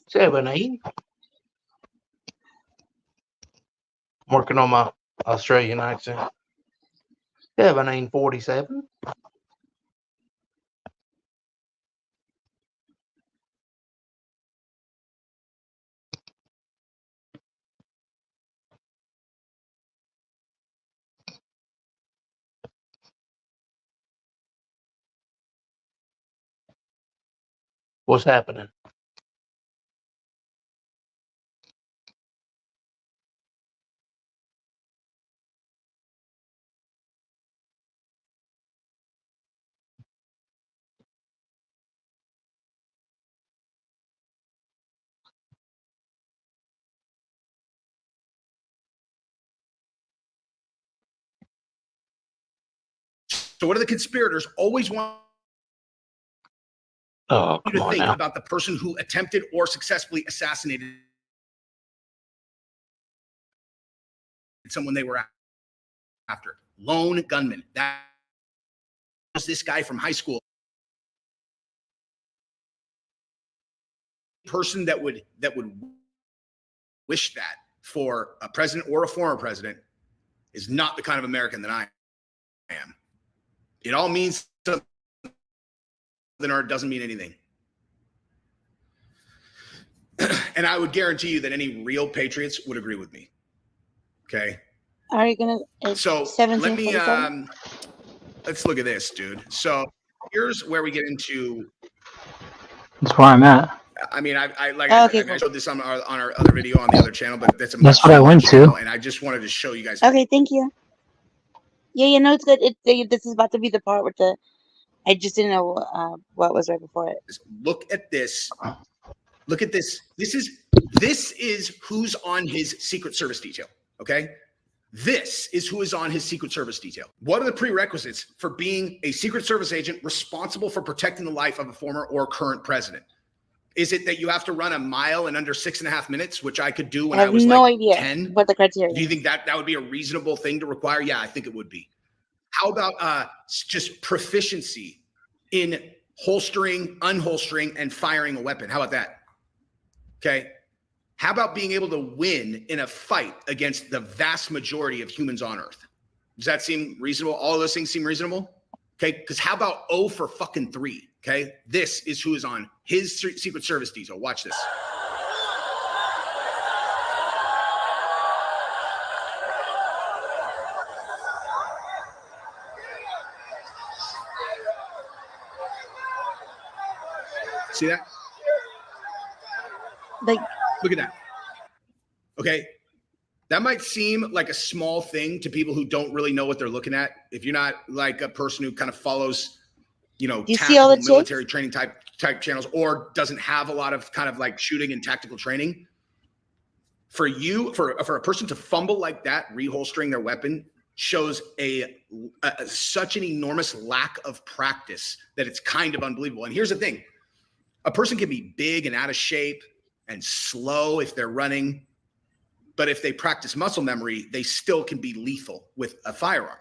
Seventeen. Working on my Australian accent. 1747. What's happening? So what do the conspirators always want Oh, you come to on think now. about the person who attempted or successfully assassinated someone they were after? Lone gunman. That was this guy from high school. Person that would wish that for a president or a former president is not the kind of American that I am. It all means something or it doesn't mean anything. And I would guarantee you that any real patriots would agree with me. Okay. Are you gonna? It's So let 1747. me let's look at this, dude. So here's where we get into. That's where I'm at. I mean, I like Okay, I showed this on our other video on the other channel, but that's a That's much what I smaller went to. channel, and I just wanted to show you guys. Okay, thank you. Yeah, you know it's good. This is about to be the part with the. I just didn't know what was right before it. Look at this. Look at this. This is who's on his Secret Service detail. Okay. This is who is on his Secret Service detail. What are the prerequisites for being a Secret Service agent responsible for protecting the life of a former or current president? Is it that you have to run a mile in under 6.5 minutes, which I could do when I was no like idea 10? what the criteria Do you is. think that would be a reasonable thing to require? Yeah, I think it would be. How about just proficiency in holstering, unholstering, and firing a weapon? How about that? Okay. How about being able to win in a fight against the vast majority of humans on Earth? Does that seem reasonable? All of those things seem reasonable? Okay. Because how about 0 for fucking 3? Okay. This is who is on his Secret Service detail. Watch this. See that? Like, look at that. Okay. That might seem like a small thing to people who don't really know what they're looking at. If you're not like a person who kind of follows, you know, you see all the tactical military chicks? training type channels, or doesn't have a lot of kind of like shooting and tactical training. For a person to fumble like that, reholstering their weapon, shows such an enormous lack of practice that it's kind of unbelievable. And here's the thing. A person can be big and out of shape and slow if they're running, but if they practice muscle memory, they still can be lethal with a firearm.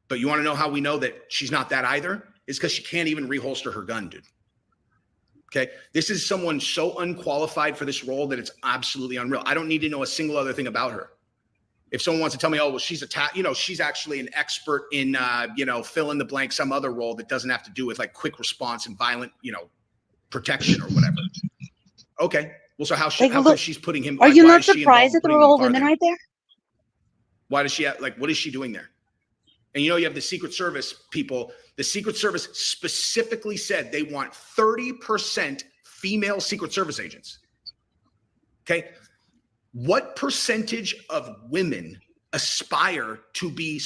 But you want to know how we know that she's not that either? Is because she can't even reholster her gun, dude. Okay. This is someone so unqualified for this role that it's absolutely unreal. I don't need to know a single other thing about her. If someone wants to tell me, oh, well, she's she's actually an expert in, fill in the blank, some other role that doesn't have to do with like quick response and violent, protection or whatever. Okay. Well, so how come she's putting him? Are like, you why not is she surprised involved that in there putting were him all women farther? right there? Why does she what is she doing there? And you have the Secret Service people. The Secret Service specifically said they want 30% female Secret Service agents. Okay. What percentage of women aspire to be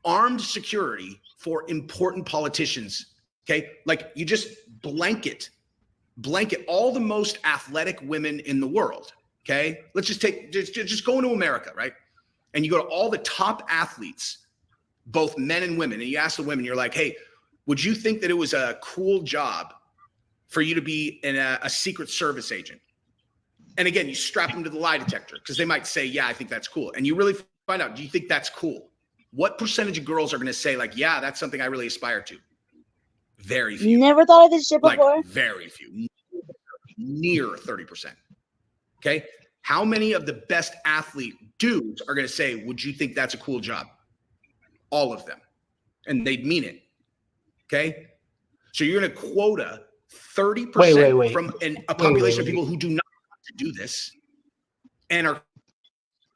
armed security for important politicians? Okay. Like you just blanket all the most athletic women in the world. Okay. Let's just go into America, right? And you go to all the top athletes, both men and women, and you ask the women, you're like, hey, would you think that it was a cool job for you to be a Secret Service agent? And again, you strap them to the lie detector because they might say, yeah, I think that's cool. And you really find out, do you think that's cool? What percentage of girls are going to say like, yeah, that's something I really aspire to? Very few. Never thought of this shit before. Like very few. Near 30%. Okay. How many of the best athlete dudes are going to say, would you think that's a cool job? All of them. And they'd mean it. Okay. So you're going to quota 30% from a population of people who do not want to do this and are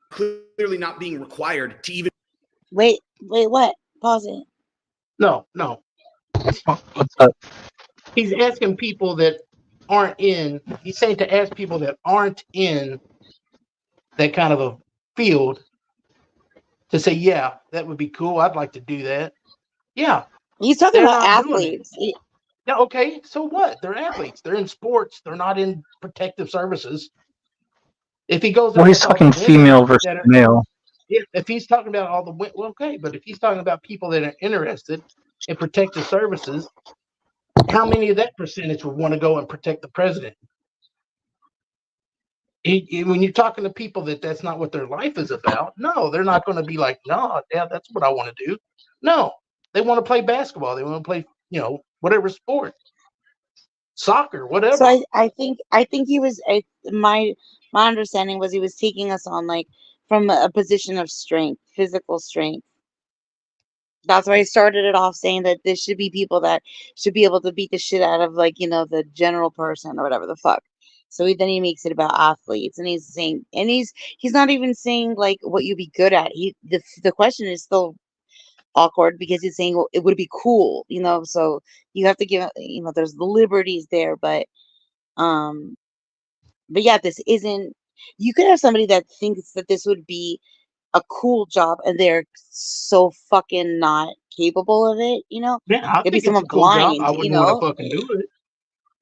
clearly not being required to even. Wait, what? Pause it. No. What's up? He's asking people that aren't in. He's saying to ask people that aren't in that kind of a field to say, yeah, that would be cool. I'd like to do that. Yeah. He's talking about athletes. Yeah, okay. So what? They're athletes. They're in sports. They're not in protective services. If he goes, well, he's talking female versus male. Yeah, if he's talking about all the okay, but if he's talking about people that are interested in protective services, how many of that percentage would want to go and protect the president? When you're talking to people that's not what their life is about, no, they're not going to be like, no, yeah, that's what I want to do. No, they want to play basketball. They want to play, whatever sport, soccer, whatever. So I think he was my understanding was he was taking us on like from a position of strength, physical strength. That's why I started it off saying that this should be people that should be able to beat the shit out of like, the general person or whatever the fuck. So then he makes it about athletes, and he's saying, and he's not even saying like what you'd be good at. The question is still awkward because he's saying, well, it would be cool, so you have to give, there's the liberties there, but yeah, this isn't, you could have somebody that thinks that this would be a cool job and they're so fucking not capable of it, Yeah, I it'd be think someone it's a cool blind, job. I wouldn't want to fucking do it.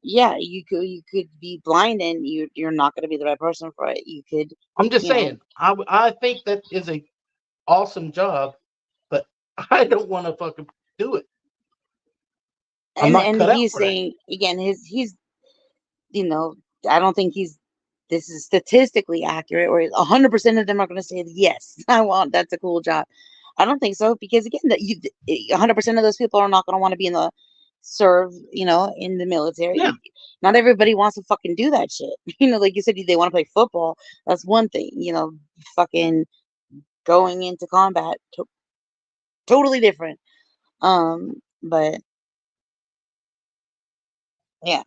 Yeah, you could be blind and you're not going to be the right person for it. You could. I'm just saying, I think that is a awesome job, but I don't want to fucking do it. And he's saying again, he's I don't think this is statistically accurate, or 100% of them are going to say yes, that's a cool job. I don't think so, because again, 100% of those people are not going to want to be in the in the military. Yeah. Not everybody wants to fucking do that shit. Like you said, they want to play football. That's one thing. Fucking going into combat, totally different. But yeah.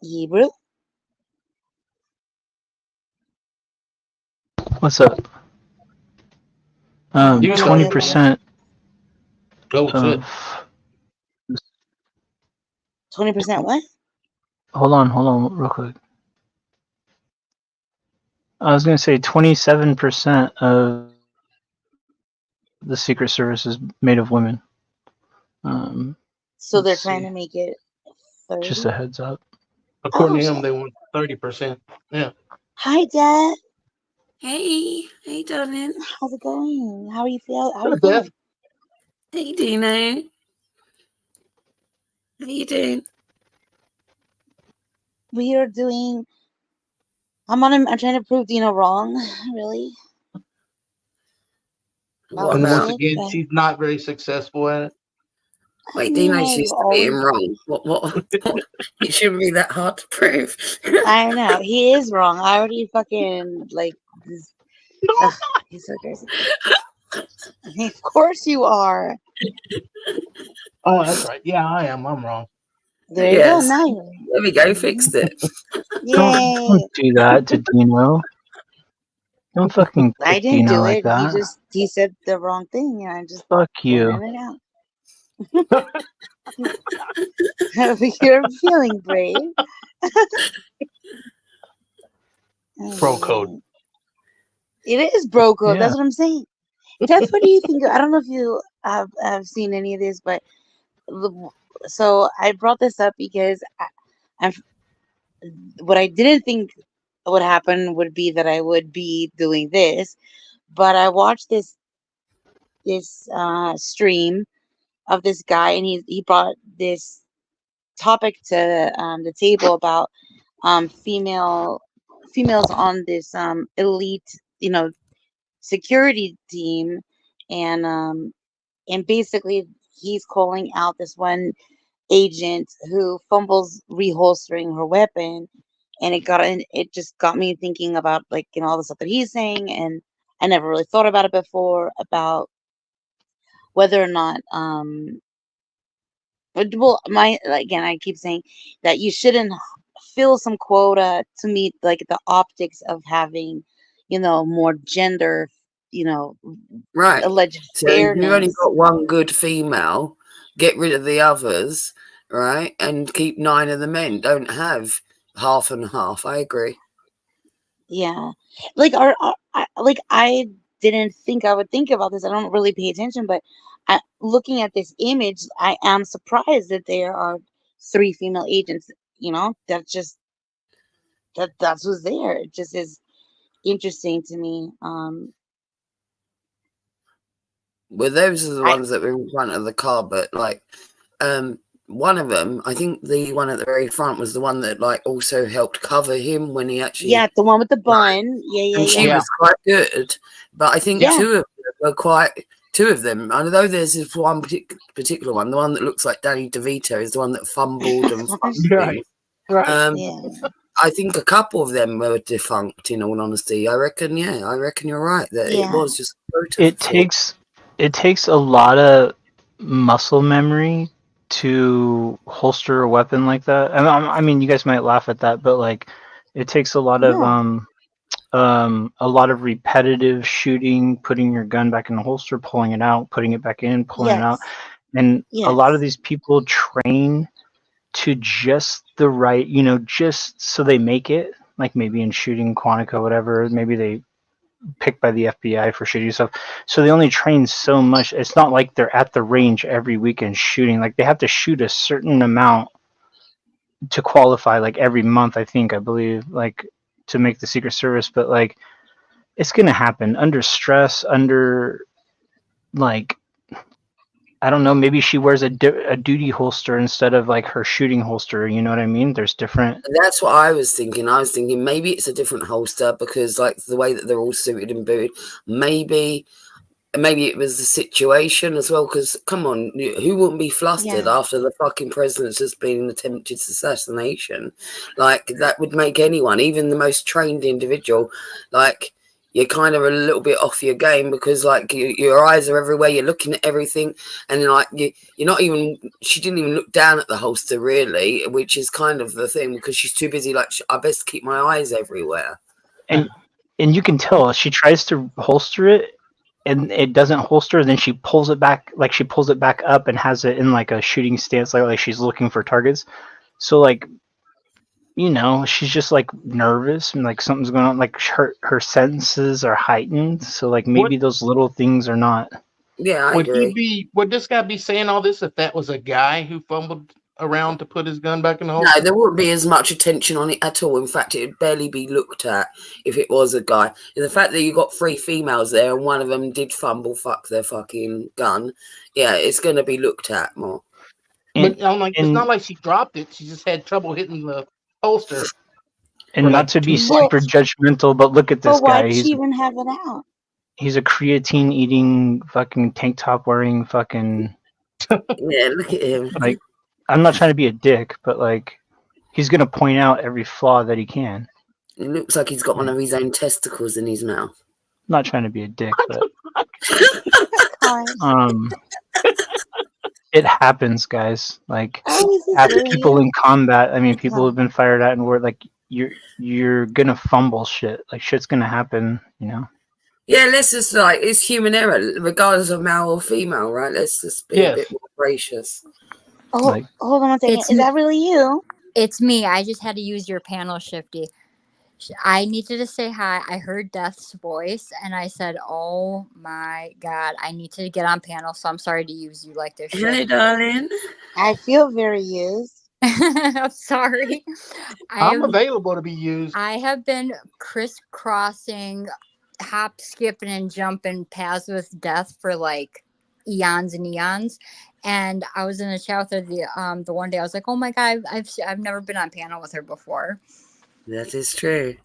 Hebrew. What's up? 20%. 20% what? Hold on, real quick. I was going to say 27% of the Secret Service is made of women. So they're trying to make it 30? Just a heads up. According to him, they want 30%. Yeah. Hi, Dad. Hey, how you doing? How's it going? How are you feeling? How are you Beth. feeling? Hey, Dino. How you doing? We are doing. I'm trying to prove Dino wrong. Really. What And about? once again, she's not very successful at it. Wait, Me and Dino I used have to be him always. wrong. What? It shouldn't be that hard to prove. I know he is wrong. I already fucking like. This, No, ugh, he's so crazy. Of course you are. oh, that's right. Yeah, I am. I'm wrong. There you go. Yes. Now you're. There we go. Fixed it. Yay! Don't do that to Dino. Don't fucking I kick didn't Dino do like it. that. He said the wrong thing, and I just Fuck you. pointed it out. You're feeling brave. Bro code. It is bro code. Yeah. That's what I'm saying. Jeff, what do you think? I don't know if you have seen any of this, but so I brought this up because I'm what I didn't think would happen would be that I would be doing this, but I watched this stream of this guy, and he brought this topic to the table about females on this elite, security team, and basically he's calling out this one agent who fumbles reholstering her weapon, and it just got me thinking about, like, all the stuff that he's saying, and I never really thought about it before, about whether or not well, again, I keep saying that you shouldn't fill some quota to meet, like, the optics of having, more gender, you know, Right. alleged So if you've only fairness. got one good female, get rid of the others, right? And keep 9 of the men. Don't have half and half. I agree. Yeah, like I didn't think I would think about this. I don't really pay attention, but looking at this image, I am surprised that there are 3 female agents. That's just that's what's there. It just is interesting to me. Well, those are the I ones that were in front of the car, but like, one of them, I think the one at the very front was the one that like also helped cover him when he actually, Yeah, the one with the bun. Yeah, and yeah, she yeah, was quite good. But I think yeah. two of them were quite. Two of them, I know there's this one particular one, the one that looks like Danny DeVito is the one that fumbled and fucked Right. Right. Yeah, I think a couple of them were defunct, in all honesty. I reckon you're right that it yeah, was just It takes a lot of muscle memory to holster a weapon like that. I mean, you guys might laugh at that, but like, it takes a lot of no, repetitive shooting, putting your gun back in the holster, pulling it out, putting it back in, pulling it out, yes, and a lot of yes, these people train to just the right, just so they make it. Like maybe in shooting Quantico, whatever, maybe they picked by the FBI for shooting stuff. So they only train so much. It's not like they're at the range every weekend shooting. Like they have to shoot a certain amount to qualify, like every month, I believe, like to make the Secret Service. But like it's gonna happen under stress, under like I don't know, maybe she wears a duty holster instead of like her shooting holster. You know what I mean? There's different. That's what I was thinking. I was thinking maybe it's a different holster because, like, the way that they're all suited and booted. Maybe it was the situation as well. Because come on, who wouldn't be flustered yeah, after the fucking president's just been attempted assassination? Like that would make anyone, even the most trained individual, like. You're kind of a little bit off your game because, like, your eyes are everywhere. You're looking at everything, and like you're not even. She didn't even look down at the holster, really, which is kind of the thing because she's too busy. Like, I best keep my eyes everywhere. And you can tell she tries to holster it, and it doesn't holster. Then she pulls it back, like she pulls it back up and has it in like a shooting stance, like she's looking for targets. So like, she's just like nervous and like something's going on. Like her senses are heightened. So like maybe those little things are not. Yeah, I agree. Would this guy be saying all this if that was a guy who fumbled around to put his gun back in the No, holster? there wouldn't be as much attention on it at all. In fact, it would barely be looked at if it was a guy. And the fact that you got 3 females there and one of them did fuck their fucking gun, yeah, it's going to be looked at more. But I'm like, it's not like she dropped it. She just had trouble hitting the holster. And not to be super judgmental, but look at this but why'd guy. she even have it out? He's a creatine eating, fucking tank top wearing, fucking Yeah, look at him. Like, I'm not trying to be a dick, but like, he's gonna point out every flaw that he can. It looks like he's got one of his own testicles in his mouth. I'm not trying to be a dick, but God. it happens, guys. Like, Oh, is this after really people you? in combat, I mean, Okay. people have been fired at, and we're like, you're gonna fumble shit. Like, shit's gonna happen, you know. Yeah, let's just like it's human error, regardless of male or female, right? Let's just be a bit more gracious. Oh, Like, hold on one second. It's Is me. that really you? It's me. I just had to use your panel, Shifty. I needed to say hi. I heard Death's voice, and I said, "Oh my God, I need to get on panel." So I'm sorry to use you like this. Hello, darling. I feel very used. I'm sorry. I'm available to be used. I have been crisscrossing, hop, skipping, and jumping paths with Death for like eons and eons. And I was in a chat with her the one day. I was like, "Oh my God, I've never been on panel with her before." That is true.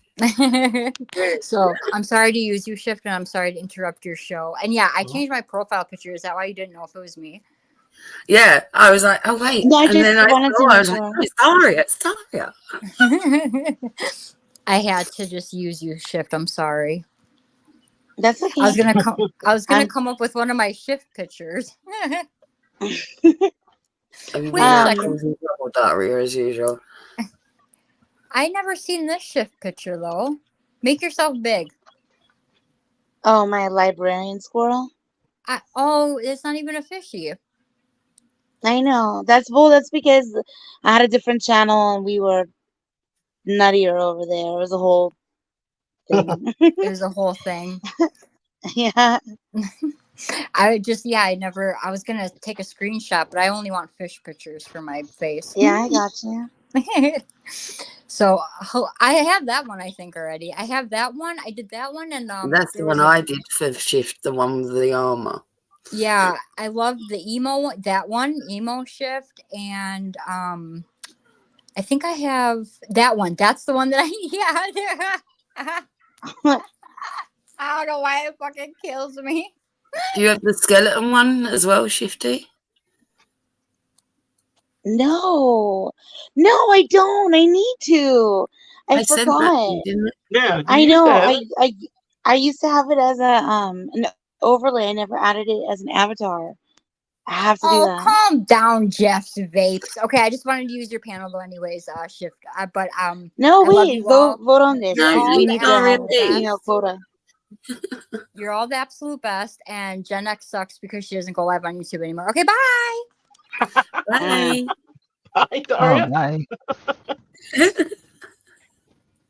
So I'm sorry to use you, Shift, and I'm sorry to interrupt your show. And yeah, I changed my profile picture. Is that why you didn't know if it was me? Yeah, I was like, oh wait, No, I and just then I wanted saw, to I make was like, sure. oh, it's Daria. I had to just use you, Shift. I'm sorry. That's okay. I was gonna come up with one of my Shift pictures. Have you Wait been a out second. causing trouble, Daria, as usual? I never seen this Shift picture though. Make yourself big. Oh, my librarian squirrel. It's not even a fishy. I know. That's because I had a different channel and we were nuttier over there. It was a whole thing. It was a whole thing. Yeah. I was gonna take a screenshot, but I only want fish pictures for my face. Yeah, I got you. So I have that one, I think, already. I have that one. I did that one, and That's the one I did for Shift, the one with the armor. Yeah, I love the emo emo Shift, and I think I have that one. That's the one that I I don't know why it fucking kills me. Do you have the skeleton one as well, Shifty? No, I don't. I need to. I sent that to forgot. you, didn't it? Yeah, I know. I used to have it as a an overlay. I never added it as an avatar. I have to do Oh, that. calm down, Jeff's vapes. Okay, I just wanted to use your panel though, anyways. Shift, but No, I love wait. you all. Vote on this. You're all We the need to have absolute a female best. quota. You're all the absolute best, and Gen X sucks because she doesn't go live on YouTube anymore. Okay, bye. Bye. Hi, Daria. bye.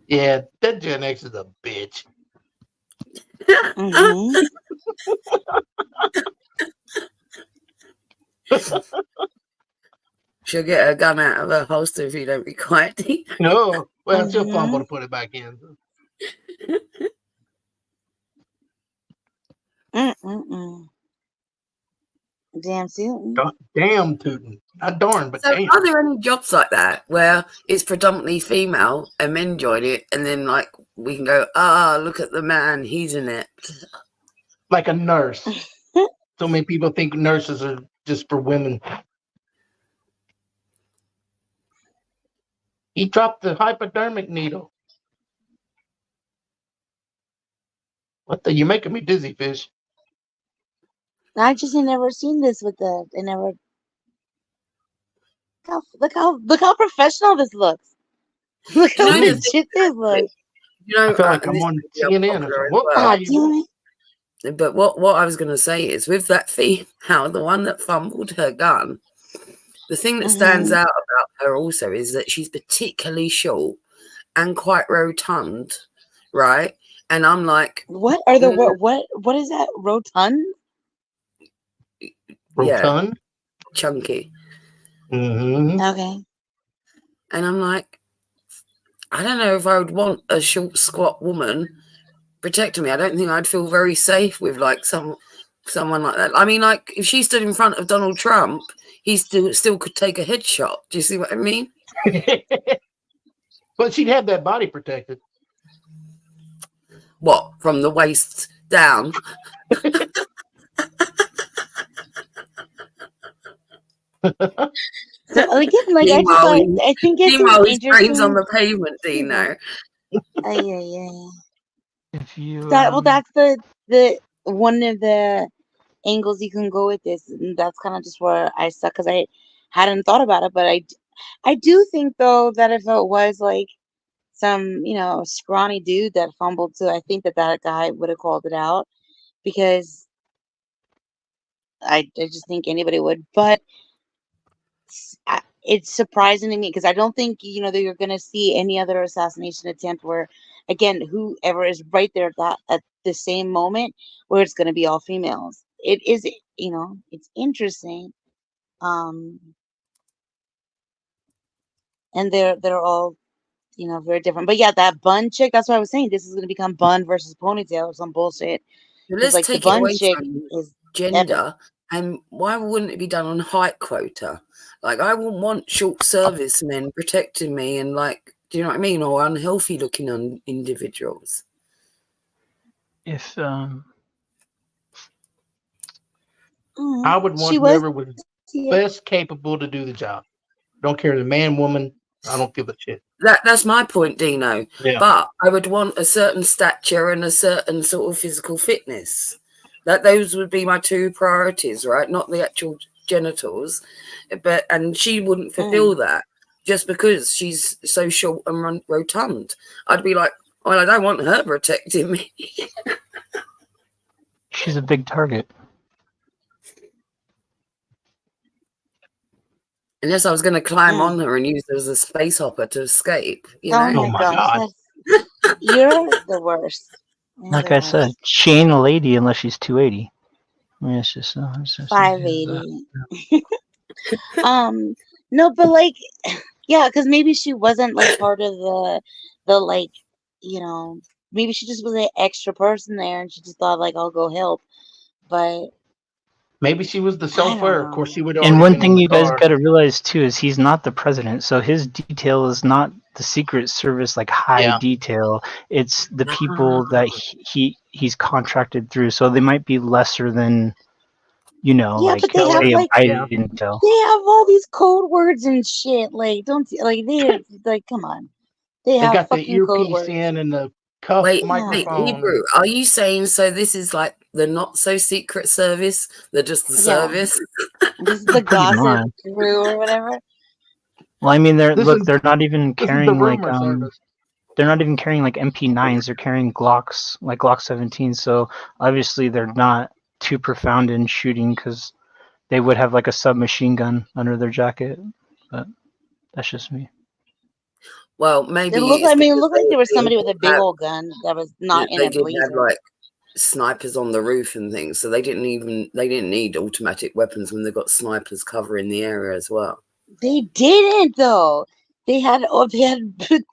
Yeah, that Gen X is a bitch. Mhm. She'll get her gun out of her holster if you don't be quiet. No, well, she'll fumble Mhm. to put it back in. Damn suit. Damn tootin'. Not darn, but So damn. are there any jobs like that where it's predominantly female and men join it, and then like we can go, look at the man, he's in it. Like a nurse. So many people think nurses are just for women. He dropped the hypodermic needle. You're making me dizzy, fish. I just had never seen this with the. I never. Look how professional this looks. Look how You know, legit this looks. You know, I feel like and I'm this on could be CNN. unpopular as What? well. Ah, damn it. But what I was going to say is, with that female, the one that fumbled her gun, the thing that stands Mhm. out about her also is that she's particularly short and quite rotund, right? And I'm like, What are the what is that? Rotund? Rotund? chunky. Mm-hmm. Okay. And I'm like, I don't know if I would want a short, squat woman protecting me. I don't think I'd feel very safe with like someone like that. I mean, like if she stood in front of Donald Trump, he still could take a headshot. Do you see what I mean? But she'd have that body protected. What, from the waist down? So again, like I just Meanwhile, thought, I think it's an meanwhile, his brain's on interesting. the pavement, Dino. Yeah. If you Well, that's the one of the angles you can go with this, and that's kind of just where I stuck because I hadn't thought about it. But I do think though that if it was like some scrawny dude that fumbled too, I think that guy would have called it out because I just think anybody would. But it's surprising to me because I don't think that you're gonna see any other assassination attempt where, again, whoever is right there at the same moment where it's gonna be all females. It is, it's interesting, um, and they're all very different. But yeah, that bun chick. That's what I was saying. This is gonna become bun versus ponytail or some bullshit But because let's like the take it bun away chick from is epic. gender, and why wouldn't it be done on height quota? Like, I wouldn't want short service men protecting me, and like, do you know what I mean, or unhealthy looking individuals. if I would She want was. whoever was Yeah. best capable to do the job. Don't care the man, woman. I don't give a shit. That's my point, Dino. Yeah. But I would want a certain stature and a certain sort of physical fitness. Those would be my two priorities, right? Not the actual genitals, and she wouldn't fulfill that just because she's so short and rotund. I'd be like, well, I don't want her protecting me. she's a big target. Unless I was going to climb on her and use her as a space hopper to escape, you Oh know? Oh my my gosh, God. you're the worst. You're Like the I said, worst. she ain't a lady unless she's 280. I mean, it's just 580. No, but like, yeah, because maybe she wasn't like part of the like, maybe she just was an extra person there, and she just thought like I'll go help. But Maybe she was the I don't chauffeur. Of course, know. she would have And already one been in thing the you guys car. got to realize too is he's not the president, so his detail is not the Secret Service like high Yeah. detail. It's the people that he's contracted through, so they might be lesser than Yeah, like but they have say a like Yeah. Biden intel. they have all these code words and shit. Like, don't like they like come on. They They have got the fucking code earpiece words. in and the cuff Wait, microphone. Hebrew, are you saying so this is like the not so secret service? They're just the Yeah, service? this is the Pretty gossip much. crew or whatever. Well, I mean, they're This not even is the carrying like rumor service. they're not even carrying like MP9s. They're carrying Glocks, like Glock 17. So obviously they're not too profound in shooting because they would have like a submachine gun under their jacket. But that's just me. Well, It maybe looked. it's I mean, it because looked like there was somebody with a big have, old gun that was not in they a did have blazer. like snipers on the roof and things, so they didn't need automatic weapons when they got snipers covering the area as well. They didn't though. They had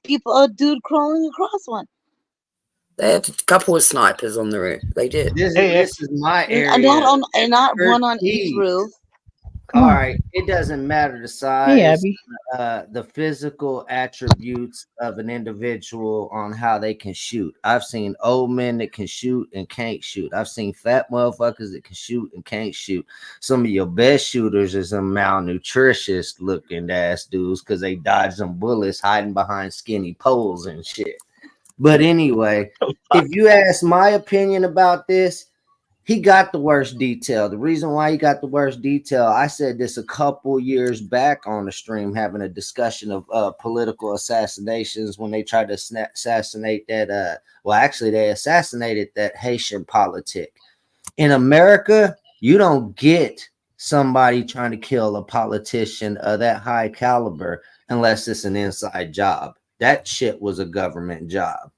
people, a dude crawling across one. They had a couple of snipers on the roof. They did. This is my area. Not one on each roof. All right, it doesn't matter the size, Hey, Abby. the physical attributes of an individual on how they can shoot. I've seen old men that can shoot and can't shoot. I've seen fat motherfuckers that can shoot and can't shoot. Some of your best shooters are some malnutritious looking ass dudes because they dodge some bullets hiding behind skinny poles and shit. But anyway, if you ask my opinion about this, he got the worst detail. The reason why he got the worst detail, I said this a couple years back on the stream, having a discussion of political assassinations when they tried to assassinate that. Well, actually, they assassinated that Haitian politic. In America, you don't get somebody trying to kill a politician of that high caliber unless it's an inside job. That shit was a government job.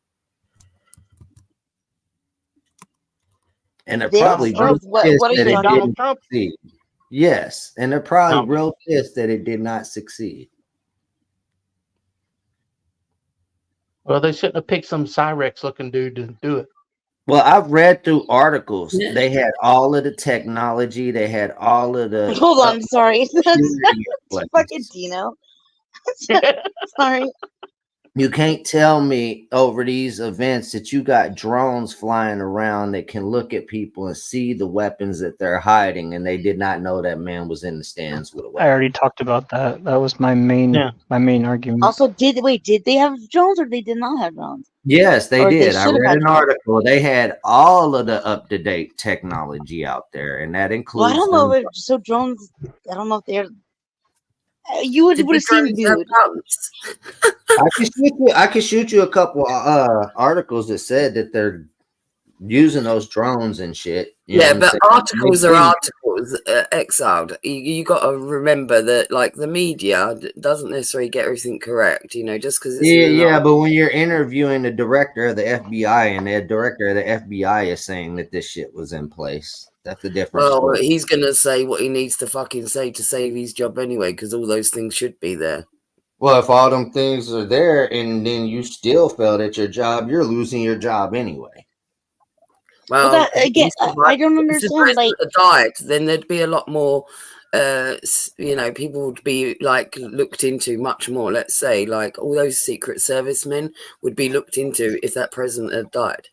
And they're probably Or what are you Say talking Donald about? Trump. succeed. Yes, and they're probably real pissed that it did not succeed. Well, they shouldn't have picked some Cyrex looking dude to do it. Well, I've read through articles. Yeah. They had all of the technology. They had all of the. Hold on, sorry. That's fucking Dino. Sorry. You can't tell me over these events that you got drones flying around that can look at people and see the weapons that they're hiding, and they did not know that man was in the stands with a I weapon. already talked about that. That was my main argument. Also, did they have drones or they did not have drones? Yes, they Or they did. I should have read had an drones. article. They had all of the up-to-date technology out there, and that Well, I includes don't know them. if so drones. I don't know if they're. You would Did have the seen, drones have dude. guns? I can shoot you a couple articles that said that they're using those drones and shit. You know Yeah, what I'm but saying? articles are articles, Exiled. You got to remember that, like, the media doesn't necessarily get everything correct, you know, just because it's in Yeah, an yeah, article. but when you're interviewing the director of the FBI and the director of the FBI is saying that this shit was in place, that's a different Well, story. he's going to say what he needs to fucking say to save his job anyway, because all those things should be there. Well, if all them things are there and then you still failed at your job, you're losing your job anyway. Well, Well, that again, I don't if the understand. Like, president had died, then there'd be a lot more, you know, people would be like looked into much more. Let's say, like, all those Secret Service men would be looked into if that president had died.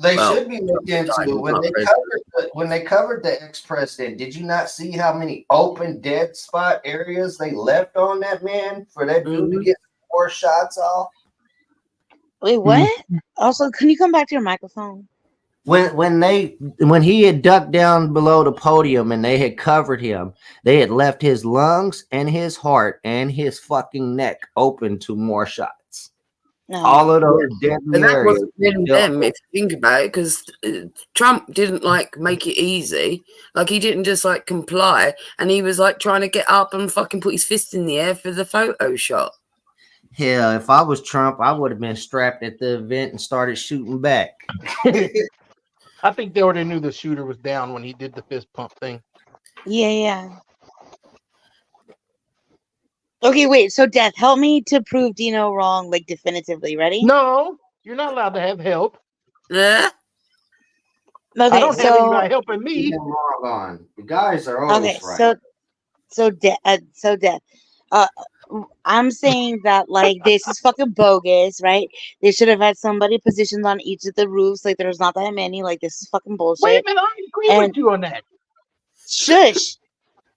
They Well, should be looked died, into not president. when they covered the ex-president. Did you not see how many open dead spot areas they left on that man for that dude to Mhm. get 4 shots off? wait, what? Also, can you come back to your microphone? When he had ducked down below the podium and they had covered him, they had left his lungs and his heart and his fucking neck open to more shots. No. All of those But deadly that areas. wasn't really them, if you think about it, because Trump didn't like make it easy. Like, he didn't just like comply, and he was like trying to get up and fucking put his fist in the air for the photo shot. Hell, if I was Trump, I would have been strapped at the event and started shooting back. I think they already knew the shooter was down when he did the fist pump thing. Yeah. Okay, wait. So, Death, help me to prove Dino wrong, like definitively. Ready? No, you're not allowed to have help. Yeah. I Okay, don't have anybody helping me. You're wrong on. The guys are always okay, right. so Death. I'm saying that like this is fucking bogus, right? They should have had somebody positioned on each of the roofs. Like there's not that many. Like this is fucking Wait bullshit. a minute, I agree And with you on that. shush.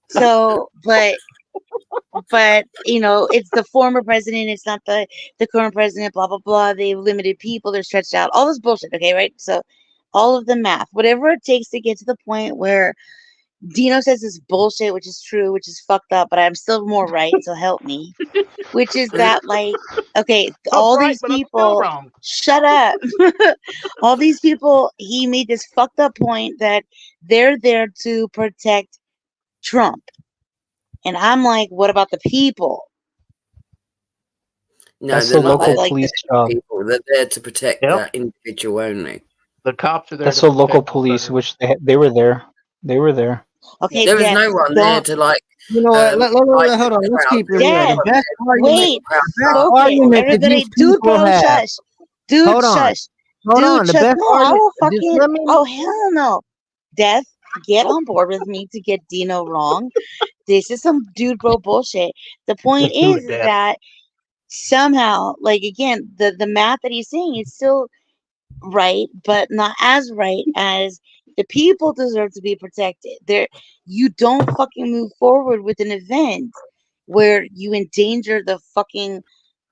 So, but you know, it's the former president. It's not the current president. Blah blah blah. They've limited people. They're stretched out. All this bullshit. Okay, right? So, all of the math, whatever it takes to get to the point where Dino says this bullshit, which is true, which is fucked up, but I'm still more right. So help me. Which is that like, okay, I'm all right, these but I'm still people. wrong. Shut up. All these people. He made this fucked up point that they're there to protect Trump. And I'm like, what about the people? No, That's they're the not local there to police protect job. people. They're there to protect Yep. that individual only. The cops are there. That's to the local protect police, the which they were there. They were there. Okay, There was Death, no one there don't. to like. You know what? Hold on. Let's keep it real. Death, The best wait, argument focus. that Everybody, these dude, people bro, have. shush. Dude, Hold on. shush. Hold Dude, on. The shush. best No, I argument. will Just fucking. let me. Oh, hell no. Death, get on board with me to get Dino wrong. This is some dude, bro bullshit. The point Let's do is it, Dad. that somehow, like, again, the math that he's saying is still right, but not as right as the people deserve to be protected. You don't fucking move forward with an event where you endanger the fucking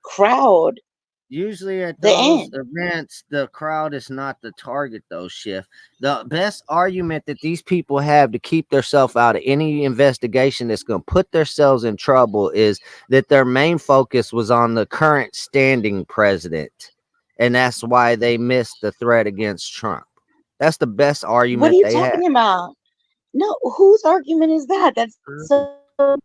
crowd. Usually at The those end. events, the crowd is not the target, though, Schiff. The best argument that these people have to keep themselves out of any investigation that's going to put themselves in trouble is that their main focus was on the current standing president. And that's why they missed the threat against Trump. That's the best What are argument you they have. talking about? No, whose argument is that? That's so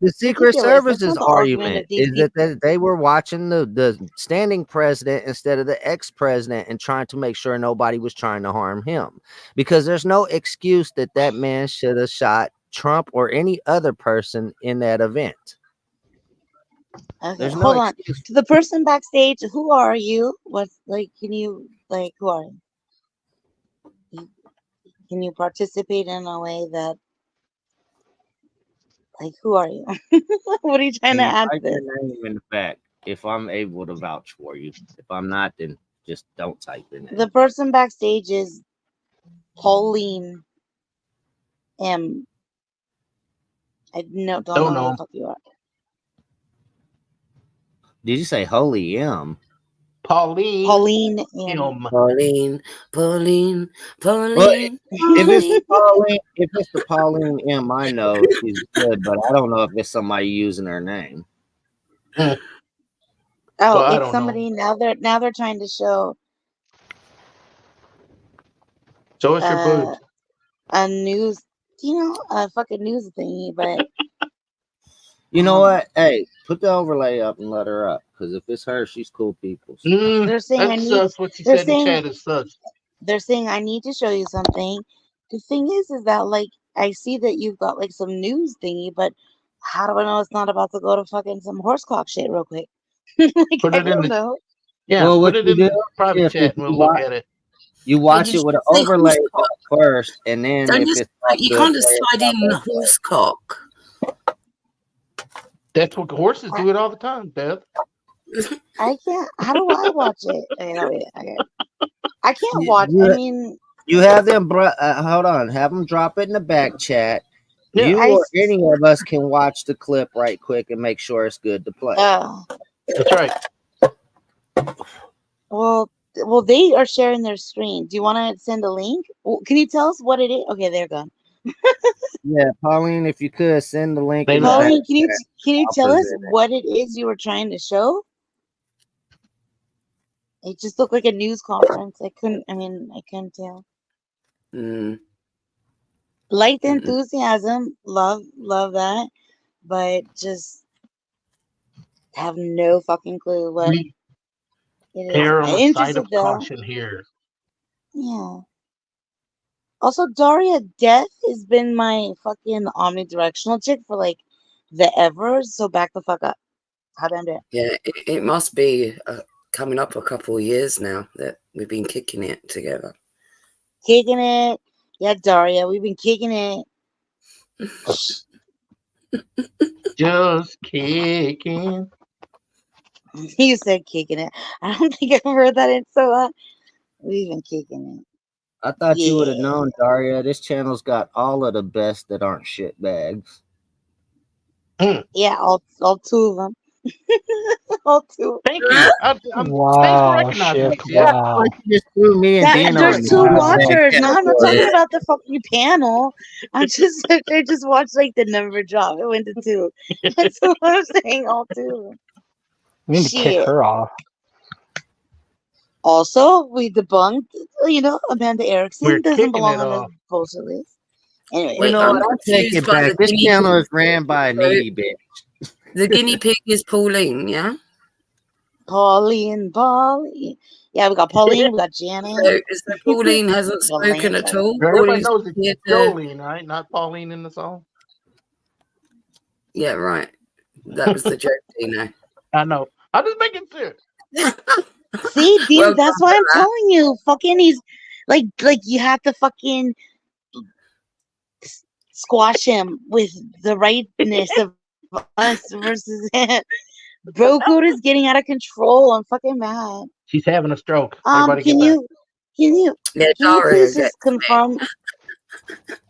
The Secret ridiculous. That's not Service's the argument of argument these is people. that they were watching the standing president instead of the ex-president and trying to make sure nobody was trying to harm him, because there's no excuse that that man should have shot Trump or any other person in that event. Okay, There's no hold on. excuse. To the person backstage, who are you? What's like? Can you like? Who are you? Can you participate in a way that, like, who are you? What are you trying to Hey, add to write this? your name in the back. if I'm able to vouch for you. If I'm not, then just don't type in it. The person backstage is Pauline M. I don't know who the fuck you are. Did you say Holy M? Pauline M. Pauline. Well, if it's the Pauline M, I know she's good, but I don't know if it's somebody using her name. Oh, Well, I it's don't somebody now. They're trying to show So it's your boobs. a news, a fucking news thingy, but You know what? Hey, put the overlay up and let her up. Because if it's her, she's cool people. they're saying I That's need. what she They're said in saying chat is sus. they're saying I need to show you something. The thing is that like I see that you've got like some news thingy, but how do I know it's not about to go to fucking some horse clock shit real quick? Like Put I it in don't the know. Well, put it in the private chat and we'll look at it. You watch it with an overlay first, and then Don't if just, it's all you good, can't just play it slide in off the horse cock. That's what horses do it all the time, Beth. I can't. How do I watch it? Okay, no, wait, okay. I can't You- watch. you- I mean, You have them, hold on, have them drop it in the back chat. Yeah. You or any of us can watch the clip right quick and make sure it's good to play. That's right. Well, they are sharing their screen. Do you want to send a link? Can you tell us what it is? Okay, they're gone. Yeah, Pauline, if you could send the link. In the Pauline, back can you chat, tell I'll us present it. what it is you were trying to show? It just looked like a news conference. I couldn't tell. Light the enthusiasm, love that, but just have no fucking clue what it is. Err on I'm the side of interested though. caution here. Yeah. Also, Daria Death has been my fucking omnidirectional chick for like the ever. So back the fuck up. How damn dare. Yeah, it must be coming up a couple of years now that we've been kicking it together. Kicking it. Yeah, Daria, we've been kicking it. Just kicking. You said kicking it. I don't think I've heard that in so long. We've been kicking it. I thought you would have known, Daria. This channel's got all of the best that aren't shit bags. Yeah, all two of them. All two. Thank you. Thanks for recognizing me, Sid. Wow. You just threw me and Dino There's in the two bag watchers. No, I'm not category. talking about the fucking panel. I just watched like the number drop. It went to 2. That's what I'm saying. All 2. We need to kick Shit. her off. Also, we debunked. Amanda Erickson We're doesn't kicking belong it on off. the poster list. Anyway, Wait, You know I'm what? I take confused it by back. the This guinea channel pig. is ran by a needy bitch. The guinea pig is Pauline, yeah? Pauline. Yeah, we got Pauline. We got Janet. So Pauline hasn't spoken at all. Everybody Pauline's knows here it's to- Jolene, right? Not Pauline in the song. Yeah, right. That was the joke, Dino. I know. I'm just making sure. See, Dean, Well that's done why for I'm that. telling you. Fucking, he's like you have to fucking squash him with the rightness of us versus him. Bro code is getting out of control. I'm fucking mad. She's having a stroke. Everybody Can get back. you Yeah, please Daria just gets confirm?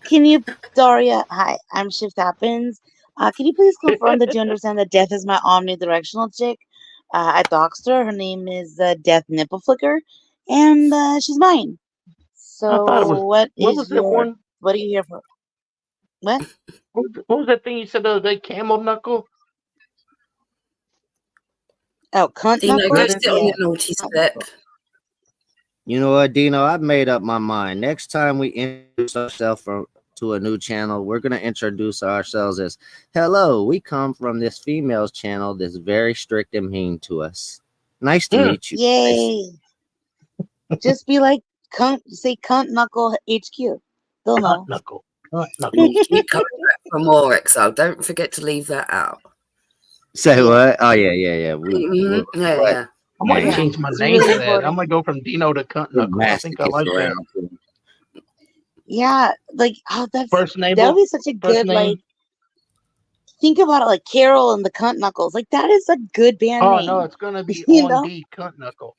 Can you, Daria? Hi, I'm Shift Happens. Can you please confirm that you understand that Death is my omnidirectional chick? I doxed her. Her name is Death Nipple Flicker, and she's mine. I thought it was. So What was that one? what are you here for? What? What was that thing you said the other day? Camel knuckle? Oh, cunt Dino, knuckle? go sit on your naughty step. You know what, Dino? I've made up my mind. Next time we introduce ourselves to a new channel, we're going to introduce ourselves as, hello, we come from this female's channel that's very strict and mean to us. Nice to meet you. Yay. Just be like, cunt, say cunt knuckle HQ. They'll know. Knuckle. Knuckle. Keep coming back for more, Exile. Don't forget to leave that out. Say what? Oh, yeah. Yeah. I might Yeah. change my It's name really to that. important. I'm going to go from Dino to Cunt Knuckle. I think I like that. Yeah, like, oh, First name. that would be such a First good, name. like, think about it like Carol and the Cunt Knuckles. Like that is a good band Oh name. no, it's gonna be You on know? D Cunt Knuckle.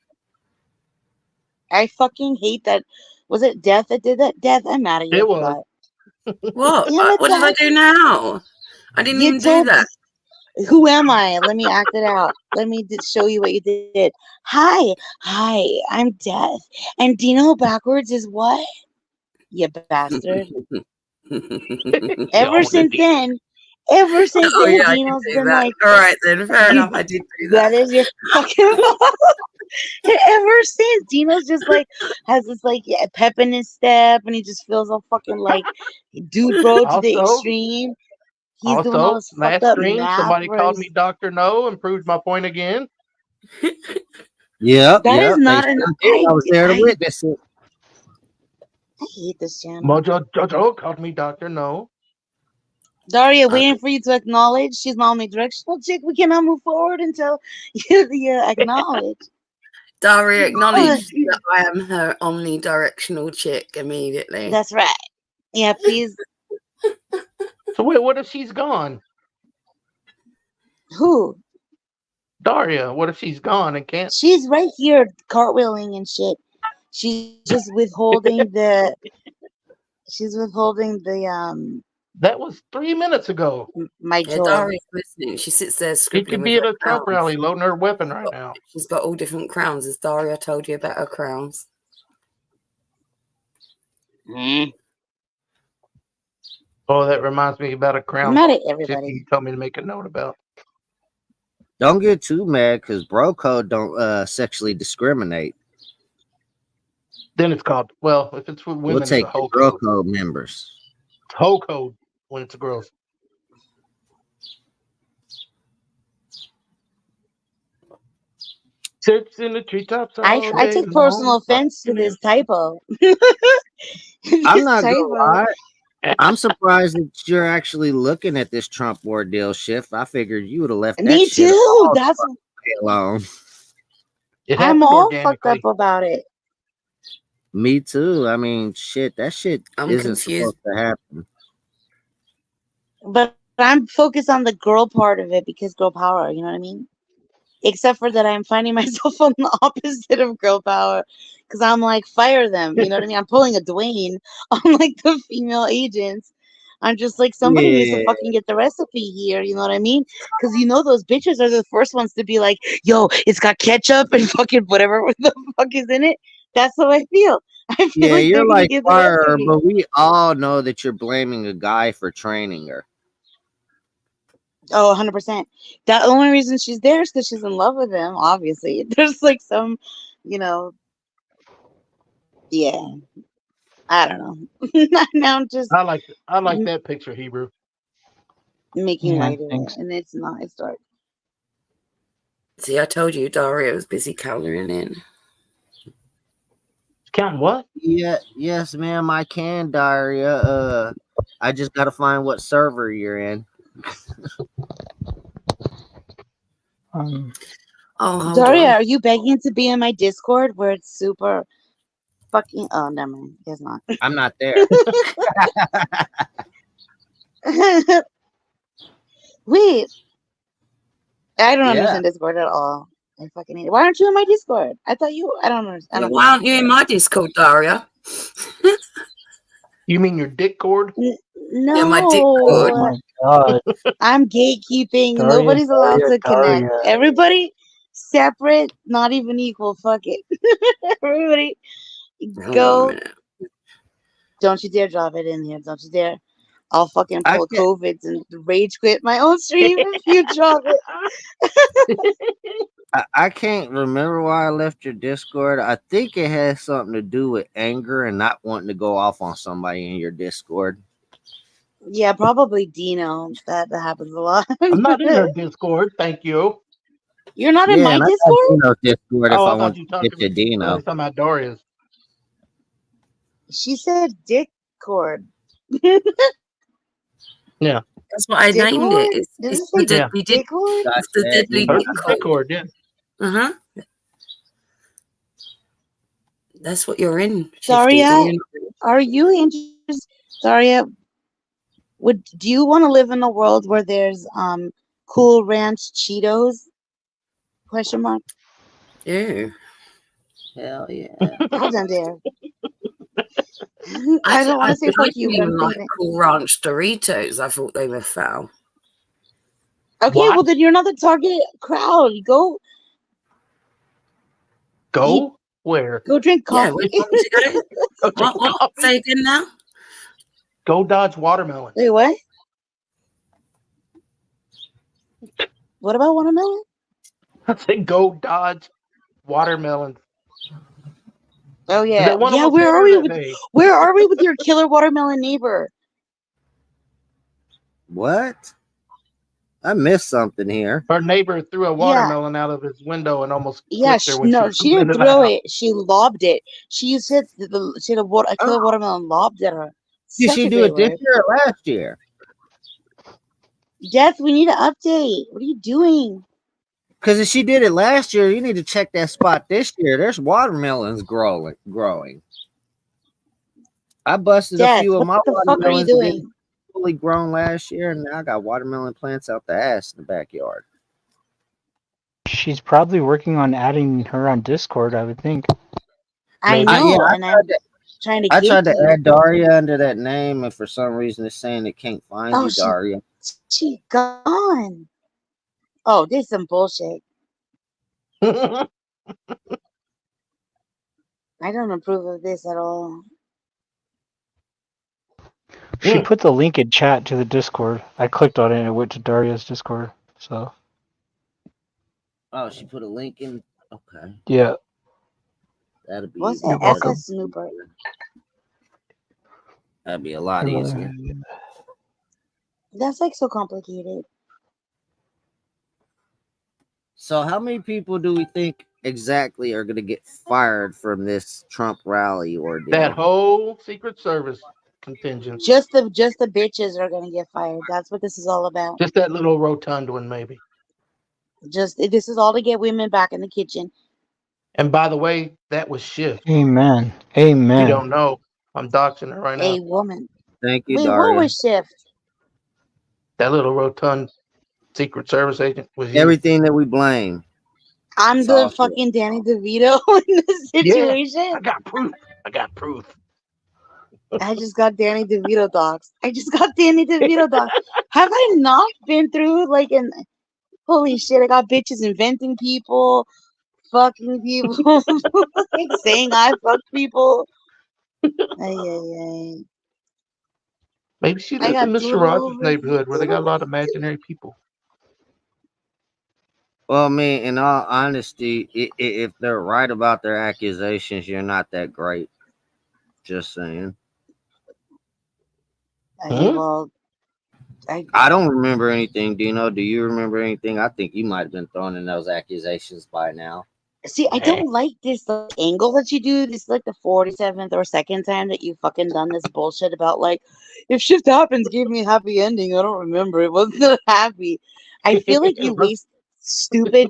I fucking hate that. Was it Death that did that? Death, I'm mad at you. It I was. forgot. What? Damn it, What did I Death. do now? I didn't You even do told that. who am I? Let me act it out. Let me show you what you did. Hi, I'm Death. And Dino backwards is what? You bastard. You Ever own since it. then, Oh yeah, I did Dino's do been that. like, All right then, fair you, enough. I did do that that. is your fucking Ever since Dino's just like has this like pep in his step, and he just feels all fucking like dude bro to the Also, extreme. He's doing all this fucked last up stream, math somebody where called he's me Dr. No and proved my point again. Yep, that is yep. They not an sure did. I was there to I witness it. hate this channel. Mojo Jojo called me Dr. No. Daria, waiting for you to acknowledge she's my omnidirectional chick. We cannot move forward until you acknowledge. Daria acknowledged that I am her omnidirectional chick immediately. That's right. Yeah, please. So wait, what if she's gone? Who? Daria, what if she's gone and can't? She's right here cartwheeling and shit. She's just withholding the. She's withholding the That was 3 minutes ago. my Yeah, joy. Daria's listening. She sits there She scribbling could with be at her a Trump crowns. rally loading her weapon right now. She's got all different crowns, as Daria told you about her crowns. Oh, that reminds me about a I'm crown mad at tip everybody. you told me to make a note about. Don't get too mad because bro code don't sexually discriminate. Then it's called, well, if it's with We'll women, it's take a the hoe bro code. code members. It's hoe code when it's a girls. Sits in the treetops all I day take long. personal offense to this typo. I'm not gonna lie. I'm surprised that you're actually looking at this Trump ordeal shift. I figured you would have left that Me shit too. That's alone. It I'm happened all fucked organically. up about it. Me too. I mean, shit, that shit I'm isn't confused. supposed to happen. But I'm focused on the girl part of it because girl power, you know what I mean? Except for that I'm finding myself on the opposite of girl power. Because I'm like, fire them. You know what I mean? I'm pulling a Dwayne on like the female agents. I'm just like, somebody needs to Yeah. fucking get the recipe here. You know what I mean? Because you know those bitches are the first ones to be like, yo, it's got ketchup and fucking whatever the fuck is in it. That's how I feel. I feel Yeah, like they're you're gonna like get the fire, recipe. but we all know that you're blaming a guy for training her. Oh, 100%. The only reason she's there is because she's in love with him, obviously. There's like some, you know, yeah. I don't know. Now I'm just I like that picture, Hebrew. making Yeah, light of it, thanks. and it's not. It's dark. See, I told you Daria was busy coloring in. Counting what? Yeah, yes, ma'am, I can, Daria. I just gotta find what server you're in. Um, Oh, hold Daria, on. are you begging to be in my Discord where it's super fucking? Oh, never mind. Guess not. I'm not there. Wait, I don't Yeah. understand Discord at all. I fucking hate it. Why aren't you in my Discord? I thought you. I don't understand. I don't Why aren't you in my Discord, Daria? You mean your dick cord? No, Yeah, my oh Discord. my god, I'm gatekeeping. Daria, Nobody's allowed Daria, to connect. Daria. Everybody separate, not even equal. Fuck it. Everybody Hold on a go. minute. Don't you dare drop it in here. Don't you dare. I'll fucking I pull can't- COVIDs and rage quit my own stream if you drop it. I can't remember why I left your Discord. I think it has something to do with anger and not wanting to go off on somebody in your Discord. Yeah, probably Dino. That happens a lot. I'm not in her Discord, thank you. You're not in Yeah, my and I got Discord? Dino's Discord if Oh, I I want thought to you get talking to to Dino. talking about Doria's. She said Discord. Yeah. That's what I named it. Discord? It's, Does it's it the say Yeah. deadly Discord? Got It's the that, deadly Dino. Hers dick is code. Discord, yeah. Uh-huh. That's what you're in, Shifty. Daria, Do you not- are you interested? Daria, Do you want to live in a world where there's Cool Ranch Cheetos? Question mark. Ew. Hell yeah. How done dare. I I don't want to say fuck didn't you, but I'm even like thinking. Cool Ranch Doritos. I thought they were foul. Okay, What? well then you're not the target crowd. Go Go where? drink Yeah, coffee. where do you want me to go? Go drink What? coffee. Say again now? Go dodge watermelon. Wait, what? What about watermelon? I said go dodge watermelon. Oh Is yeah, that one of yeah. them Where are or we that with they? Where are we with your killer watermelon neighbor? What? I missed something here. Her neighbor threw a Yeah, watermelon out of his window and almost yeah. flipped her when she No, was she in didn't the throw house. it. She lobbed it. She said she had a killer Oh, watermelon lobbed at her. did Such she a do great it this word. year or last year? Death, we need an update. What are you doing? Because if she did it last year, you need to check that spot this year. There's watermelons growing. I busted a Death, few of what my the fuck are you watermelons to get doing? fully grown last year, and now I got watermelon plants out the ass in the backyard. She's probably working on adding her on Discord, I would think. I Maybe. know, Yeah, and I'm trying to I get tried to you. add Daria under that name, and for some reason it's saying it can't find Oh, you, Daria. she gone. Oh, this is some bullshit. I don't approve of this at all. She put the link in chat to the Discord. I clicked on it and it went to Daria's Discord. So Oh, she put a link in. Okay, yeah, that'll be What's easy. that? you're welcome. SS Snooper. That'd be a lot easier. That's like so complicated. So, how many people do we think exactly are going to get fired from this Trump rally ordeal? That whole Secret Service contingent. Just the bitches are gonna get fired. That's what this is all about. Just that little rotund one, maybe. This is all to get women back in the kitchen. And by the way, that was Shift. Amen. If you Amen. don't know, I'm doxing her right now. A woman. Thank you, Wait, what Daria. was Shift? That little rotund Secret Service agent was you. Everything that we blame. I'm It's the all shit. fucking Danny DeVito in this Yeah, situation. I got proof. I got proof. I just got Danny DeVito docs. I just got Danny DeVito docs. Have I not been through like an holy shit? I got bitches inventing people, fucking people, like saying I fuck people. Ay. Maybe she I lives in got Mr. Rogers' neighborhood where they got a lot of Twitter. imaginary people. Well, I mean, in all honesty, if they're right about their accusations, you're not that great. Just saying. Well, I don't remember anything, Dino. Do you remember anything? I think you might have been thrown in those accusations by now. see. I don't like this angle that you do. This is like the 47th or second time that you fucking done this bullshit about like, if shift happens, give me a happy ending. I don't remember. It wasn't happy. I feel like you waste stupid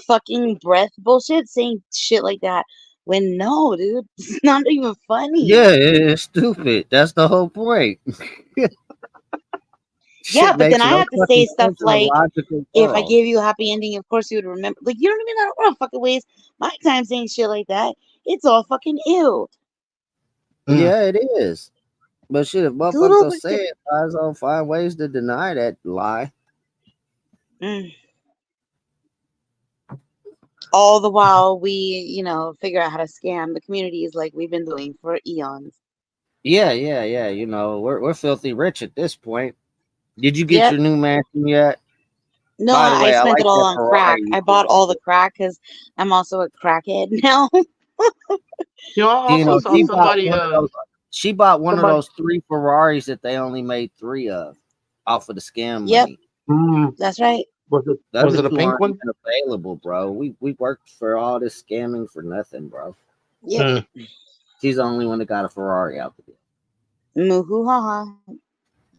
fucking breath bullshit saying shit like that. When no, dude, it's not even funny. Yeah, it's stupid. That's the whole point. Yeah, but then I no have to say fucking stuff sense in a like, logical if I world. gave you a happy ending, of course you would remember. Like, you know what I mean? I don't want to fucking waste my time saying shit like that. It's all fucking ew. Yeah, it is. But shit, if motherfuckers Little don't say it, guys don't find ways to deny that lie. All the while we, figure out how to scam the communities like we've been doing for eons. Yeah. You know, we're filthy rich at this point. Did you get Yep. your new mansion yet? No, By the way, I spent like it all that on Ferrari crack. you I bought all the did. crack because I'm also a crackhead now. You know, I You also know, saw somebody. she bought one of somebody- those 3 Ferraris that they only made 3 of off of the scam Yep, money. that's right. Was The it other a 2 pink aren't one? even available, bro. We worked for all this scamming for nothing, bro. Yep. She's the only one that got a Ferrari out there. Moo ha ha.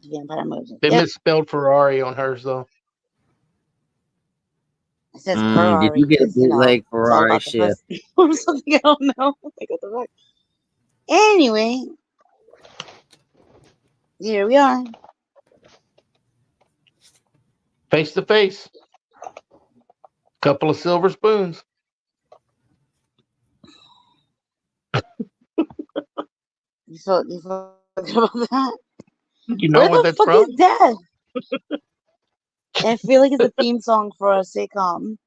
Vampire emoji. They Yep. misspelled Ferrari on hers though. It says Did Ferrari you get a because bootleg it's all Ferrari about the shit? pussy or something. I don't know. Like what the fuck. Anyway, here we are. Face to face. Couple of silver spoons. You feel good about that? You know Where what the that's fuck from? is Death? I feel like it's a theme song for a sitcom.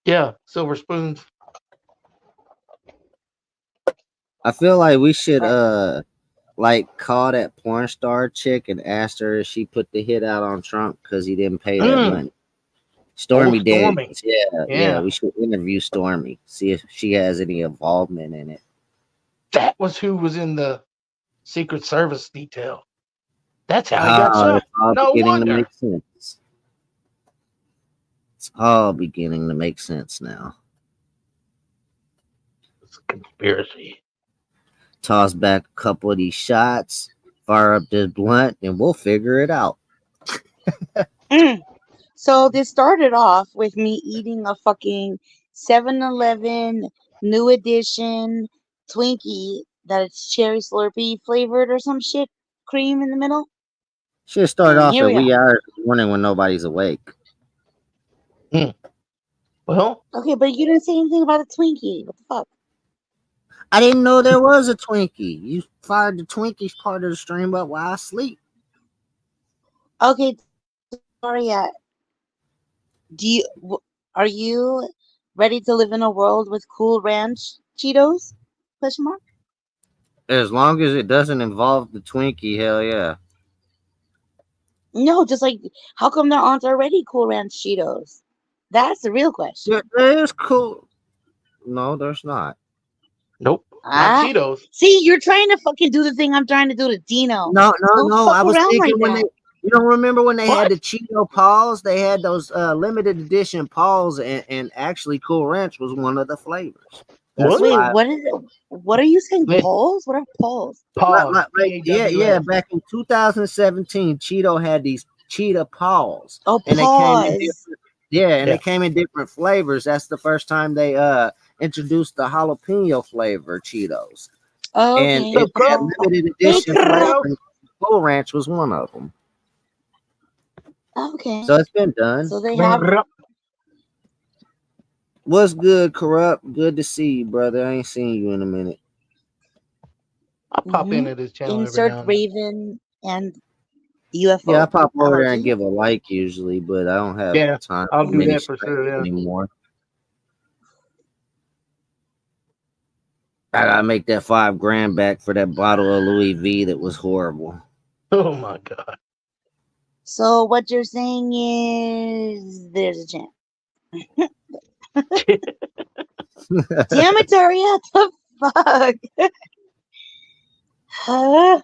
Yeah, silver spoons. I feel like we should Right. like call that porn star chick and ask her if she put the hit out on Trump because he didn't pay that Mm. money. Oh, Stormy Stormy. Daniels. Yeah, Yeah. we should interview Stormy, see if she has any involvement in it. That was who was in the Secret Service detail. That's how he got Oh, shot. it's all No beginning to wonder. make sense. It's all beginning to make sense now. It's a conspiracy. Toss back a couple of these shots, fire up this blunt, and we'll figure it out. Mm. So this started off with me eating a fucking 7-Eleven new edition Twinkie that it's cherry Slurpee flavored or some shit, cream in the middle. Should start And off here at we are. wee hours in the morning when nobody's awake. Well, Okay, but you didn't say anything about a Twinkie. What the fuck? I didn't know there was a Twinkie. You fired the Twinkies part of the stream up while I sleep. Okay, Daria, are you ready to live in a world with Cool Ranch Cheetos? Question mark. As long as it doesn't involve the Twinkie, hell yeah. No, just like how come there aren't already Cool Ranch Cheetos? That's the real question. That is cool. No, there's not. nope. Not Ah, Cheetos. see, you're trying to fucking do the thing I'm trying to do to Dino. Don't No. fuck I was around thinking like when that. you don't remember when they had What? the Cheeto Paws? They had those limited edition Paws, and actually Cool Ranch was one of the flavors. That's Was Wait, it? why. what is it? What are you saying? They- Paws? What are paws? Pause. Yeah. PAWS. Back in 2017, Cheeto had these Cheetah Paws, Oh, and they came in paws. different. Yeah, and Yeah. they came in different flavors. That's the first time they introduced the jalapeno flavor Cheetos, and Okay. it had Go. limited Hey, edition flavor. girl. And Cool Ranch was one of them. Okay. So it's been done. So they have. What's good, Corrupt? Good to see you, brother. I ain't seen you in a minute. I pop into Mhm. this channel every Insert now and then. Raven and UFO. Yeah, I pop over there and emoji. give a like usually, but I don't have Yeah, time I'll for do many that for sure. streams Yeah. anymore. I gotta make that $5,000 back for that bottle of Louis V that was horrible. Oh my god. So what you're saying is there's a chance. Damn it, Daria! What the fuck? Huh?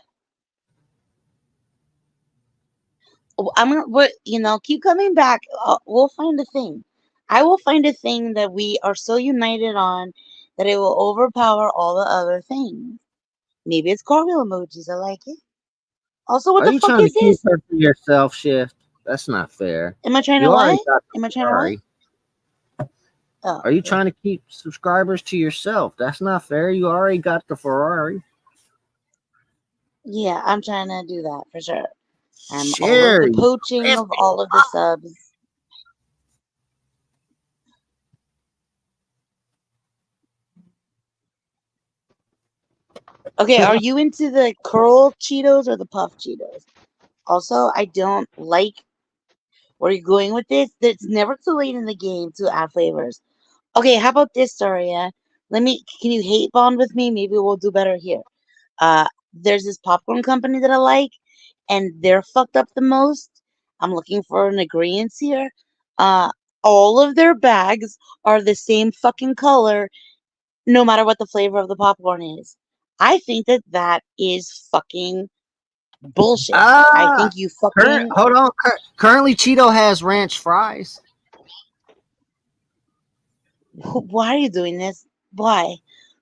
I'm gonna, keep coming back. We'll find a thing. I will find a thing that we are so united on that it will overpower all the other things. Maybe it's cartwheel emojis. I like it. Also, what Are the you fuck trying to is keep this? her to yourself, Shift? That's not fair. Am I trying to You already what? got the Am I trying to what? Ferrari. Oh, Are you okay. trying to keep subscribers to yourself? That's not fair. You already got the Ferrari. Yeah, I'm trying to do that for sure. I'm all of Share. the poaching of all of the subs. Okay, are you into the curl Cheetos or the puff Cheetos? Also, I don't like where you're going with this. It's never too late in the game to add flavors. Okay, how about this, Daria? Can you hate bond with me? Maybe we'll do better here. There's this popcorn company that I like, and they're fucked up the most. I'm looking for an agreement here. Uh, all of their bags are the same fucking color, no matter what the flavor of the popcorn is. I think that is fucking bullshit. I think you fucking. Hold on. Currently, Cheeto has ranch fries. Why are you doing this? Why?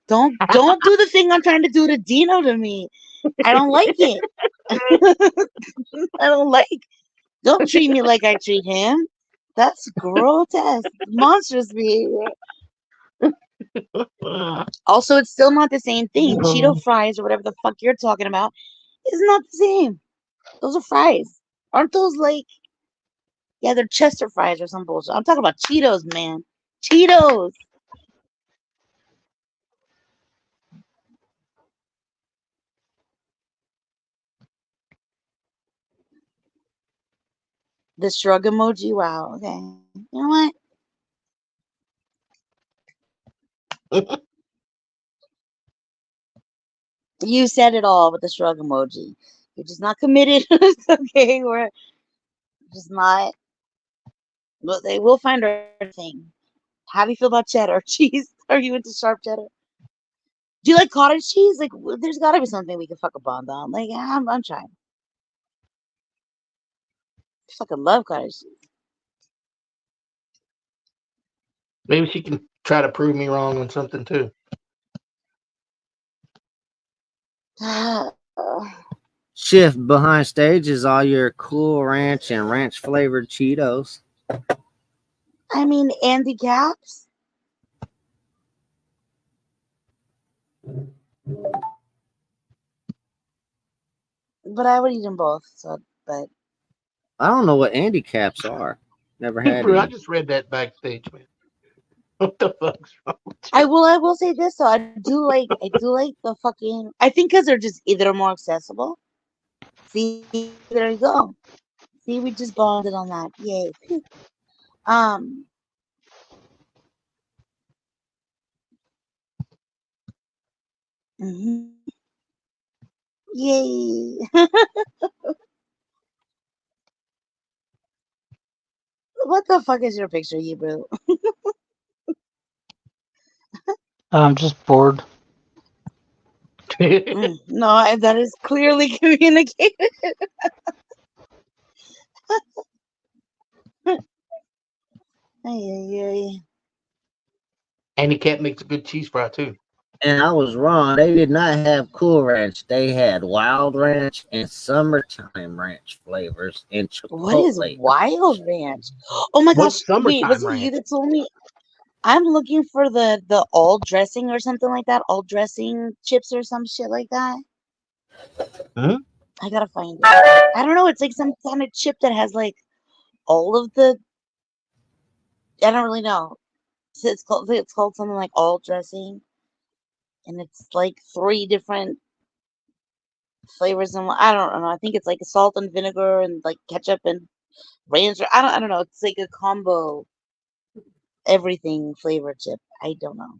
Don't do the thing I'm trying to do to Dino to me. I don't like it. I don't like. Don't treat me like I treat him. That's grotesque, monstrous behavior. Also, it's still not the same thing. Cheeto fries or whatever the fuck you're talking about is not the same. Those are fries. Aren't those like? Yeah, they're Chester fries or some bullshit. I'm talking about Cheetos, man. Cheetos. The shrug emoji. Wow. Okay. You know what? You said it all with the shrug emoji. You're just not committed. It's okay. We're just not. But they will find our thing. How do you feel about cheddar cheese? Are you into sharp cheddar? Do you like cottage cheese? Like, there's got to be something we can fuck a bond on. Like, I'm trying. I fucking love cottage cheese. Maybe she can try to prove me wrong on something too. Shift behind stage is all your Cool Ranch and ranch flavored Cheetos. I mean, Andy Caps. But I would eat them both. So, but I don't know what handicaps are. Never had I any. just read that backstage, man. What the fuck's wrong with you? I will say this though. I do like the fucking. I think because they're just either more accessible. See, there you go. See, we just bonded on that. Yay. Um. Mhm. Yay. What the fuck is your picture, Hebrew? I'm just bored. No, that is clearly communicated. Ay, ay, ay. Handicap makes a good cheese fry too. And I was wrong. They did not have Cool Ranch. They had Wild Ranch and Summertime Ranch flavors and What is Chipotle. Wild Ranch? Oh my gosh! What's Wait, was summertime it you ranch? that told me? I'm looking for the all dressing or something like that. All dressing chips or some shit like that. Hmm? I gotta find it. I don't know. It's like some kind of chip that has like all of the. I don't really know. It's called something like all dressing, and it's like three different flavors and I don't know. I think it's like salt and vinegar and like ketchup and ranch. Or, I don't know. It's like a combo everything flavor chip. I don't know.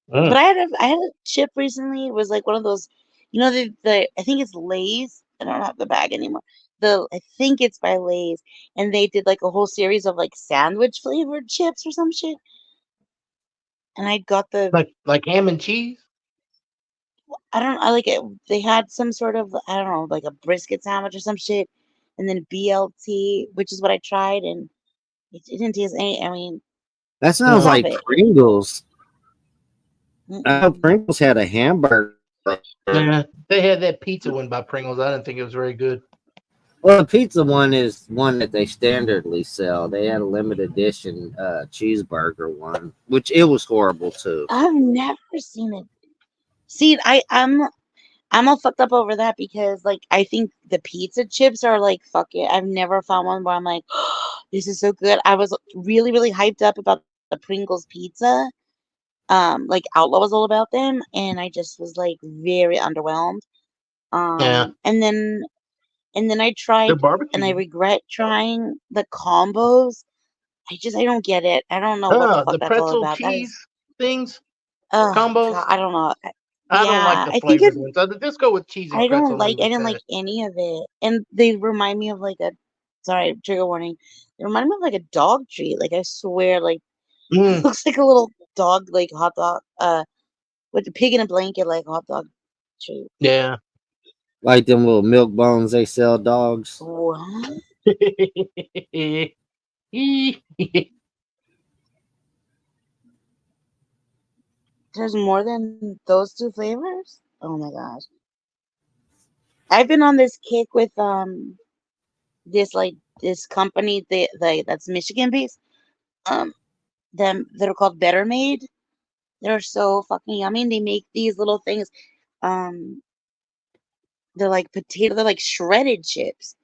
But Mm. I had a chip recently. It was like one of those, you know, the I think it's Lay's. I don't have the bag anymore. I think it's by Lay's, and they did like a whole series of like sandwich flavored chips or some shit. And I got the Like ham and cheese? I like it. They had some sort of I don't know like a brisket sandwich or some shit, and then BLT, which is what I tried, and it didn't taste any. I mean, That I sounds love like it. Pringles. I know Mm-mm. Pringles had a hamburger. Yeah. They had that pizza one by Pringles. I didn't think it was very good. Well, the pizza one is one that they standardly sell. They had a limited edition cheeseburger one, which it was horrible too. I've never seen it. See, I'm all fucked up over that because like I think the pizza chips are like fuck it. I've never found one where I'm like, oh, this is so good. I was really, really hyped up about the Pringles pizza. Like Outlaw was all about them, and I just was like very underwhelmed. Yeah. And then I They're tried, and I barbecue. regret trying the combos. I don't get it. I don't know what the fuck The that's all pretzel about. That cheese is, things, oh combos. god, I don't know. I don't like Yeah, the I think it. flavored ones. Just go with cheese and pretzel and leave it I at didn't like that. any of it. And they remind me of like a sorry, trigger warning. They remind me of like a dog treat. Like I swear, like it Mm. looks like a little dog like hot dog with the pig in a blanket like hot dog treat. Yeah. Like them little milk bones they sell dogs. What? There's more than those two flavors? Oh my gosh. I've been on this kick with this company that's Michigan based. Um them that are called Better Made. They're so fucking yummy. And they make these little things. Um, they're like potato. They're like shredded chips.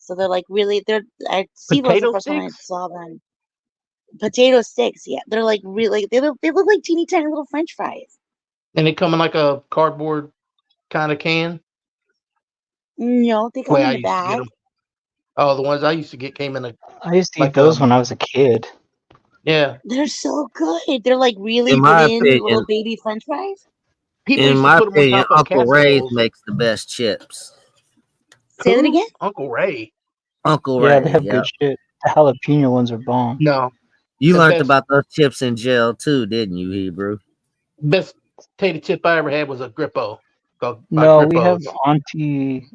So they're like really. I see those the Potato first time I sticks? saw them. Potato sticks. Yeah, they're like really. They look like teeny tiny little French fries. And they come in like a cardboard kind of can? No, they The come way in I the used to get bag. them. Oh, the ones I used to get came in a I used to eat like those when I was a kid. yeah. They're so good. They're like really In my thin little opinion, baby French fries. People in used to my put them on opinion, top of Uncle Ray's casseroles. makes the best chips. Say that Who? again. Uncle Ray. Uncle Yeah, they Ray, have yep. good shit. The jalapeno ones are bomb. No, You the learned best about those chips in jail too, didn't you, Hebrew? best potato chip I ever had was a Grippo. Called by No, we have Grippos. Auntie,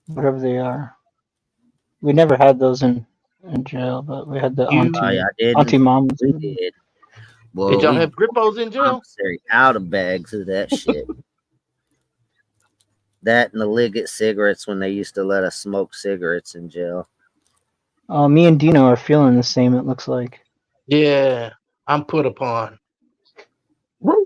whatever they are. We never had those in jail, but we had the You Oh, yeah, I Auntie didn't. Mama's. We did. did Well, y'all we have Grippos in jail? commissary out of bags of that shit. That and the Liggett cigarettes when they used to let us smoke cigarettes in jail. Me and Dino are feeling the same. It looks like. Yeah, I'm put upon. Well,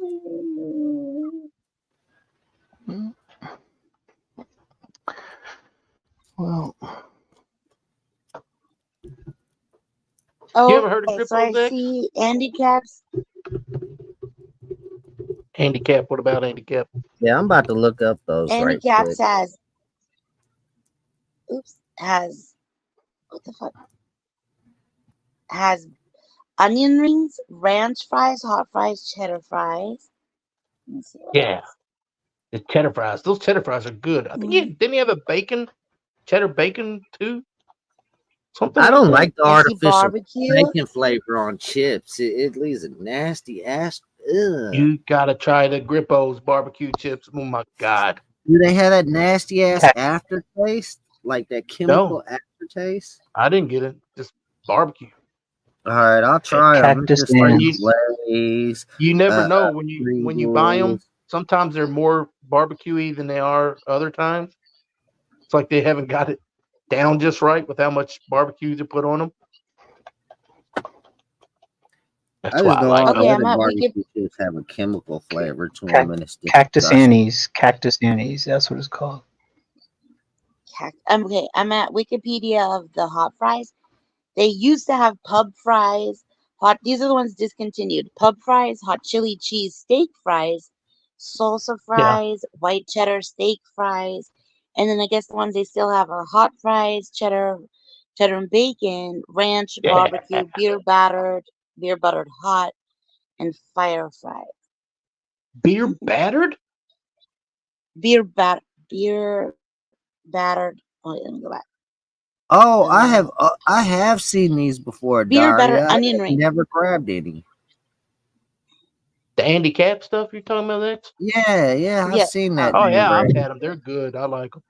You ever heard of Okay, so I Grippos X? see handicaps. Handicap. What about handicap? Yeah, I'm about to look up those right Handicaps quick. has what the fuck? Has onion rings, ranch fries, hot fries, cheddar fries. Let me see what Yeah, else. the cheddar fries. Those cheddar fries are good. I think didn't he have a cheddar bacon too? Something I like don't that. like the I see artificial barbecue. bacon flavor on chips. It leaves a nasty ass. Ugh. You gotta try the Grippos barbecue chips. Oh my god. Do they have that nasty ass Cac- aftertaste? Like that No, chemical aftertaste? I didn't get it. Just barbecue. All right, I'll try them. Cactus Just like You ants. Lay's, you never uh, know when you buy them. Pringles. Sometimes they're more barbecuey than they are other times. It's like they haven't got it down just right with how much barbecue to put on them. That's I why just I know like all them. the Okay, I'm other at Wiki. barbecue chips have a chemical flavor to Cac- them, and it's Cactus disgusting. Annie's. Cactus Annie's. That's what it's called. Okay, I'm at Wikipedia of the hot fries. They used to have pub fries. These are the ones discontinued. Pub fries, hot chili cheese steak fries, salsa Yeah. fries, white cheddar steak fries, and then I guess the ones they still have are hot fries, cheddar and bacon, ranch, Yeah. barbecue, beer buttered hot, and fire fries. Beer battered? Beer battered. Oh, wait, let me go back. Oh, I have seen these before, Beer battered Daria. I onion have ring. never grabbed any. The handicap stuff you're talking about? That? Yeah, I've Yeah. seen that Oh name yeah, I've brand. had them. They're good. I like them.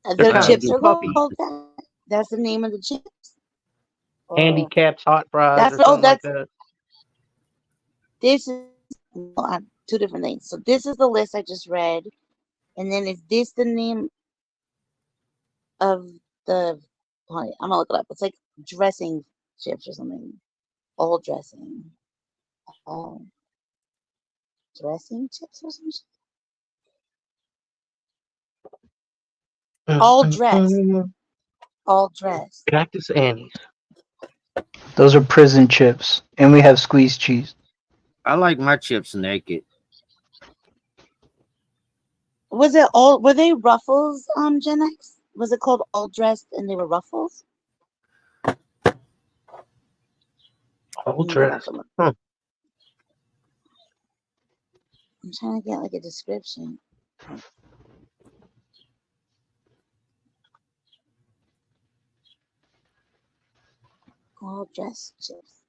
They're The kind Right. of chips are puffy. called that. That's the name of the chips. Handicaps hot fries That's or something like that. This is two different things. So this is the list I just read, and then is this the name of the? I'm gonna look it up. It's like dressing chips or something. All dressing. All dressing chips or some shit. All dressed. All dressed. Cactus Annie's. Those are prison chips, and we have squeezed cheese. I like my chips naked. Was it all? Were they Ruffles? Gen X. Was it called all dressed and they were Ruffles? All Let me go back dressed. and look. Huh. I'm trying to get like a description. All dressed chips.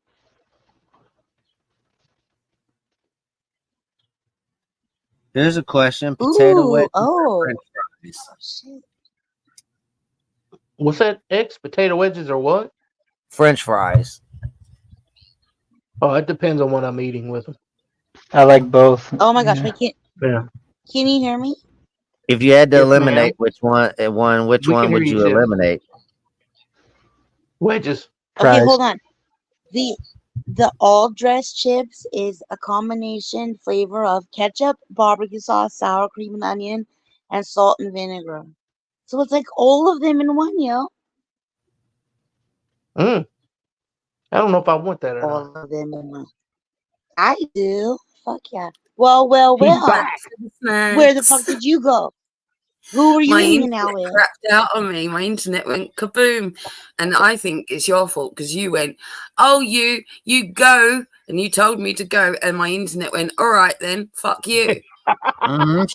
Here's a question: potato Ooh, wedges or oh, French fries? shit. What's that? Potato wedges or what? French fries. Oh, it depends on what I'm eating with them. I like both. Oh my gosh, Yeah. wait, Yeah. can you hear me? If you had to Yes, eliminate ma'am. which We can hear would you, you Sim. eliminate? Wedges. Okay, Fries. hold on. The The all dressed chips is a combination flavor of ketchup, barbecue sauce, sour cream and onion, and salt and vinegar. So it's like all of them in one, yo. I don't know if I want that or not. All of them in one. I do. Fuck yeah. Well. He's back. Where the fuck did you go? Who were you My hanging internet out with? crapped out on me. My internet went kaboom, and I think it's your fault because you went, "Oh, you go," and you told me to go, and my internet went, "All right then, fuck you."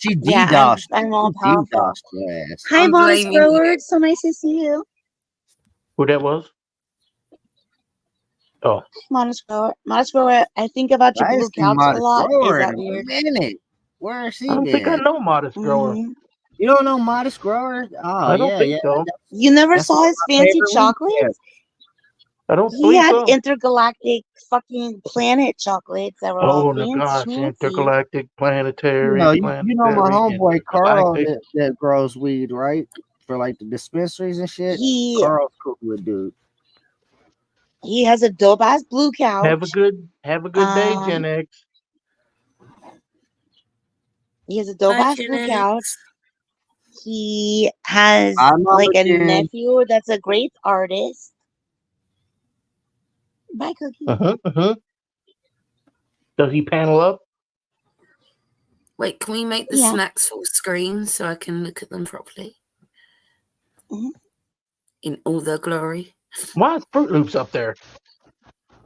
She Yeah, DDoSed. I'm all She powerful. DDoSed your ass. Hi, I'm Modest blaming you. Grower. It's so nice to see you. Who that was? Oh, Modest Grower. Modest Grower, I think about your I blue see couch a Modest lot. Is Grower in that a weird? minute. Where is he I don't think I been? know Modest Grower. Mhm. You don't know Modest Grower? Oh, I don't yeah, think yeah. so. You never That's saw one of his my fancy favorite chocolates? weekends. I don't He believe had so. intergalactic fucking planet chocolates that were all Oh my fancy gosh, schmancy. intergalactic, You planetary, know, you know my homeboy Carl intergalactic. that grows weed, right? For like the dispensaries and shit. He Carl's cool with dude. has a dope ass blue couch. Have a good day, Gen X. He has a dope Hi, ass Gen blue X. couch. He has I'm like a Gen. nephew that's a great artist. Bye, Cookie. Does he panel up? Wait, can we make the Yeah. snacks full screen so I can look at them properly Mhm. in all their glory? Why is Fruit Loops up there?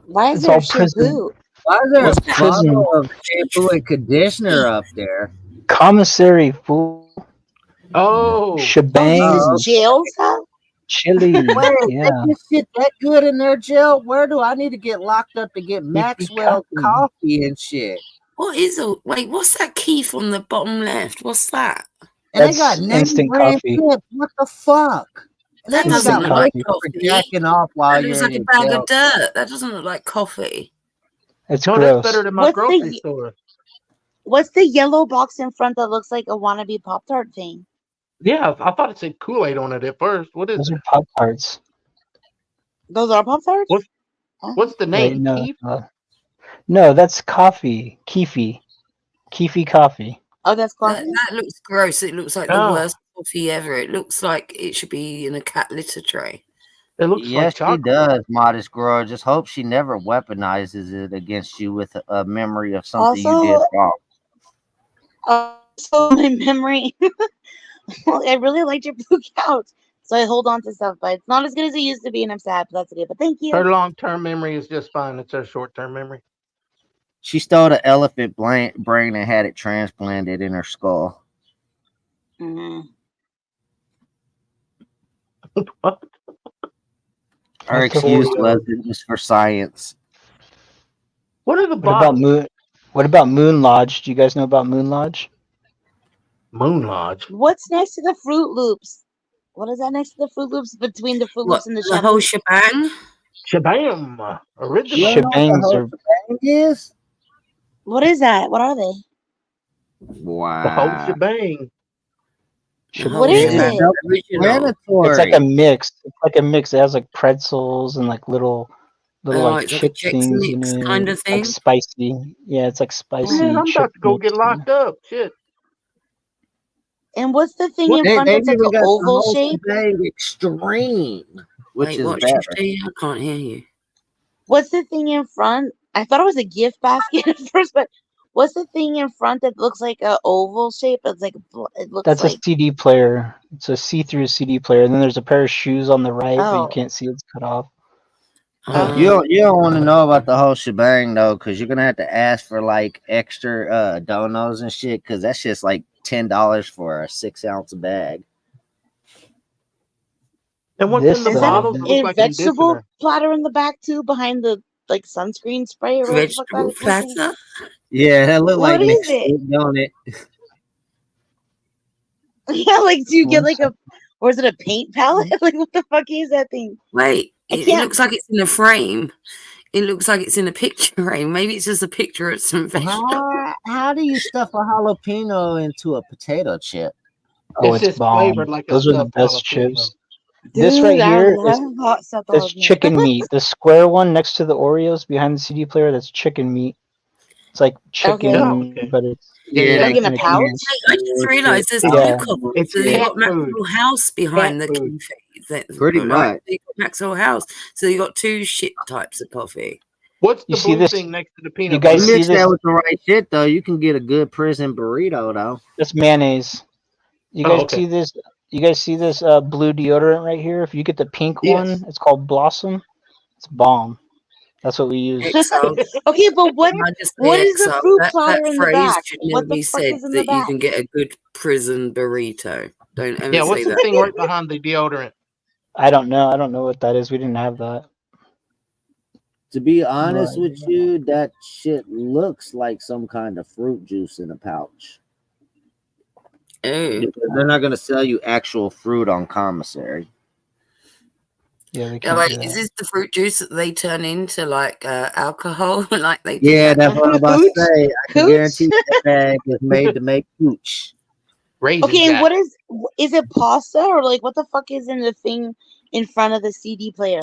Why is It's there all prison. shampoo? Why is there What's a that? Prison. bottle of shampoo and conditioner up there? Commissary, fool. Oh, Oh, Shebang. this Oh, is jail stuff? Chili. wait, Yeah. they get shit that good in their jail? Where do I need to get locked up to get Maxwell coffee and shit? What is all? Wait, what's that Keith on the bottom left? What's that? And they got That's name instant brand coffee. chips. What the fuck? And they That even doesn't got look like liquor for coffee. jacking off while That you're looks like a in bag jail. of dirt. That doesn't look like coffee. It's no, gross. that's better than my What's grocery the store. what's the yellow box in front that looks like a wannabe Pop Tart thing? Yeah, I thought it said Kool-Aid on it at first. What is Those it? are Pop Tarts. Those are Pop Tarts? What's the Wait, name? no. Keith? No, that's coffee. Keefy. Keefy coffee. Oh, that's That, coffee? that looks gross. It looks like the Oh. worst coffee ever. It looks like it should be in a cat litter tray. It looks like Yes, she chocolate. does, Modest Grower. Just hope she never weaponizes it against you with a memory of something you did wrong. So my memory. I really liked your blue couch, so I hold on to stuff, but it's not as good as it used to be, and I'm sad, but that's okay. But thank you. Her long-term memory is just fine. It's her short-term memory. She stole the elephant brain and had it transplanted in her skull. Mhm. What? Her That's excuse okay. was it was for science. What are the What about bottles? Moon Lodge? Do you guys know about Moon Lodge? Moon Lodge. What's next to the Fruit Loops? What is that next to the Fruit Loops? Between the Fruit What, Loops and the the whole Chevy? shebang? Shabam. Original. You don't know what the Shebangs whole are shebang is? What is that? What are they? Wow. The whole shebang. The What whole is shebang. it? Original. It's like a mix. It's like a mix. It has like pretzels and like little Oh, like it's like a chick Chex things in Mix it. kind of It's like thing. spicy. Yeah, it's like spicy Man, I'm chip about to go mix. get locked up. Shit. And what's the thing What? in They front that's like even an got the oval whole shape? shebang extreme, which Wait, is what, better. Shifty? I can't hear you. What's the thing in front? I thought it was a gift basket at first, but what's the thing in front that looks like an oval shape? It's like it looks That's a like CD player. It's a see-through CD player. And then there's a pair of shoes on the right, but you oh. can't see it's cut off. You don't want to know about the whole shebang though, because you're gonna have to ask for like extra donos and shit, because that's just like $10 for a 6-ounce bag. And what's in the Is that bottles? It looks a like vegetable conditioner. platter in the back too, behind the like sunscreen spray or whatever the fuck that Vegetable is looking? platter? Yeah, that look What like is it? McSteak, don't it? Yeah, like do you get One like a, or is it a paint palette? Like what the fuck is that thing? Wait, I it can't. looks like it's in a frame. It looks like it's in a picture frame. Maybe it's just a picture of some vegetables. How do you stuff a jalapeno into a potato chip? Oh, It's it's just flavored bomb. like a Those are the stuffed best jalapeno. chips. This right Dude, I here is love hot stuff. that's chicken meat. The square one next to the Oreos behind the CD player, that's chicken meat. It's like chicken, Okay. Oh, okay. but it's Yeah. Like in a in a pouch? can. I just realised there's It's two Yeah. coffees. it's So you've cat got food. Maxwell House behind Cat the food. Kingfisher. Pretty Right? much. You've got Maxwell House. So you've got two shit types of coffee. What's You the see blue this? thing next to the You peanut guys You butter? see mix this? that with the right shit though, you can get a good prison burrito though. That's mayonnaise. You Oh, guys okay. see this? You guys see this blue deodorant right here? If you get the pink Yes. one, it's called Blossom. It's bomb. That's what we use. Exile. Okay, but what I just what say is the exile. fruit That platter in the phrase back? should What never the be fuck said is in the that you back? can get a good prison burrito. Don't ever Yeah, say what's the that. thing right behind the deodorant? I don't know. I don't know what that is. We didn't have that. To be honest Right. with you, that shit looks like some kind of fruit juice in a pouch. Oh. Because they're not gonna sell you actual fruit on commissary. Yeah, they Yeah, can't wait, do is that. this the fruit juice that they turn into like alcohol? Like they Yeah, do that's what I'm about to Hooch? say. I can Hooch? guarantee that bag is made to make pooch. Raisin Okay, and Jack. what is it pasta or like what the fuck is in the thing in front of the CD player?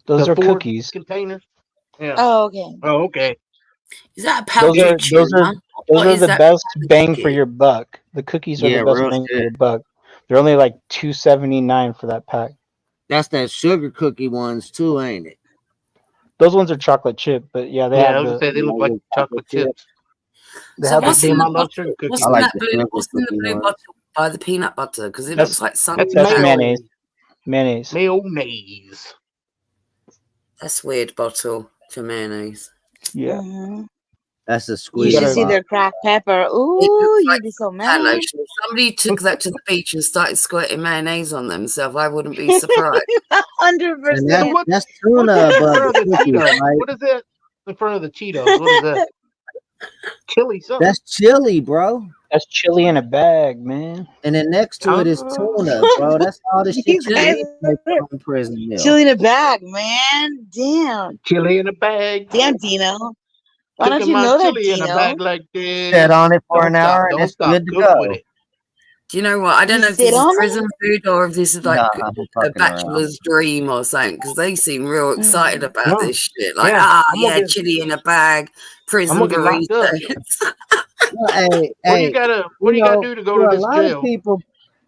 Those The are 4 cookies. containers? Yeah. Oh, okay. Oh, okay. Is that a Those pouch are of tuna? those What are is the that best behind the bang for cookie? your buck. The cookies are Yeah, the best real bang for your shit. buck. They're only like $2.79 for that pack. That's that sugar cookie ones too, ain't it? Those ones are chocolate chip, but yeah, they Yeah, I have was gonna say they look like Like chocolate chips. they So have what's the in Damn, I the love sugar bottle? cookies. What's I in like that the blue? sugar What's in the cookie blue ones. bottle by the peanut butter? Because it That's looks like That's sunflower. that's mayo. mayonnaise. Mayonnaise. Mayonnaise. That's weird bottle for mayonnaise. Yeah. Mhm. That's a You squeeze should gotta- see box. their cracked pepper. It Ooh, looks you'd like be so hand mad. lotion. If somebody took that to the beach and started squirting mayonnaise on themselves, I wouldn't be surprised. 100%. And So what? that's What's tuna that in above front of the the cookies, Cheetos? right? What is that in front of the Cheetos? What is that? Chili something. That's chili, bro. That's chili in a bag, man. And then next to it is tuna, bro. That's all the shit These you guys need to make your own prison meal. chili in a bag, man. Damn. Chili in a bag. Damn, Dino. Why don't Cooking you my know that, chili in a Dino? bag like this. Set on it for an Don't stop. hour and Don't it's stop. good to Cook with go. it. Do you know what? I don't You know if sit this is on it? prison food or if this is like Nah, I'm a fucking around. bachelor's dream or something, because they seem real excited about No. this shit. Like, Yeah, I'm gonna yeah, get- chili in a bag, prison gonna get locked up. burritos. Well, hey, What do hey, you gotta? What do you gotta do to go for to a this lot jail? of people,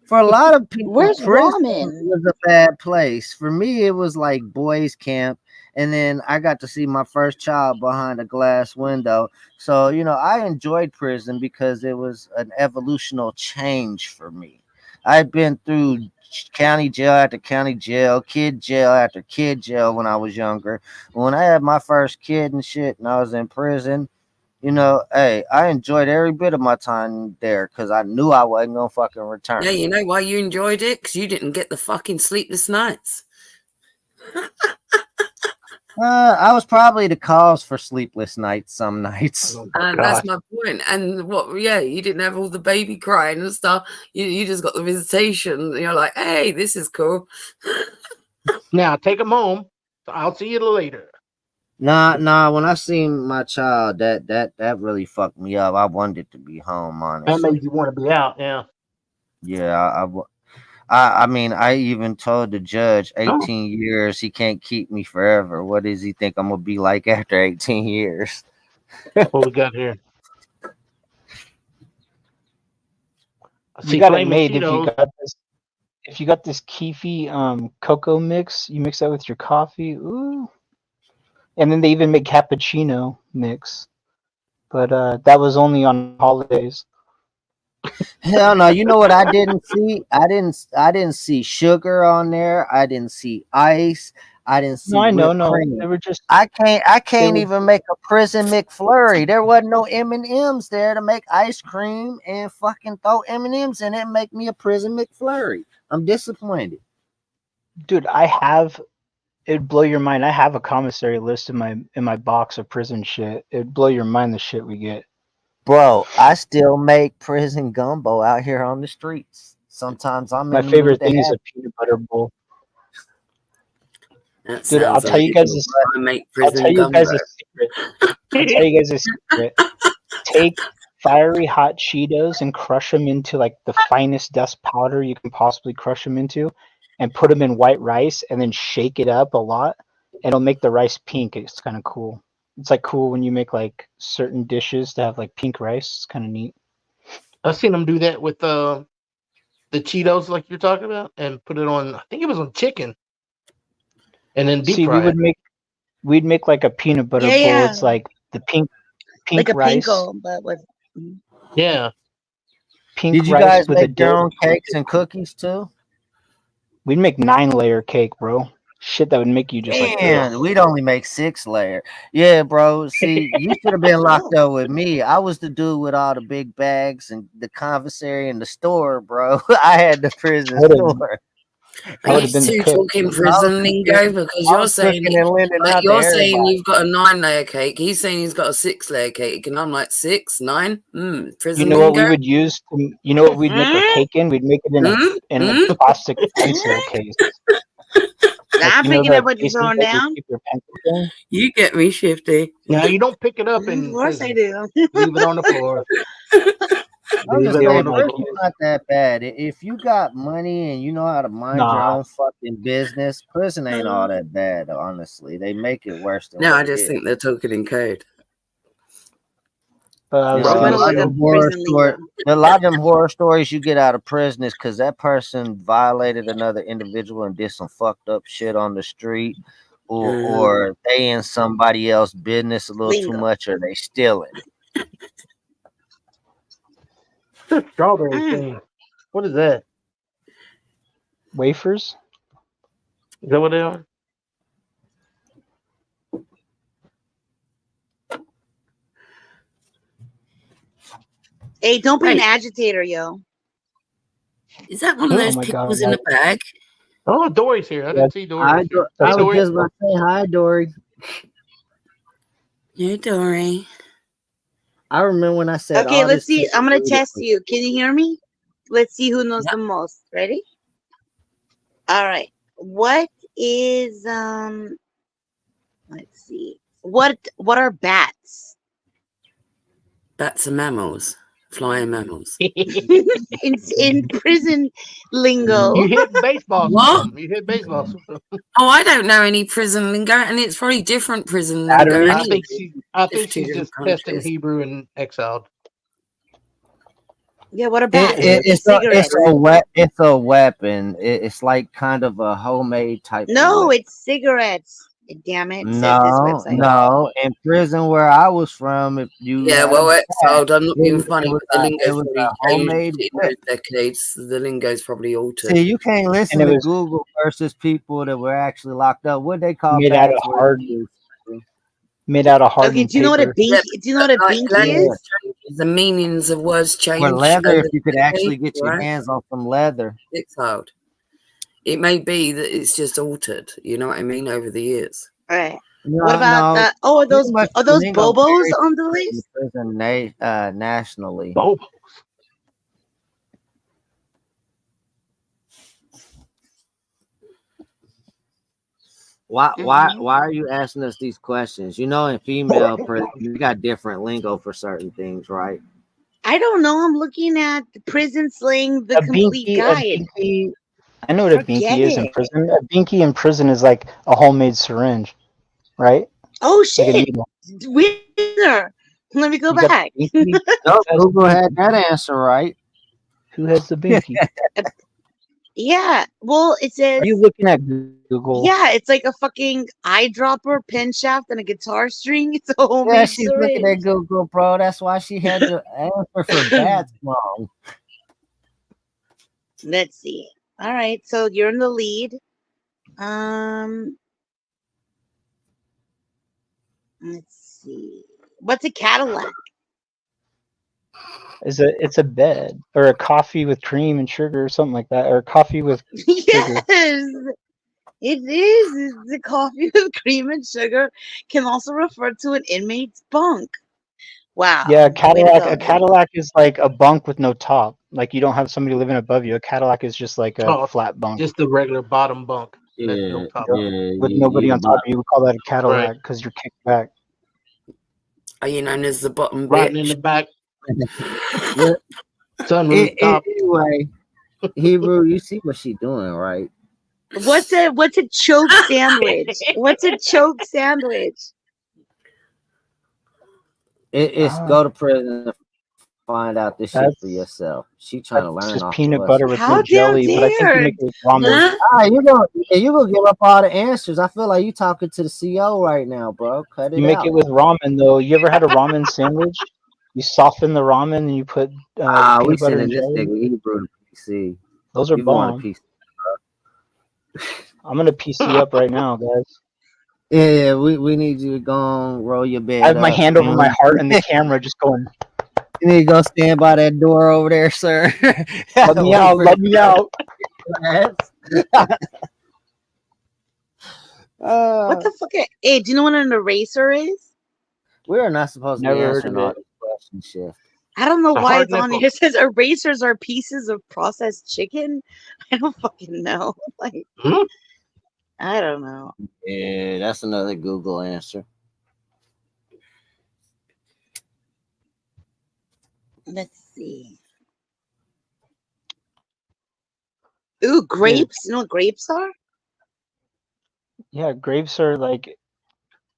for a lot of people, Where's prison ramen? was a bad place. For me, it was like boys' camp, and then I got to see my first child behind a glass window. So I enjoyed prison because it was an evolutional change for me. I've been through county jail after county jail, kid jail after kid jail when I was younger. When I had my first kid and shit, and I was in prison. Hey, I enjoyed every bit of my time there because I knew I wasn't gonna fucking return. Yeah, you know why you enjoyed it? Because you didn't get the fucking sleepless nights. I was probably the cause for sleepless nights some nights. Oh, And that's my point. And what? Yeah, you didn't have all the baby crying and stuff. You just got the visitation. You're like, hey, this is cool. Now take them home. I'll see you later. Nah. When I seen my child, that really fucked me up. I wanted to be home, That honestly. made you want to be out. Yeah. Yeah, I mean, I even told the judge 18 years. He can't keep me forever. What does he think I'm gonna be like after 18 years? What we got here? I see You got it flaming made if Cheetos. you got this Keefy cocoa mix. You mix that with your coffee. Ooh. And then they even make cappuccino mix. But that was only on holidays. Hell no. You know what I didn't see? I didn't see sugar on there. I didn't see ice. I didn't see No, I know, whipped no. cream. They were just I can't were- even make a prison McFlurry. There wasn't no M&Ms there to make ice cream and fucking throw M&Ms in it and make me a prison McFlurry. I'm disappointed. dude, it'd blow your mind. I have a commissary list in my box of prison shit. It'd blow your mind the shit we get. Bro, I still make prison gumbo out here on the streets. Sometimes I'm My in the favorite mood to thing is have a peanut butter bowl. That Dude, I'll sounds tell you like guys this. I make I'll prison tell you gumbo. guys a secret. I'll tell you guys a secret. Take fiery hot Cheetos and crush them into like the finest dust powder you can possibly crush them into, and put them in white rice and then shake it up a lot, and it'll make the rice pink. It's kind of cool. It's like cool when you make like certain dishes to have like pink rice. It's kind of neat. I've seen them do that with the Cheetos, like you're talking about, and put it on. I think it was on chicken, and then deep See, fry it. we'd make like a peanut butter Yeah, bowl. yeah. It's like the pink Like a rice, pinko, but with. Yeah, pink Did you rice guys with a make your dip. own cakes and cookies too? We'd make 9-layer cake, bro. Shit that would make you just like, ugh. Man, we'd only make 6-layer. Yeah, bro. See, you should have been locked Oh. up with me. I was the dude with all the big bags and the commissary in the store, bro. I had the prison Would've- store. I Are would you have been the two cook. talking prison lingo? Because I you're was saying cooking and lending like out to you're saying everybody. you've got a 9-layer cake. He's saying he's got a 6-layer cake, and I'm like 6, 9. You Prison know what we lingo. would use? You know what we'd make our cake in? We'd make it in a plastic pencil case. Like, I'm you know picking up the what you're cases throwing that you down. keep your pencils in? You get me, Shifty. now you don't pick it up Of in course I prison. do. Leave it on the floor. I'm Leave just it They on saying, would the like prison's floor. not that bad. If you got money and you know how to mind your nah. own fucking business, prison ain't all that bad, honestly. They make it worse than No, what I it just is. think they're talking in code. But I was Bro, I'm let gonna me a lot look see. up of horror prison story, lingo. a lot of them horror stories you get out of prison is because that person violated another individual and did some fucked up shit on the street, or they in somebody else's business a little too Lingo. much, or they stealing. This strawberry Mm. thing. What is that? wafers. Is that what they are? Hey, don't be an Wait. agitator, yo. Is that one of Oh those my God, pickles in a bag? Oh, Dory's here. I Yeah, didn't see Dory. Here. I Hey, was Dory. just about to say hi, Dory. Yeah, Dory. I remember when I said Okay, all let's this. see. I'm gonna test capability- you. Can you hear me? Let's see who knows Yep. the most. Ready? All right. What is let's see. What are bats? Bats are mammals. Flying mammals. in prison lingo. You hit baseball. What? Some. You hit baseball. Some. Oh, I don't know any prison lingo, and it's probably different prison lingo. Batteries. I Anyway. think Two she's different just testing countries. Hebrew and exiled. Yeah, what are bats? It's Cigarettes. it's a weapon. It's like kind of a homemade type. No, of weapon. it's cigarettes. Damn it, says this website. No. In prison where I was from, if you Yeah, had well, a exiled. I'm not it being was- funny, it was but the a- lingo's it was probably a homemade changed in whip. those decades. The lingo's probably altered. See, you can't listen And it to was Google versus people that were actually locked up. What they call made out of bats? made out of Okay, hardened do you know what a paper. binky? Do you know what a Like binky language is? changes, the meanings of words change. Or leather, over if you could the actually decades, get your right? hands on some leather. Exiled. It may be that it's just altered. You know what I mean? Over the years. All right. No, What about no, oh, are pretty much those the lingo bobos varies on the from list? prison nationally. Bobo. Why are you asking us these questions? You know, in female prison, you got different lingo for certain things, right? I don't know. I'm looking at the prison slang, the A complete binky, a guide. binky. I know what a Forget binky is in it. prison. A binky in prison is like a homemade syringe, right? Oh Like a shit! needle. Winner. Let me go You got back. the binky? No, Google had that answer right. Who has the binky? Yeah. Well, it says. Are you looking at Google? Yeah, it's like a fucking eyedropper, pen shaft, and a guitar string. It's a homemade Yeah, she's looking at syringe. Google, bro. That's why she had the answer for bats wrong. Let's see. All right, so you're in the lead. Let's see. What's a Cadillac? It's a bed or a coffee with cream and sugar or something like that, or coffee with sugar. Yes, it is. It's a coffee with cream and sugar. Can also refer to an inmate's bunk. Wow. Yeah, way to Cadillac. go, A dude. Cadillac is like a bunk with no top. Like you don't have somebody living above you. A Cadillac is just like a Oh, flat bunk just the regular bottom bunk. That's Yeah, no top. with nobody on top of you. We call that a Cadillac because you're kicked back. Are you known as the bottom Riding in bitch? the back. Yeah. Sunroof top. Anyway, Hebrew, you see what she doing, right? What's a choke sandwich? What's a choke sandwich? It's go to prison and find out this shit for That's yourself. She trying to that's learn just off peanut of us. butter with How no damn jelly, but I think you dare? make it with ramen. Huh? You gonna give up all the answers. I feel like you talking to the CO right now, bro. Cut it You make out. it with ramen though. You ever had a ramen sandwich? You soften the ramen and you put We peanut butter sending and this jelly. nigga Hebrew to PC. Those are You going to bomb. PC? I'm gonna PC up right now, guys. Yeah, we need you to go on, roll your I bed have my up. hand over my heart and the camera just going, You need to go stand by that door over there, sir. let me out, let me out. What the fuck? Hey, do you know what an eraser is? We are not supposed to be Never heard answering of all it. these questions, Shift. I don't know A why hard it's on nipple. here. It says erasers are pieces of processed chicken. I don't fucking know. Like, Hmm? I don't know. Yeah, that's another Google answer. Let's see. Ooh, grapes. You know what grapes are? Yeah, grapes are like,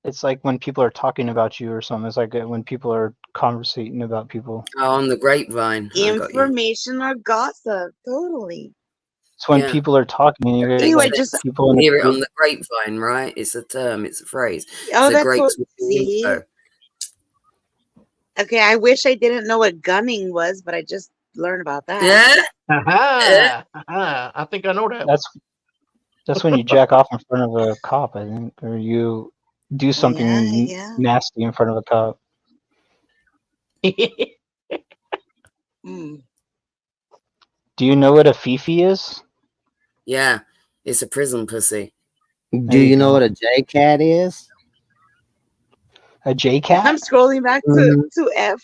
it's like when people are talking about you or something. It's like when people are conversating about people. Oh, on the grapevine. I got you. Information or gossip. Totally. It's when Yeah. people are talking and you get Ew, I like just. people in a Hear it group. on the grapevine, right? It's a term, it's a phrase. Oh, So that's what. grapes with See? info. Okay, I wish I didn't know what gunning was, but I just learned about that. Yeah. Aha, aha. I think I know that. That's when you jack off in front of a cop, I think, or you do something Yeah. nasty in front of a cop. Mm. Do you know what a fifi is? Yeah. It's a prison pussy. Do you know what a JCat is? A J cat? I'm scrolling back to F.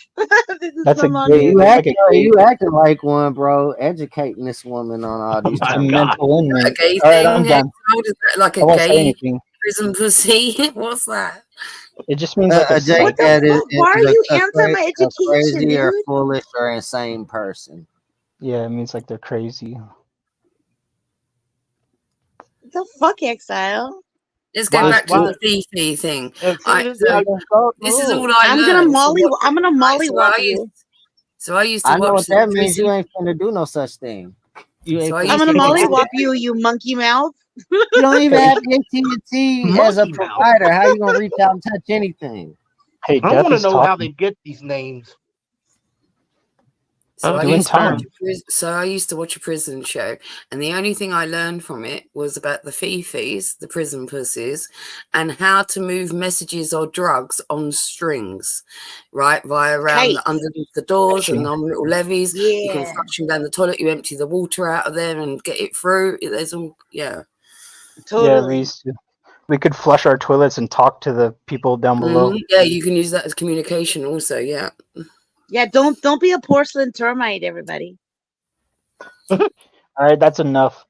This is That's no a longer gay. You That's F. like a gay. you acting like one, bro. Educating this woman on all these my It's a terms. God. mental A inmate. gay All right, thing? I'm done. How is that like I a won't say gay anything. prison pussy? What's that? It just means like A a What sick. the JCat fuck? Why are you anti my a education, crazy or dude? foolish or insane person. Yeah, it means like they're crazy. The fuck, Exile? Let's go Why- back to why- the Fifi thing. See, Right, this so guy- this is all I I'm learned. gonna from I'm gonna watching, right? mollywop you. So I used to I know watch what the that means. prison. You ain't finna do no such thing. You ain't So I finna I'm used gonna to watch the mollywop you, you monkey mouth. You don't even have AT&T as a Monkey mouth. provider. How you gonna reach out and touch anything? Hey, I Death want to is know how talking. they get these names. So I Doing used to watch time. so I used to watch a prison show, and the only thing I learned from it was about the fifis, the prison pussies, and how to move messages or drugs on strings, right, via around Kites. underneath the doors Fetching. and on little levies. You can Yeah. flush them down the toilet. You empty the water out of them and get it through. There's all Yeah, Totally. we could flush our toilets and talk to the people down below. Yeah, you can use that as communication also. Yeah. Yeah, don't be a porcelain termite, everybody. All right, that's enough.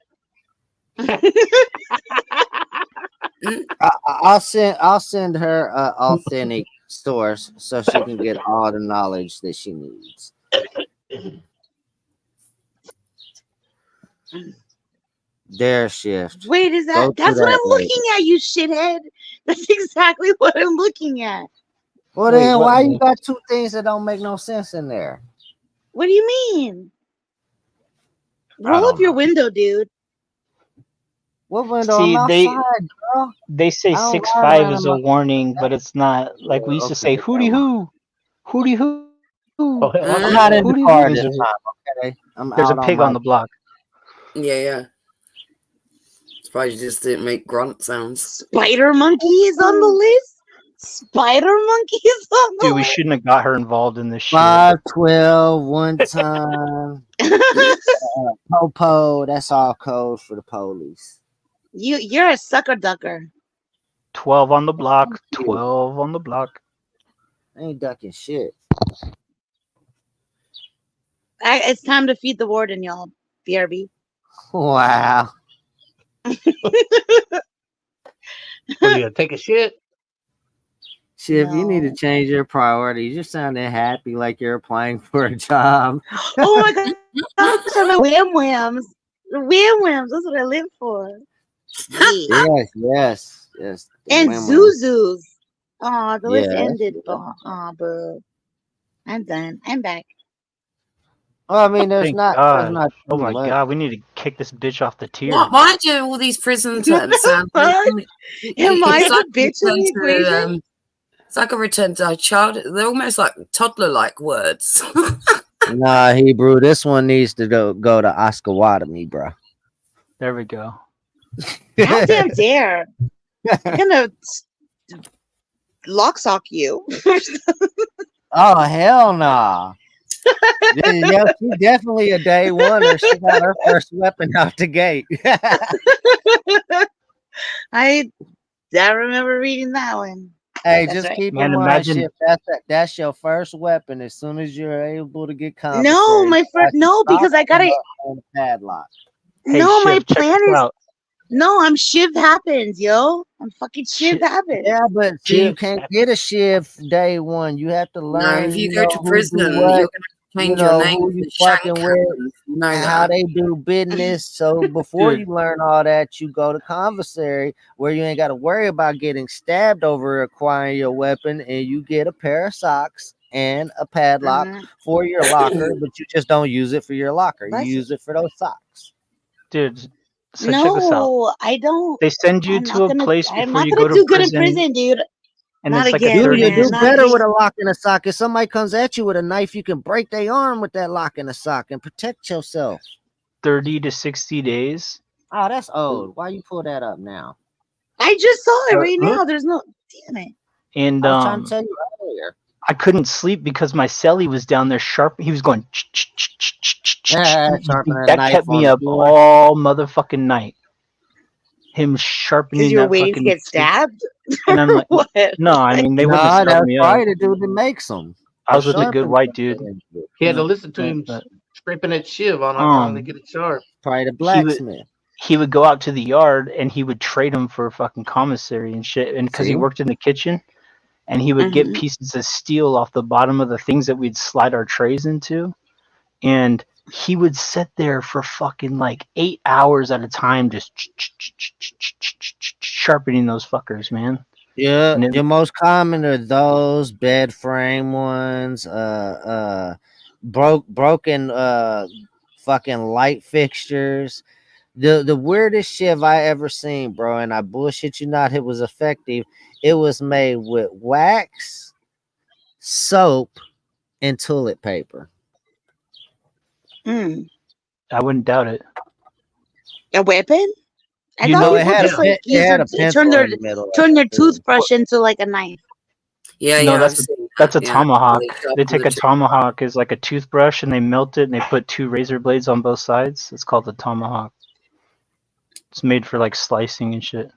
I'll send her authentic source so she can get all the knowledge that she needs. Their shift. Wait, is Go that to that's what that I'm lady. looking at, you shithead? That's exactly what I'm looking at. Well, Wait, then what why lady? you got two things that don't make no sense in there? What do you mean? I Roll don't up your know. window, dude. What window? See, I'm they outside, girl. they say I don't 6'5" ride around is in a my warning, but it's not like we used to say okay, hooty hoo, hooty hoo. Oh, hell, I'm I not know. in the Hooty car hoo. this time, okay? I'm There's a out on pig my on the block. Yeah. Surprised you just didn't make grunt sounds. Spider monkey is on the list. Spider monkey is on the Dude, we shouldn't have got her involved in this shit. 512 one time. list. Popo, that's all code for the police. You're a sucker ducker. 12 on the block. Thank you. 12 on the block. I ain't ducking shit. It's time to feed the warden, y'all. BRB. Wow. What, you gonna take a shit? Shit, you need to No. change your priorities. You're sounding happy like you're applying for a job. Oh my gosh, I love wham whams. The wham whams. That's what I live for. Yeah. Yes. The And women. Zuzu's. Oh, the list Yeah. ended. Oh, boo. I'm done. I'm back. Well, I mean, there's Thank not God. Oh too my much. God, we need to kick this bitch off the tier. Why do all these prison What terms the sound fuck? Am I it's the like a bitch in return the to, equation? it's like a return to a child. They're almost like toddler-like words. Nah, Hebrew. This one needs to go to Oscar Wadamy, bro. There we go. How damn dare. I'm gonna lock sock you. Oh hell nah. Yeah, she definitely a day oneer. She got her first weapon out the gate. I remember reading that one. Hey, That's just right. keep in Man, mind, imagine shit. That's your first weapon. As soon as you're able to get No, commissary, my friend. No, because I gotta. on the padlock. hey No, my Shiv, check plan this is. out. No, I'm shiv happens, yo. I'm fucking shiv Shiv, happens. Yeah, but see, you Shiv, can't get a shiv day one. You have to No, learn. if you You go know to who prison, do you're what. going to You change your know name who you to Shank fucking with. Happens. You know And how that. they do business. So before dude, you learn all that, you go to commissary where you ain't got to worry about getting stabbed over acquiring your weapon, and you get a pair of socks and a padlock for your locker, but you just don't use it for your locker. You Bless you. use it for those socks. dude. So check this out. No, I don't. They send you I'm to not a gonna. place I'm before not you gonna go to do good in prison, prison, dude. and Not it's like a again, Dude, you 30 do man. to Not better again. with a lock and a sock. If somebody comes at you with a knife, you can break their arm with that lock and a sock and protect yourself. 60 days. Oh, that's old. Why you pull that up now? I just saw it right Look, now. There's no. Damn it. and I was trying to tell you earlier. I couldn't sleep because my celly was down there sharp. He was going. Sharpen a That knife kept me on the up floor. all motherfucking night. Him Because sharpening your that waves fucking, get stabbed. and I'm like, What? no, I mean they wouldn't have Nah, stabbed that's me up. probably the dude that makes them. I was with a good white dude. He had to listen to him But, scraping that shiv on how they get it sharp. Probably the he would blacksmith. he would go out to the yard and he would trade them for fucking commissary and shit. And because he See? worked in the kitchen, and he would get pieces of steel off the bottom of the things that we'd slide our trays into, and he would sit there for fucking like 8 hours at a time, just sharpening those fuckers, man. Yeah, And it, your most common are those bed frame ones, broken fucking light fixtures. The weirdest shiv I ever seen, bro, and I bullshit you not, it was effective. It was made with wax, soap, and toilet paper. Mm. I wouldn't doubt it. A weapon? I You thought know, No, it people had just like it had a pencil turn their in the middle. of turn their it, too. toothbrush into like a knife. Yeah, no, I've that's seen that's a that. Yeah, tomahawk. they They sharpen take the a tomahawk as like a toothbrush and they melt it and they put 2 razor blades on both sides. It's called the tomahawk. It's made for like slicing and shit.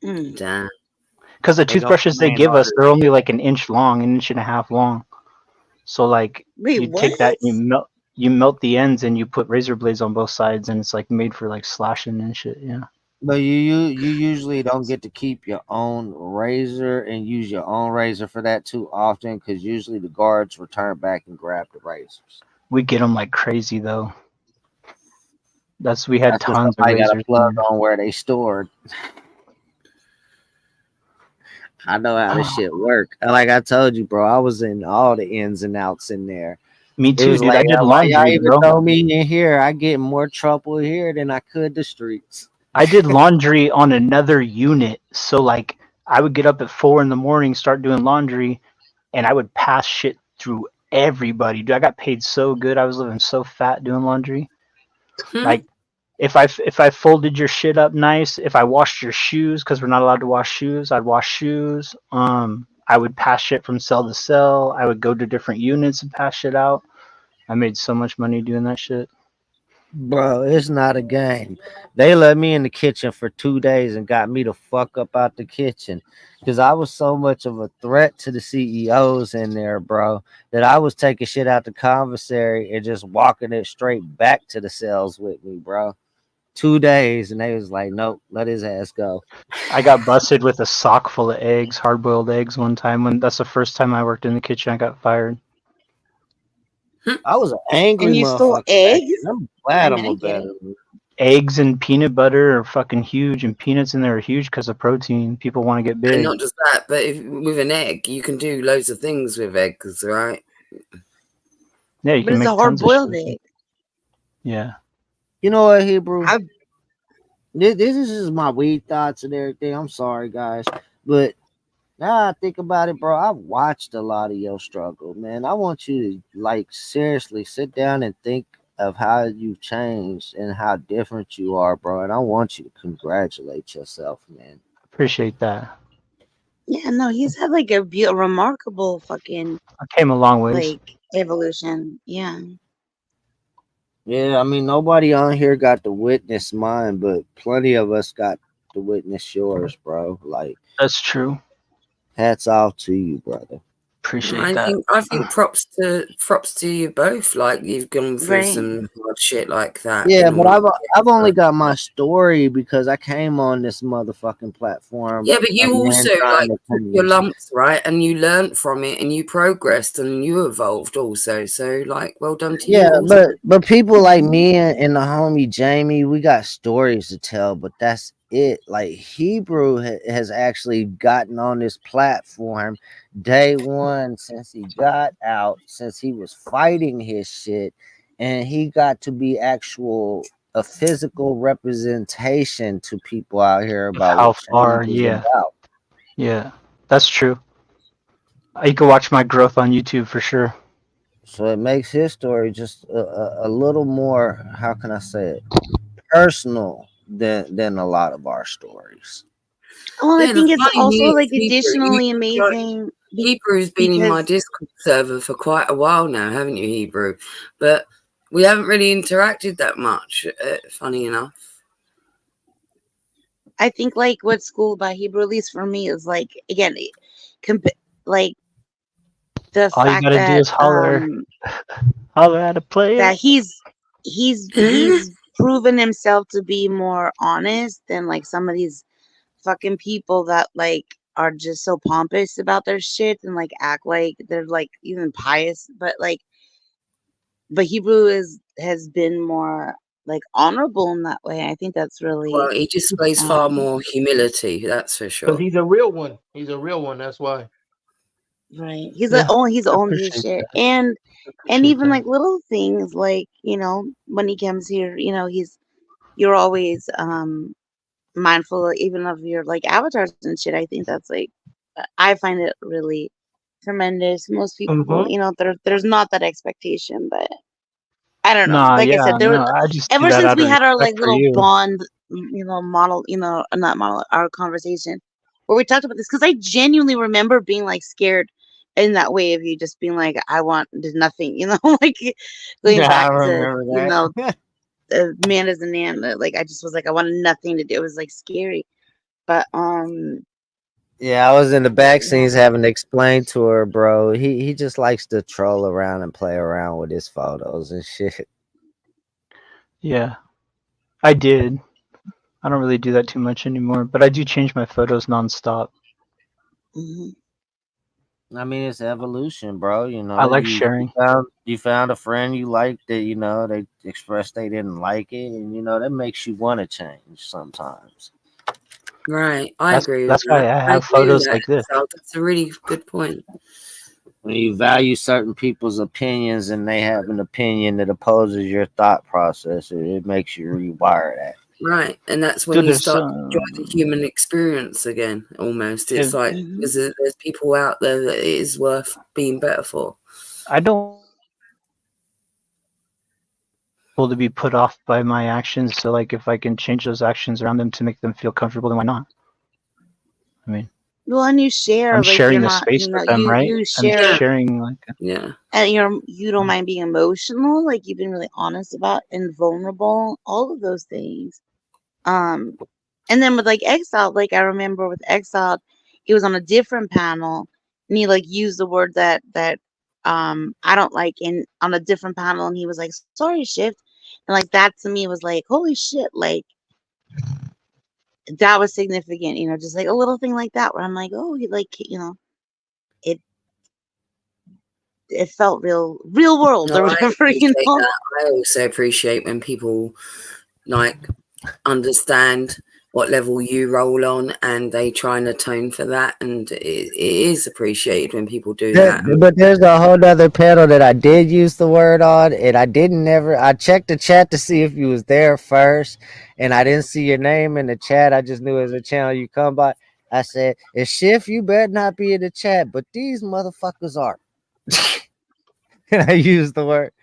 Mm. Damn. Because the They gonna toothbrushes they command give us, orders. they're only like an inch long, an inch and a half long. So like Wait, you what? take that, you melt the ends and you put razor blades on both sides, and it's like made for like slashing and shit. Yeah. But you usually don't get to keep your own razor and use your own razor for that too often, because usually the guards return back and grab the razors. We get them like crazy though. We had That's because tons of somebody got a razors. plug on where they stored. I know how this shit work. And like I told you, bro, I was in all the ins and outs in there. Me It too, was dude. like, I did why y'all laundry, even bro. throw me in here? I get more trouble here than I could the streets. I did laundry on another unit. So like I would get up at 4 a.m, start doing laundry, and I would pass shit through everybody. Dude, I got paid so good. I was living so fat doing laundry. Like if I folded your shit up nice, if I washed your shoes, because we're not allowed to wash shoes, I'd wash shoes. I would pass shit from cell to cell. I would go to different units and pass shit out. I made so much money doing that shit. Bro, it's not a game. They let me in the kitchen for 2 days and got me the fuck up out the kitchen because I was so much of a threat to the CEOs in there, bro, that I was taking shit out the commissary and just walking it straight back to the cells with me, bro. 2 days, and they was like, nope, let his ass go. I got busted with a sock full of eggs, hard-boiled eggs one time. That's the first time I worked in the kitchen. I got fired. I was an angry And you stole motherfucker back eggs? then. I'm glad I mean, I'm I a get better. it. eggs and peanut butter are fucking huge, and peanuts in there are huge because of protein. People want to get And big. not just that, but with an egg, you can do loads of things with eggs, right? Yeah, you But can it's a make tons of hard-boiled shit. egg. Yeah. You know what, Hebrew? I This is just my weed thoughts and everything. I'm sorry, guys, but now I think about it, bro. I've watched a lot of your struggle, man. I want you to like seriously sit down and think of how you've changed and how different you are, bro. And I want you to congratulate yourself, man. Appreciate that. Yeah, no, he's had like a remarkable fucking I came a long ways. like evolution. Yeah. Yeah, I mean nobody on here got to witness mine, but plenty of us got to witness yours, bro. Like That's true. hats off to you, brother. Appreciate that. I think props to you both. Like you've gone through Right. some hard shit like that. Yeah, in but order I've only to- got my story because I came on this motherfucking platform. Yeah, but A you man also trying like to took your change. lumps, right? And you learnt from it, and you progressed, and you evolved also. So, like, well done to you Yeah, also. but people like me and the homie Jamie, we got stories to tell, but that's it. Like Hebrew has actually gotten on this platform day one since he got out, since he was fighting his shit, and he got to be a physical representation to people out here about How what far? change is Yeah. about. Yeah. That's true. You can watch my growth on YouTube for sure. So it makes his story just a little more, how can I say it, personal than a lot of our stories. Well, I Yeah, the think it's funny also thing like is additionally like, amazing Hebrew's been in my because Discord server for quite a while now, haven't you, Hebrew? But we haven't really interacted that much. Funny enough. I think like what's cool about Hebrew, at least for me, is like again, like the All you fact gotta do is holler. Holler at a player. that he's proven himself to be more honest than like some of these fucking people that like are just so pompous about their shit and like act like they're like even pious, but Hebrew has been more like honorable in that way. I think that's really Well, he displays far more humility, that's for Because sure. he's a real one. He's a real one. That's why. right. He's Yeah, he's I owned his appreciate shit, that. and Appreciate even that. like little things like when he comes here, you're always mindful even of your like avatars and shit. I think that's like I find it really tremendous. Most people, Mm-hmm. there's not that expectation, but I don't know. Nah, Like I yeah, said, there was no, I just do ever that since out we of had our respect like for little you. bond, model, not model, our conversation where we talked about this because I genuinely remember being like scared in that way of you just being like, I want there's nothing, like going Yeah, I back to remember that. man as a man. Like I just was like, I wanted nothing to do. It was like scary, but Yeah, I was in the back yeah. scenes having to explain to her, bro. He just likes to troll around and play around with his photos and shit. Yeah, I did. I don't really do that too much anymore, but I do change my photos nonstop. hmm I mean, it's evolution, bro. You I know, like you sharing. you found a friend you liked that they expressed they didn't like it, and that makes you want to change sometimes. Right, I That's agree with that's that. why I I have agree with photos that. like this. So that's a really good point. When you value certain people's opinions and they have an opinion that opposes your thought process, it makes you rewire that. Right, and that's when Dude, you there's start to enjoy the human experience again. Almost, it's if like hmm because there's people out there that it is worth being better for. I don't want to be put off by my actions, so like if I can change those actions around them to make them feel comfortable, then why not? I mean, Well, and you share I'm like you're sharing a not, space with them, right? you I'm Yeah, share sharing like yeah, and you don't mind being emotional, like you've been really honest about and vulnerable, all of those things. Um, and then with like Exiled, like I remember with Exiled, he was on a different panel and he like used the word that I don't like in on a different panel and he was like, sorry, shift. And like that to me was like, holy shit, like that was significant, just like a little thing like that where I'm like, oh, he like, it it felt real world no, or I whatever, appreciate that. I also appreciate when people like understand what level you roll on, and they try and atone for that, and it is appreciated when people do that. But there's a whole other panel that I did use the word on, and I didn't never. I checked the chat to see if you was there first, and I didn't see your name in the chat. I just knew it was a channel you come by. I said, "If Schiff, you better not be in the chat," but these motherfuckers are. And I used the word.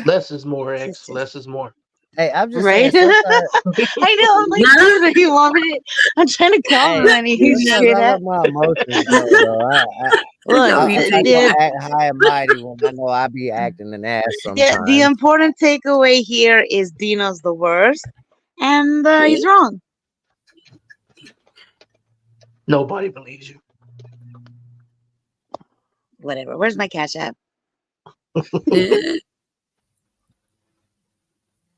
Less is more, X. Less is more. Hey, I'm just Right? saying. Sometimes, I know. I'm like, dude, you want it? I'm trying to compliment you sometimes straight I up. let my emotions go, though. Look, No, I'm we not do. gonna act high and mighty when I know I be acting an ass the sometimes. important takeaway here is Dino's the worst, and he's wrong. Nobody believes you. Whatever. Where's my cash app? Yeah.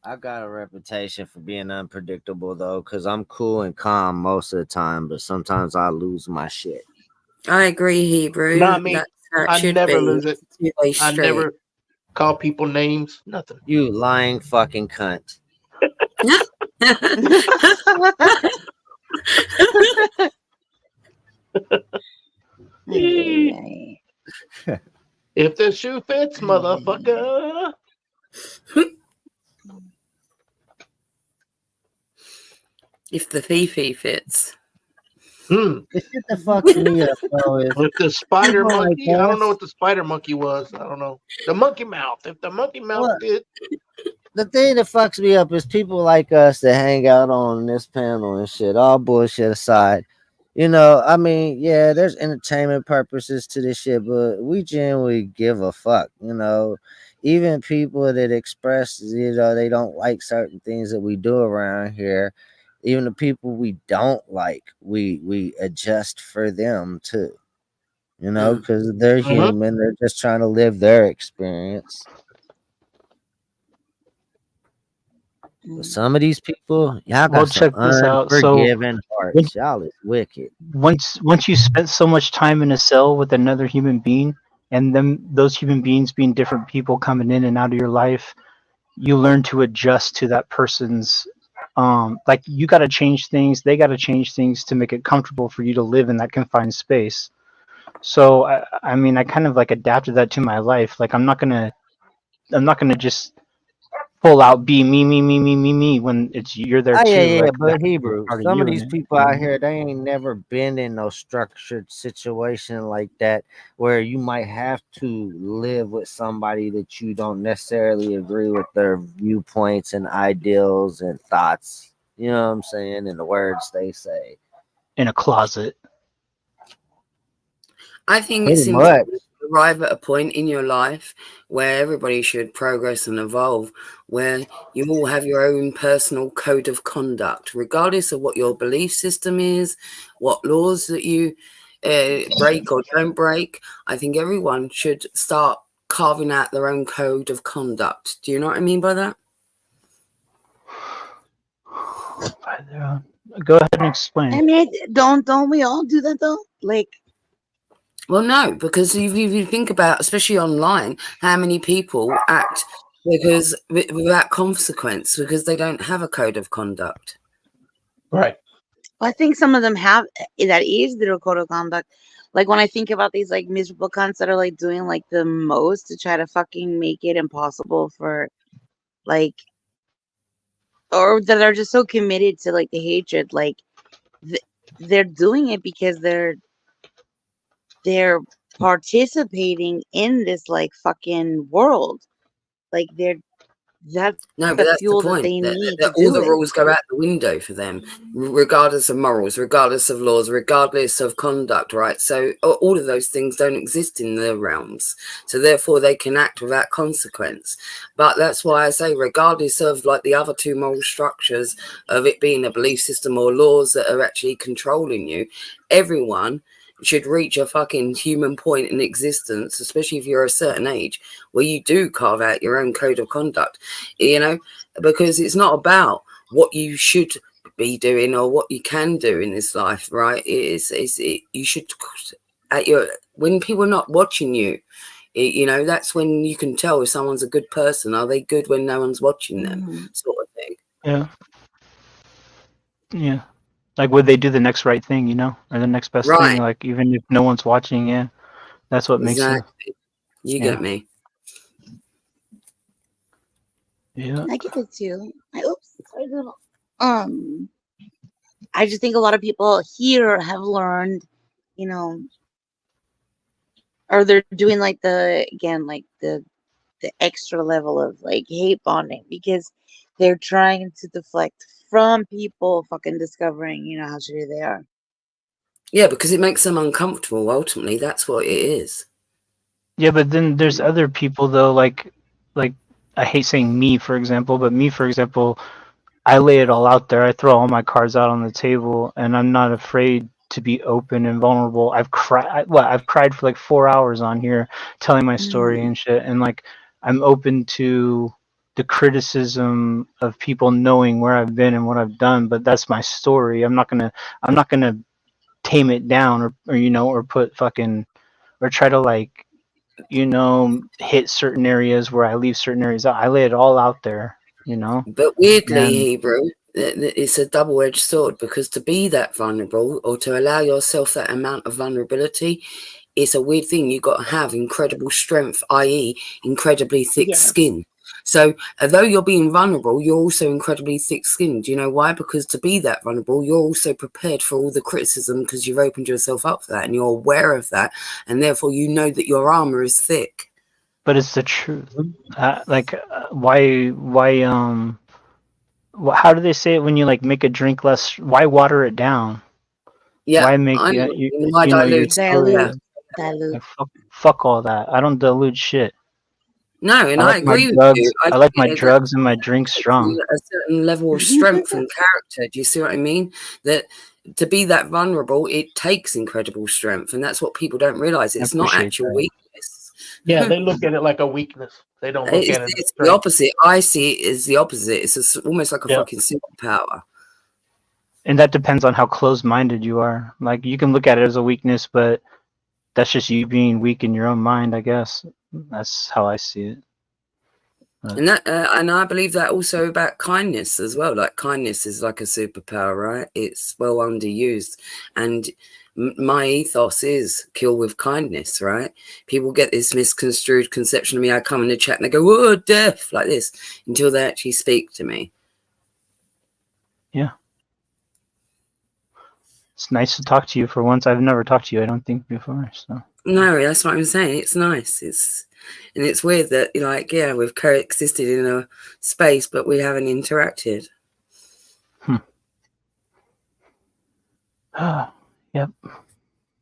I got a reputation for being unpredictable though, because I'm cool and calm most of the time, but sometimes I lose my shit. I agree, Hebrew. Not me. That's how it I should never be. lose it. It's two-way I street. never call people names. Nothing. You lying fucking cunt. Ay, If the shoe fits, motherfucker. If the Fifi fits. The shit that fucks me up though is With the spider people like monkey, I don't know us. what the spider monkey was. I don't know. The monkey mouth. If the monkey mouth What? fit, The thing that fucks me up is people like us that hang out on this panel and shit. All bullshit aside, you know. I mean, yeah, there's entertainment purposes to this shit, but we genuinely give a fuck. You know, even people that express, they don't like certain things that we do around here. Even the people we don't like, we adjust for them too. You know, because they're human. They're just trying to live their experience. But some of these people, y'all Well, got some check this out. So unforgiving when, hearts. Y'all is wicked. once you spent so much time in a cell with another human being, and then those human beings being different people coming in and out of your life, you learn to adjust to that person's like you got to change things, they got to change things to make it comfortable for you to live in that confined space. So I mean, I kind of like adapted that to my life. Like I'm not gonna just full out be me when it's you're there Oh yeah, too. yeah, Like that but is Hebrew. part of Some you of in these it. people out here, they ain't never been in no structured situation like that where you might have to live with somebody that you don't necessarily agree with their viewpoints and ideals and thoughts. You know what I'm saying? And the words they say. In a closet. I think Pretty it's much. important to arrive at a point in your life where everybody should progress and evolve, where you all have your own personal code of conduct, regardless of what your belief system is, what laws that you break or don't break. I think everyone should start carving out their own code of conduct. Do you know what I mean by that? Go ahead and explain. I mean, don't we all do that though? Like, well, no, because if you think about, especially online, how many people act because without consequence because they don't have a code of conduct. right. I think some of them have that is their code of conduct. Like when I think about these like miserable cunts that are like doing like the most to try to fucking make it impossible for like, or that are just so committed to like the hatred, like they're doing it because they're participating in this like fucking world. Like that's No, but the that's the fuel that point. they need That to all do the it. rules go out the window for them, regardless of morals, regardless of laws, regardless of conduct, right? So all of those things don't exist in their realms. So therefore they can act without consequence. But that's why I say, regardless of like the other two moral structures of it being a belief system or laws that are actually controlling you, everyone should reach a fucking human point in existence, especially if you're a certain age, where you do carve out your own code of conduct, you know, because it's not about what you should be doing or what you can do in this life, right? You should, when people are not watching you, You know, that's when you can tell if someone's a good person. Are they good when no one's watching them, sort of thing. Yeah. Yeah. Like, would they do the next right thing, you know, or the next best thing? Right. Like, even if no one's watching, yeah, that's what makes you. Exactly. You Yeah. get me. Yeah. I get it too. I just think a lot of people here have learned, you know, or they're doing like the extra level of like hate bonding because they're trying to deflect from people fucking discovering, you know, how shitty they are. Yeah, because it makes them uncomfortable. Ultimately, that's what it is. Yeah, but then there's other people though, like I hate saying me, for example, but me, for example, I lay it all out there. I throw all my cards out on the table, and I'm not afraid to be open and vulnerable. I've cried. I've cried for like 4 hours on here, telling my story and shit. And like, I'm open to the criticism of people knowing where I've been and what I've done. But that's my story. I'm not gonna tame it down or you know, or put fucking or try to like, you know, hit certain areas where I leave certain areas out. I lay it all out there, you know. But weirdly, And Hebrew, it's a double-edged sword, because to be that vulnerable or to allow yourself that amount of vulnerability, it's a weird thing. You've got to have incredible strength, i.e. incredibly thick skin. So although you're being vulnerable, you're also incredibly thick-skinned. Do you know why? Because to be that vulnerable, you're also prepared for all the criticism because you've opened yourself up for that and you're aware of that. And therefore, you know that your armor is thick. but it's the truth. Why how do they say it when you like make a drink less? Why water it down? Yeah, Why make I know. you Why you know your dilute? Yeah. Dilute. like, fuck all that. I don't dilute shit. No, and I I like my agree with drugs. you. I I like think my it drugs and my drinks strong. a certain level of strength and character. Do you see what I mean? That to be that vulnerable, it takes incredible strength, and that's what people don't realize. I It's not appreciate actual that. weakness. Yeah, they look at it like a weakness. They don't look at it as It's the strength. opposite. I see it as the opposite. It's almost like a Yeah. fucking superpower. And that depends on how close-minded you are. Like you can look at it as a weakness, but that's just you being weak in your own mind, I guess. That's how I see it. And that, and I believe that also about kindness as well. Like kindness is like a superpower, right? It's well underused, and my ethos is kill with kindness, right? People get this misconstrued conception of me. I come in the chat and they go, "Oh, death," like this, until they actually speak to me. Yeah. It's nice to talk to you for once. I've never talked to you, I don't think, before. So No, that's what I'm saying. It's nice. And it's weird that, like, yeah, we've coexisted in a space, but we haven't interacted. Yep.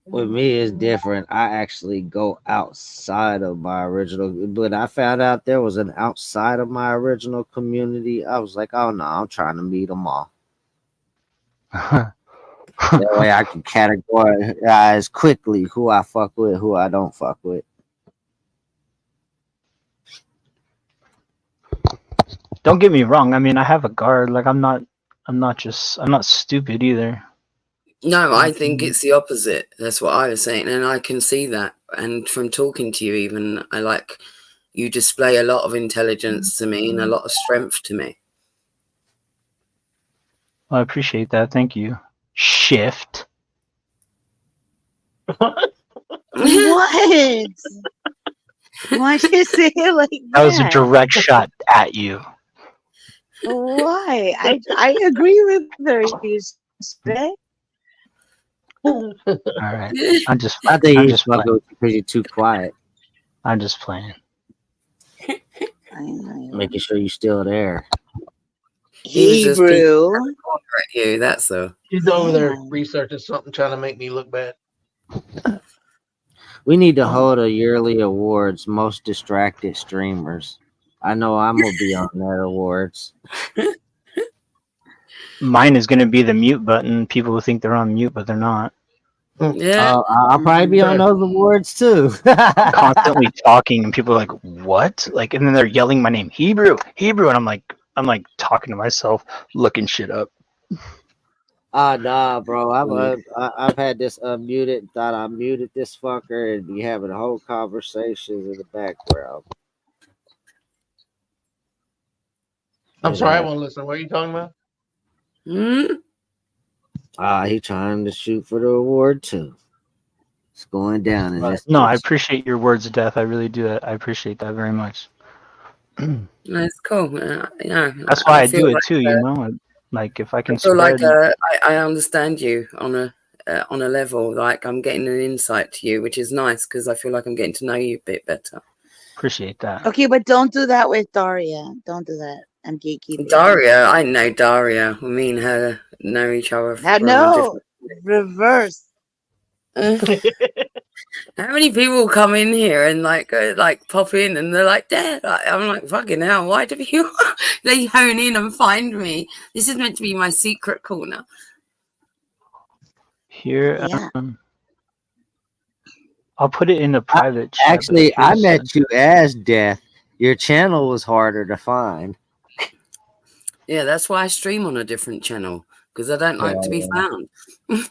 With me, it's different. I actually go outside of my original. But I found out there was an outside of my original community. I was like, oh no, I'm trying to meet them all. That way I can categorize quickly who I fuck with, who I don't fuck with. Don't get me wrong. I mean, I have a guard. Like I'm not stupid either. No, I think it's the opposite. That's what I was saying. And I can see that. And from talking to you, even, I like you display a lot of intelligence to me and a lot of strength to me. Well, I appreciate that. Thank you. Shift. What? Why'd you say it like that? That was a direct shot at you. Why? I agree with her. You say? All right. I'm just I think I'm he's just fucking playing. with you because you're too quiet. I'm just playing. Making sure you're still there. He was just peeking Hebrew. at you. That's so. He's over there researching something, trying to make me look bad. We need to hold a yearly awards, most distracted streamers. I know I'm gonna be on that awards. Mine is going to be the mute button. People who think they're on mute, but they're not. Yeah. I'll probably be on those awards too. Constantly talking, and people are like, "What?" Like, and then they're yelling my name, Hebrew, and I'm like talking to myself, looking shit up. Nah, bro. I've had this unmuted. Thought I muted this fucker and be having whole conversations in the background. I'm It sorry, I happened. won't listen. What are you talking about? He trying to shoot for the award too. It's going down in this No, I bitch. appreciate your words of death. I really do. I appreciate that very much. That's cool. Yeah, That's why I feel do it like too. You know, like if I I can feel like spread. I understand you on a level. Like I'm getting an insight to you, which is nice because I feel like I'm getting to know you a bit better. Appreciate that. Okay, but don't do that with Daria. Don't do that. I'm gatekeeping. Daria, I know Daria. Me and her know each other from No, different. reverse. How many people come in here and like pop in and they're like, "Dad," I'm like, "Fucking hell! Why do you?" They hone in and find me. This is meant to be my secret corner. Here, Yeah. I'll put it in a private chat. Actually, I met you as Death. Your channel was harder to find. Yeah, that's why I stream on a different channel because I don't like to be found. Yeah.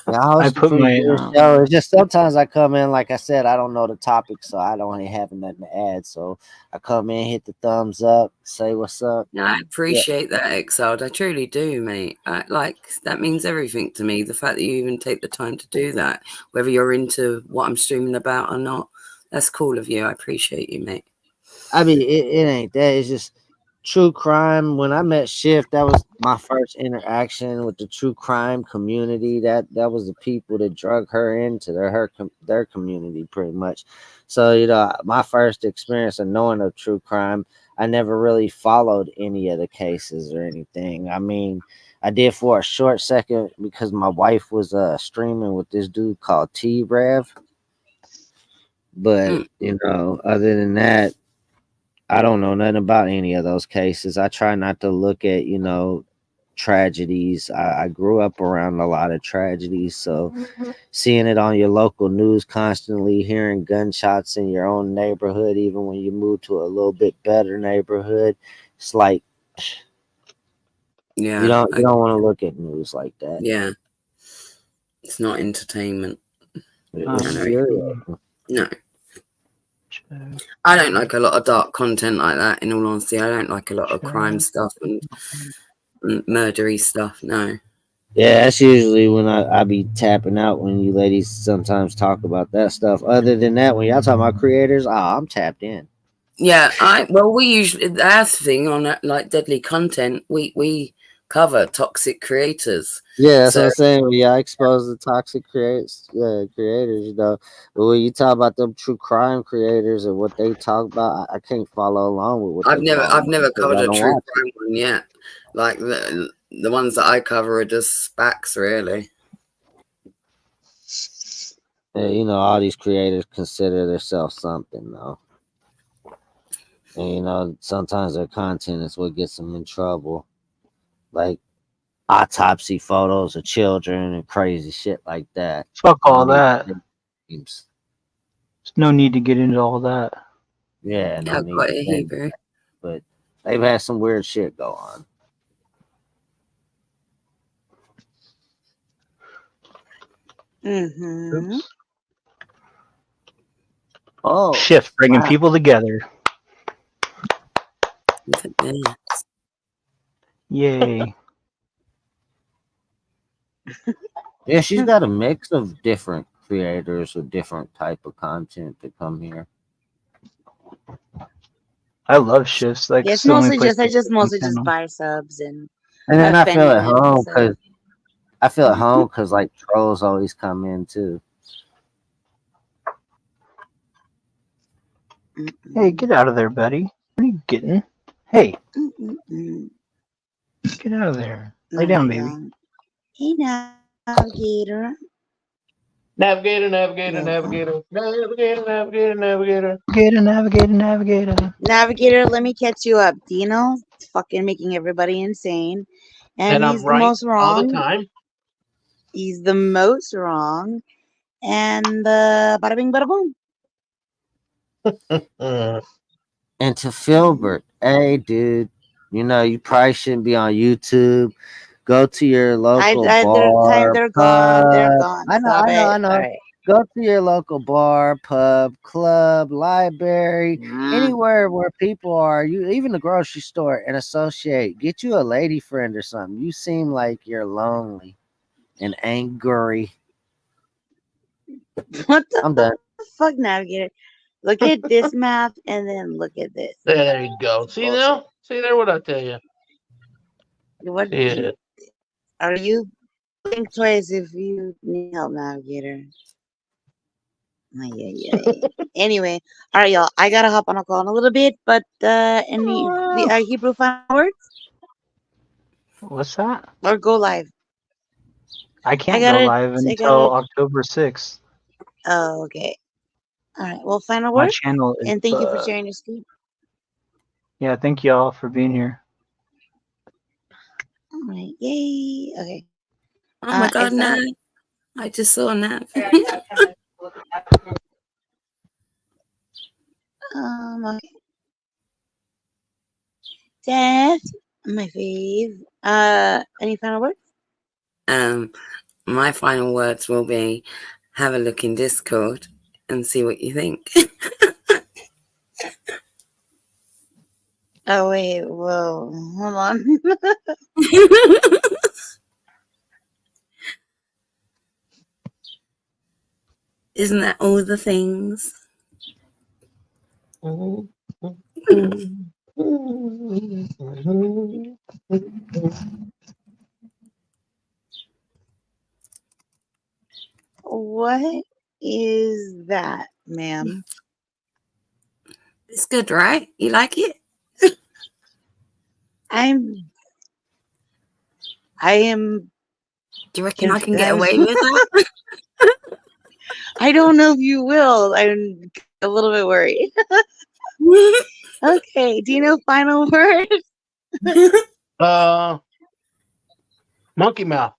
I put pretty my, good show. It's just sometimes I come in, like I said, I don't know the topic, so I don't have nothing to add. So I come in, hit the thumbs up, say what's up. No, I appreciate that, Exiled. I truly do, mate. That means everything to me. The fact that you even take the time to do that, whether you're into what I'm streaming about or not, that's cool of you. I appreciate you, mate. I mean, it ain't that. It's just true crime. When I met Shift, that was my first interaction with the true crime community. That was the people that drug her into their community, pretty much. So my first experience of knowing of true crime, I never really followed any of the cases or anything. I mean, I did for a short second because my wife was streaming with this dude called T Rev. But other than that, I don't know nothing about any of those cases. I try not to look at, tragedies. I grew up around a lot of tragedies. So seeing it on your local news constantly, hearing gunshots in your own neighborhood, even when you move to a little bit better neighborhood, it's like, Yeah, you don't want to look at news like that. Yeah, it's not entertainment. It's No. infuriating. No. I don't like a lot of dark content like that. In all honesty, I don't like a lot of crime stuff and murdery stuff. No. Yeah, that's usually when I be tapping out when you ladies sometimes talk about that stuff. Other than that, when y'all talking about creators, I'm tapped in. Yeah, we usually that's the thing on like deadly content. We cover toxic creators. Yeah, that's what I'm saying. When y'all expose the toxic creators, but when you talk about them true crime creators and what they talk about, I can't follow along with what I've they never covered a true watch crime one yet. Like the ones that I cover are just SPACs, really. And all these creators consider themselves something though. And sometimes their content is what gets them in trouble. Like autopsy photos of children and crazy shit like that. Fuck all that. There's no need to get into all that. Yeah, no I've need got to a think Hebrew. that. But they've had some weird shit go on. Mm-hmm. Oh, Shift, bringing people together. Look at this. Yay. Yeah, she's got a mix of different creators with different type of content to come here. I love shifts. Like Yeah, it's so many mostly places. I just mostly just buy subs and then I feel offend at them. home because like trolls always come in too. Hey, get out of there, buddy. What are you getting? Hey, get out of there. Lay down, baby. Hey, navigator. Navigator. Navigator, let me catch you up. Dino fucking making everybody insane. And I'm he's the right most wrong. all the time. He's the most wrong. And bada bing, bada boom. And to Filbert, hey dude, You know, you probably shouldn't be on YouTube. Go to your local they're bar, they're gone. They're pub. gone. I know, Stop I know, it. I All know. right. Go to your local bar, pub, club, library, anywhere where people are. You even the grocery store and associate. Get you a lady friend or something. You seem like you're lonely and angry. What the I'm done. fuck, Navigator? Look at this map and then look at this. There you go. See Bullshit. now? See there what I tell you. What Yeah. are you? Think twice if you need help, Navigator. Anyway, all right, y'all. I gotta hop on a call in a little bit, but any Hebrew final words What's that? or go live? I can't go live until October 6th. Oh, okay. All right. Well, final My word, channel is. and thank you for sharing your screen. Yeah, thank y'all for being here. All right. Yay. Okay. Oh my God, no. I just saw a nap. Okay. Dad, my fave. Any final words? My final words will be have a look in Discord and see what you think. Oh wait, whoa, hold on. Isn't that all the things? What is that, ma'am? It's good, right? You like it? I am. Do you reckon I can get away with that? I don't know if you will. I'm a little bit worried. Okay. Do you know final word? Monkey mouth.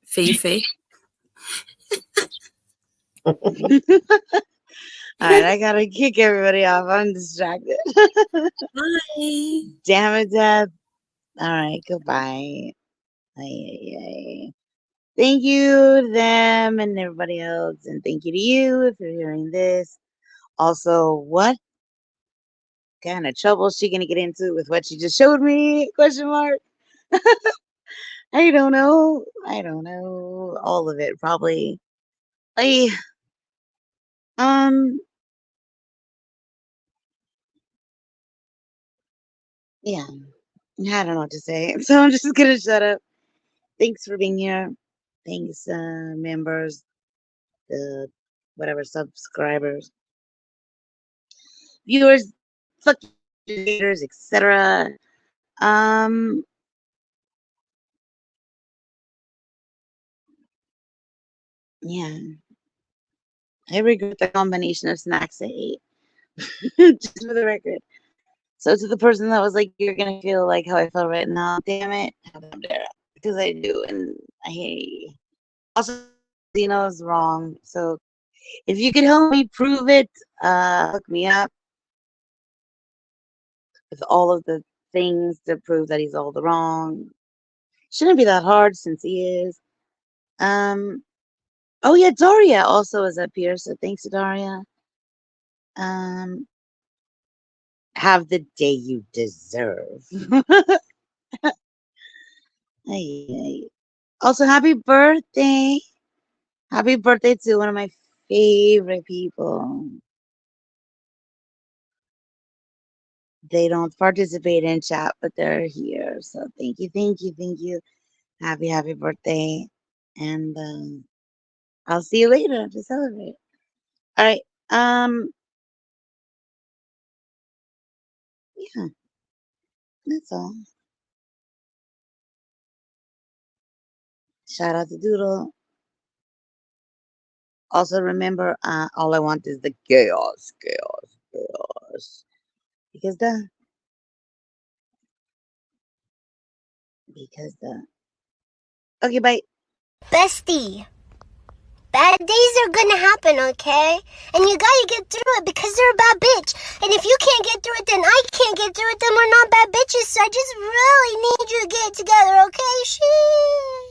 Fifi. All right, I gotta kick everybody off. I'm distracted. Bye. Damn it, Dad. All right, goodbye. Thank you to them and everybody else, and thank you to you if you're hearing this. Also, what kind of trouble is she gonna get into with what she just showed me? Question mark. I don't know. I don't know. All of it probably. I yeah. I don't know what to say. So I'm just gonna shut up. Thanks for being here. Thanks, members, the whatever subscribers, viewers, fluctuators, etc. Yeah. I regret the combination of snacks I ate. Just for the record. So to the person that was like, "You're gonna feel like how I feel right now," damn it, because I do, and I hate. Also, is wrong. So if you could help me prove it, hook me up with all of the things to prove that he's all the wrong. Shouldn't be that hard since he is. Oh yeah, Daria also is up here, so thanks to Daria. Have the day you deserve. Also, happy birthday. Happy birthday to one of my favorite people. They don't participate in chat, but they're here. So thank you, thank you, thank you. Happy birthday. And I'll see you later to celebrate. All right. Yeah, that's all. Shout out to Doodle. Also remember, all I want is the chaos. Because okay, bye. Bestie. Bad days are gonna happen, okay? And you gotta get through it because they're a bad bitch. And if you can't get through it, then I can't get through it, then we're not bad bitches. So I just really need you to get it together, okay? Sheesh.